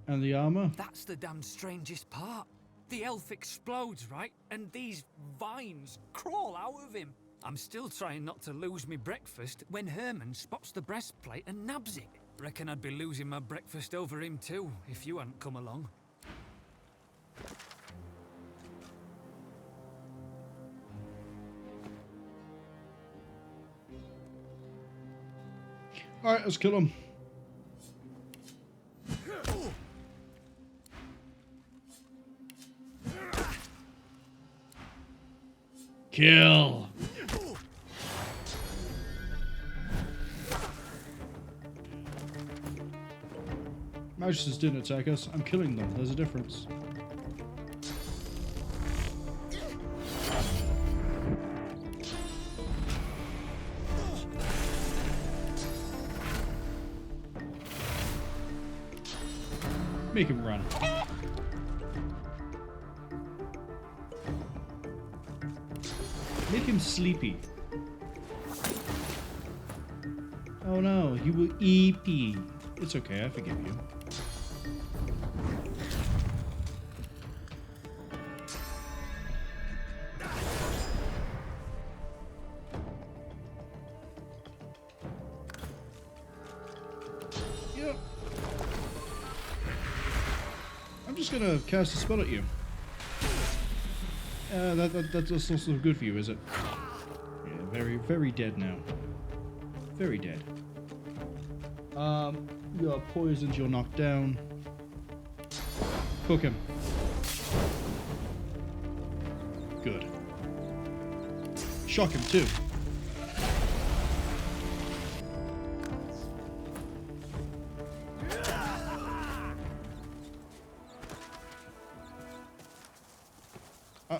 And the armor? That's the damn strangest part. The elf explodes, right? And these vines crawl out of him. I'm still trying not to lose me breakfast when Herman spots the breastplate and nabs it. Reckon I'd be losing my breakfast over him too, if you hadn't come along. Alright, let's kill him. Kill! Magisters didn't attack us. I'm killing them. There's a difference. Make him run. Make him sleepy. Oh no, you were EP. It's okay, I forgive you. Yep. I'm just gonna cast a spell at you. That's also good for you, is it? Yeah, very, very dead now. Very dead. You are poisoned, you're knocked down. Cook him. Good. Shock him too.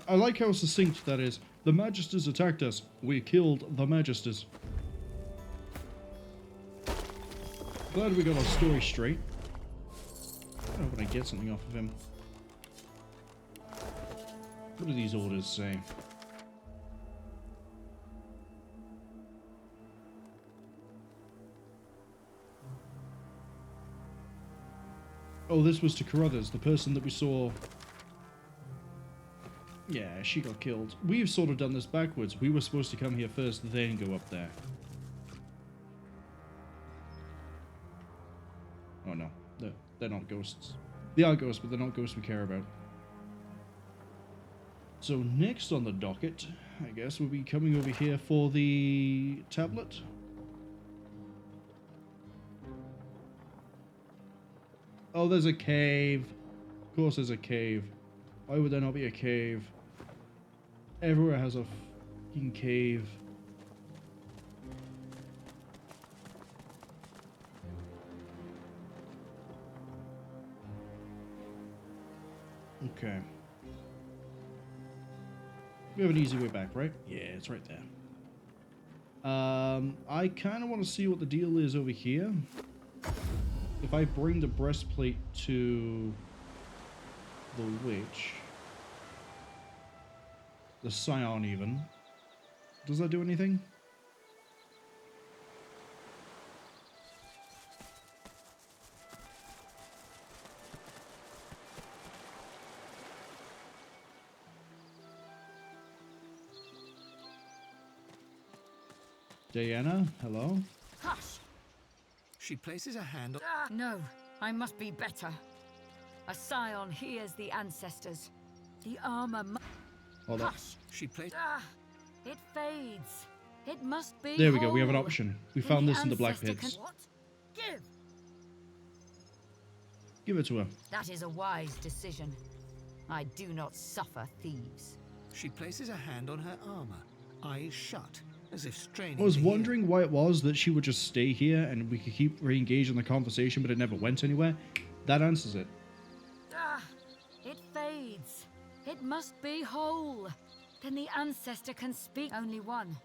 I like how succinct that is. The Magisters attacked us. We killed the Magisters. Glad we got our story straight. I hope I get something off of him. What do these orders say? Oh, this was to Carruthers, the person that we saw. Yeah, she got killed. We've sort of done this backwards. We were supposed to come here first, then go up there. Oh no, they're not ghosts. They are ghosts, but they're not ghosts we care about. So next on the docket, I guess we'll be coming over here for the tablet. Oh, there's a cave. Of course there's a cave. Why would there not be a cave? Everywhere has a fucking cave. Okay. We have an easy way back, right? Yeah, it's right there. I kind of want to see what the deal is over here. If I bring the breastplate to the witch, the scion even, does that do anything? Daeyena, hello? Hush! She places a hand on... No, I must be better. A scion hears the ancestors. The armor Hold up. Hush! She plays... It fades. It must be There we go, we have an whole. option. We Then found the this in the ancestor Blackpits. What? Give! Give it to her. That is a wise decision. I do not suffer thieves. She places a hand on her armor, eyes shut, as if straining. I was to hear. wondering why it was that she would just stay here and we could keep re-engaging the conversation, but it never went anywhere. That answers it. It fades. It must be whole. Then the ancestor can speak. Only one.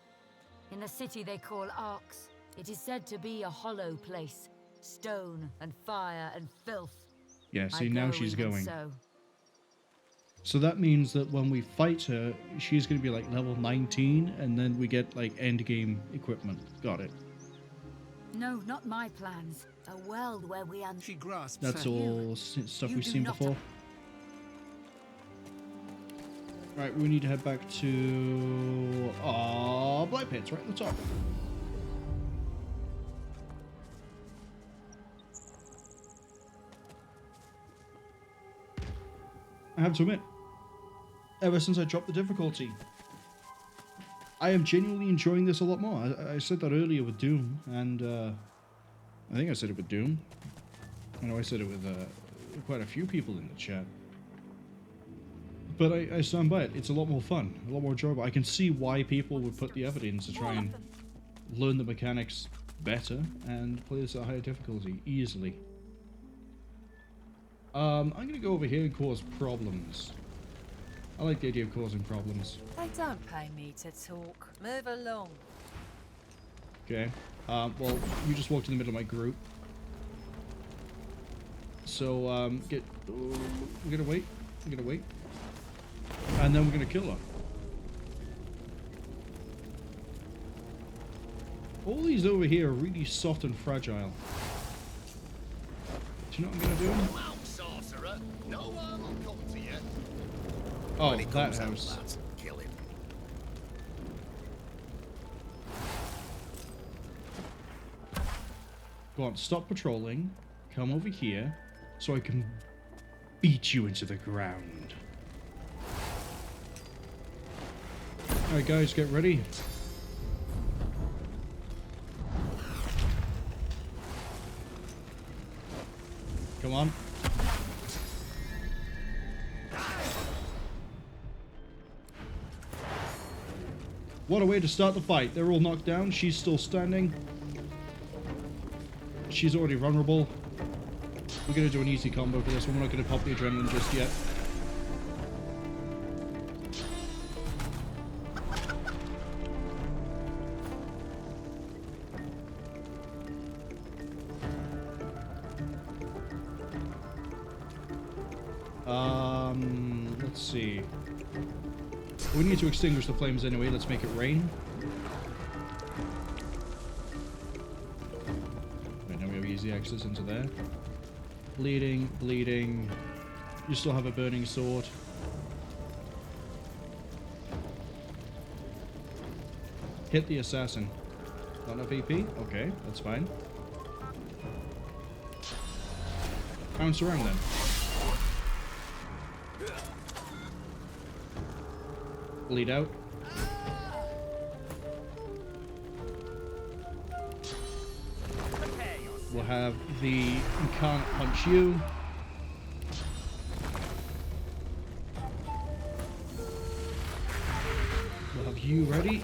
In the city they call Arx. It is said to be a hollow place. Stone and fire and filth. Yeah, see, I now go she's even going. So. So that means that when we fight her, she's going to be like level 19, and then we get like end game equipment. Got it. No, not my plans. A world where we She grasps That's her all stuff You we've do seen not before. Right, we need to head back to Blackpits, right at the top. I have to admit, ever since I dropped the difficulty, I am genuinely enjoying this a lot more. I said that earlier with Doom, and I think I said it with Doom. I know I said it with quite a few people in the chat. But I stand by it. It's a lot more fun, a lot more enjoyable. I can see why people would put the effort in to try and learn the mechanics better and play this at a higher difficulty easily. I'm going to go over here and cause problems. I like the idea of causing problems. They don't pay me to talk. Move along. Okay. Well, you just walked in the middle of my group. So, we're gonna wait. We're gonna wait. And then we're gonna kill her. All these over here are really soft and fragile. Do you know what I'm gonna do? Wow, sorcerer. No harm will come to you. Oh, When he that comes out, house. lads, kill him. Go on, stop patrolling. Come over here so I can beat you into the ground. Alright guys, get ready. Come on. What a way to start the fight. They're all knocked down. She's still standing. She's already vulnerable. We're going to do an easy combo for this one. We're not going to pop the adrenaline just yet. Let's see. We need to extinguish the flames anyway. Let's make it rain. Right, now we have easy access into there. Bleeding, bleeding. You still have a burning sword. Hit the assassin. Not enough AP? Okay, that's fine. Bounce around then. Bleed out. We'll have the Can't Punch You. We'll have you ready.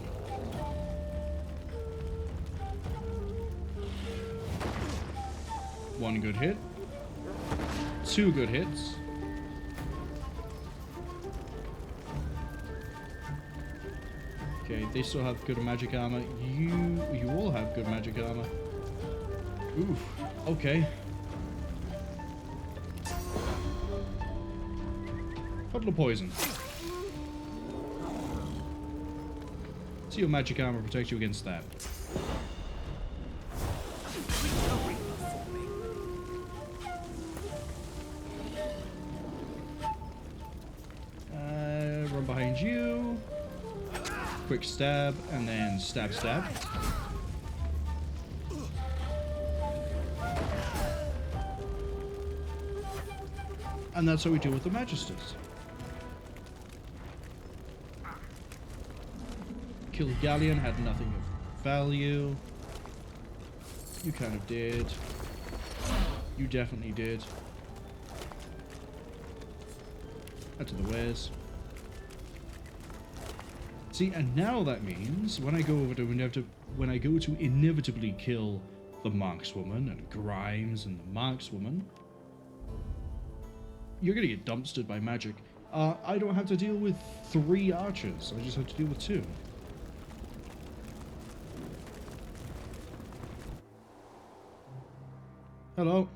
One good hit. Two good hits. Okay, they still have good magic armor. You all have good magic armor. Oof. Okay. Puddle of poison. So your magic armor protects you against that. Run behind you. Quick stab, and then stab, stab. And that's how we deal with the Magisters. Kill Galleon had nothing of value. You kind of did. You definitely did. Out to the wares. See, and now that means when I go over to inevitably kill the Markswoman and Grimes and the Markswoman, you're gonna get dumpstered by magic. I don't have to deal with 3 archers. I just have to deal with 2. Hello.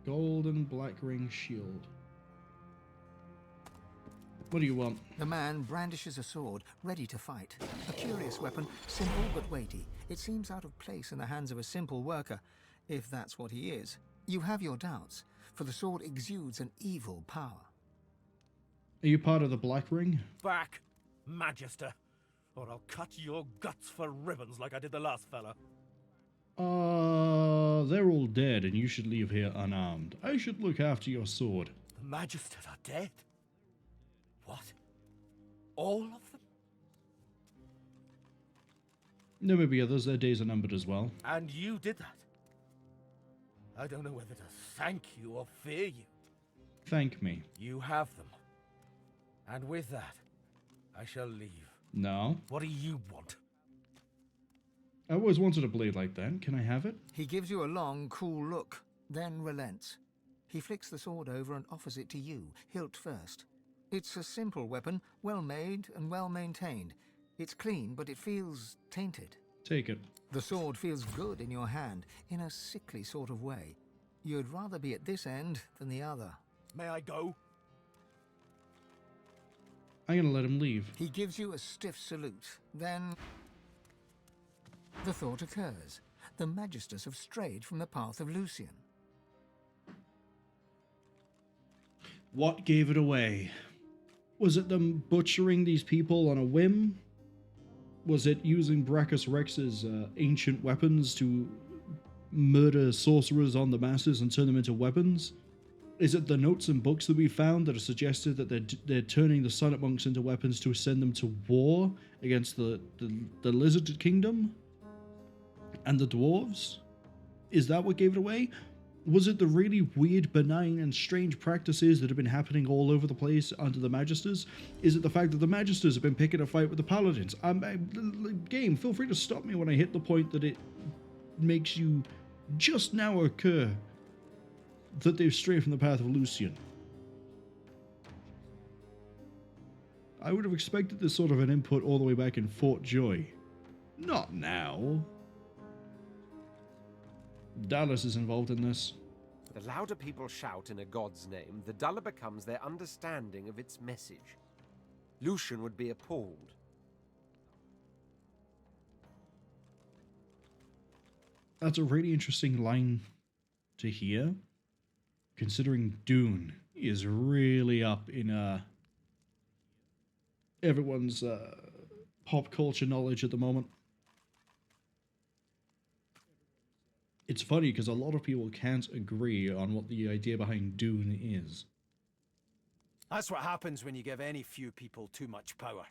Golden black ring shield. What do you want? The man brandishes a sword, ready to fight. A curious weapon, simple but weighty. It seems out of place in the hands of a simple worker, if that's what he is. You have your doubts, for the sword exudes an evil power. Are you part of the Black Ring? Back, Magister, or I'll cut your guts for ribbons like I did the last fella. They're all dead and you should leave here unarmed. I should look after your sword. The Magisters are dead? What? All of them? There may be others, their days are numbered as well. And you did that? I don't know whether to thank you or fear you. Thank me. You have them. And with that, I shall leave. No. What do you want? I always wanted a blade like that. Can I have it? He gives you a long, cool look, then relents. He flicks the sword over and offers it to you, hilt first. It's a simple weapon, well made and well maintained. It's clean, but it feels tainted. Take it. The sword feels good in your hand, in a sickly sort of way. You'd rather be at this end than the other. May I go? I'm gonna let him leave. He gives you a stiff salute, then... The thought occurs. The Magisters have strayed from the path of Lucian. What gave it away? Was it them butchering these people on a whim? Was it using Brachus Rex's ancient weapons to murder sorcerers on the masses and turn them into weapons? Is it the notes and books that we found that have suggested that they're turning the Sonnet Monks into weapons to send them to war against the Lizard Kingdom and the Dwarves? Is that what gave it away? Was it the really weird, benign, and strange practices that have been happening all over the place under the Magisters? Is it the fact that the Magisters have been picking a fight with the Paladins? Game, feel free to stop me when I hit the point that it makes you just now occur that they've strayed from the path of Lucian. I would have expected this sort of an input all the way back in Fort Joy. Not now. Dallas is involved in this. The louder people shout in a god's name, the duller becomes their understanding of its message. Lucian would be appalled. That's a really interesting line to hear, considering Dune is really up in everyone's pop culture knowledge at the moment. It's funny because a lot of people can't agree on what the idea behind Dune is. That's what happens when you give any few people too much power.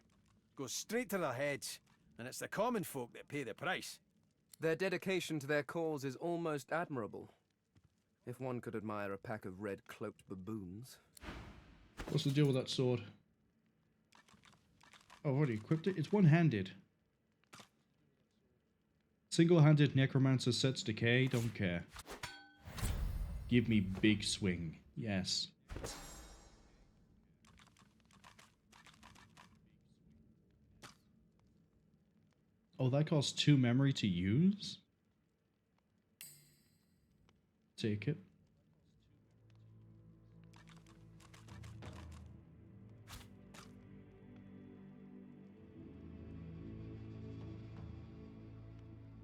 Goes straight to their heads, and it's the common folk that pay the price. Their dedication to their cause is almost admirable. If one could admire a pack of red-cloaked baboons. What's the deal with that sword? Oh, I've already equipped it. It's one-handed. Single-handed necromancer sets decay. Don't care. Give me big swing. Yes. Oh, that costs 2 memory to use? Take it.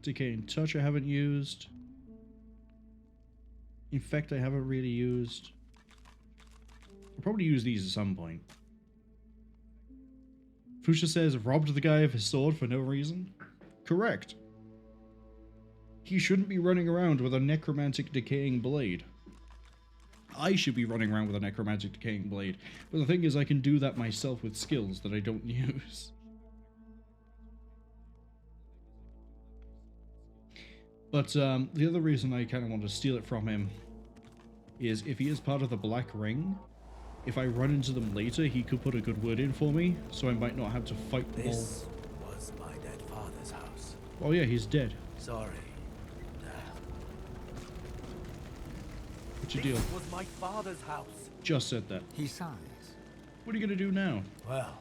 Decaying Touch I haven't used. Infect I haven't really used. I'll probably use these at some point. Fuchsia says, robbed the guy of his sword for no reason? Correct. He shouldn't be running around with a necromantic decaying blade. I should be running around with a necromantic decaying blade. But the thing is, I can do that myself with skills that I don't use. But the other reason I kind of want to steal it from him is if he is part of the Black Ring, if I run into them later, he could put a good word in for me, so I might not have to fight them all. This was my dead father's house. Oh yeah, he's dead. Sorry. What's your deal? This was my father's house. Just said that. He sighs. What are you going to do now? Well,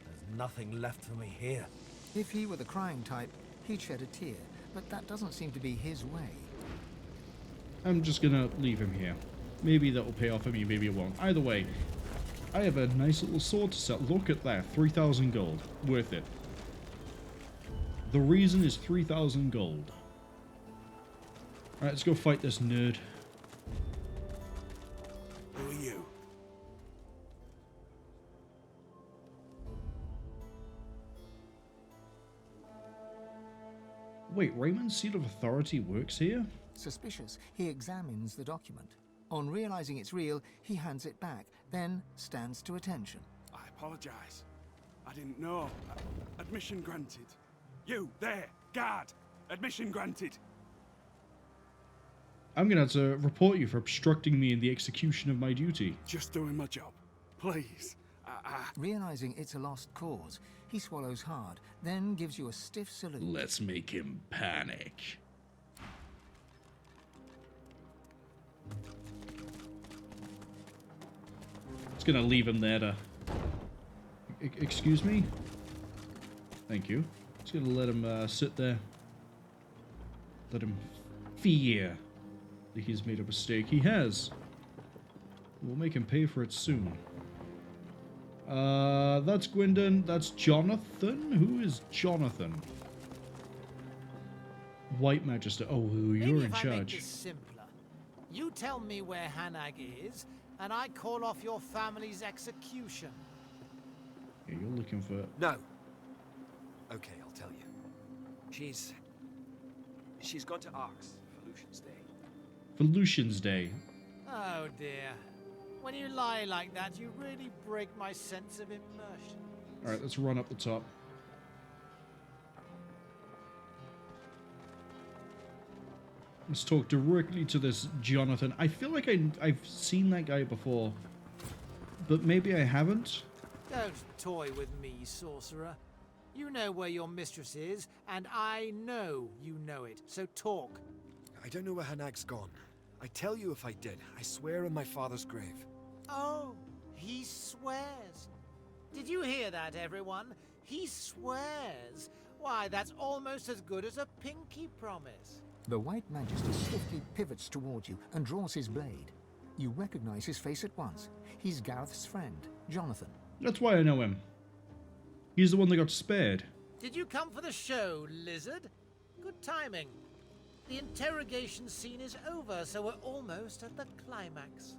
there's nothing left for me here. If he were the crying type, he'd shed a tear, but that doesn't seem to be his way. I'm just going to leave him here. Maybe that will pay off for me, maybe it won't. Either way, I have a nice little sword to sell. Look at that, 3,000 gold. Worth it. The reason is 3,000 gold. Alright, let's go fight this nerd. Who are you? Wait, Raymond's Seal of Authority works here? Suspicious, he examines the document. On realizing it's real, he hands it back, then stands to attention. I apologize. I didn't know. Admission granted. You, there, guard! Admission granted. I'm gonna have to report you for obstructing me in the execution of my duty. Just doing my job. Please. Realizing it's a lost cause, he swallows hard, then gives you a stiff salute. Let's make him panic. Just gonna leave him there to... Excuse me? Thank you. Just gonna let him sit there. Let him fear that he's made a mistake. He has. We'll make him pay for it soon. That's Gwyndon. That's Jonathan. Who is Jonathan? White Magister. Oh, you're in I make charge. this simpler. You tell me where Hanag is, and I call off your family's execution. Yeah, you're looking for... No. Okay, I'll tell you. She's gone to Arx for Lucian's Day. For Lucian's Day. Oh dear. When you lie like that, you really break my sense of immersion. Alright, let's run up the top. Let's talk directly to this Jonathan. I feel like I've seen that guy before, but maybe I haven't. Don't toy with me, sorcerer. You know where your mistress is, and I know you know it, so talk. I don't know where Hanag's gone. I tell you if I did. I swear on my father's grave. Oh, he swears. Did you hear that, everyone? He swears. Why, that's almost as good as a pinky promise. The White Magister swiftly pivots toward you and draws his blade. You recognize his face at once. He's Gareth's friend, Jonathan. That's why I know him. He's the one that got spared. Did you come for the show, lizard? Good timing. The interrogation scene is over, so we're almost at the climax.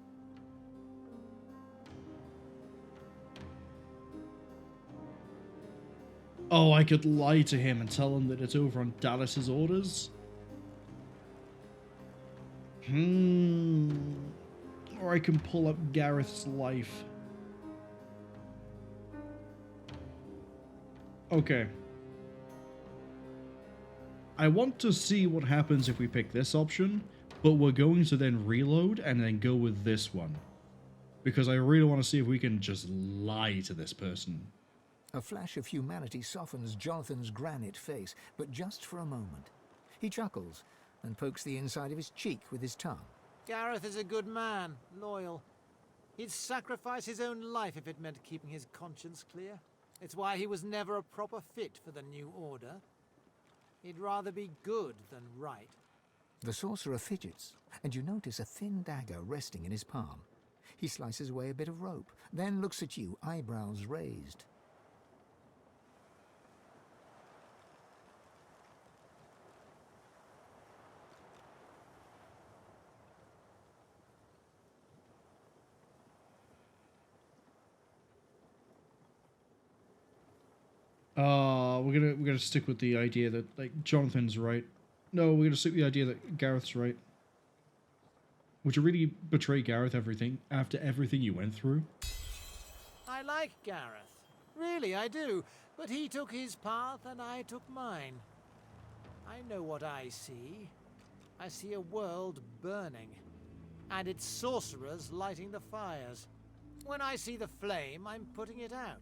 Oh, I could lie to him and tell him that it's over on Dallas's orders? Or I can pull up Gareth's life. Okay. I want to see what happens if we pick this option, but we're going to then reload and then go with this one. Because I really want to see if we can just lie to this person. A flash of humanity softens Jonathan's granite face, but just for a moment. He chuckles and pokes the inside of his cheek with his tongue. Gareth is a good man, loyal. He'd sacrifice his own life if it meant keeping his conscience clear. It's why he was never a proper fit for the New Order. He'd rather be good than right. The sorcerer fidgets, and you notice a thin dagger resting in his palm. He slices away a bit of rope, then looks at you, eyebrows raised. We're gonna stick with the idea that like Jonathan's right. No, we're gonna stick with the idea that Gareth's right. Would you really betray Gareth after everything you went through? I like Gareth. Really, I do. But he took his path and I took mine. I know what I see. I see a world burning. And its sorcerers lighting the fires. When I see the flame, I'm putting it out.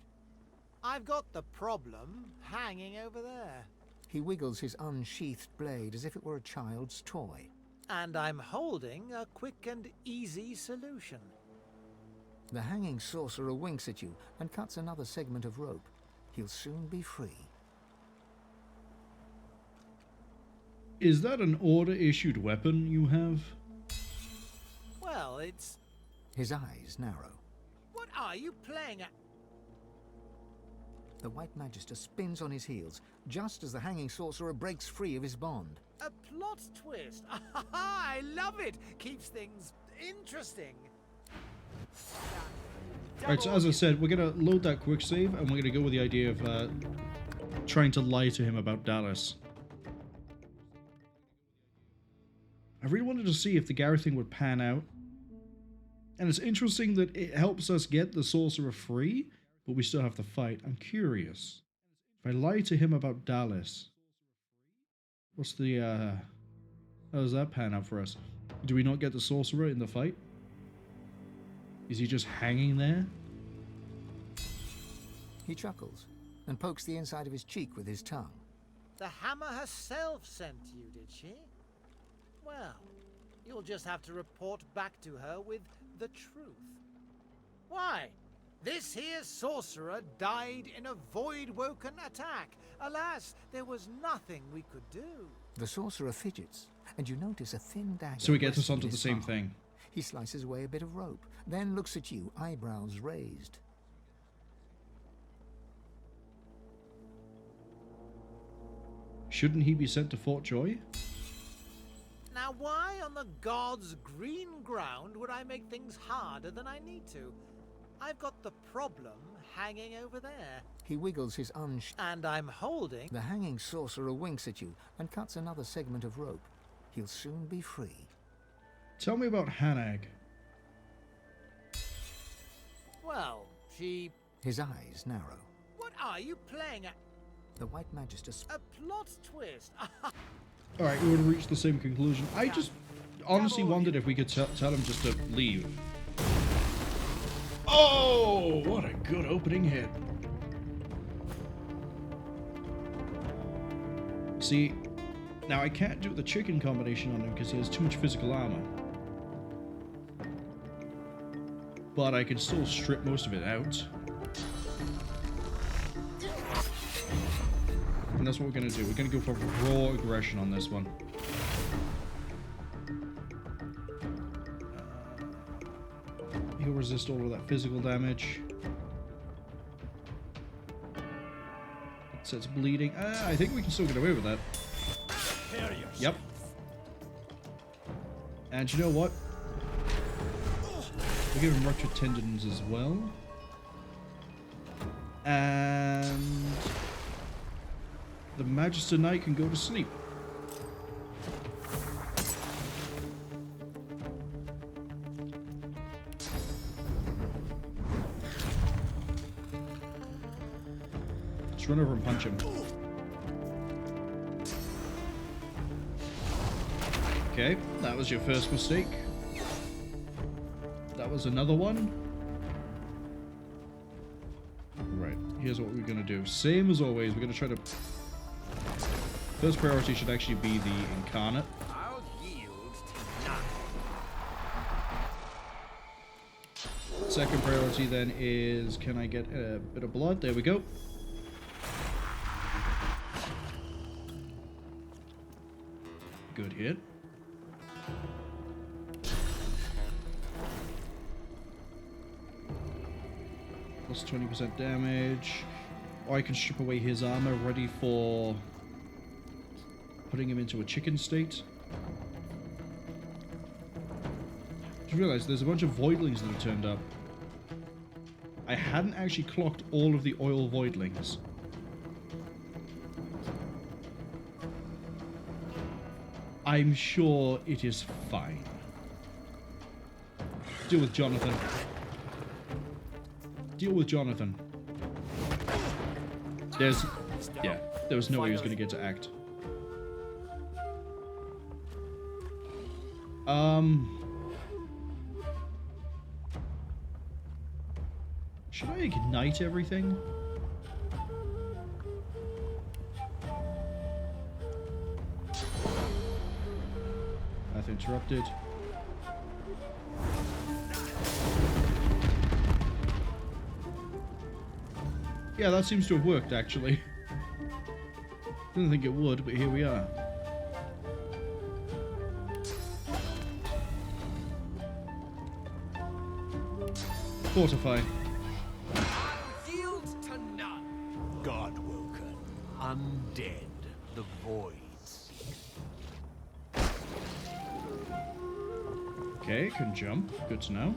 I've got the problem hanging over there. He wiggles his unsheathed blade as if it were a child's toy. And I'm holding a quick and easy solution. The hanging sorcerer winks at you and cuts another segment of rope. He'll soon be free. Is that an order-issued weapon you have? Well, it's... His eyes narrow. What are you playing at? The White Magister spins on his heels, just as the hanging sorcerer breaks free of his bond. A plot twist. I love it. Keeps things interesting. Alright, so as I said, we're going to load that quick save, and we're going to go with the idea of trying to lie to him about Dallas. I really wanted to see if the Gareth thing would pan out. And it's interesting that it helps us get the sorcerer free, but we still have to fight. I'm curious. If I lie to him about Dallas, what's the, how does that pan out for us? Do we not get the sorcerer in the fight? Is he just hanging there? He chuckles and pokes the inside of his cheek with his tongue. The hammer herself sent you, did she? Well, you'll just have to report back to her with the truth. Why? This here sorcerer died in a void-woken attack. Alas, there was nothing we could do. The sorcerer fidgets, and you notice a thin dagger. So he gets us onto the same thing. He slices away a bit of rope, then looks at you, eyebrows raised. Shouldn't he be sent to Fort Joy? Now why on the gods' green ground would I make things harder than I need to? I've got the problem hanging over there. He wiggles his And I'm holding... The hanging sorcerer winks at you and cuts another segment of rope. He'll soon be free. Tell me about Hanag. Well, she... His eyes narrow. What are you playing at? The White Magister... A plot twist. Alright, we would have reached the same conclusion. I just honestly wondered if we could tell him just to leave. Oh, what a good opening hit. See, now I can't do the chicken combination on him because he has too much physical armor. But I can still strip most of it out. And that's what we're going to do. We're going to go for raw aggression on this one. He'll resist all of that physical damage. Sets bleeding. I think we can still get away with that. Yep. And you know what? We'll give him ruptured tendons as well. And the Magister Knight can go to sleep. Let's run over and punch him. Okay, that was your first mistake. That was another one. Right, here's what we're gonna do. Same as always, we're gonna try to... First priority should actually be the incarnate. I'll yield to none. Second priority then is, can I get a bit of blood? There we go. Good hit. Plus 20% damage. Or I can strip away his armor, ready for putting him into a chicken state. Just realized there's a bunch of voidlings that have turned up. I hadn't actually clocked all of the oil voidlings. I'm sure it is fine. Deal with Jonathan. Deal with Jonathan. Yeah, there was no way he was going to get to act. Should I ignite everything? Path interrupted. Yeah, that seems to have worked, actually. Didn't think it would, but here we are. Fortify. Yield to none. Godwoken, undead, the voids. Okay, can jump. Good to know.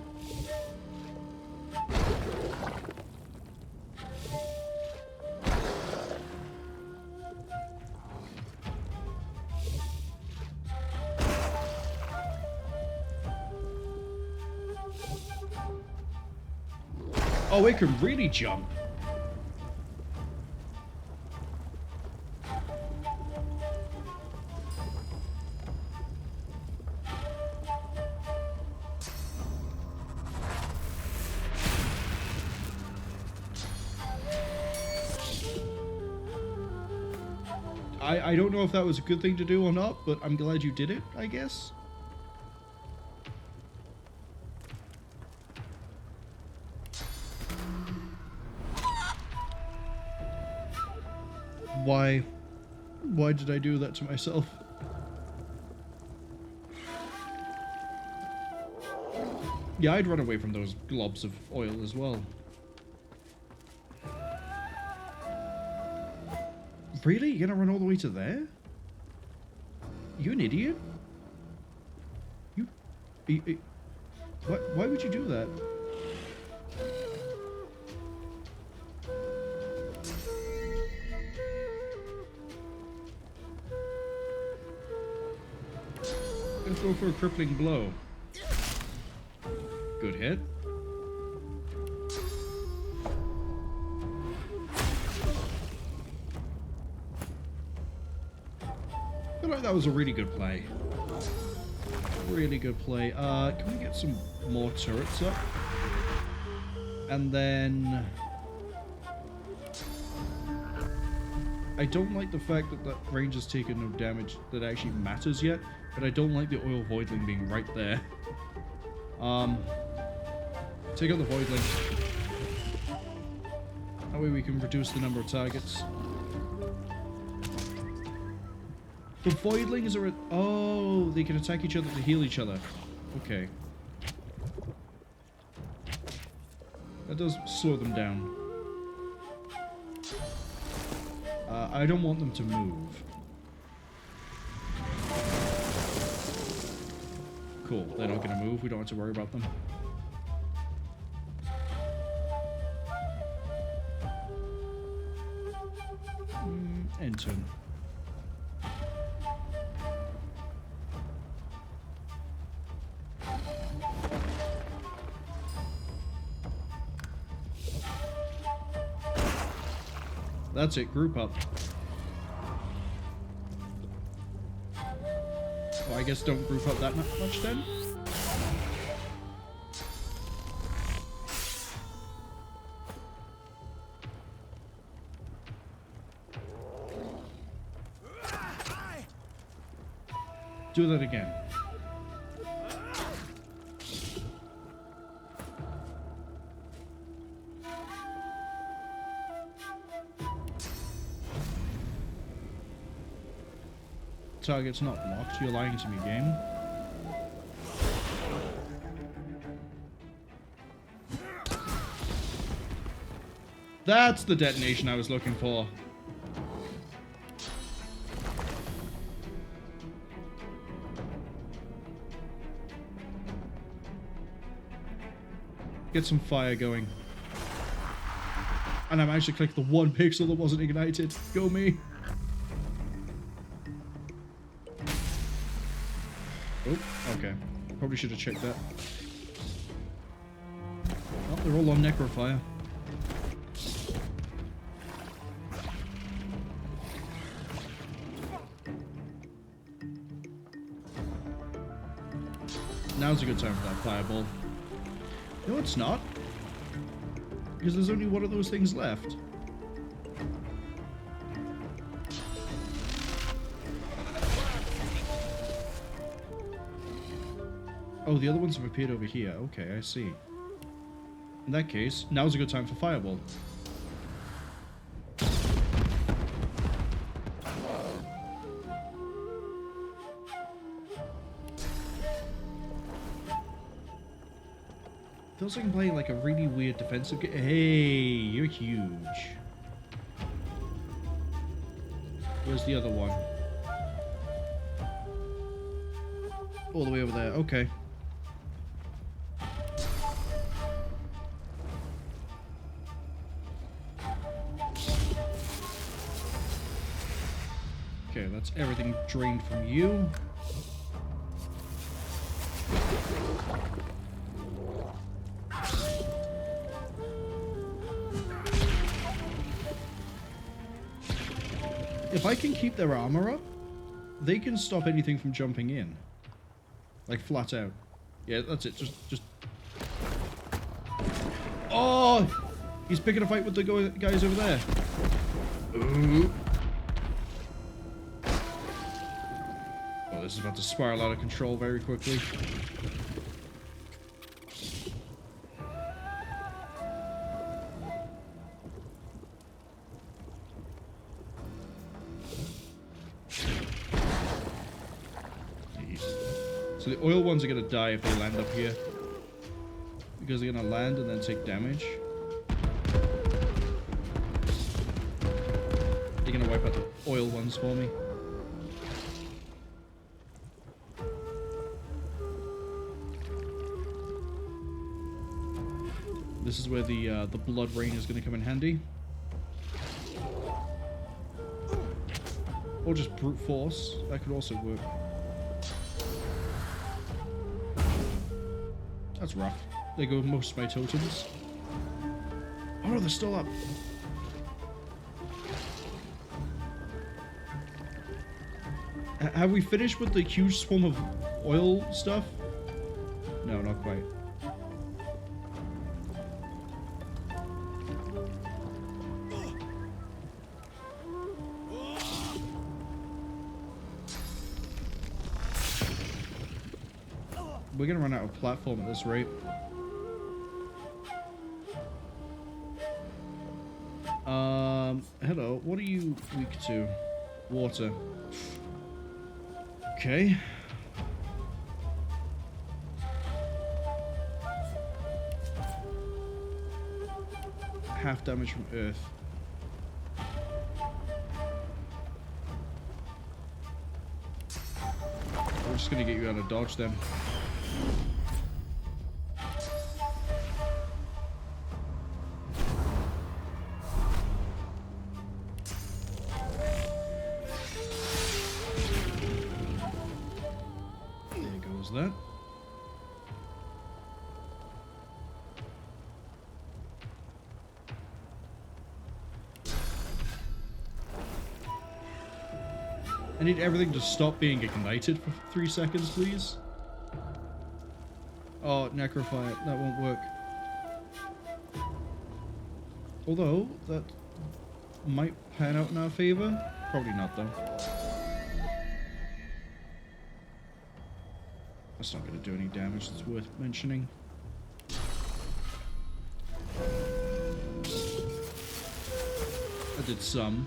Oh, it can really jump. I don't know if that was a good thing to do or not, but I'm glad you did it, I guess. Why did I do that to myself? Yeah, I'd run away from those globs of oil as well. Really? You're gonna run all the way to there? You an idiot? Why would you do that? Let's go for a crippling blow. Good hit. I feel like that was a really good play. Really good play. Can we get some more turrets up? And then... I don't like the fact that that range has taken no damage that actually matters yet, but I don't like the oil voidling being right there. Take out the voidling. That way we can reduce the number of targets. The voidlings are... Oh, they can attack each other to heal each other. Okay. That does slow them down. I don't want them to move. Cool, they're not going to move. We don't have to worry about them. End turn. That's it, group up. Oh, I guess don't group up that much then. Do that again. Target's not blocked. You're lying to me, game. That's the detonation I was looking for. Get some fire going. And I managed to click the one pixel that wasn't ignited. Go me. Oh, okay. Probably should have checked that. Oh, they're all on necrofire. Now's a good time for that fireball. No, it's not. Because there's only one of those things left. Oh, the other ones have appeared over here. Okay, I see. In that case, now's a good time for fireball. Feels like I'm playing like a really weird defensive game. Hey, you're huge. Where's the other one? All the way over there. Okay. Okay, that's everything drained from you. If I can keep their armor up, they can stop anything from jumping in. Like, flat out. Yeah, that's it. Just... Oh! He's picking a fight with the guys over there. Ooh. Oh, this is about to spiral out of control very quickly. So the oil ones are going to die if they land up here. Because they're going to land and then take damage. They're going to wipe out the oil ones for me. This is where the blood rain is going to come in handy. Or just brute force. That could also work. That's rough. There go most of my totems. Oh no, they're still up. Have we finished with the huge swarm of oil stuff? No, not quite. We're gonna run out of platform at this rate. Hello, what are you weak to? Water. Okay. Half damage from earth. We're just gonna get you out of dodge then. That. I need everything to stop being ignited for 3 seconds, please. Oh, Necrofire. That won't work. Although, that might pan out in our favor. Probably not, though. That's not going to do any damage that's worth mentioning. I did some.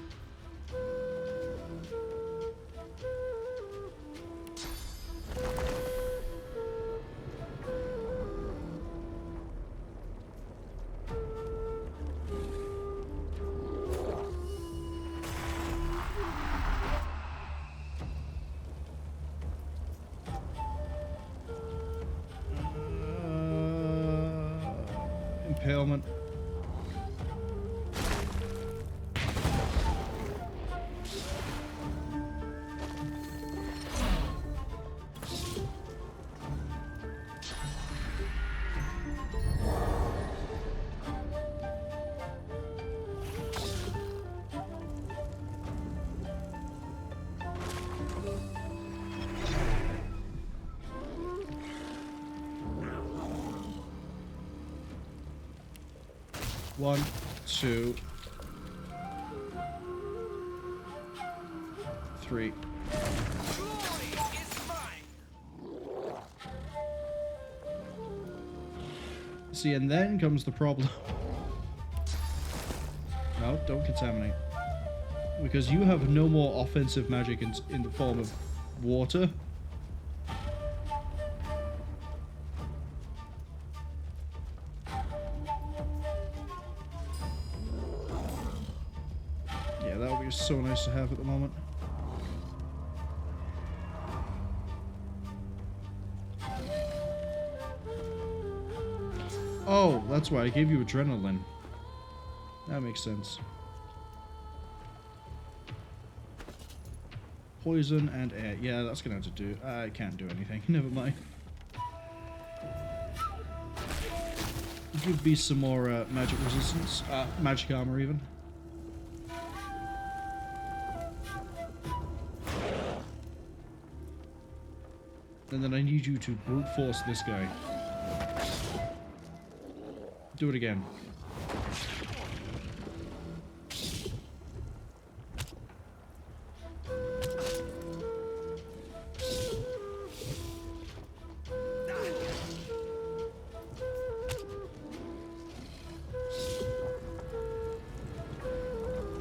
Impalement. One, two, three. See, and then comes the problem. No, don't contaminate. Because you have no more offensive magic in the form of water. Yeah, that would be so nice to have at the moment. Oh, that's why I gave you adrenaline. That makes sense. Poison and air. Yeah, that's gonna have to do. I can't do anything. Never mind. Give me some more magic resistance. Magic armor, even. And then I need you to brute force this guy. Do it again.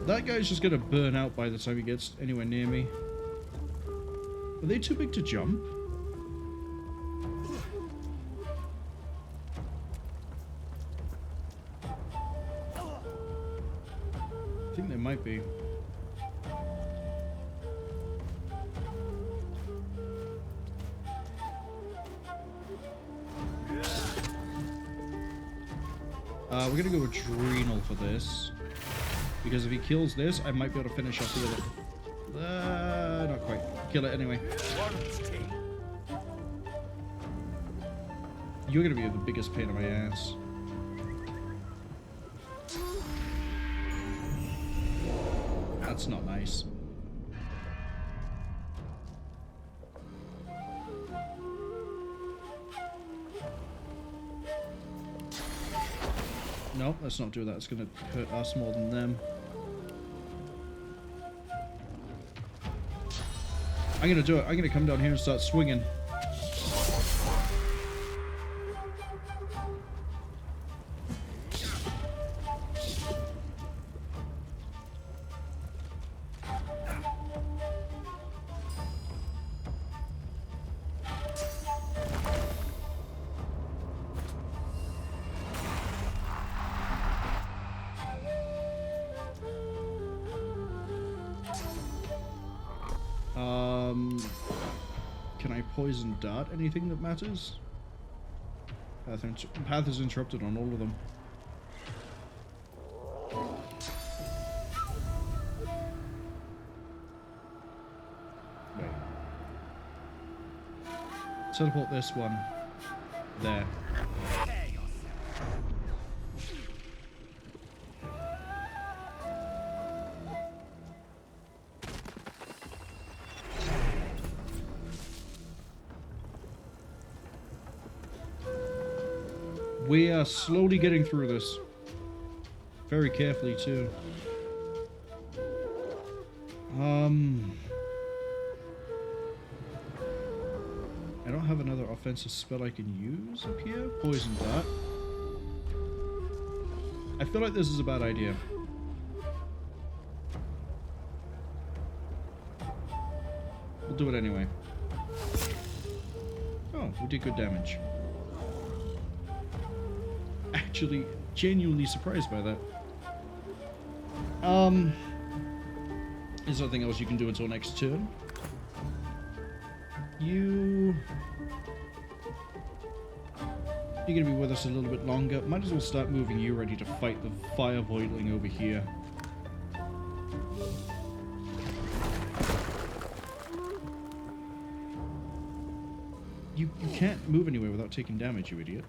That guy's just gonna burn out by the time he gets anywhere near me. Are they too big to jump? I think they might be. We're gonna go Adrenal for this. Because if he kills this, I might be able to finish off the other. Not quite. Kill it anyway. You're gonna be the biggest pain in my ass. That's not nice. No, let's not do that. It's going to hurt us more than them. I'm going to do it. I'm going to come down here and start swinging. Can I poison dart anything that matters? Path is interrupted on all of them. Wait. Teleport this one. There. We are slowly getting through this. Very carefully, too. I don't have another offensive spell I can use up here. Poison Dart. I feel like this is a bad idea. We'll do it anyway. Oh, we did good damage. Actually, genuinely surprised by that. There's nothing else you can do until next turn. You're gonna be with us a little bit longer. Might as well start moving you ready to fight the fire voidling over here. You can't move anywhere without taking damage, you idiot.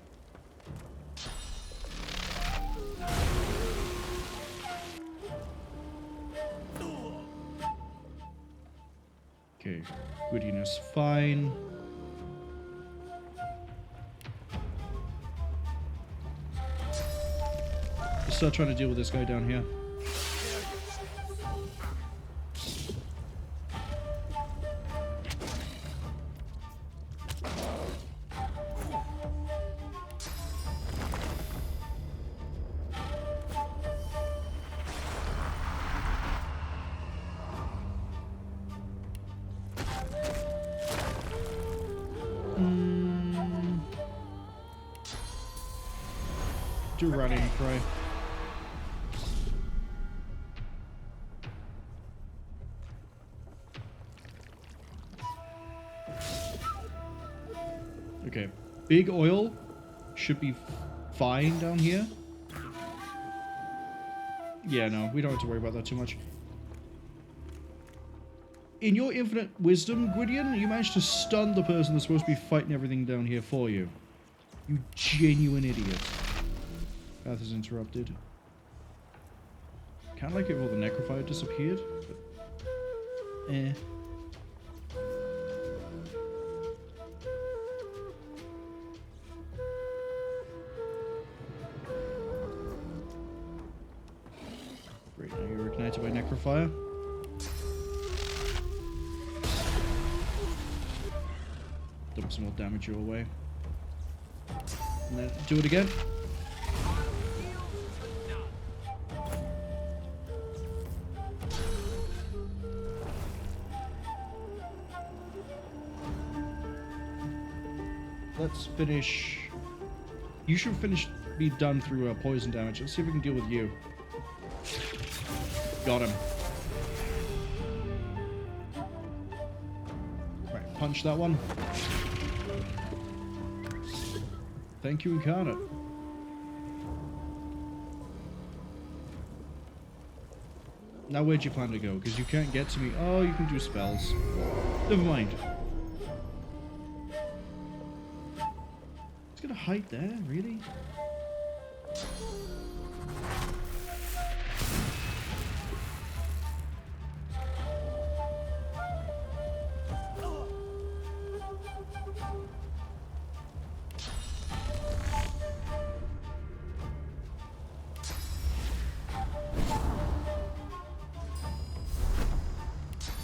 Okay, Grittiness, fine. Let's start trying to deal with this guy down here. Do rallying cry. Okay, big oil should be fine down here. Yeah, no, we don't have to worry about that too much. In your infinite wisdom, Gwydion, you managed to stun the person that's supposed to be fighting everything down here for you. You genuine idiot. Path is interrupted. Kind of like it if all the necrophyte disappeared, but eh. Great, now you're ignited by necrofire. Dump some more damage your way. And then do it again. Let's finish. You should be done through poison damage. Let's see if we can deal with you. Got him. Right, punch that one. Thank you, Qanna. Now where'd you plan to go? Because you can't get to me. Oh, you can do spells. Never mind. It's gonna hide there, really?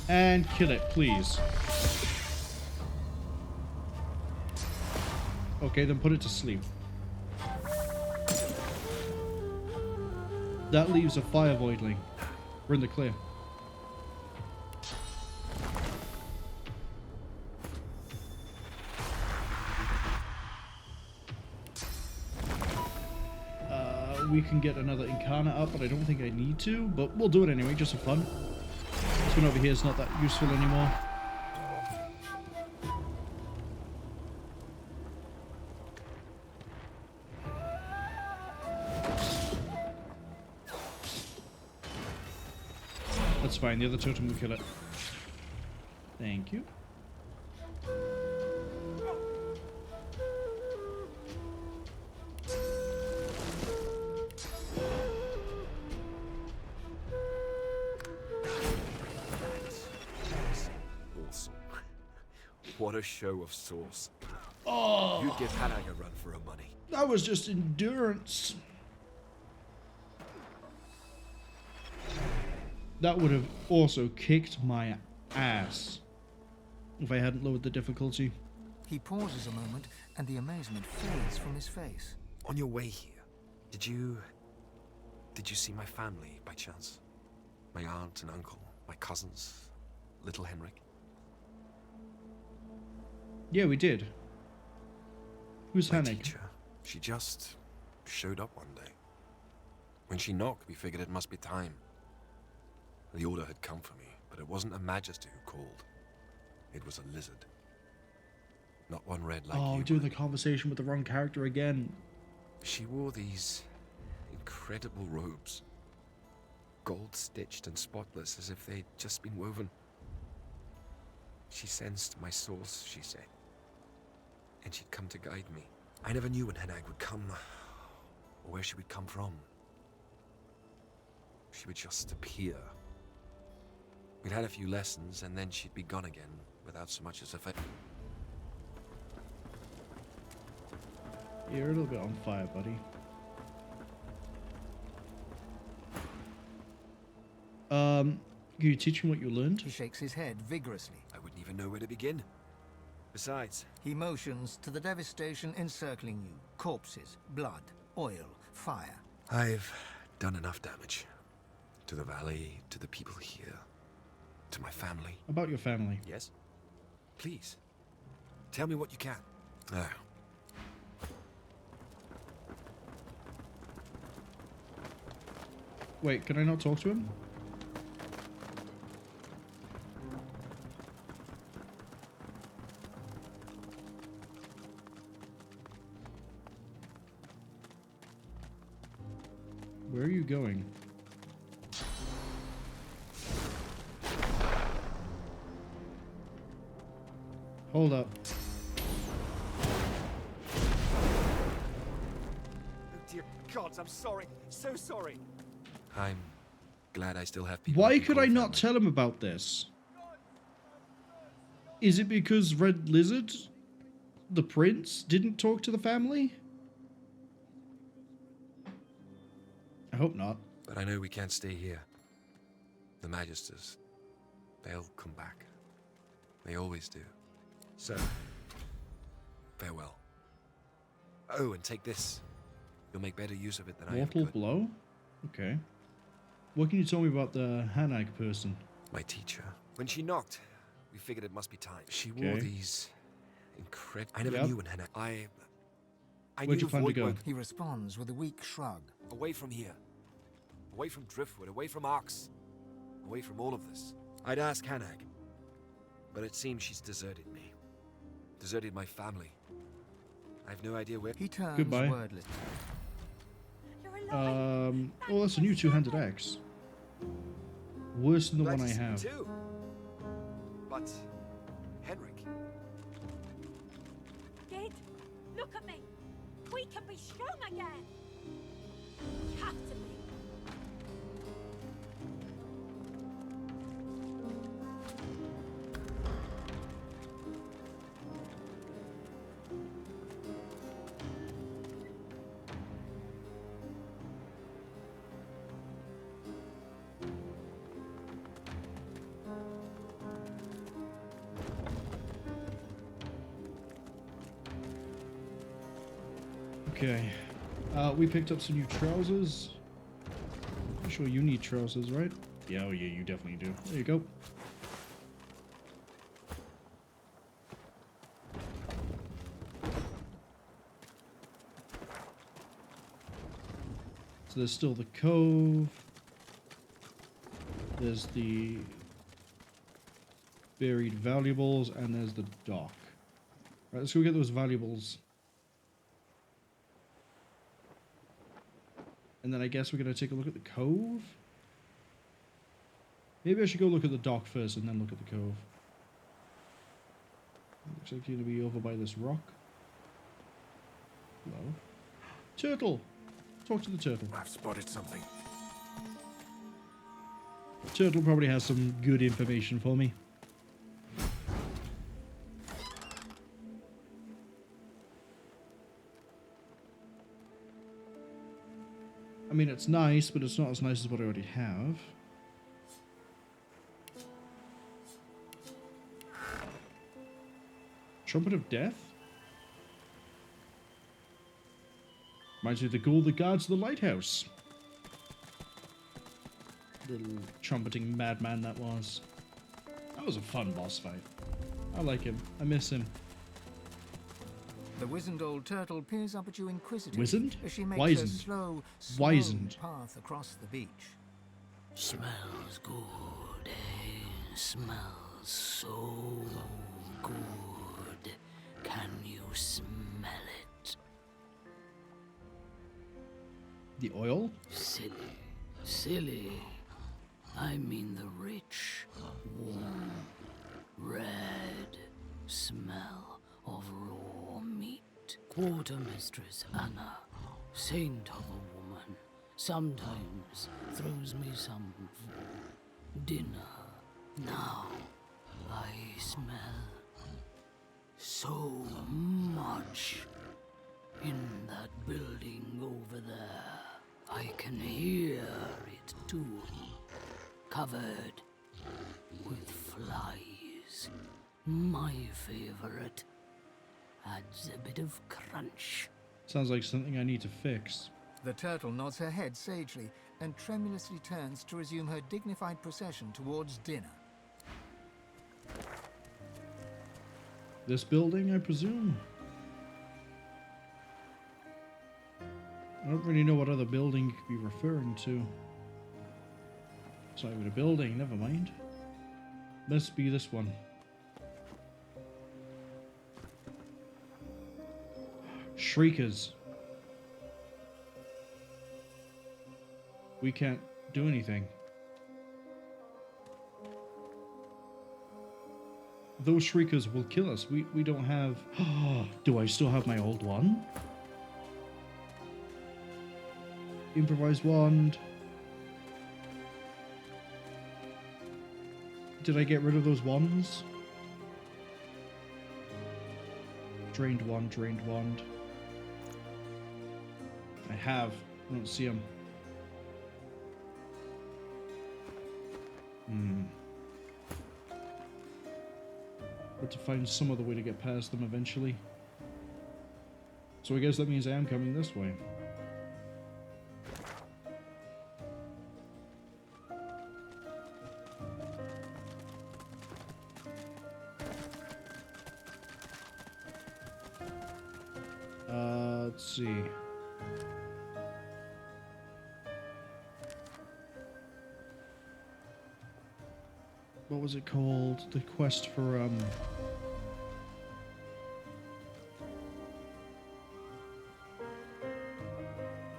And kill it, please. Okay, then put it to sleep. That leaves a fire voidling. We're in the clear. We can get another Qanna up, but I don't think I need to. But we'll do it anyway, just for fun. This one over here is not that useful anymore. That's fine, the other totem will kill it. Thank you. Awesome. What a show of sauce. Oh, You'd give Hannah a run for her money. that was just endurance. That would have also kicked my ass if I hadn't lowered the difficulty. He pauses a moment, and the amazement fades from his face. On your way here, did you see my family by chance? My aunt and uncle, my cousins, little Henrik? Yeah, we did. Who's My Henrik? teacher. She just showed up one day. When she knocked, we figured it must be time. The order had come for me, but it wasn't a Magister who called. It was a lizard. Not one red like Oh, you. doing the conversation with the wrong character again. She wore these incredible robes. Gold-stitched and spotless, as if they'd just been woven. She sensed my source, she said. And she'd come to guide me. I never knew when Henag would come, or where she would come from. She would just appear. We'd had a few lessons, and then she'd be gone again, without so much as a You're a little bit on fire, buddy. Can you teach me what you learned? He shakes his head vigorously. I wouldn't even know where to begin. Besides, he motions to the devastation encircling you. Corpses, blood, oil, fire. I've done enough damage. To the valley, to the people here, to my family. About your family. Yes? Please. Tell me what you can. Ah. Wait, can I not talk to him? Where are you going? Hold up. Oh dear gods, I'm sorry. So sorry. I'm glad I still have people. Why who can could call I not family. tell him about this? Is it because Red Lizard, the prince, didn't talk to the family? I hope not. But I know we can't stay here. The Magisters, they'll come back. They always do. So, farewell. Oh, and take this. You'll make better use of it than I ever Mortal could. blow? Okay. What can you tell me about the Hanag person? My teacher. When she knocked, we figured it must be time. She wore Okay. these incredible... I never Yep. knew when Hannah... I Where'd knew you plan to Void go? Woke He responds with a weak shrug. away from here. Away from Driftwood, away from Arx. Away from all of this. I'd ask Hanag. But it seems she's deserted me. Deserted my family. I have no idea where... He turns Goodbye. wordless. Oh, that's a new two-handed axe. Worse than the one I have. Too. But... Henrik... Kid, look at me. We can be strong again. We have to be. Okay. We picked up some new trousers. I'm sure you need trousers, right? Yeah, oh yeah, you definitely do. There you go. So there's still the cove. There's the buried valuables, and there's the dock. Right, let's go get those valuables. And then I guess we're going to take a look at the cove. Maybe I should go look at the dock first and then look at the cove. Looks like you're going to be over by this rock. Hello. Turtle! Talk to the turtle. I've spotted something. Turtle probably has some good information for me. mean, it's nice, but it's not as nice as what I already have. Trumpet of Death? Reminds me of the ghoul that guards the lighthouse. Little trumpeting madman that was. That was a fun boss fight. I like him. I miss him. The wizened old turtle peers up at you inquisitively Wizened? as she makes Wizened. a slow Wizened. path across the beach. Smells good, eh? Smells so good. Can you smell it? The oil? Silly, silly. I mean the rich, warm, red smell of raw meat. Quartermistress Anna, saint of a woman, sometimes throws me some for dinner. Now I smell so much in that building over there. I can hear it too, covered with flies. My favorite. Adds a bit of crunch. Sounds like something I need to fix. The turtle nods her head sagely and tremulously turns to resume her dignified procession towards dinner. This building, I presume? I don't really know what other building you could be referring to. It's not even a building, never mind. Must be this one. Shriekers. We can't do anything. Those shriekers will kill us. We don't have... Do I still have my old one? Improvised wand. Did I get rid of those wands? Drained wand, drained wand. I have. I don't see them. But to find some other way to get past them eventually. So I guess that means I am coming this way. Let's see. What was it called? The quest for,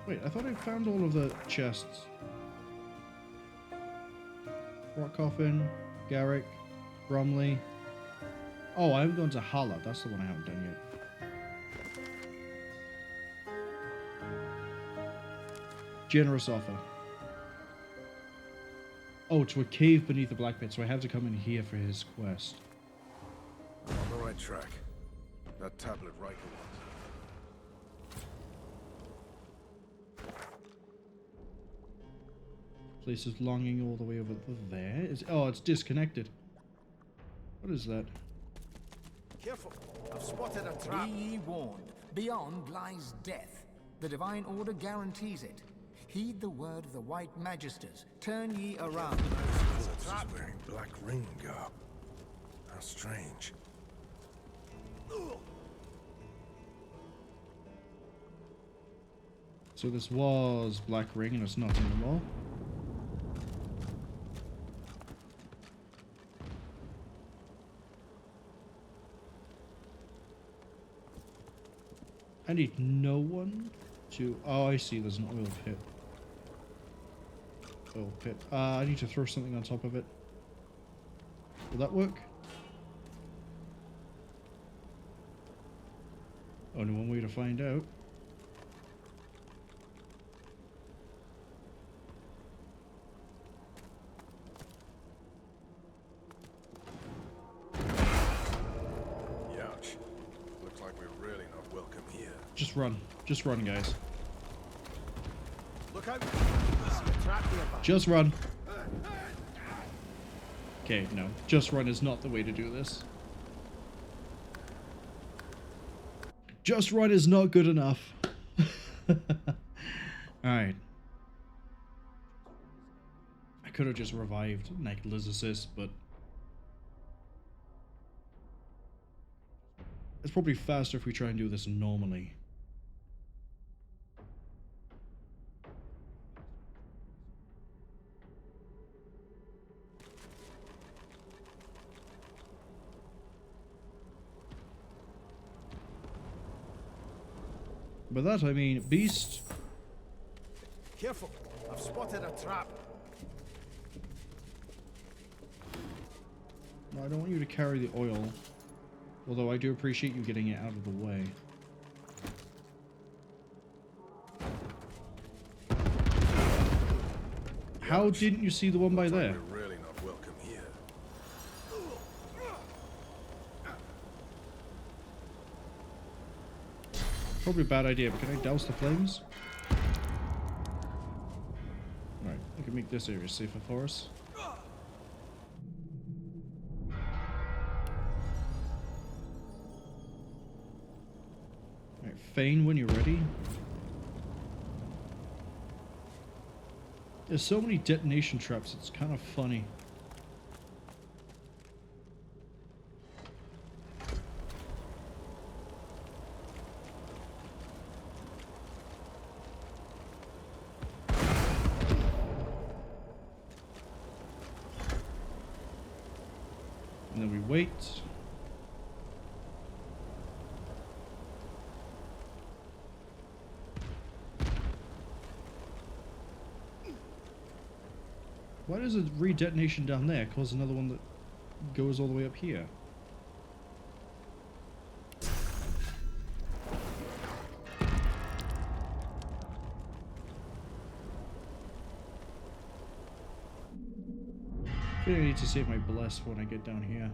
Wait, I thought I found all of the chests. Rock Coffin, Garrick, Bromley. Oh, I haven't gone to Hala. That's the one I haven't done yet. Generous offer. Oh, to a cave beneath the Blackpits, so I have to come in here for his quest. On the right track. That tablet Riker wants. Place is longing all the way over there. Oh, it's disconnected. What is that? Careful, I've spotted a trap. Be ye warned, beyond lies death. The divine order guarantees it. Heed the word of the White Magisters. Turn ye around. This is wearing black ring garb. How strange. So this was Black Ring and it's not anymore. I need no one to... Oh, I see. There's an oil pit. Oil pit. I need to throw something on top of it. Will that work? Only one way to find out. Youch. Looks like we're really not welcome here. Just run. Just run, guys. Look Just run. Okay, no. Just run is not the way to do this. Just run is not good enough. Alright. I could have just revived Necro-Knight, but it's probably faster if we try and do this normally. By that I mean beast. Careful, I've spotted a trap. No, I don't want you to carry the oil. Although I do appreciate you getting it out of the way. How didn't you see the one by there? We're really not welcome here. Probably a bad idea, but can I douse the flames? Alright, I can make this area safer for us. Alright, Feign when you're ready. There's so many detonation traps, it's kind of funny. And then we wait. Why does a re-detonation down there cause another one that goes all the way up here? I think I need to save my bless for when I get down here.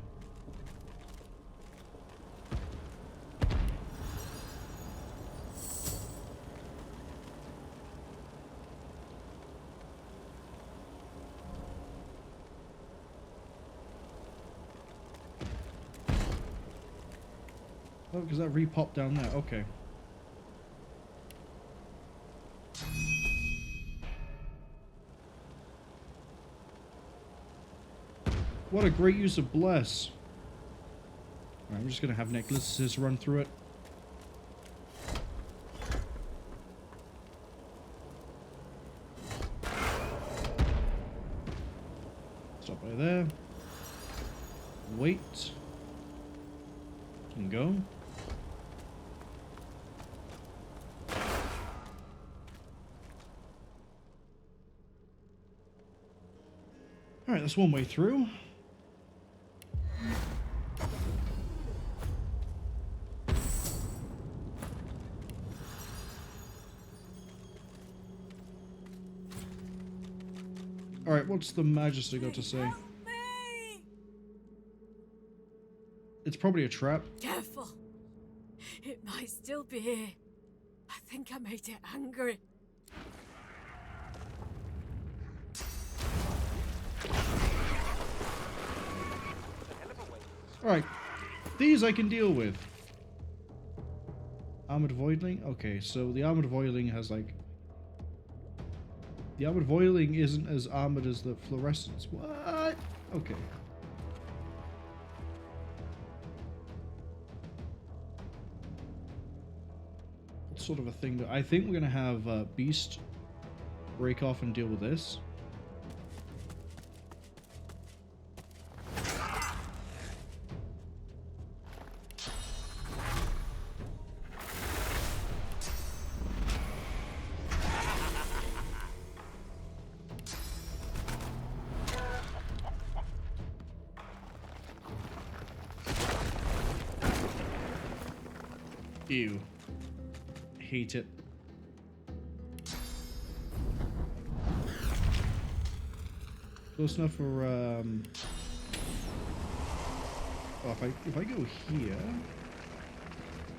Oh, because that re-popped down there. Okay. What a great use of bless. Alright, I'm just going to have Necklaces run through it. Stop by there. Wait. And go. Alright, that's one way through. Alright, what's the Magister got to say? It's probably a trap. Careful. It might still be here. I think I made it angry. Alright, these I can deal with. Armored Voidling? Okay, so the Armored Voidling has like... The Armored Voidling isn't as armored as the Fluorescence. What? Okay. What sort of a thing do... I think we're going to have Beast break off and deal with this. Ew. Hate it. Close enough for oh, if I go here.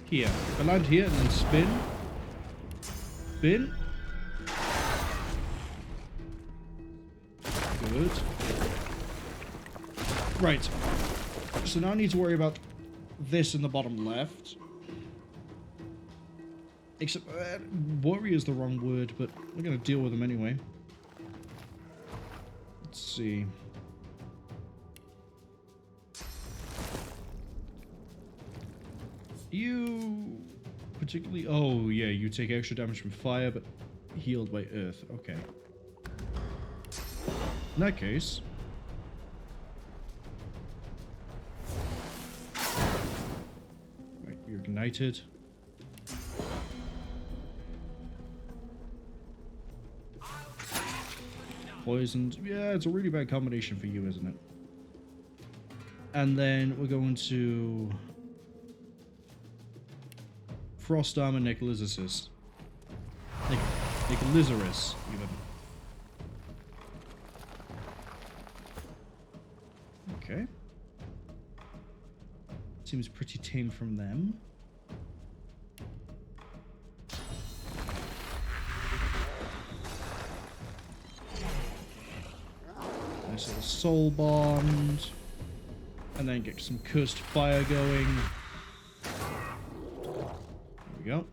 Here. If I land here and then spin. Spin. good. Right. So now I need to worry about this in the bottom left. Except, worry is the wrong word, but we're going to deal with them anyway. Let's see. You particularly... Oh, yeah, you take extra damage from fire, but healed by earth. Okay. In that case... Right, you're ignited. Poisoned. Yeah, it's a really bad combination for you, isn't it? And then we're going to... Frost Armor Nicholas's. Nicholasarus, even. Okay. Seems pretty tame from them. Nice little soul bond. And then get some cursed fire going. There we go.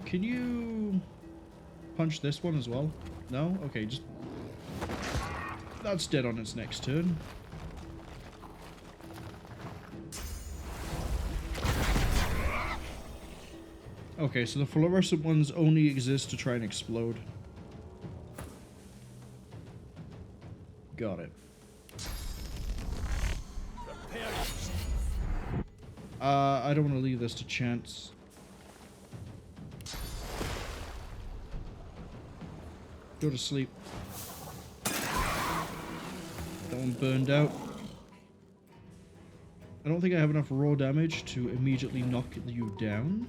Can you punch this one as well? No? Okay, just... That's dead on its next turn. Okay, so the fluorescent ones only exist to try and explode. Got it. I don't want to leave this to chance. Go to sleep. That one burned out. I don't think I have enough raw damage to immediately knock you down.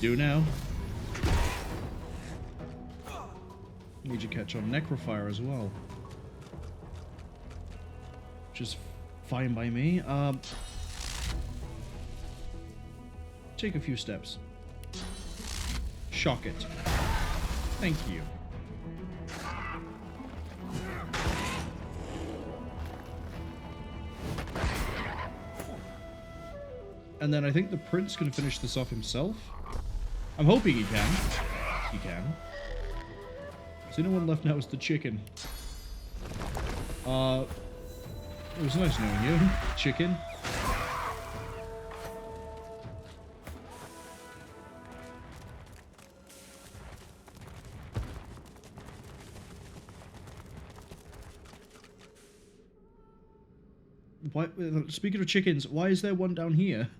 Do now. Need you catch on Necrofire as well. Which is fine by me. Take a few steps. Shock it. Thank you. And then I think the prince can finish this off himself. I'm hoping he can. He can. So no one left now is the chicken. It was nice knowing you, chicken. Why, speaking of chickens, why is there one down here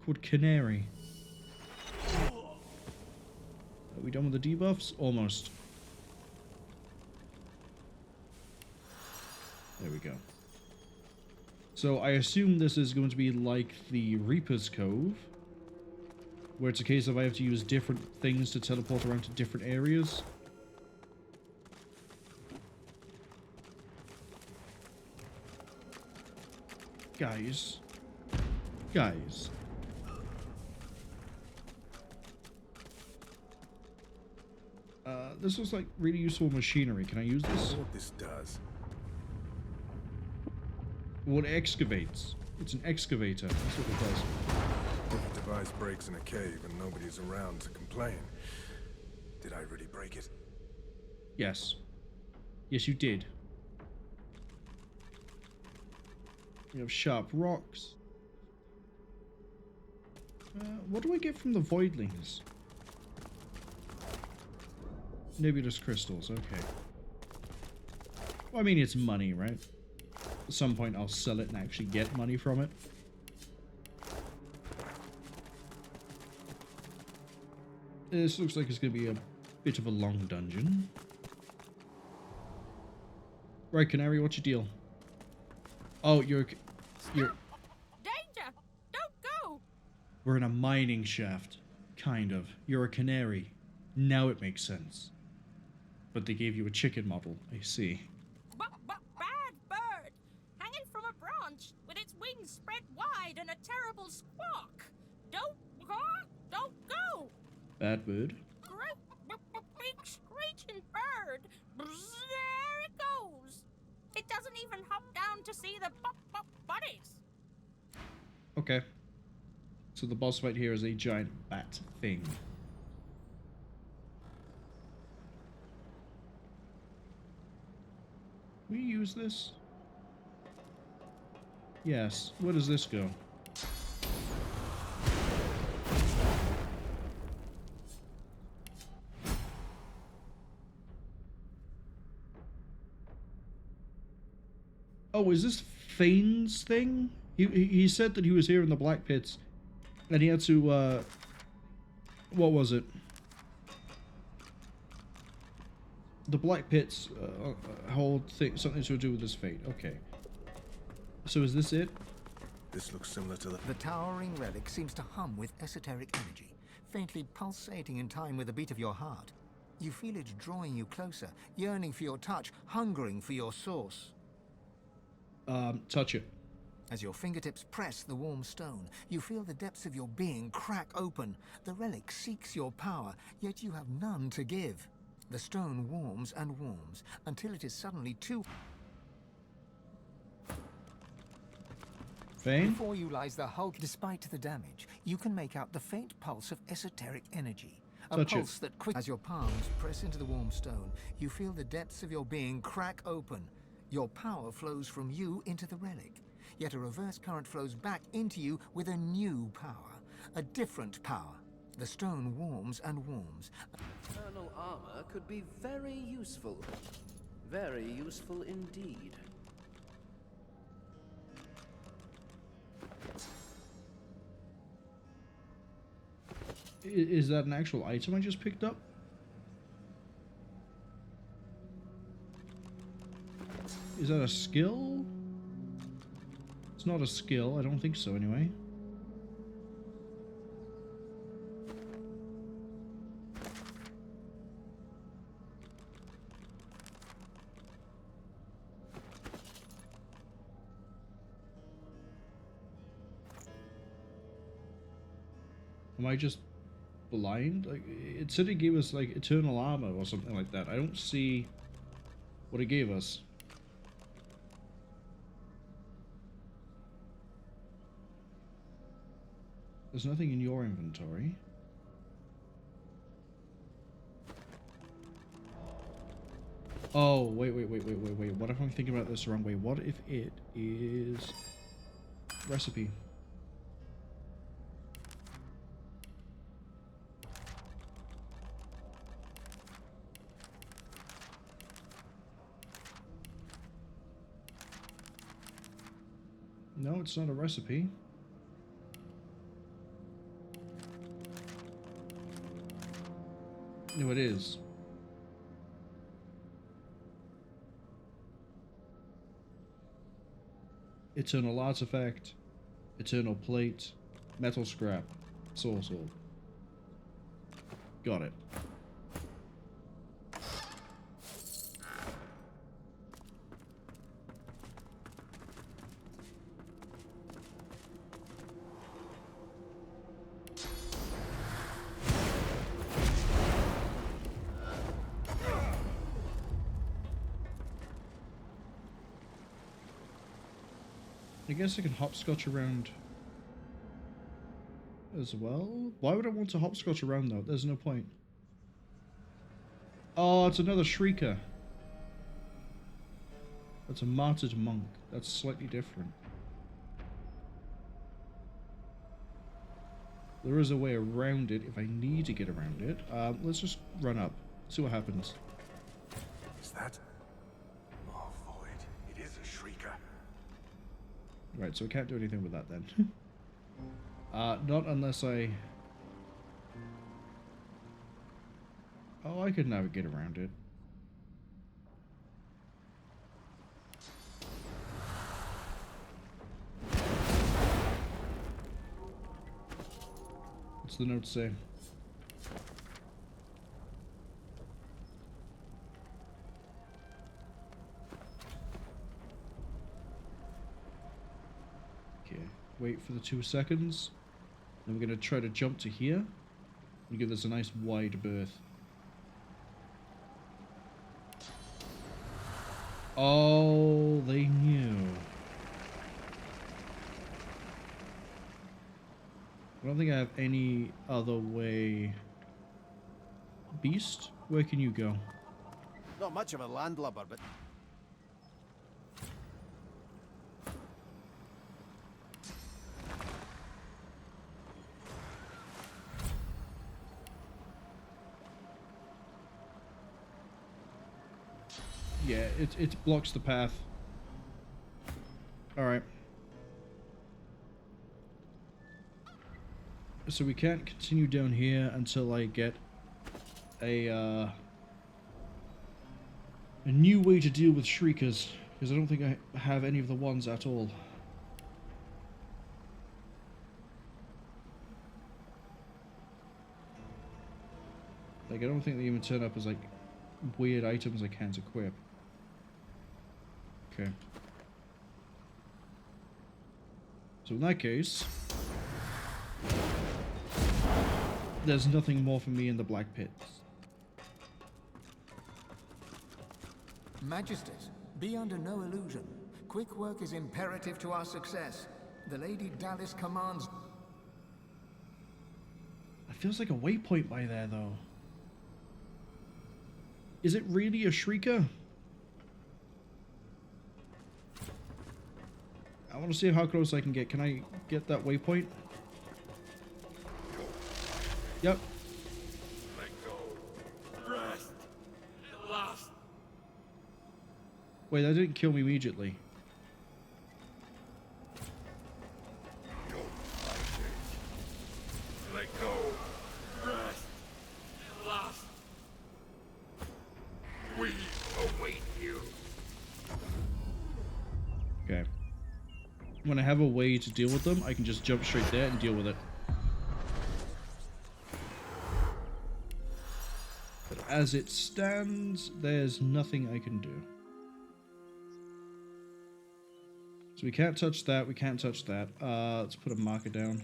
called Canary? Are we done with the debuffs? Almost. There we go. So I assume this is going to be like the Reaper's Cove, where it's a case of I have to use different things to teleport around to different areas. Guys. Guys. This looks like really useful machinery. Can I use this? What this does? Well, it excavates. It's an excavator. That's what it does. If a device breaks in a cave and nobody's around to complain, did I really break it? Yes. Yes, you did. You have sharp rocks. What do I get from the voidlings? Nebulous crystals, okay. Well, I mean, it's money, right? At some point, I'll sell it and actually get money from it. This looks like it's going to be a bit of a long dungeon. Right, Canary, what's your deal? Oh, you're... Danger! Don't go! We're in a mining shaft. Kind of. You're a canary. Now it makes sense. But they gave you a chicken model, I see. Bad bird! head wide and a terrible squawk. Don't go. Bad bird. Great big screeching bird. There it goes. It doesn't even hop down to see the buddies. Okay. So the boss fight here is a giant bat thing. We use this? Yes. Where does this go? Oh, is this Fane's thing? He said that he was here in the Blackpits, and he had to, what was it? The Blackpits hold something to do with his fate. Okay. So is this it? This looks similar to the... The towering relic seems to hum with esoteric energy, faintly pulsating in time with the beat of your heart. You feel it drawing you closer, yearning for your touch, hungering for your source. Touch it. As your fingertips press the warm stone, you feel the depths of your being crack open. The relic seeks your power, yet you have none to give. The stone warms and warms, until it is suddenly too... Fane? Before you lies the hulk. Despite the damage, you can make out the faint pulse of esoteric energy. A pulse that quick... As your palms press into the warm stone, you feel the depths of your being crack open. Your power flows from you into the relic, yet a reverse current flows back into you with a new power, a different power. The stone warms and warms. Eternal armor could be very useful. Very useful indeed. Is that an actual item I just picked up? Is that a skill? It's not a skill. I don't think so anyway. Am I just blind? Like, it said it gave us like eternal armor or something like that. I don't see what it gave us. There's nothing in your inventory. Oh, wait. What if I'm thinking about this the wrong way? What if it is recipe? No, it's not a recipe. No, it is. Eternal artifact, eternal plate, metal scrap, soul sword. Got it. I guess I can hopscotch around as well. Why would I want to hopscotch around though? There's no point. Oh, it's another shrieker. That's a martyred monk. That's slightly different. There is a way around it if I need to get around it. Let's just run up. See what happens. Is that? Oh, void. It is a shrieker. Right, so I can't do anything with that then. Not unless I... Oh, I could navigate around it. What's the note say? Okay. Wait for the 2 seconds. Then we're going to try to jump to here. And give this a nice wide berth. Oh, they knew. I don't think I have any other way. Beast, where can you go? Not much of a landlubber, but... Yeah, it blocks the path. Alright. So we can't continue down here until I get a new way to deal with Shriekers, because I don't think I have any of the ones at all. Like, I don't think they even turn up as, like, weird items I can't equip. Okay. So in that case, there's nothing more for me in the Black Pits. Magisters, be under no illusion. Quick work is imperative to our success. The Lady Dallis commands... It feels like a waypoint by there, though. Is it really a Shrieker? I want to see how close I can get. Can I get that waypoint? Yep. Let go. Rest. At last. Wait, that didn't kill me immediately. Let go. Rest. At last. We await you. Okay. When I have a way to deal with them, I can just jump straight there and deal with it. But as it stands, there's nothing I can do. So we can't touch that, we can't touch that. Let's put a marker down.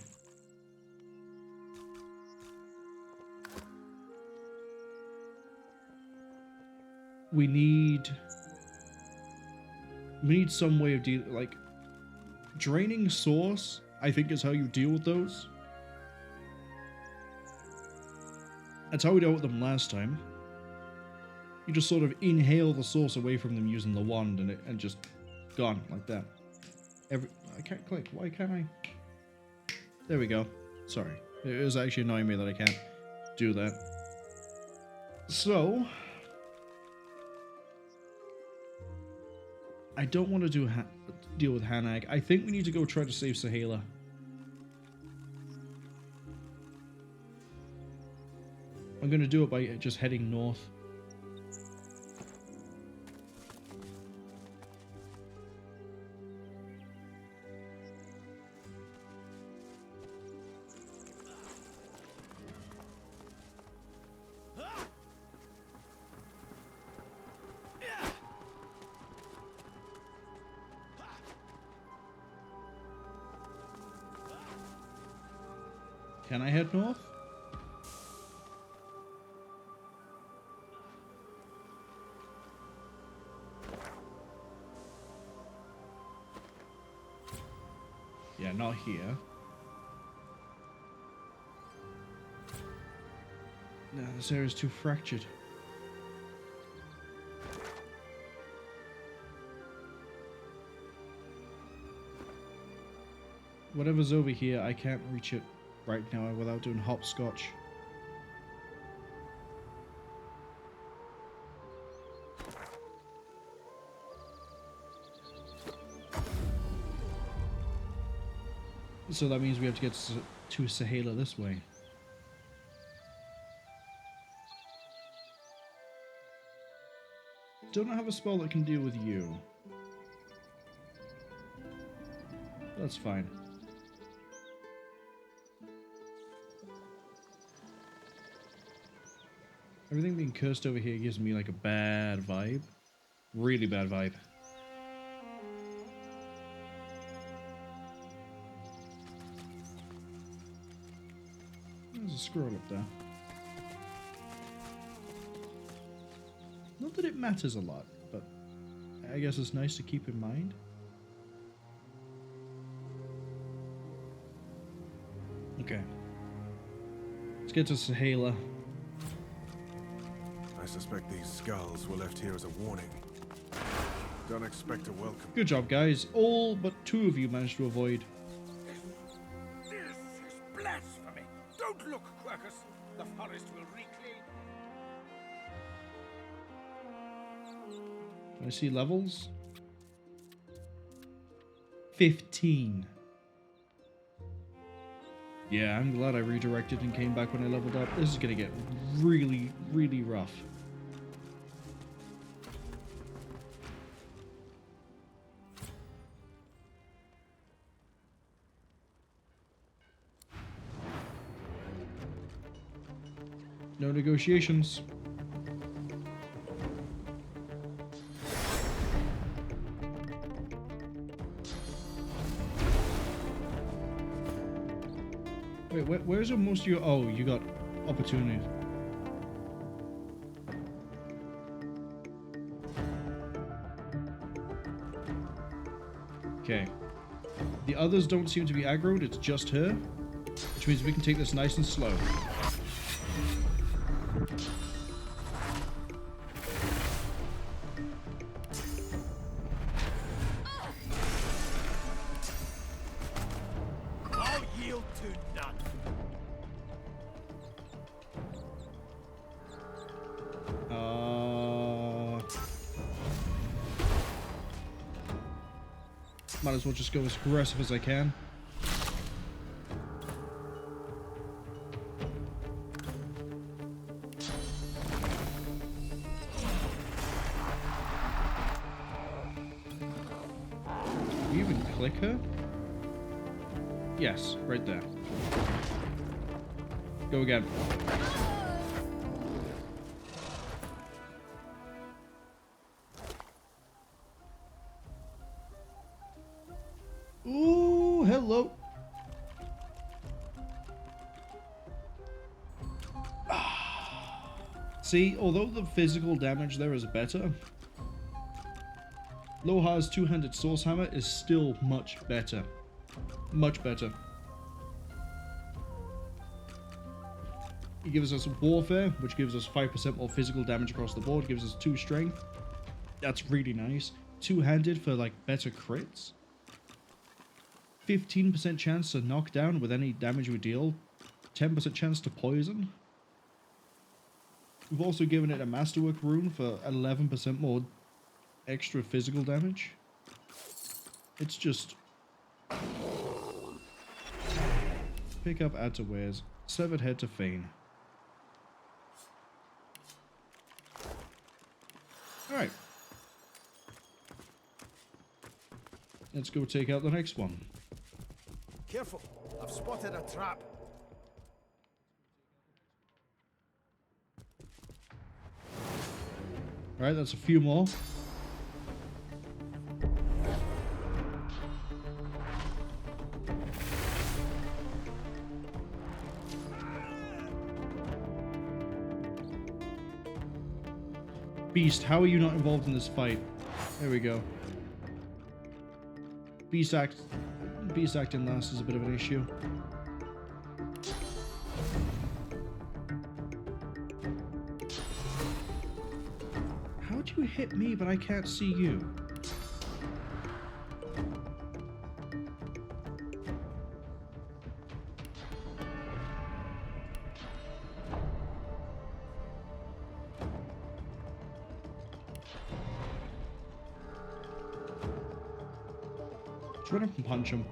We need some way of dealing, like, draining source, I think, is how you deal with those. That's how we dealt with them last time. You just sort of inhale the source away from them using the wand, and just gone like that. I can't click. Why can't I? There we go. Sorry, it was actually annoying me that I can't do that. So I don't want to deal with Hanag. I think we need to go try to save Saheila. I'm going to do it by just heading north. Can I head north? Yeah, not here. No, this area is too fractured. Whatever's over here, I can't reach it right now without doing hopscotch. So that means we have to get to Saheila this way. Don't have a spell that can deal with you. That's fine. Everything being cursed over here gives me like a bad vibe. Really bad vibe. scroll up there. Not that it matters a lot, but I guess it's nice to keep in mind. Okay. Let's get to Saheila. I suspect these skulls were left here as a warning. Don't expect a welcome. Good job, guys. All but 2 of you managed to avoid. This is blasphemy! Don't look, Quercus. The forest will reclaim. Can I see levels? 15. Yeah, I'm glad I redirected and came back when I leveled up. This is gonna get really, really rough. No negotiations. Wait, where's most of your... Oh, you got opportunity. Okay. The others don't seem to be aggroed, it's just her. Which means we can take this nice and slow. Might as well just go as aggressive as I can. Can you even click her? Yes, right there. Go again. Ooh, hello. See, although the physical damage there is better, Loha's two-handed source hammer is still much better. Much better. It gives us warfare, which gives us 5% more physical damage across the board, gives us 2 strength. That's really nice. Two-handed for like better crits. 15% chance to knock down with any damage we deal. 10% chance to poison. We've also given it a Masterwork rune for 11% more extra physical damage. It's just... Pick up, add to wares. Severed head to Fane. Alright. Let's go take out the next one. Careful, I've spotted a trap. Alright, that's a few more. Beast, how are you not involved in this fight? There we go. Beast acting last is a bit of an issue. How'd you hit me but I can't see you? Let's run up and punch him.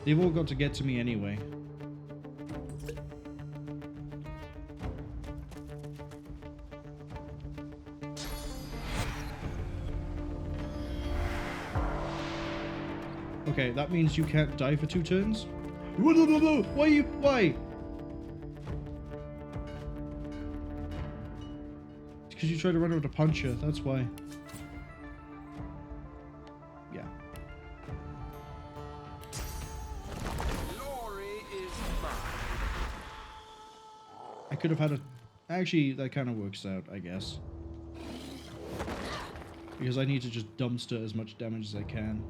They've all got to get to me anyway. Okay, that means you can't die for 2 turns? Why you... Why? It's because you tried to run over to punch her, that's why. could have had a... Actually, that kind of works out, I guess. Because I need to just dumpster as much damage as I can.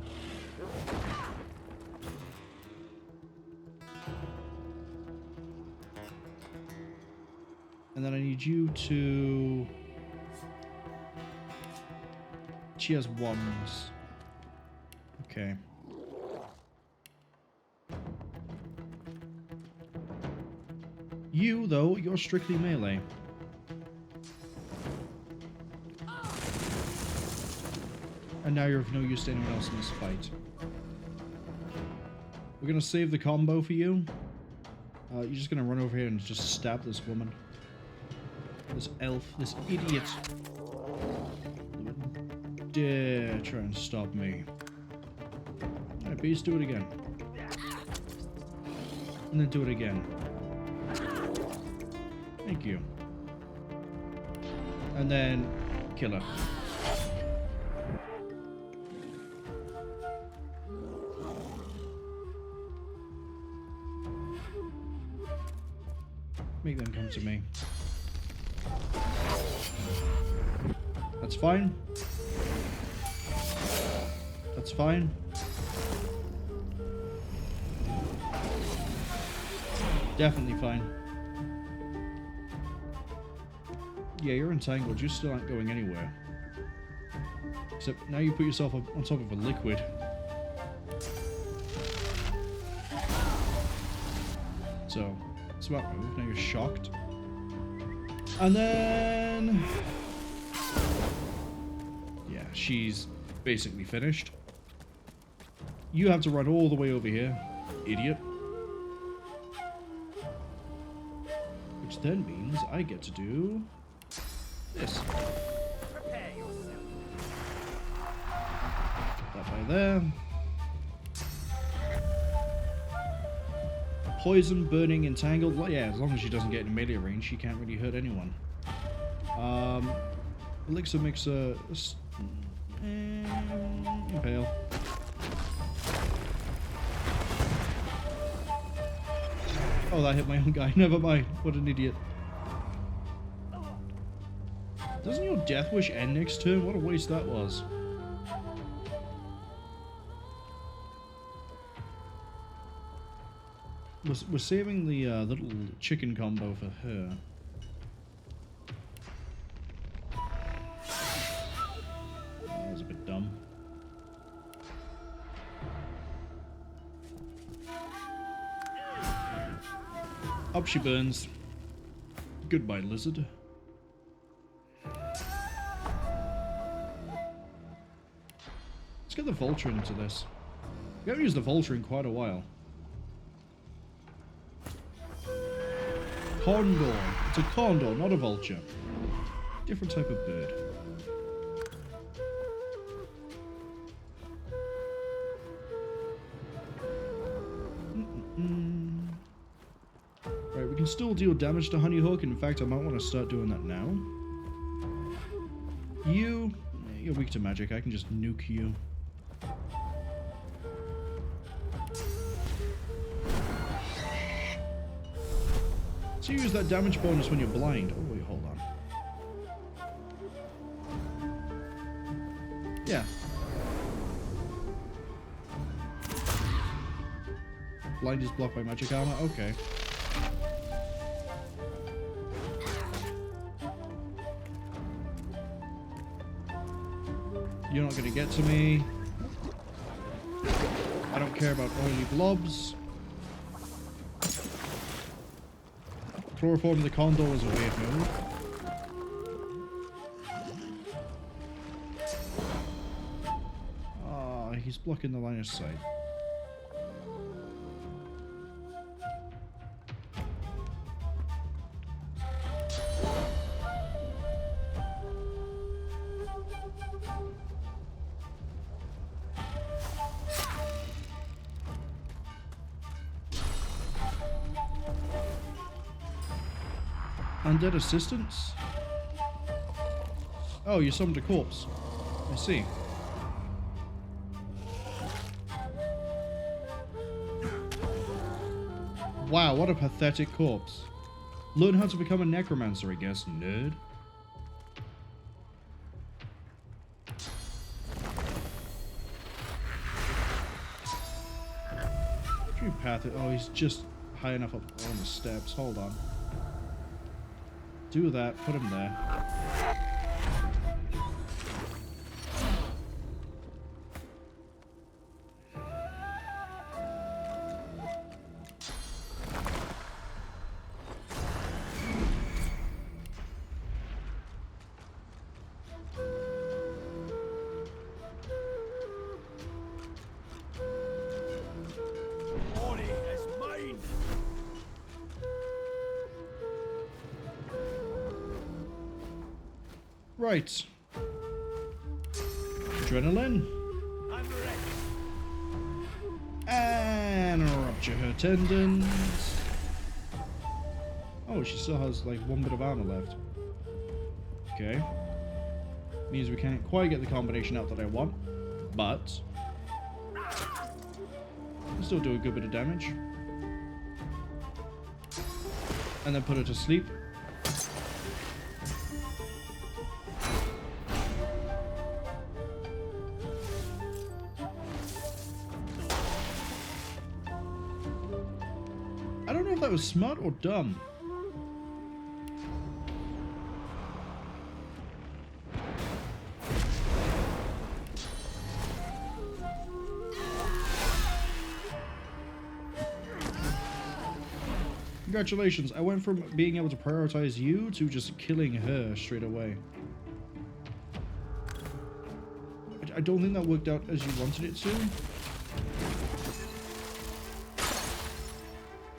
And then I need you to... She has wands. Okay. You, though, you're strictly melee. And now you're of no use to anyone else in this fight. We're gonna save the combo for you. You're just gonna run over here and just stab this woman. This elf, this idiot. Dare try and stop me. Alright, please do it again. And then do it again. Thank you. And then kill her. Make them come to me. That's fine. That's fine. Definitely fine. Yeah, you're entangled. You still aren't going anywhere. Except now you put yourself up on top of a liquid. So, smart move. Now you're shocked. And then... yeah, she's basically finished. You have to run all the way over here, idiot. Which then means I get to do this. That by there. Poison, burning, entangled. Well, yeah, as long as she doesn't get in melee range, she can't really hurt anyone. Elixir mixer. Impale. Oh, that hit my own guy. Never mind. What an idiot. Doesn't your death wish end next turn? What a waste that was. We're saving the little chicken combo for her. That was a bit dumb. Up she burns. Goodbye, lizard. Let's get the vulture into this. We haven't used the vulture in quite a while. Condor. It's a condor, not a vulture. Different type of bird. Right, we can still deal damage to Honeyhook. In fact, I might want to start doing that now. You're weak to magic. I can just nuke you. So you use that damage bonus when you're blind. Oh wait, hold on. Yeah. Blind is blocked by magic armor? Okay. You're not gonna get to me. I don't care about oily blobs. Chloroform the condor was a weird move. Ah, he's blocking the line of sight. Undead assistance? Oh, you summoned a corpse. I see. Wow, what a pathetic corpse. Learn how to become a necromancer, I guess, nerd. True path. Oh, he's just high enough up on the steps. Hold on. Do that. Put him there. Right. Adrenaline. I'm ready. And rupture her tendons. Oh, she still has like one bit of armor left. Okay. Means we can't quite get the combination out that I want, but we'll still do a good bit of damage. And then put her to sleep. I don't know if that was smart or dumb. Congratulations, I went from being able to prioritize you to just killing her straight away. I don't think that worked out as you wanted it to.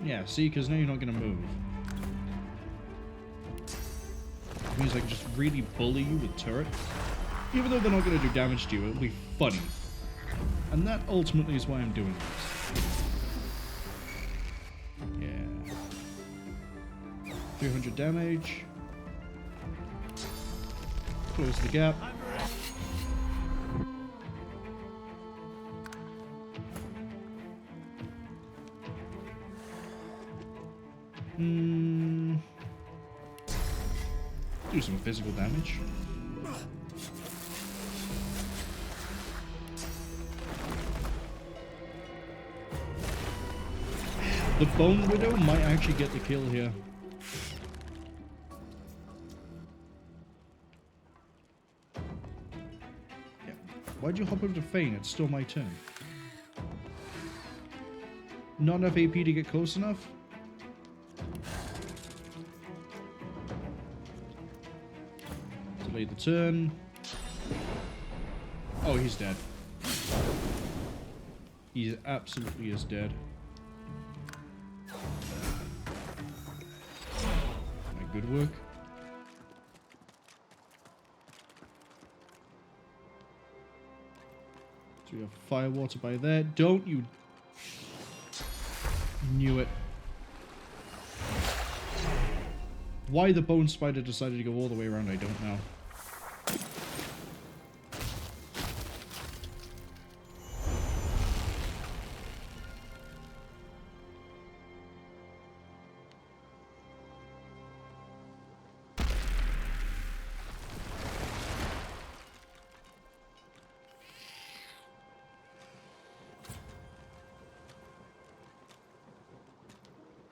Yeah, see, because now you're not going to move. It means I can just really bully you with turrets. Even though they're not going to do damage to you, it'll be funny. And that ultimately is why I'm doing this. Yeah. 300 damage. Close the gap. Do some physical damage. The Bone Widow might actually get the kill here. Yeah. Why'd you hop over to feign? It's still my turn. Not enough AP to get close enough? Delay the turn. Oh, he's dead. He absolutely is dead. My good work. So we have Firewater by there. Don't you... Knew it. Why the Bone Spider decided to go all the way around, I don't know.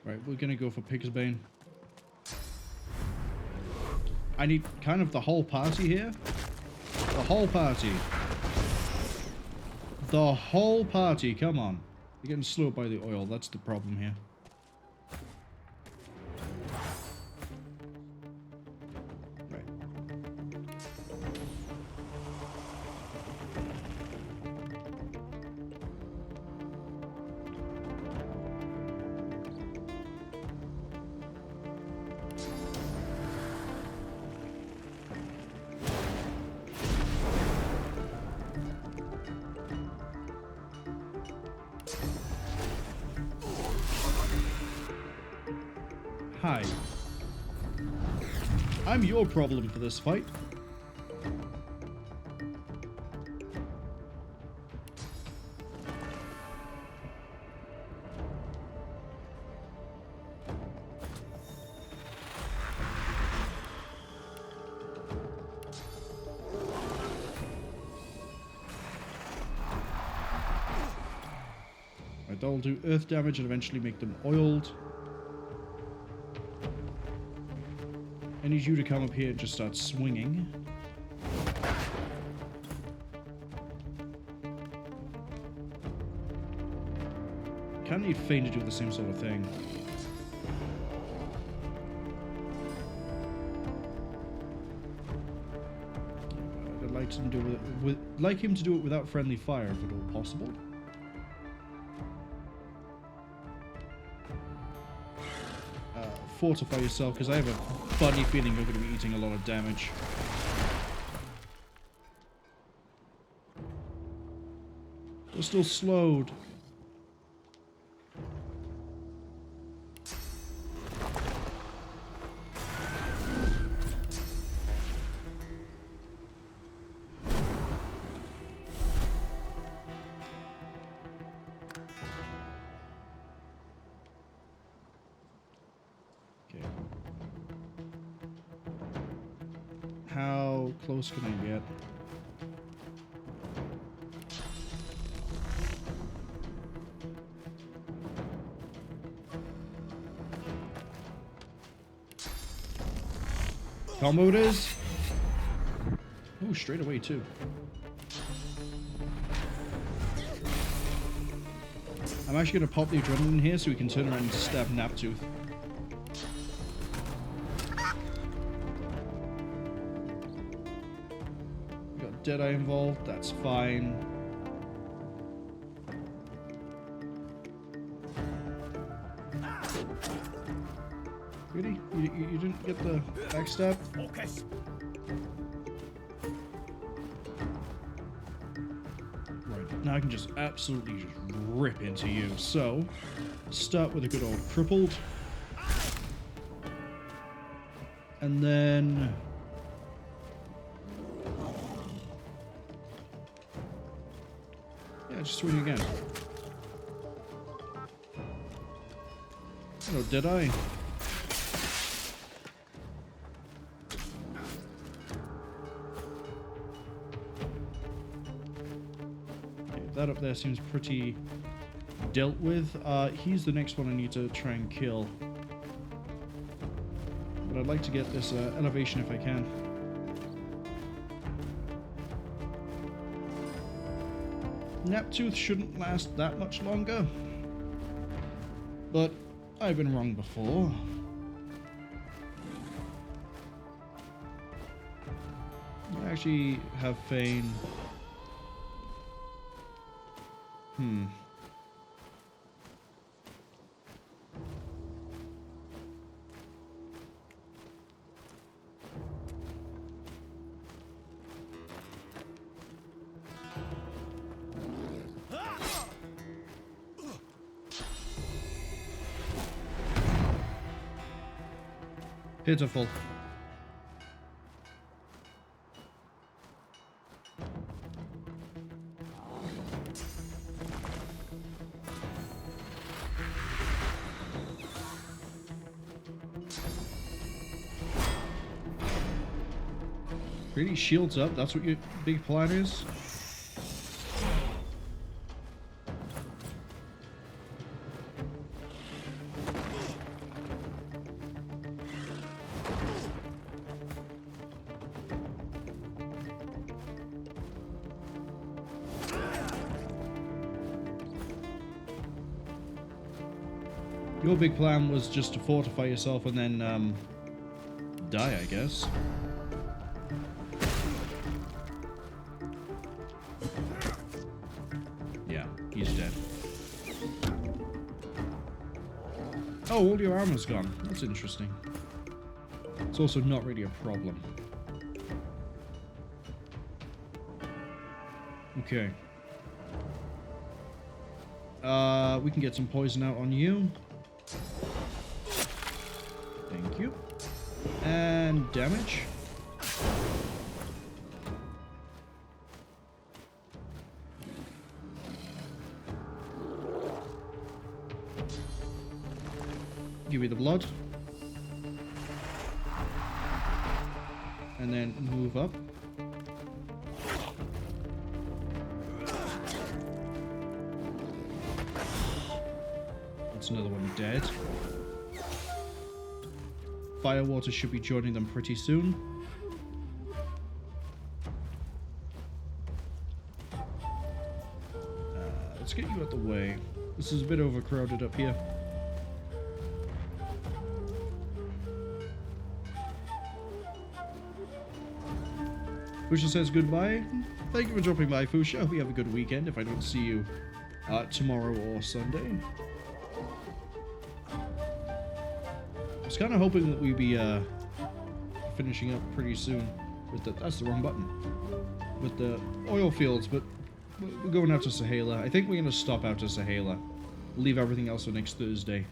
Right, we're gonna go for Pixbane. I need kind of the whole party here. The whole party. The whole party, come on. You're getting slowed by the oil, that's the problem here. Right. Hi. I'm your problem for this fight. Right, that'll do earth damage and eventually make them oiled. I need you to come up here and just start swinging. Kind of need Fane to do the same sort of thing. I'd like to do it like him to do it without friendly fire, if at all possible. Fortify yourself, because I have a funny feeling you're going to be eating a lot of damage. They're still slowed. How close can I get? Combo it is. Ooh, straight away too. I'm actually going to pop the adrenaline here so we can turn around and stab Naptooth. Deadeye involved, that's fine. Really? You didn't get the backstab? Focus. Right, now I can just absolutely just rip into you. So, start with a good old crippled. And then... just swing again. Hello, Deadeye. Okay, that up there seems pretty dealt with. He's the next one I need to try and kill. But I'd like to get this elevation if I can. Naptooth shouldn't last that much longer, but I've been wrong before. I actually have Fane. Pitiful. Really shields up, that's what your big plan is? Your big plan was just to fortify yourself and then, die, I guess. Yeah, he's dead. Oh, all your armor's gone. That's interesting. It's also not really a problem. Okay. We can get some poison out on you. Thank you. And damage. Give me the blood. And then move up. That's another one dead. Firewater should be joining them pretty soon. Let's get you out the way. This is a bit overcrowded up here. Fusha says goodbye. Thank you for dropping by, Fusha. Hope you have a good weekend if I don't see you tomorrow or Sunday. I was kind of hoping that we'd be finishing up pretty soon with the... That's the wrong button. With the oil fields, but we're going out to Saheila. I think we're going to stop out to Saheila. Leave everything else for next Thursday.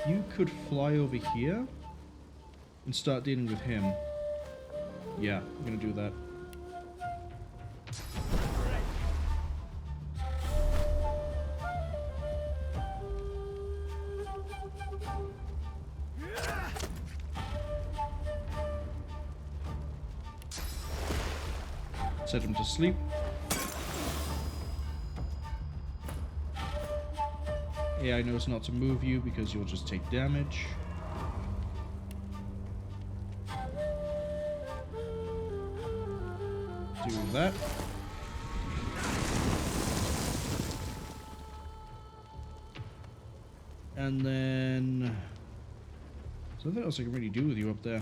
You could fly over here and start dealing with him. Yeah, I'm gonna do that. Set him to sleep. AI knows not to move you because you'll just take damage. Do that. And then... There's nothing else I can really do with you up there.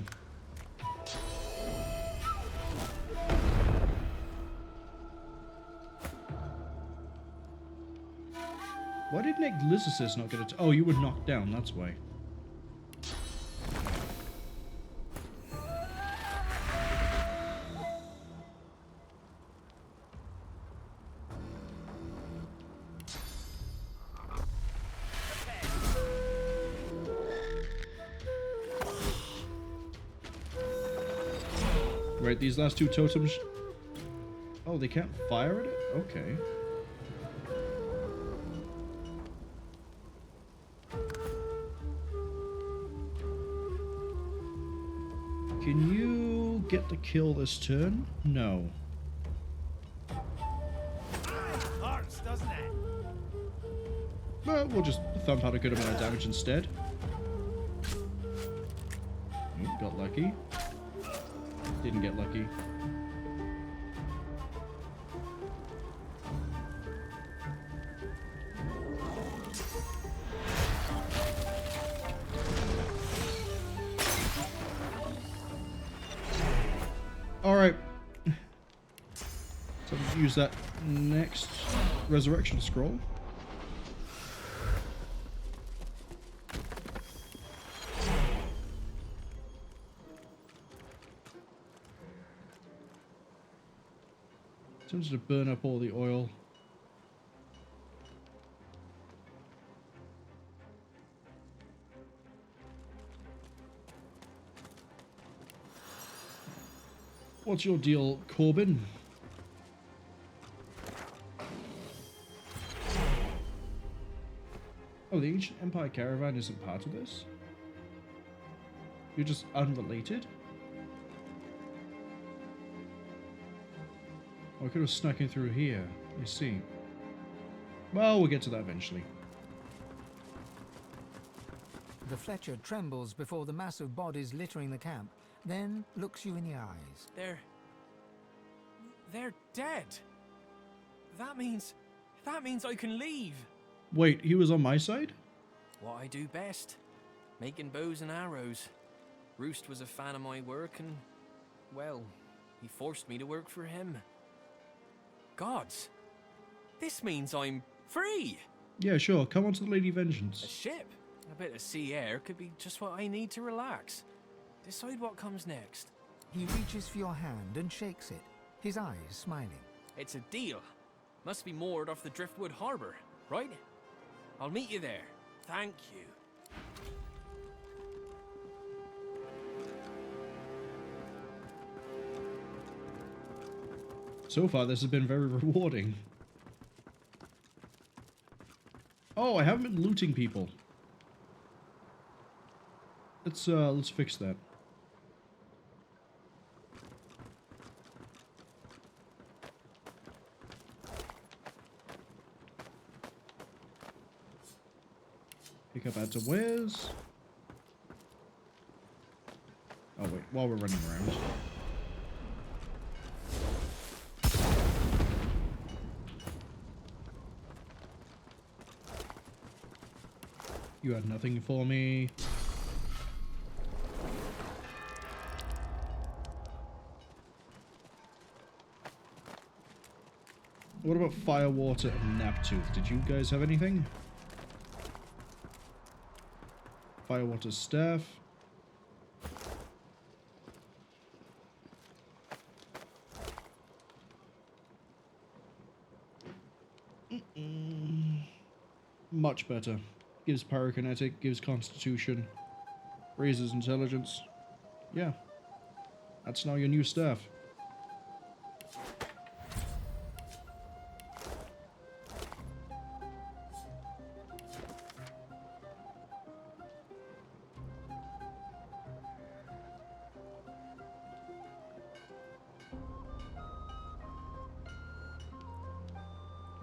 Why did Necro-Knight not get it? Oh, you were knocked down, that's why. Right, these last two totems... Oh, they can't fire at it? Okay. Can you get the kill this turn? No. Hurts, doesn't it? Well, we'll just thump out a good amount of damage instead. Oh, got lucky. Didn't get lucky. Alright. So we'll use that next resurrection scroll. Tempted to burn up all the oil. What's your deal, Corbin? Oh, the Ancient Empire Caravan isn't part of this? You're just unrelated? Oh, I could have snuck in through here. I see. Well, we'll get to that eventually. The Fletcher trembles before the mass of bodies littering the camp, then looks you in the eyes. They're dead. That means I can leave. Wait, he was on my side? What I do best. Making bows and arrows. Roost was a fan of my work and, well, he forced me to work for him. Gods, this means I'm free. Yeah, sure. Come on to the Lady Vengeance. A ship, a bit of sea air could be just what I need to relax. Decide what comes next. He reaches for your hand and shakes it, his eyes smiling. It's a deal. Must be moored off the Driftwood Harbor, right? I'll meet you there. Thank you. So far, this has been very rewarding. Oh, I haven't been looting people. Let's fix that. Pick up add to wares. Oh wait, while we're running around. You had nothing for me. What about Firewater and Naptooth? Did you guys have anything? Firewater staff. Much better. Gives pyrokinetic, gives constitution, raises intelligence. Yeah. That's now your new staff.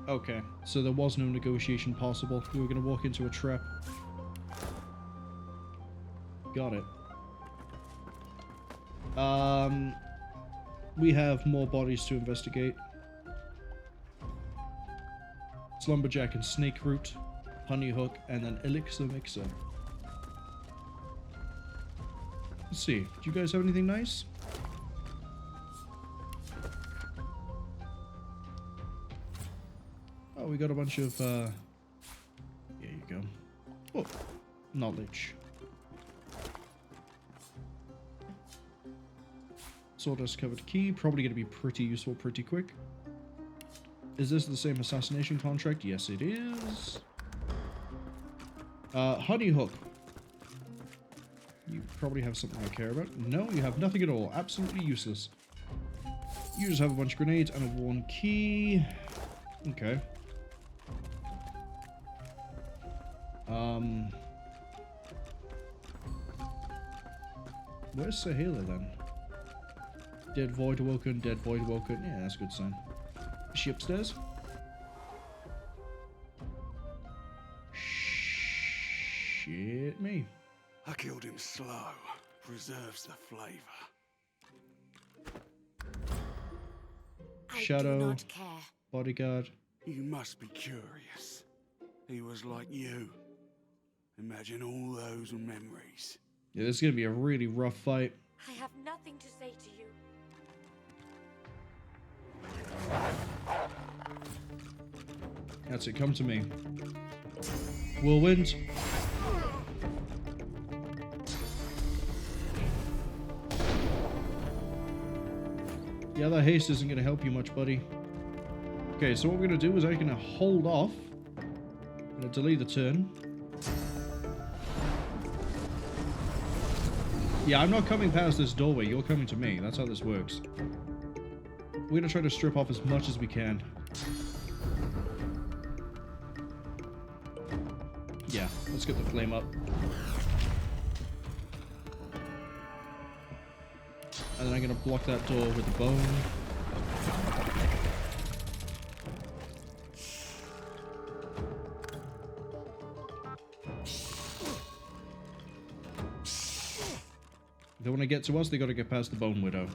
Okay, so there was no negotiation possible. We were going to walk into a trap. Got it. We have more bodies to investigate. Slumberjack and Snake Root, Honeyhook, and then Elixir Mixer. Let's see, do you guys have anything nice? Oh, we got a bunch of, here you go. Oh, knowledge. Sawdust covered key, probably going to be pretty useful pretty quick. Is this the same assassination contract? Yes, it is. Honeyhook. You probably have something I care about. No, you have nothing at all. Absolutely useless. You just have a bunch of grenades and a worn key. Okay. Where's Saheila then? Dead Void Awoken, Dead Void Awoken. Yeah, that's a good sign. Is she upstairs? Shit me. I killed him slow. Preserves the flavor. Shadow. I do not care. Bodyguard. You must be curious. He was like you. Imagine all those memories. Yeah, this is going to be a really rough fight. I have nothing to say to you. That's it, come to me. Whirlwind. Yeah, that haste isn't going to help you much, buddy. Okay, so what we're going to do is I'm going to hold off. I'm going to delay the turn. Yeah, I'm not coming past this doorway. You're coming to me. That's how this works. We're going to try to strip off as much as we can. Yeah, let's get the flame up. And then I'm going to block that door with the bone. If they want to get to us, they got to get past the Bone Widow.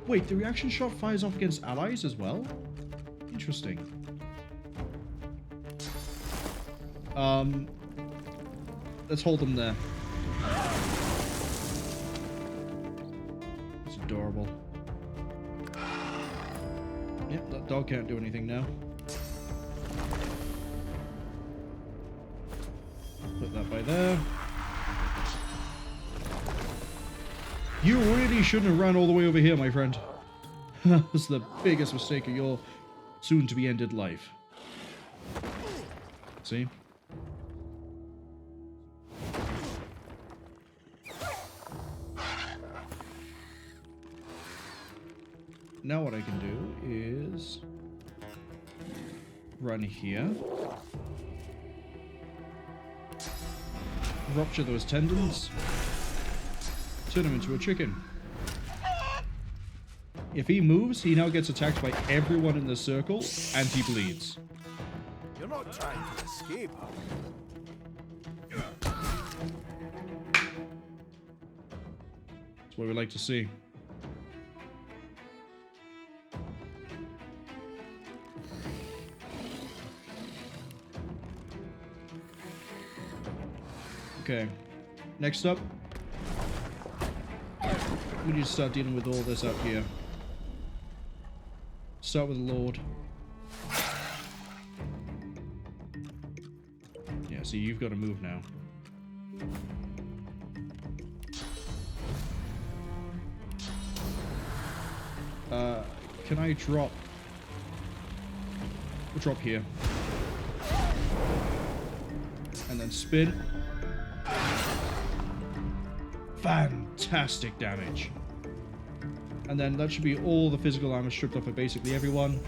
Wait, the reaction shot fires off against allies as well? Interesting. Let's hold them there. It's adorable. Yep, that dog can't do anything now. Put that by there. You really shouldn't have run all the way over here, my friend. That's the biggest mistake of your soon-to-be-ended life. See? Now what I can do is run here. Rupture those tendons. Turn him into a chicken. If he moves, he now gets attacked by everyone in the circle, and he bleeds. You're not trying to escape her. That's what we like to see. Okay, next up, we need to start dealing with all this up here. Start with the Lord. Yeah, see, you've got to move now. Can I drop? We'll drop here. And then spin. Fantastic damage. And then that should be all the physical armor stripped off of basically everyone.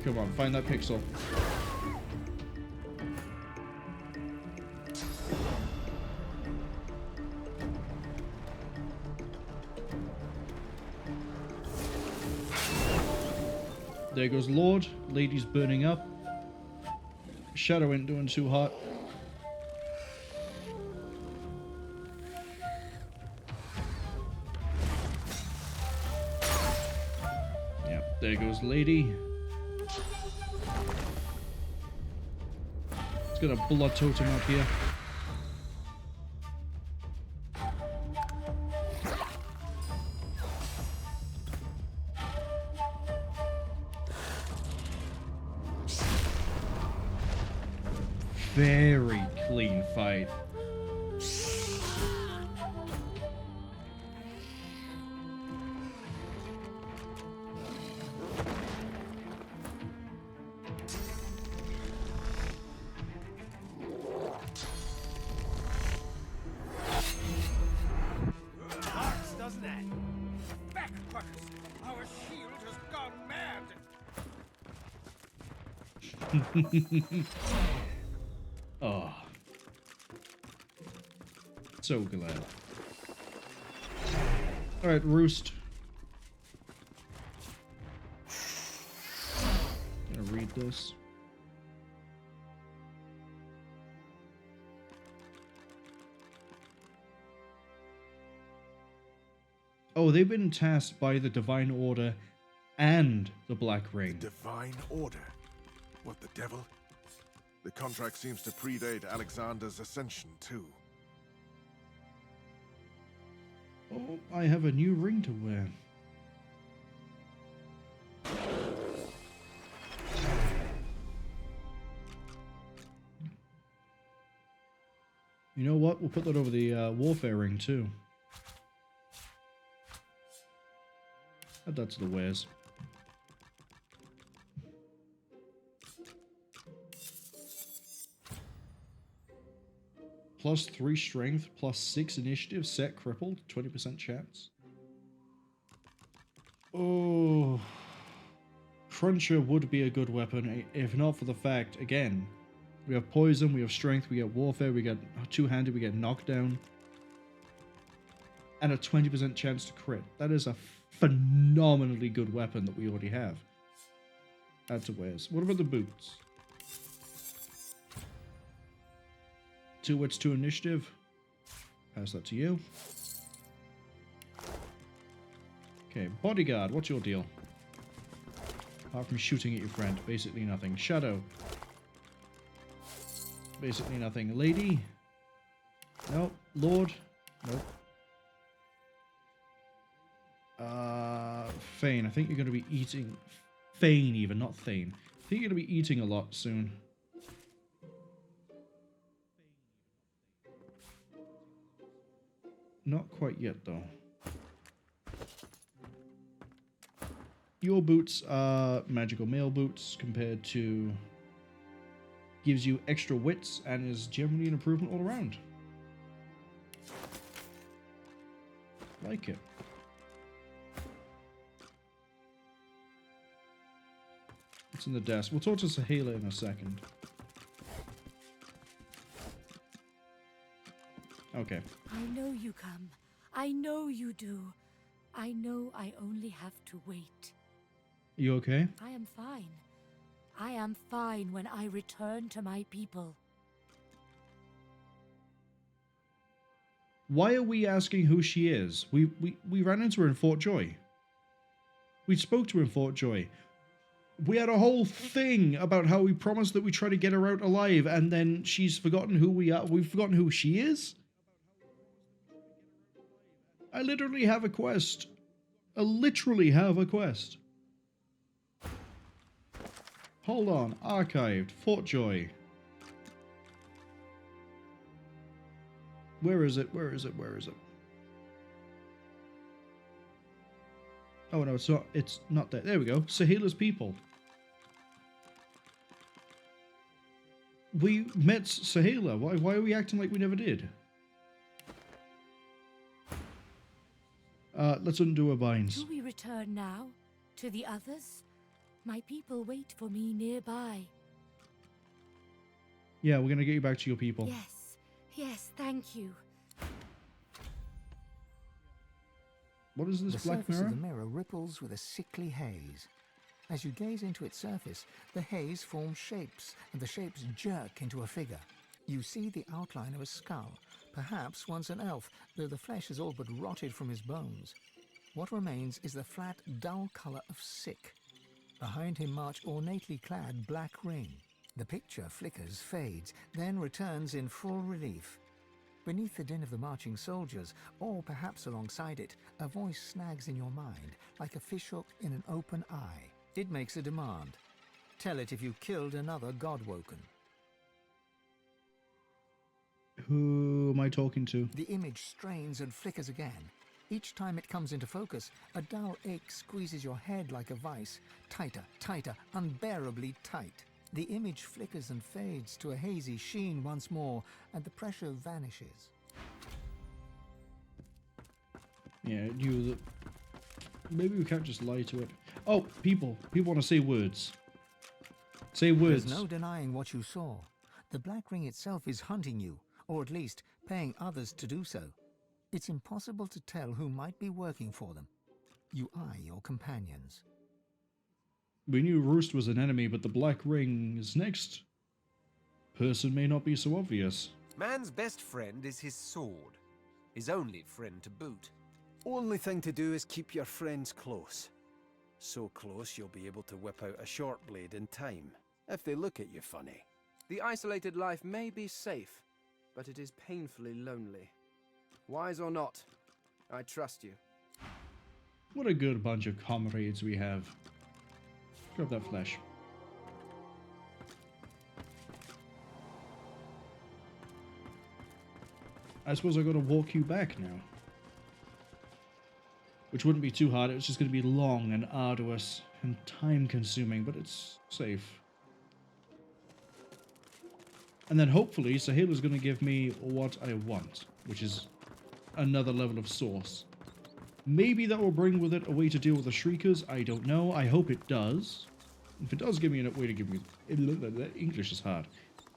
Come on, find that pixel. There goes Lord. Lady's burning up. Shadow ain't doing too hot. Yep, there goes Lady. It's got a blood totem up here. Very clean fight. Hurts, doesn't it? Backwards! Our shield has gone mad! Oh. So glad. Alright, Roost. Gonna read this. Oh, they've been tasked by the Divine Order and the Black Ring. Divine Order? What the devil? The contract seems to predate Alexander's ascension, too. Oh, I have a new ring to wear. You know what? We'll put that over the warfare ring, too. Add that to the wares. +3 strength, +6 initiative, set crippled, 20% chance. Oh. Cruncher would be a good weapon, if not for the fact, again, we have poison, we have strength, we get warfare, we get two-handed, we get knockdown. And a 20% chance to crit. That is a phenomenally good weapon that we already have. Add to wares. What about the boots? 2 wits, 2 initiative. Pass that to you. Okay, bodyguard, what's your deal? Apart from shooting at your friend, basically nothing. Shadow. Basically nothing. Lady. Nope. Lord. Nope. Thane. I think you're going to be eating... Thane even, not Thane. I think you're going to be eating a lot soon. Not quite yet, though. Your boots are magical mail boots compared to... Gives you extra wits and is generally an improvement all around. Like it. It's in the desk. We'll talk to Saheila in a second. Okay. I know you come. I know you do. I know I only have to wait. You okay? I am fine. I am fine when I return to my people. Why are we asking who she is? We ran into her in Fort Joy. We spoke to her in Fort Joy. We had a whole thing about how we promised that we try to get her out alive, and then she's forgotten who we are. We've forgotten who she is? I literally have a quest. I literally have a quest. Hold on. Archived. Fort Joy. Where is it? Where is it? Where is it? Oh no, it's not. It's not there. There we go. Saheila's people. We met Saheila. Why are we acting like we never did? Let's undo our binds. Do we return now? To the others? My people wait for me nearby. Yeah, we're gonna get you back to your people. Yes, yes, thank you. What is this the black surface mirror? of the mirror ripples with a sickly haze. As you gaze into its surface, the haze forms shapes, and the shapes jerk into a figure. You see the outline of a skull, perhaps once an elf, though the flesh is all but rotted from his bones. What remains is the flat, dull colour of sick. Behind him march ornately clad Black Ring. The picture flickers, fades, then returns in full relief. Beneath the din of the marching soldiers, or perhaps alongside it, a voice snags in your mind, like a fishhook in an open eye. It makes a demand. Tell it if you killed another Godwoken. Who am I talking to? The image strains and flickers again. Each time it comes into focus, a dull ache squeezes your head like a vice. Tighter, tighter, unbearably tight. The image flickers and fades to a hazy sheen once more, and the pressure vanishes. Yeah, I knew that. Maybe we can't just lie to it. Oh, people. People want to say words. Say words. There's no denying what you saw. The Black Ring itself is hunting you, or at least paying others to do so. It's impossible to tell who might be working for them. You eye your companions. We knew Roost was an enemy, but the Black Ring's next person may not be so obvious. Man's best friend is his sword. His only friend to boot. Only thing to do is keep your friends close. So close you'll be able to whip out a short blade in time, if they look at you funny. The isolated life may be safe, but it is painfully lonely. Wise or not, I trust you. What a good bunch of comrades we have. Grab that flesh. I suppose I gotta walk you back now. Which wouldn't be too hard, it's just gonna be long and arduous and time consuming, but it's safe. And then hopefully Saheila's gonna give me what I want, which is another level of source. Maybe that will bring with it a way to deal with the Shriekers, I don't know. I hope it does. If it does give me a way to give me... English is hard.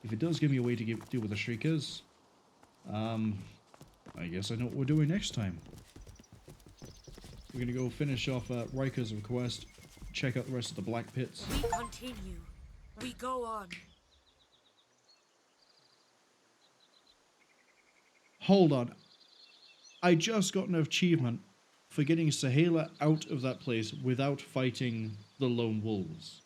If it does give me a way to deal with the Shriekers, I guess I know what we're doing next time. We're gonna go finish off Riker's request, check out the rest of the Black Pits. We continue. We go on. Hold on. I just got an achievement for getting Saheila out of that place without fighting the lone wolves.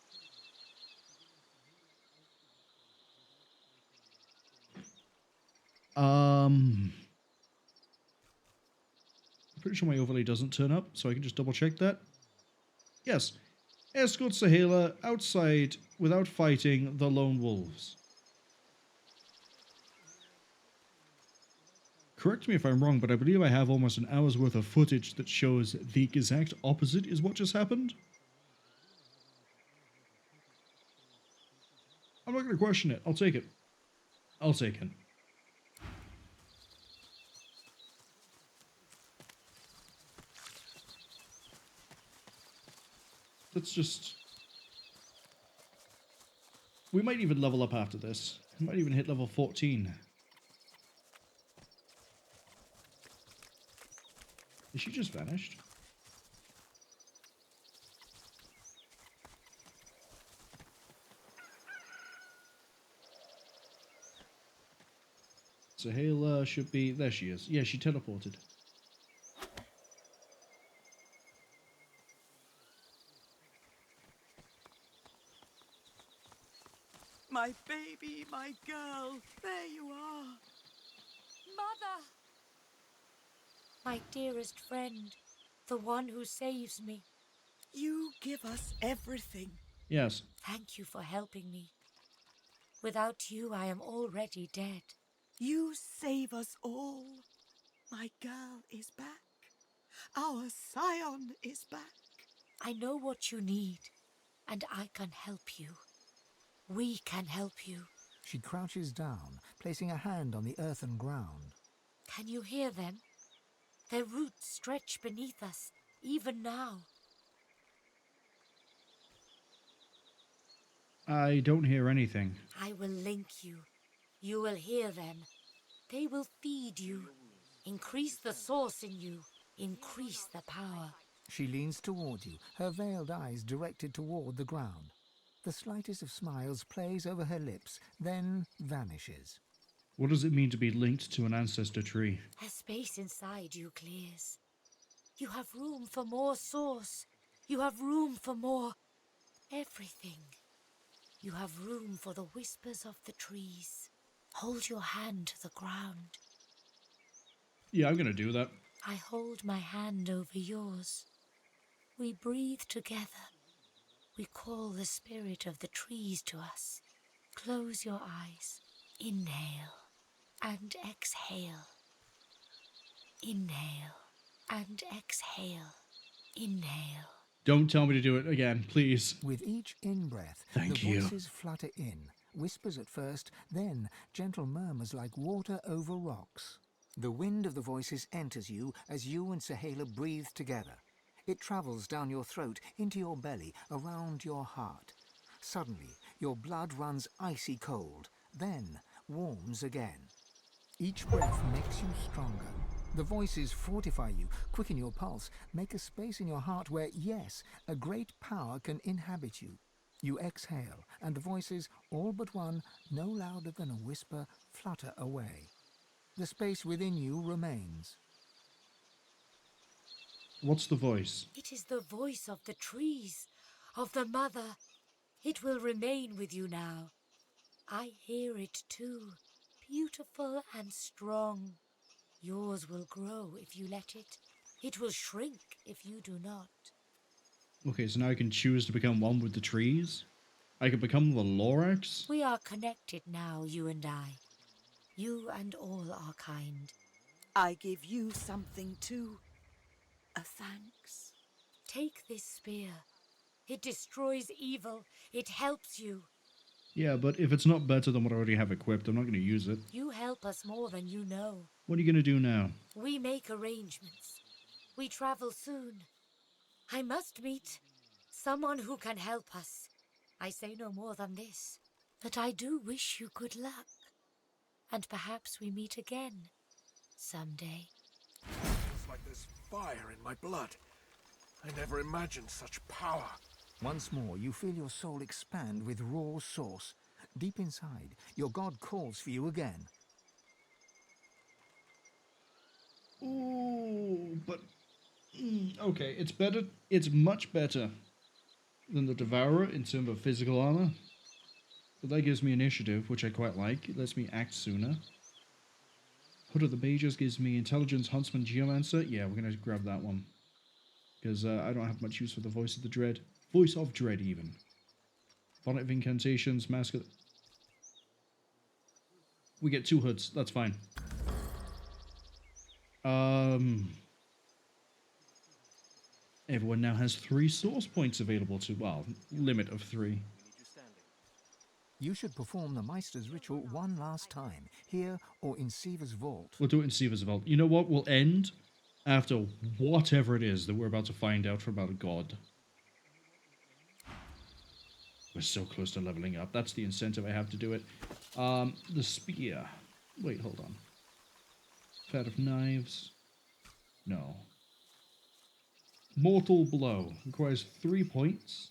I'm pretty sure my overlay doesn't turn up, so I can just double check that. Yes. Escort Saheila outside without fighting the lone wolves. Correct me if I'm wrong, but I believe I have almost an hour's worth of footage that shows the exact opposite is what just happened. I'm not going to question it. I'll take it. I'll take it. Let's just... We might even level up after this. We might even hit level 14. Is she just vanished? Saheila should be... There she is. Yeah, she teleported. My baby, my girl, there you are. Mother! My dearest friend, the one who saves me. You give us everything. Yes. Thank you for helping me. Without you, I am already dead. You save us all. My girl is back. Our scion is back. I know what you need, and I can help you. We can help you. She crouches down, placing a hand on the earthen ground. Can you hear them? Their roots stretch beneath us, even now. I don't hear anything. I will link you. You will hear them. They will feed you. Increase the source in you. Increase the power. She leans toward you, her veiled eyes directed toward the ground. The slightest of smiles plays over her lips, then vanishes. What does it mean to be linked to an ancestor tree? A space inside you clears. You have room for more source. You have room for more everything. You have room for the whispers of the trees. Hold your hand to the ground. Yeah, I'm gonna do that. I hold my hand over yours. We breathe together. We call the spirit of the trees to us. Close your eyes. Inhale and exhale. Inhale and exhale. Inhale. Don't tell me to do it again, please. With each in-breath, Thank the you. voices flutter in, whispers at first, then gentle murmurs like water over rocks. The wind of the voices enters you as you and Saheila breathe together. It travels down your throat, into your belly, around your heart. Suddenly, your blood runs icy cold, then warms again. Each breath makes you stronger. The voices fortify you, quicken your pulse, make a space in your heart where, yes, a great power can inhabit you. You exhale, and the voices, all but one, no louder than a whisper, flutter away. The space within you remains. What's the voice? It is the voice of the trees, of the mother. It will remain with you now. I hear it too, beautiful and strong. Yours will grow if you let it. It will shrink if you do not. Okay, so now I can choose to become one with the trees? I can become the Lorax? We are connected now, you and I. You and all our kind. I give you something too. A thanks. Take this spear. It destroys evil. It helps you. Yeah, but if it's not better than what I already have equipped, I'm not going to use it. You help us more than you know. What are you going to do now? We make arrangements. We travel soon. I must meet someone who can help us. I say no more than this, that I do wish you good luck. And perhaps we meet again, someday. It's like there's fire in my blood. I never imagined such power. Once more, you feel your soul expand with raw source. Deep inside, your god calls for you again. Ooh, but... okay, it's better. It's much better than the Devourer in terms of physical armor. But that gives me initiative, which I quite like. It lets me act sooner. Hood of the Mages gives me Intelligence, Huntsman, Geomancer. Yeah, we're going to grab that one. Because I don't have much use for the Voice of the Dread. Voice of Dread, even. Bonnet of Incantations, Mask of... We get 2 hoods. That's fine. Everyone now has 3 source points available to... Well, limit of 3. You should perform the Meister's ritual one last time, here or in Siva's vault. We'll do it in Siva's vault. You know what? We'll end after whatever it is that we're about to find out from our god. We're so close to leveling up. That's the incentive I have to do it. The spear. Wait, hold on. Fat of Knives. No. Mortal Blow. Requires 3 points.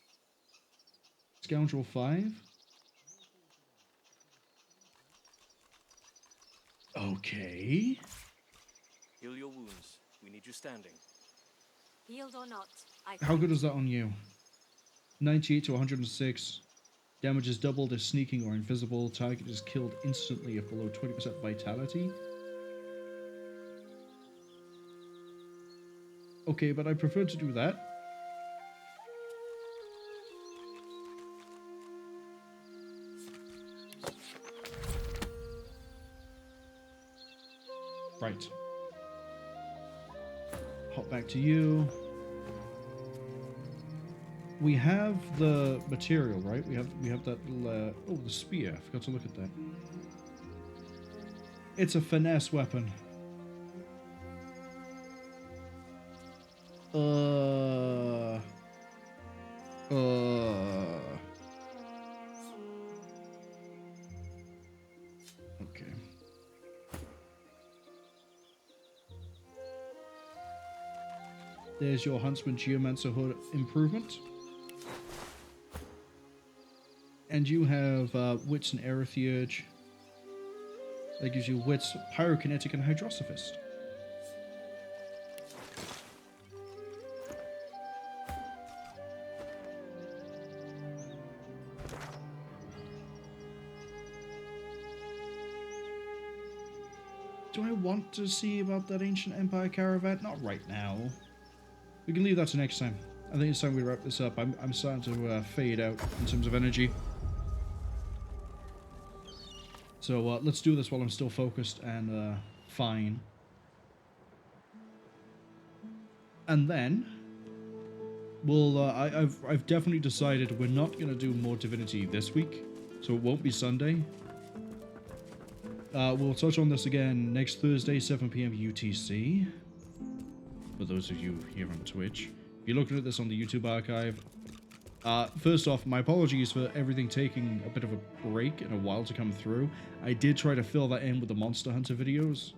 Scoundrel 5. Okay. Heal your wounds. We need you standing. Healed or not, How good is that on you? 98 to 106. Damage is doubled if sneaking or invisible. Target is killed instantly if below 20% vitality. Okay, but I prefer to do that. Right. Hop back to you. We have the material, right? We have that little, oh, the spear. I forgot to look at that. It's a finesse weapon. Okay. There's your Huntsman Geomancer Hood improvement. And you have Wits and Aerotheurge. That gives you Wits, Pyrokinetic, and Hydrosophist. Do I want to see about that Ancient Empire caravan? Not right now. We can leave that to next time. I think it's time we wrap this up. I'm starting to fade out in terms of energy. So let's do this while I'm still focused and fine. And then we'll. I've definitely decided we're not gonna do more Divinity this week, so it won't be Sunday. We'll touch on this again next Thursday, 7 PM UTC. For those of you here on Twitch, if you're looking at this on the YouTube archive. First off, my apologies for everything taking a bit of a break and a while to come through. I did try to fill that in with the Monster Hunter videos.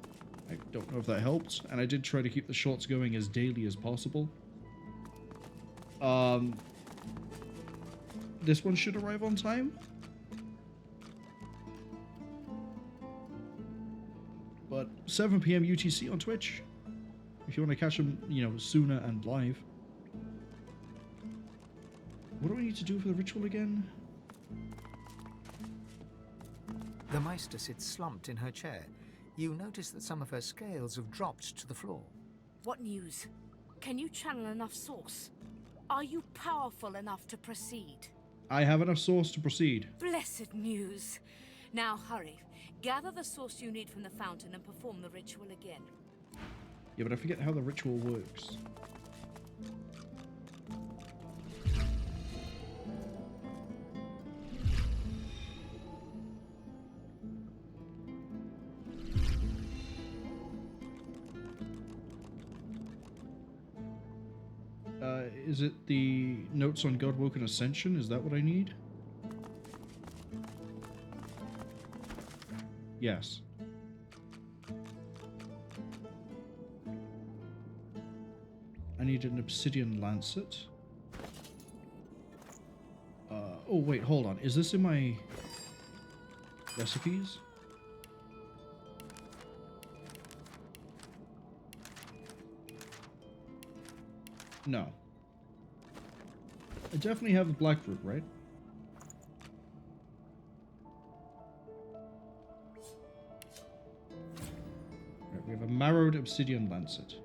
I don't know if that helped. And I did try to keep the shorts going as daily as possible. This one should arrive on time. But 7 PM UTC on Twitch. If you want to catch them, you know, sooner and live. What do I need to do for the ritual again? The Meister sits slumped in her chair. You notice that some of her scales have dropped to the floor. What news? Can you channel enough source? Are you powerful enough to proceed? I have enough source to proceed. Blessed news. Now hurry. Gather the source you need from the fountain and perform the ritual again. Yeah, but I forget how the ritual works. Is it the notes on Godwoken Ascension? Is that what I need? Yes. I need an obsidian lancet. Oh wait, hold on. Is this in my recipes? No. I definitely have the black root, right? Right, we have a marrowed obsidian lancet.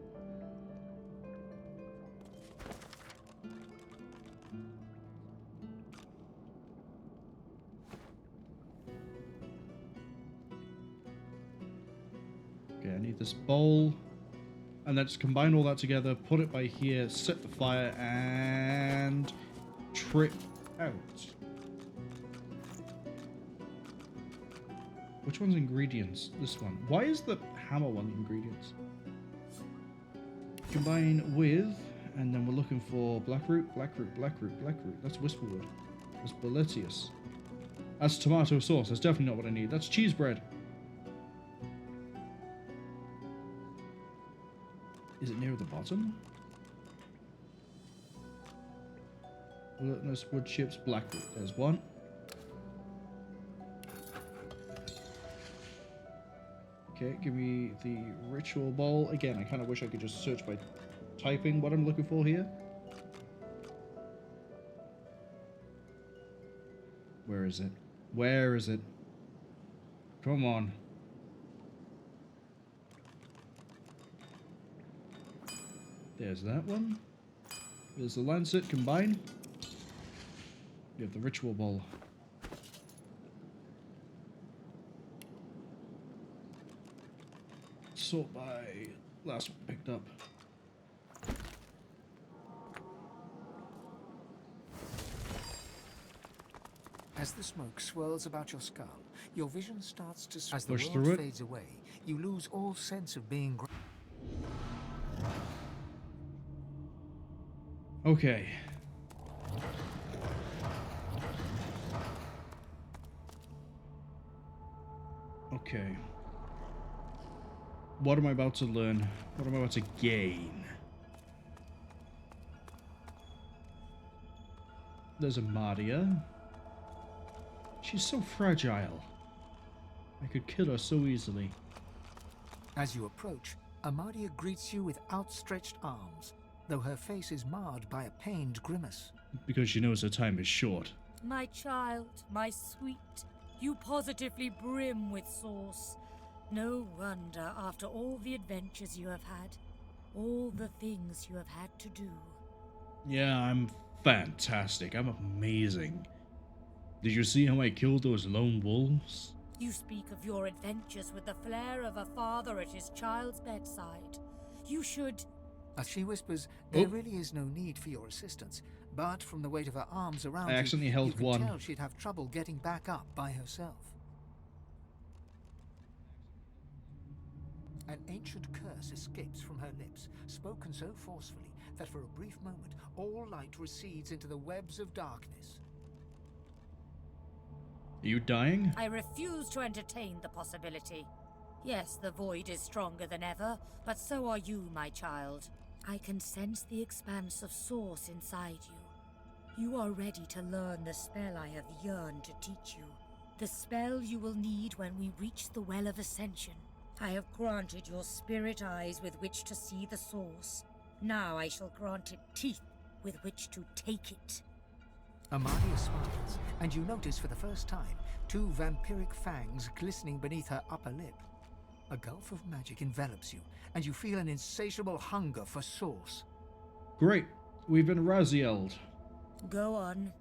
Okay, I need this bowl. And let's combine all that together, put it by here, set the fire, and trip out. Which one's ingredients? This one. Why is the hammer one ingredients? Combine with, and then we're looking for blackroot, blackroot, blackroot, blackroot. That's whisperwood. That's boletius. That's tomato sauce. That's definitely not what I need. That's cheese bread. Is it near the bottom? Glutinous wood chips, blackroot. There's one. Okay, give me the ritual ball. Again, I kind of wish I could just search by typing what I'm looking for here. Where is it? Where is it? Come on. There's that one. There's the Lancet combined. We have the ritual ball. Sort by last one picked up. As the smoke swirls about your skull, your vision starts to... As the Push world through it. fades away, you lose all sense of being... Okay. Okay. What am I about to learn? What am I about to gain? There's a Mardia. She's so fragile. I could kill her so easily. As you approach, Amadia greets you with outstretched arms, though her face is marred by a pained grimace. Because she knows her time is short. My child, my sweet, you positively brim with sauce. No wonder, after all the adventures you have had, all the things you have had to do. Yeah, I'm fantastic. I'm amazing. Did you see how I killed those lone wolves? You speak of your adventures with the flair of a father at his child's bedside. You should... As she whispers, there really is no need for your assistance, but from the weight of her arms around I accidentally you held can one. tell she'd have trouble getting back up by herself. An ancient curse escapes from her lips, spoken so forcefully that for a brief moment all light recedes into the webs of darkness. Are you dying? I refuse to entertain the possibility. Yes, the void is stronger than ever, but so are you, my child. I can sense the expanse of source inside you. You are ready to learn the spell I have yearned to teach you. The spell you will need when we reach the Well of Ascension. I have granted your spirit eyes with which to see the source. Now I shall grant it teeth with which to take it. Amadia smiles, and you notice for the first time 2 vampiric fangs glistening beneath her upper lip. A gulf of magic envelops you, and you feel an insatiable hunger for source. Great. We've been Raziel'd. Go on.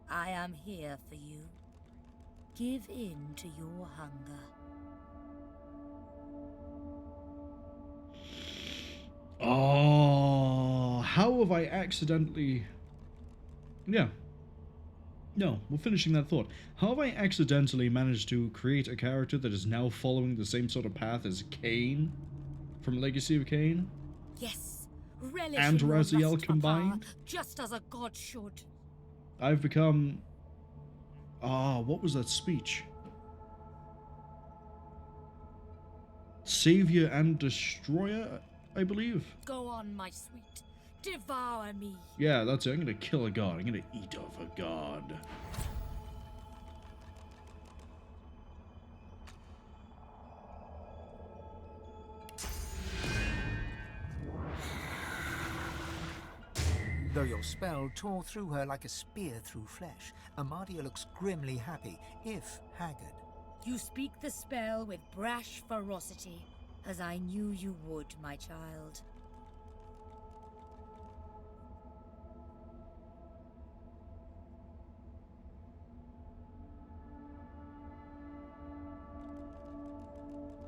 I am here for you. Give in to your hunger. Oh, how have I accidentally... Yeah. No, we're finishing that thought. How have I accidentally managed to create a character that is now following the same sort of path as Cain from Legacy of Cain? Yes, relish And in your Raziel lust for combined? power, just as a god should. I've become... what was that speech? Savior and Destroyer, I believe? Go on, my sweet. Devour me. Yeah, that's it. I'm gonna kill a god. I'm gonna eat off a god. Though your spell tore through her like a spear through flesh, Amadia looks grimly happy, if haggard. You speak the spell with brash ferocity, as I knew you would, my child.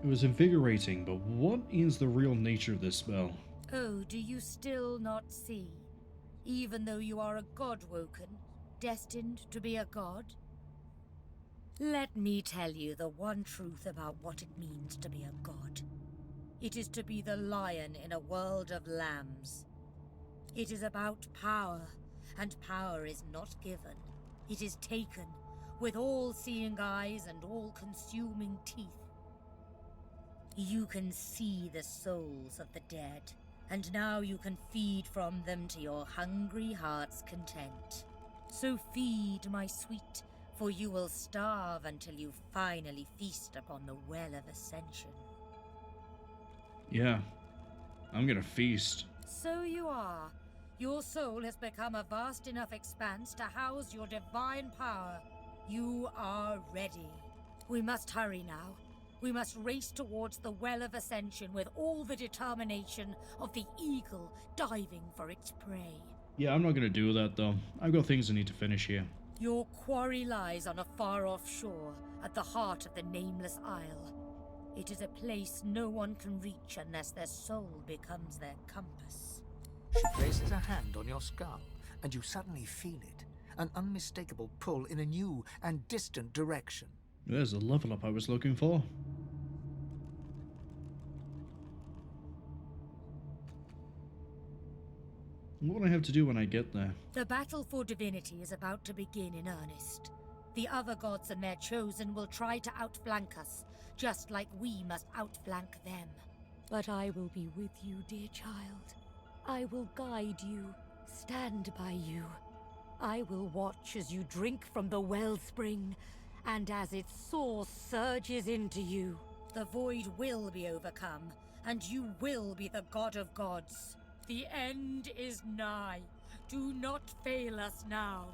It was invigorating, but what is the real nature of this spell? Oh, do you still not see? Even though you are a god-woken, destined to be a god? Let me tell you the one truth about what it means to be a god. It is to be the lion in a world of lambs. It is about power, and power is not given. It is taken, with all-seeing eyes and all-consuming teeth. You can see the souls of the dead, and now you can feed from them to your hungry heart's content. So feed, my sweet, for you will starve until you finally feast upon the Well of Ascension. Yeah. I'm gonna feast. So you are. Your soul has become a vast enough expanse to house your divine power. You are ready. We must hurry now. We must race towards the Well of Ascension with all the determination of the eagle diving for its prey. Yeah, I'm not gonna do that though. I've got things I need to finish here. Your quarry lies on a far-off shore, at the heart of the Nameless Isle. It is a place no one can reach unless their soul becomes their compass. She places a hand on your skull, and you suddenly feel it. An unmistakable pull in a new and distant direction. There's the level up I was looking for. What will I have to do when I get there? The battle for divinity is about to begin in earnest. The other gods and their chosen will try to outflank us, just like we must outflank them. But I will be with you, dear child. I will guide you, stand by you. I will watch as you drink from the wellspring, and as its source surges into you. The void will be overcome, and you will be the god of gods. The end is nigh. Do not fail us now.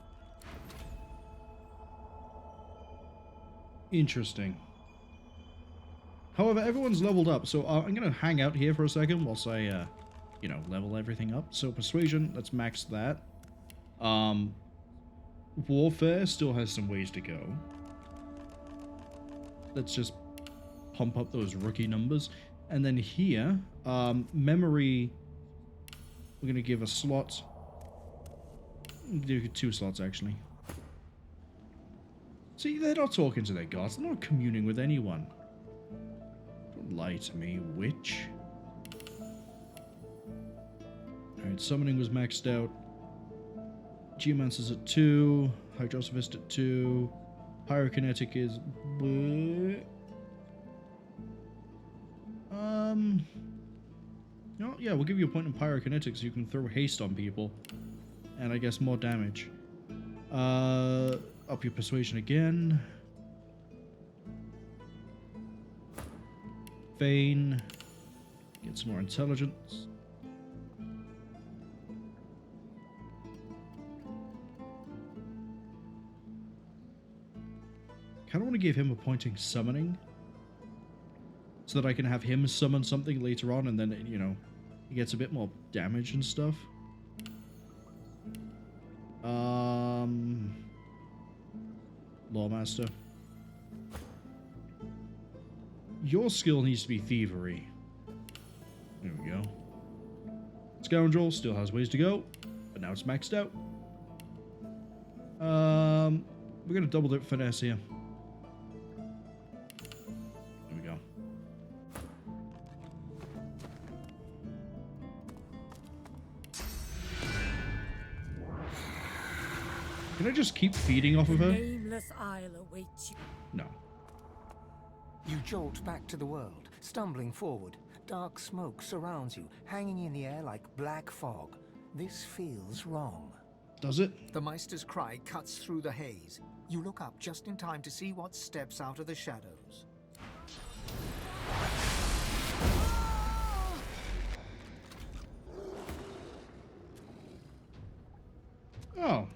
Interesting. However, everyone's leveled up, so I'm going to hang out here for a second whilst I, level everything up. So persuasion, let's max that. Warfare still has some ways to go. Let's just pump up those rookie numbers. And then here, memory, we're going to give a slot. Do 2 slots, actually. See, they're not talking to their gods. They're not communing with anyone. Don't lie to me, witch. Alright, summoning was maxed out. Geomancer's at 2. Hydrosophist at 2. Pyrokinetic is... yeah, we'll give you a point in Pyrokinetic so you can throw haste on people. And I guess more damage. Up your persuasion again. Feign. Get some more intelligence. Kind of want to give him a point in summoning. So that I can have him summon something later on and then, he gets a bit more damage and stuff. Lawmaster. Your skill needs to be thievery. There we go. Scoundrel still has ways to go, but now it's maxed out. We're gonna double dip finesse here. There we go. Can I just keep feeding off of her? Nameless Isle awaits you. No. You jolt back to the world, stumbling forward. Dark smoke surrounds you, hanging in the air like black fog. This feels wrong. Does it? The Meister's cry cuts through the haze. You look up just in time to see what steps out of the shadows. Oh.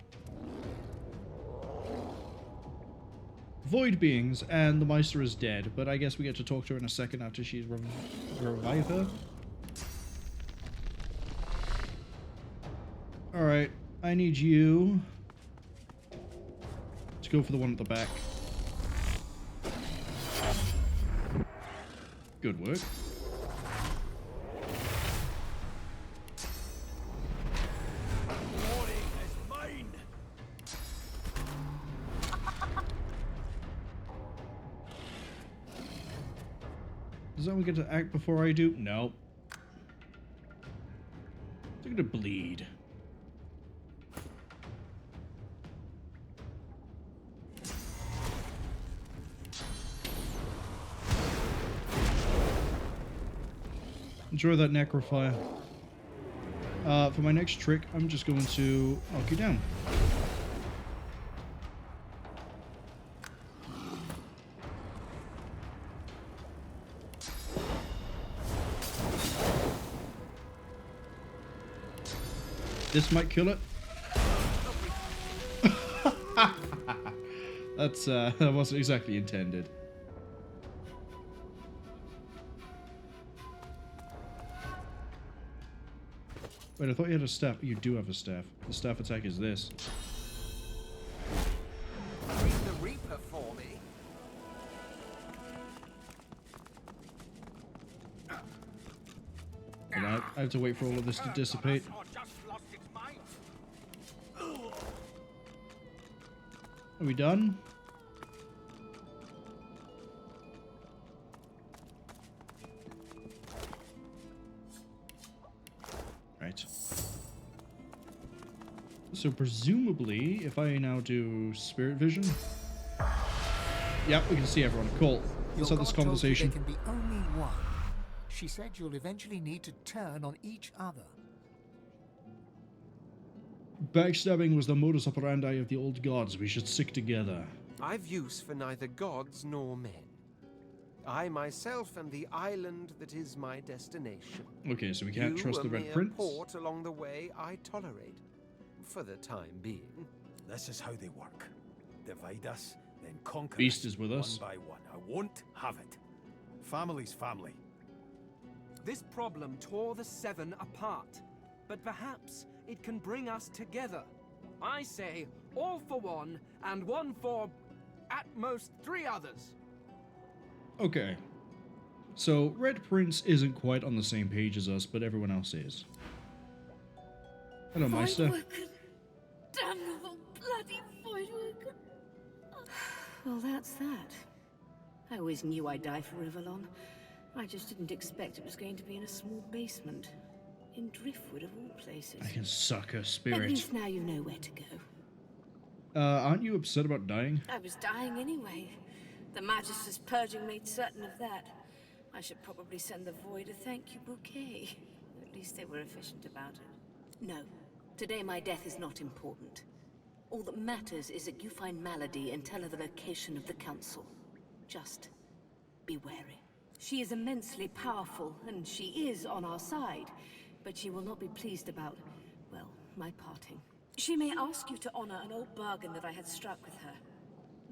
Void beings, and the Meister is dead, but I guess we get to talk to her in a second after she's revived her. Alright, I need you to go for the one at the back. Good work. Does anyone get to act before I do? No. They're gonna bleed. Enjoy that necrofire. For my next trick, I'm just going to knock you down. This might kill it. That wasn't exactly intended. Wait, I thought you had a staff. You do have a staff. The staff attack is this. Bring the Reaper for me. And I have to wait for all of this to dissipate. Are we done? Right. So presumably, if I now do spirit vision, yep, we can see everyone. Cool. Let's have this conversation. There can be only one. She said you'll eventually need to turn on each other. Backstabbing was the modus operandi of the old gods. We should stick together. I've use for neither gods nor men. I myself am the island that is my destination. Okay, so we can't trust the Red Prince. Port along the way I tolerate, for the time being. This is how they work. Divide us, then conquer Beast us is with us. one by one. I won't have it. Family's family. This problem tore the Seven apart, but perhaps it can bring us together. I say all for one, and one for, at most, 3 others. Okay. So, Red Prince isn't quite on the same page as us, but everyone else is. Hello, Meister. Damnable bloody Voidwoken. Well, that's that. I always knew I'd die for Rivellon. I just didn't expect it was going to be in a small basement. In Driftwood, of all places. I can suck her At spirit. least now you know where to go. Aren't you upset about dying? I was dying anyway. The Magister's purging made certain of that. I should probably send the Void a thank you bouquet. At least they were efficient about it. No. Today my death is not important. All that matters is that you find Malady and tell her the location of the Council. Just be wary. She is immensely powerful, and she is on our side. But she will not be pleased about, well, my parting. She may ask you to honor an old bargain that I had struck with her.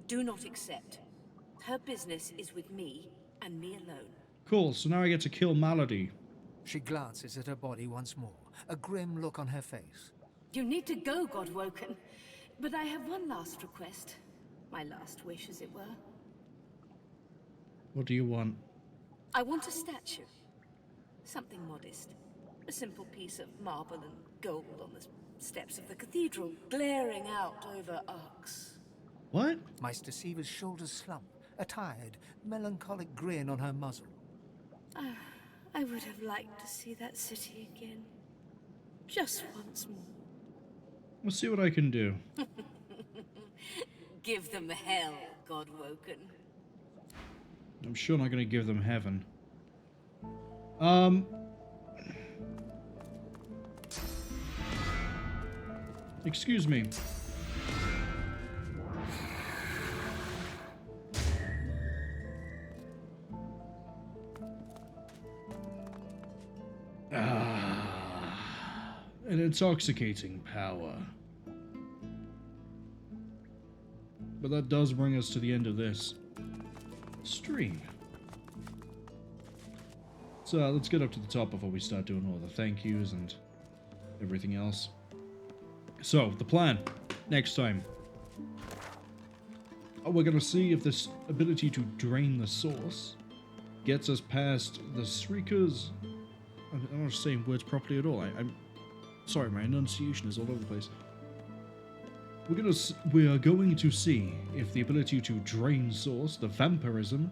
Do not accept. Her business is with me, and me alone. Cool, so now I get to kill Malady. She glances at her body once more, a grim look on her face. You need to go, Godwoken. But I have one last request. My last wish, as it were. What do you want? I want a statue. Something modest. A simple piece of marble and gold on the steps of the cathedral, glaring out over arcs. What? Meister Siva's shoulders slump, a tired, melancholic grin on her muzzle. I would have liked to see that city again. Just once more. We'll see what I can do. Give them hell, Godwoken. I'm sure not going to give them heaven. Excuse me. An intoxicating power. But that does bring us to the end of this stream. So let's get up to the top before we start doing all the thank yous and everything else. So, the plan. Next time. We're going to see if this ability to drain the source gets us past the Shriekers. I'm not saying words properly at all. I'm sorry, my enunciation is all over the place. We are going to see if the ability to drain source, the vampirism,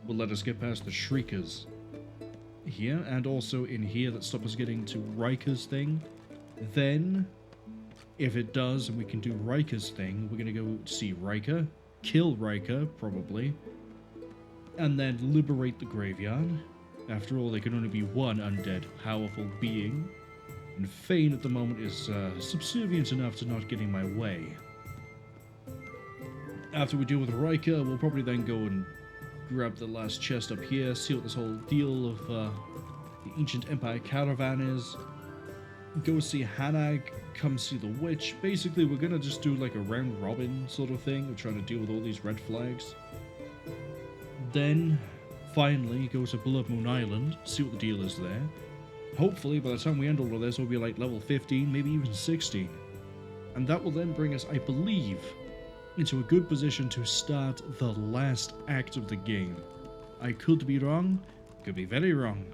will let us get past the Shriekers here, and also in here that stop us getting to Riker's thing. Then, if it does, and we can do Riker's thing, we're going to go see Riker, kill Riker, probably, and then liberate the graveyard. After all, there can only be one undead, powerful being, and Fane at the moment is subservient enough to not get in my way. After we deal with Riker, we'll probably then go and grab the last chest up here, see what this whole deal of the Ancient Empire Caravan is, go see Hanag, come see the witch. Basically, we're gonna just do like a round robin sort of thing of trying to deal with all these red flags. Then, finally, go to Blood Moon Island, see what the deal is there. Hopefully, by the time we end all of this, we'll be like level 15, maybe even 16. And that will then bring us, I believe, into a good position to start the last act of the game. I could be wrong, could be very wrong,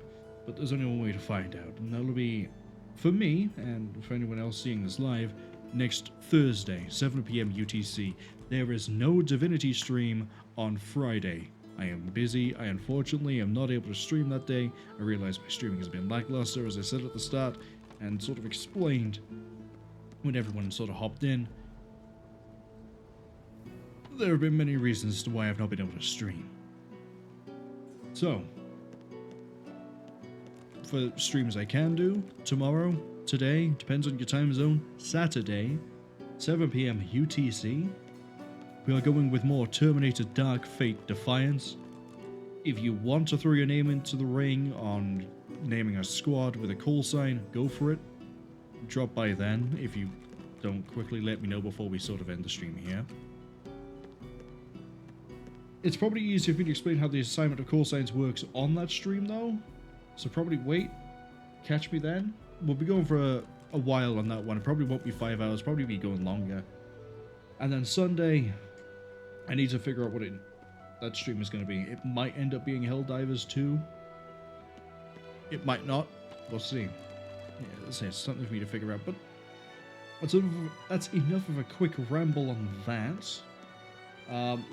but there's only one way to find out, and that'll be, for me, and for anyone else seeing this live, next Thursday, 7 PM UTC. There is no Divinity stream on Friday. I am busy. I unfortunately am not able to stream that day. I realize my streaming has been lackluster, as I said at the start, and sort of explained when everyone sort of hopped in. There have been many reasons as to why I've not been able to stream. So, for streams I can do, tomorrow, today, depends on your time zone, Saturday, 7 PM UTC, we are going with more Terminator Dark Fate Defiance. If you want to throw your name into the ring on naming a squad with a call sign, go for it. Drop by then, if you don't quickly let me know before we sort of end the stream here. It's probably easier for me to explain how the assignment of call signs works on that stream though, so probably wait, catch me then. We'll be going for a while on that one. It probably won't be 5 hours, probably be going longer. And then Sunday, I need to figure out what that stream is going to be. It might end up being Helldivers 2. It might not. We'll see. Yeah, it's something for me to figure out. But that's enough of a quick ramble on that.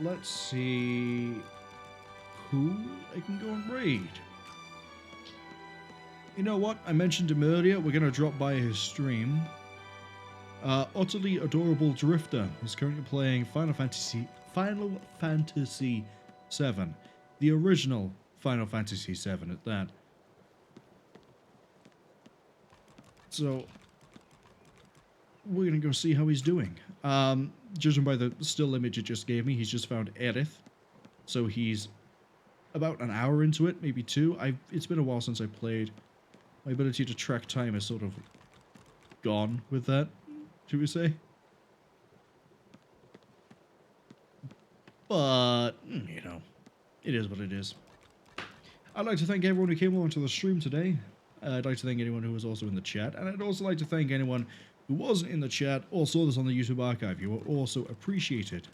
Let's see who I can go and raid. You know what? I mentioned him earlier. We're going to drop by his stream. Utterly Adorable Drifter is currently playing Final Fantasy VII. The original Final Fantasy VII at that. So, we're going to go see how he's doing. Judging by the still image it just gave me, he's just found Aerith. So he's about an hour into it, maybe 2. It's been a while since I played. My ability to track time is sort of gone with that, should we say? But, you know, it is what it is. I'd like to thank everyone who came over to the stream today. I'd like to thank anyone who was also in the chat. And I'd also like to thank anyone who wasn't in the chat or saw this on the YouTube archive. You are also appreciated.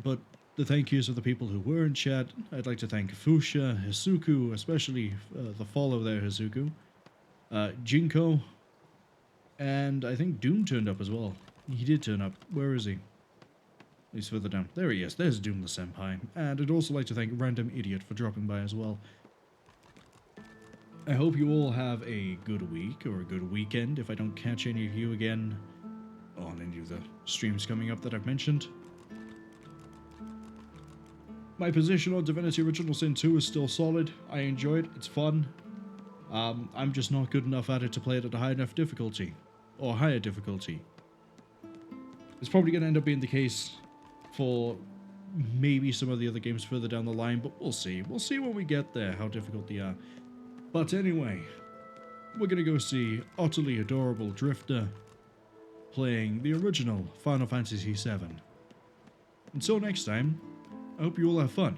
But the thank yous of the people who were in chat, I'd like to thank Fusha, Hisuku, especially the follow there, Hisuku, Jinko, and I think Doom turned up as well. He did turn up. Where is he? He's further down. There he is. There's Doom the Senpai. And I'd also like to thank Random Idiot for dropping by as well. I hope you all have a good week or a good weekend if I don't catch any of you again on any of the streams coming up that I've mentioned. My position on Divinity Original Sin 2 is still solid. I enjoy it. It's fun. I'm just not good enough at it to play it at a high enough difficulty. Or higher difficulty. It's probably going to end up being the case for maybe some of the other games further down the line, but we'll see. We'll see when we get there how difficult they are. But anyway, we're going to go see Utterly Adorable Drifter playing the original Final Fantasy VII. Until next time, I hope you all have fun.